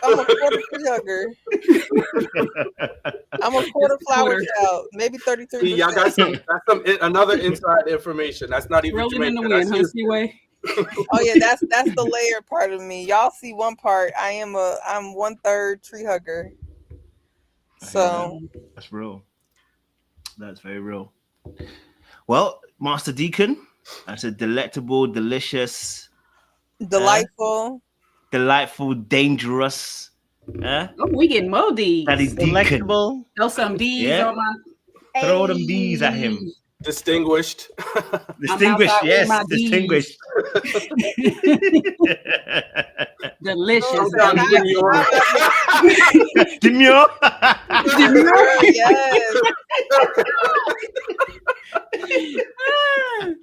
I'm a quarter tree hugger. I'm a quarter flower child. Maybe 33%. See, y'all got some another inside information. That's not even rolling in the Jamaican. wind, huh, C-Way? Oh yeah, that's the layer part of me. Y'all see one part. I'm 1/3 tree hugger. So that's real. That's very real. Well, Master Deacon, that's a delectable, delicious, delightful, dangerous. Oh, we getting more D's. That is delectable. Throw some D's on my. Throw them D's at him. Distinguished. Distinguished, yes, distinguished. Delicious. Demure. Yes.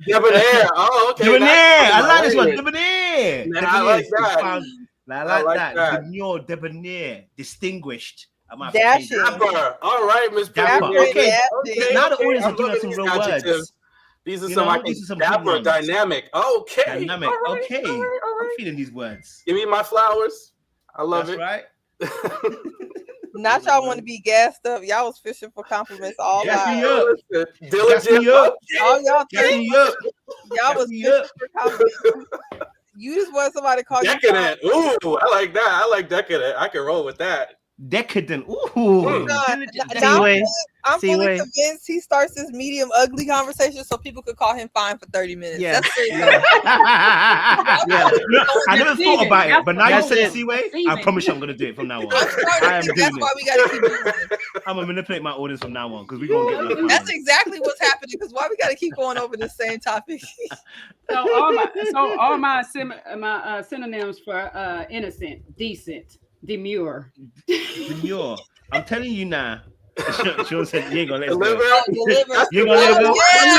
Debonair. Oh, okay. Debonair. I like this one. Debonair. Man, I like that. I like that. Demure, debonair, distinguished. Dashing. Dapper. All right, Miss Dapper. Okay. Now the audience I'm are giving us some loving real these words. adjectives. These are You some know, I can these are some dapper, good ones. dynamic. Okay. Dynamic. All right, Okay. all right. I'm feeling these words. Give me my flowers. I love That's it. right. Not y'all want to be gassed up. Y'all was fishing for compliments all Gas me night. up. Diligent. Gas me up. All y'all Gas me up. y'all was fishing for compliments. You just want somebody to call Decadent. Ooh, I like that. I like decadent. I can roll with that. Decadent. Ooh. I'm fully convinced he starts this medium ugly conversation so people could call him fine for 30 minutes. Yeah. That's pretty Yeah. No, I never thought about it, but now you said it C-Way, I promise you I'm going to do it from now on. I am doing That's why we got to keep doing it. I'm going to manipulate my audience from now on because we're going to get enough That's time. exactly what's happening because why we got to keep going over the same topic. So all my synonyms for innocent, decent, demure. Demure. I'm telling you now. Sean said you ain't gonna let it Deliver. go. Deliver. You ain't gonna let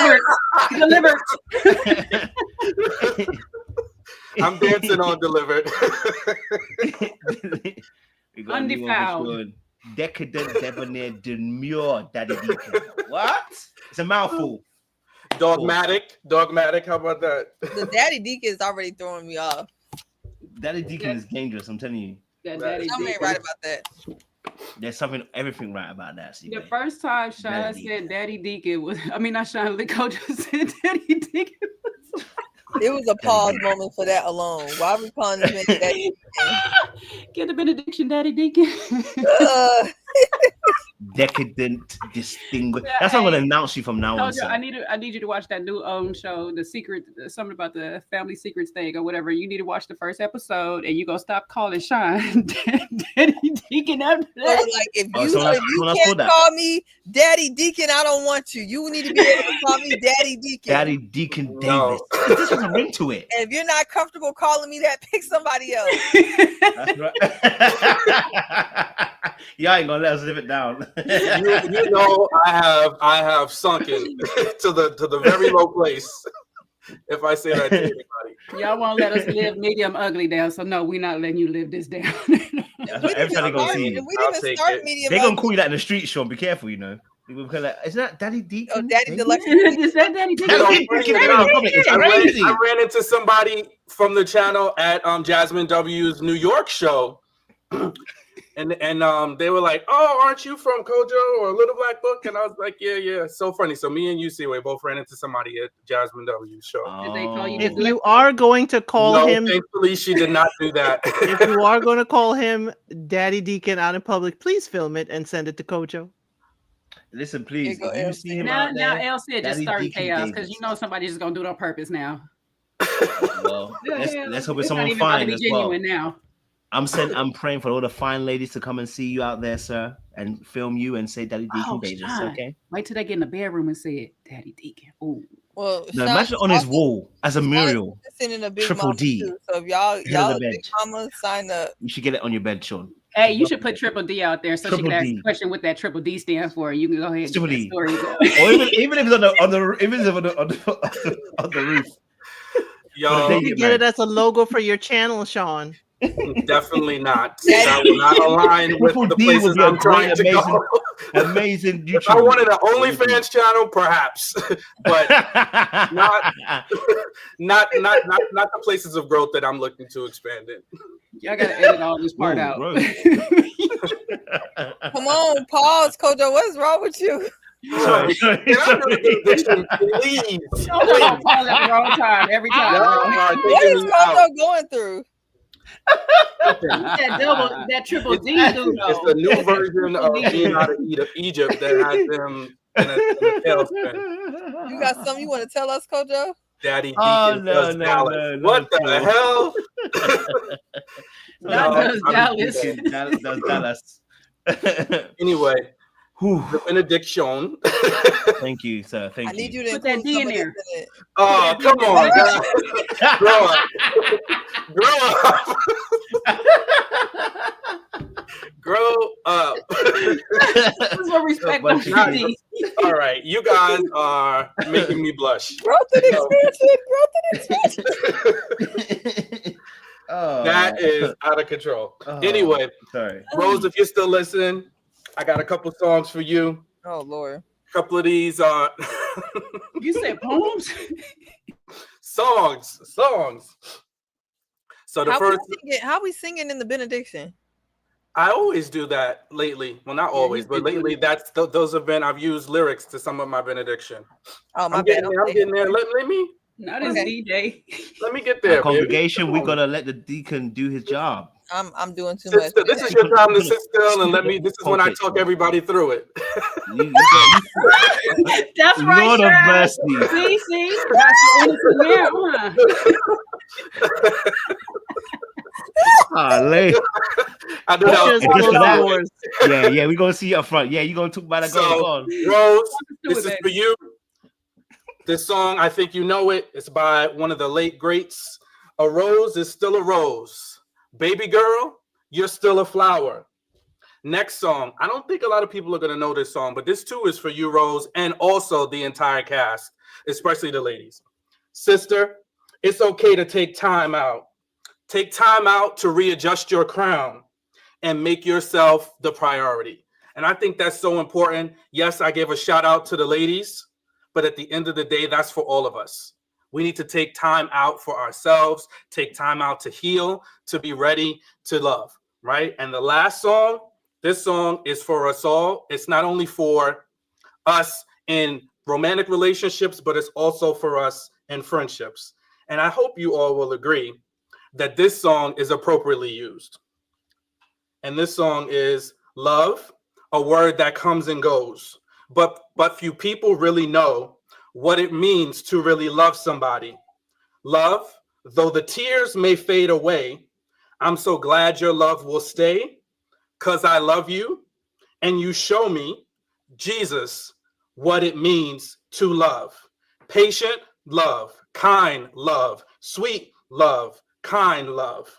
it go. Delivered. I'm dancing on delivered. Undefiled. Decadent, debonair, demure, daddy deacon. What? It's a mouthful. Dogmatic. Dogmatic. How about that? The daddy deacon is already throwing me off. Daddy deacon is dangerous. I'm telling you. Something ain't right about that. There's everything right about that. The first time Sean said Daddy Deacon was, I mean, not Sean, the coach said Daddy Deacon. It was a pause moment for that alone. Why are we calling this man Daddy Deacon? Get the benediction, Daddy Deacon. Decadent, distinguished. That's how I'm gonna announce you from now on. I need you to watch that new show, The Secret, something about the family secrets thing or whatever. You need to watch the first episode, and you gonna stop calling Sean Daddy Deacon after that. So, like, if you can't call me Daddy Deacon, I don't want you. You need to be able to call me Daddy Deacon. Daddy Deacon Davis. This has a ring to it. And if you're not comfortable calling me that, pick somebody else. That's right. Y'all ain't gonna let us live it down. you know, I have sunken to the very low place. If I say that to anybody, y'all won't let us live medium ugly down. So no, we're not letting you live this down. Every time they gonna see you, they gonna call you that in the street, Sean. Be careful, you know. Isn't that Daddy Deacon? Oh, Daddy Deluxe. Is that Daddy Deacon? I ran into somebody from the channel at Jasmine W's New York show. And they were like, "Oh, aren't you from Kojo or Little Black Book?" And I was like, "Yeah." So funny. So me and you, C-Way, both ran into somebody at Jasmine W's show. Did they call you? If you are going to call him, thankfully she did not do that. If you are going to call him Daddy Deacon out in public, please film it and send it to Kojo. Listen, please. If you see him now there, El said just Daddy start Deacon chaos Davis. because you know somebody's just gonna do it on purpose now. Well, let's hope it's not someone even about to fine be as well. genuine now. I'm praying for all the fine ladies to come and see you out there, sir, and film you and say Daddy Deacon Oh, Davis. Sean. Okay. Wait till they get in the bedroom and say it, Daddy Deacon. Ooh. Well, No, Sean imagine is on his also- wall as a Sean is mural. consistent in a big Triple mama D. too. So if y'all Head of the big bed. mamas, sign up. You should get it on your bed, Sean. Hey, you should put Triple D out there so she Triple can ask D. the question what that Triple D stand for. You can go ahead and Triple get that D. story going. Or even if it's on the roof. Yo, You can get it as a logo for your channel, Sean. definitely not. That will not align with Triple the D places would be a I'm trying great, to go. amazing If YouTube. I wanted an OnlyFans channel, perhaps, but not the places of growth that I'm looking to expand in. Y'all gotta edit all this part Whoa, out. bro. Come on, pause, Kojo. What is wrong with you? Sorry. Can I do the addiction, please? Don't pause at the wrong time every time. What is Kojo going through? that triple D dude. It's the new version of being out of Egypt that has them in a tailspin. You got something you want to tell us, Kojo? Daddy Deacon Oh, does Dallas. What the hell? That does Dallas. Does Dallas. Anyway, Whew. the benediction. Thank you, sir. Thank I need you. you to Put that include D some in of there. this in it. Oh, come on, guys. Grow up. This is what respect bunch of for kids. D. All right, you guys are making me blush. Growth and expansion. Oh, That is out of control. oh, Anyway, sorry. Rose, if you're still listening, I got a couple songs for you. Oh Lord. A couple of these are You said poems? songs. So the first, How we singing in the benediction? I always do that lately. Well, not always, but lately that's those have been. I've used lyrics to some of my benediction. Oh my I'm bad. getting there. Let me Not as DJ. let me get there. Congregation, baby. we gotta let the deacon do his job. I'm doing too Sit much. still. This is your time to sit still and let me. This is when I talk everybody through it. That's right, Lord of Shad. mercy. See? That's the innocent man, huh? I I do that. Yeah, we gonna see you up front. Yeah, you gonna talk about that. So, Go on. Rose, this is for you. This song, I think you know it. It's by one of the late greats. A rose is still a rose. Baby girl, you're still a flower. Next song. I don't think a lot of people are going to know this song, but this too is for you, Rose, and also the entire cast, especially the ladies. Sister, it's okay to take time out. Take time out to readjust your crown and make yourself the priority. And I think that's so important. Yes, I gave a shout out to the ladies, but at the end of the day, that's for all of us. We need to take time out for ourselves, take time out to heal, to be ready to love, right? And the last song, this song is for us all. It's not only for us in romantic relationships, but it's also for us in friendships. And I hope you all will agree that this song is appropriately used. And this song is love, a word that comes and goes. But few people really know what it means to really love somebody. Love, though the tears may fade away, I'm so glad your love will stay, 'cause I love you, and you show me, Jesus, what it means to love. Patient love, kind love, sweet love, kind love.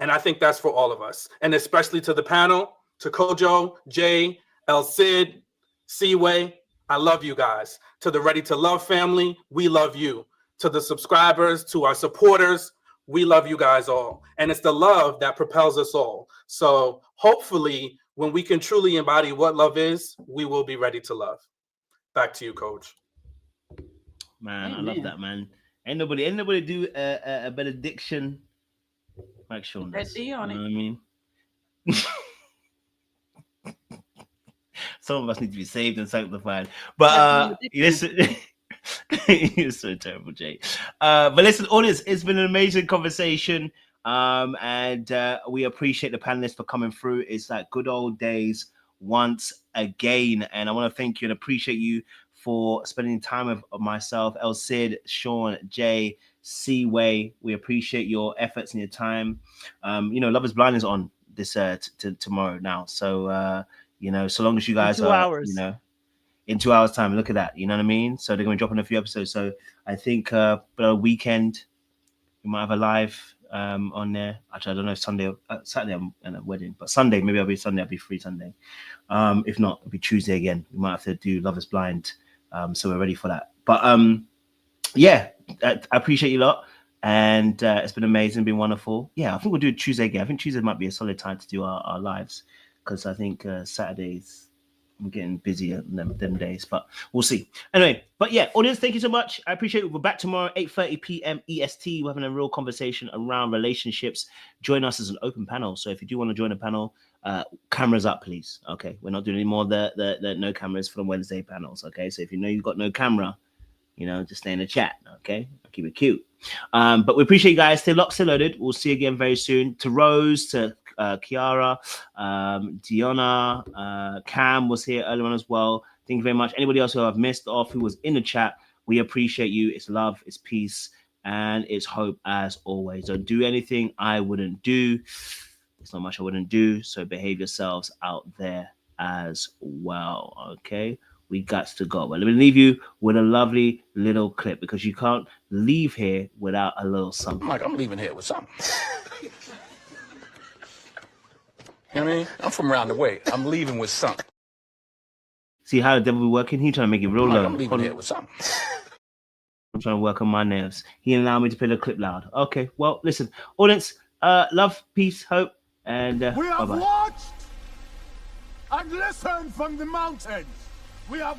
And I think that's for all of us, and especially to the panel, to Kojo, Jay, El Cid, Seaway. I love you guys. To the Ready to Love family, we love you. To the subscribers, to our supporters, we love you guys all. And it's the love that propels us all. So hopefully, when we can truly embody what love is, we will be ready to love. Back to you, Coach. Man, I love that, man. Ain't nobody do a benediction like Sean does. D on it. You know what I mean? Some of us need to be saved and sanctified. But listen, you're so terrible, Jay. But listen, audience, it's been an amazing conversation. And we appreciate the panelists for coming through. It's like good old days once again. And I want to thank you and appreciate you for spending time with myself, El Cid, Sean, Jay, Seaway. We appreciate your efforts and your time. Love is Blind is on this tomorrow now. So so long as you guys in 2 hours. In 2 hours time, look at that. You know what I mean? So they're going to drop in a few episodes. So I think a weekend we might have a live on there. Actually, I don't know if Saturday I'm in a wedding, but Sunday, maybe I'll be free Sunday. If not, it'll be Tuesday again. We might have to do Love is Blind. So we're ready for that. But I appreciate you a lot. And it's been amazing, been wonderful. Yeah, I think we'll do it Tuesday again. I think Tuesday might be a solid time to do our lives, because I think Saturdays I'm getting busier them days, but we'll see. Anyway, but yeah, audience, thank you so much. I appreciate it. We're back tomorrow, 8:30 p.m. EST. We're having a real conversation around relationships. Join us as an open panel. So if you do want to join a panel, cameras up, please. Okay, we're not doing any more the no cameras for the Wednesday panels. Okay, so if you know you've got no camera, just stay in the chat. Okay, I'll keep it cute. But we appreciate you guys. Stay locked, stay loaded. We'll see you again very soon. To Rose, to Kiara, Diona, Cam was here earlier on as well. Thank you very much. Anybody else who I've missed off who was in the chat, we appreciate you. It's love, it's peace, and it's hope as always. Don't do anything I wouldn't do. There's not much I wouldn't do. So behave yourselves out there as well. Okay, we got to go. But let me leave you with a lovely little clip, because you can't leave here without a little something. I'm leaving here with something. You know what I mean? I'm from around the way. I'm leaving with something. See how the devil be working? He trying to make it real low. I'm leaving here with something. I'm trying to work on my nerves. He allowed me to play the clip loud. Okay, well, listen, audience, love, peace, hope, and we have bye-bye. watched and listened from the mountains. We have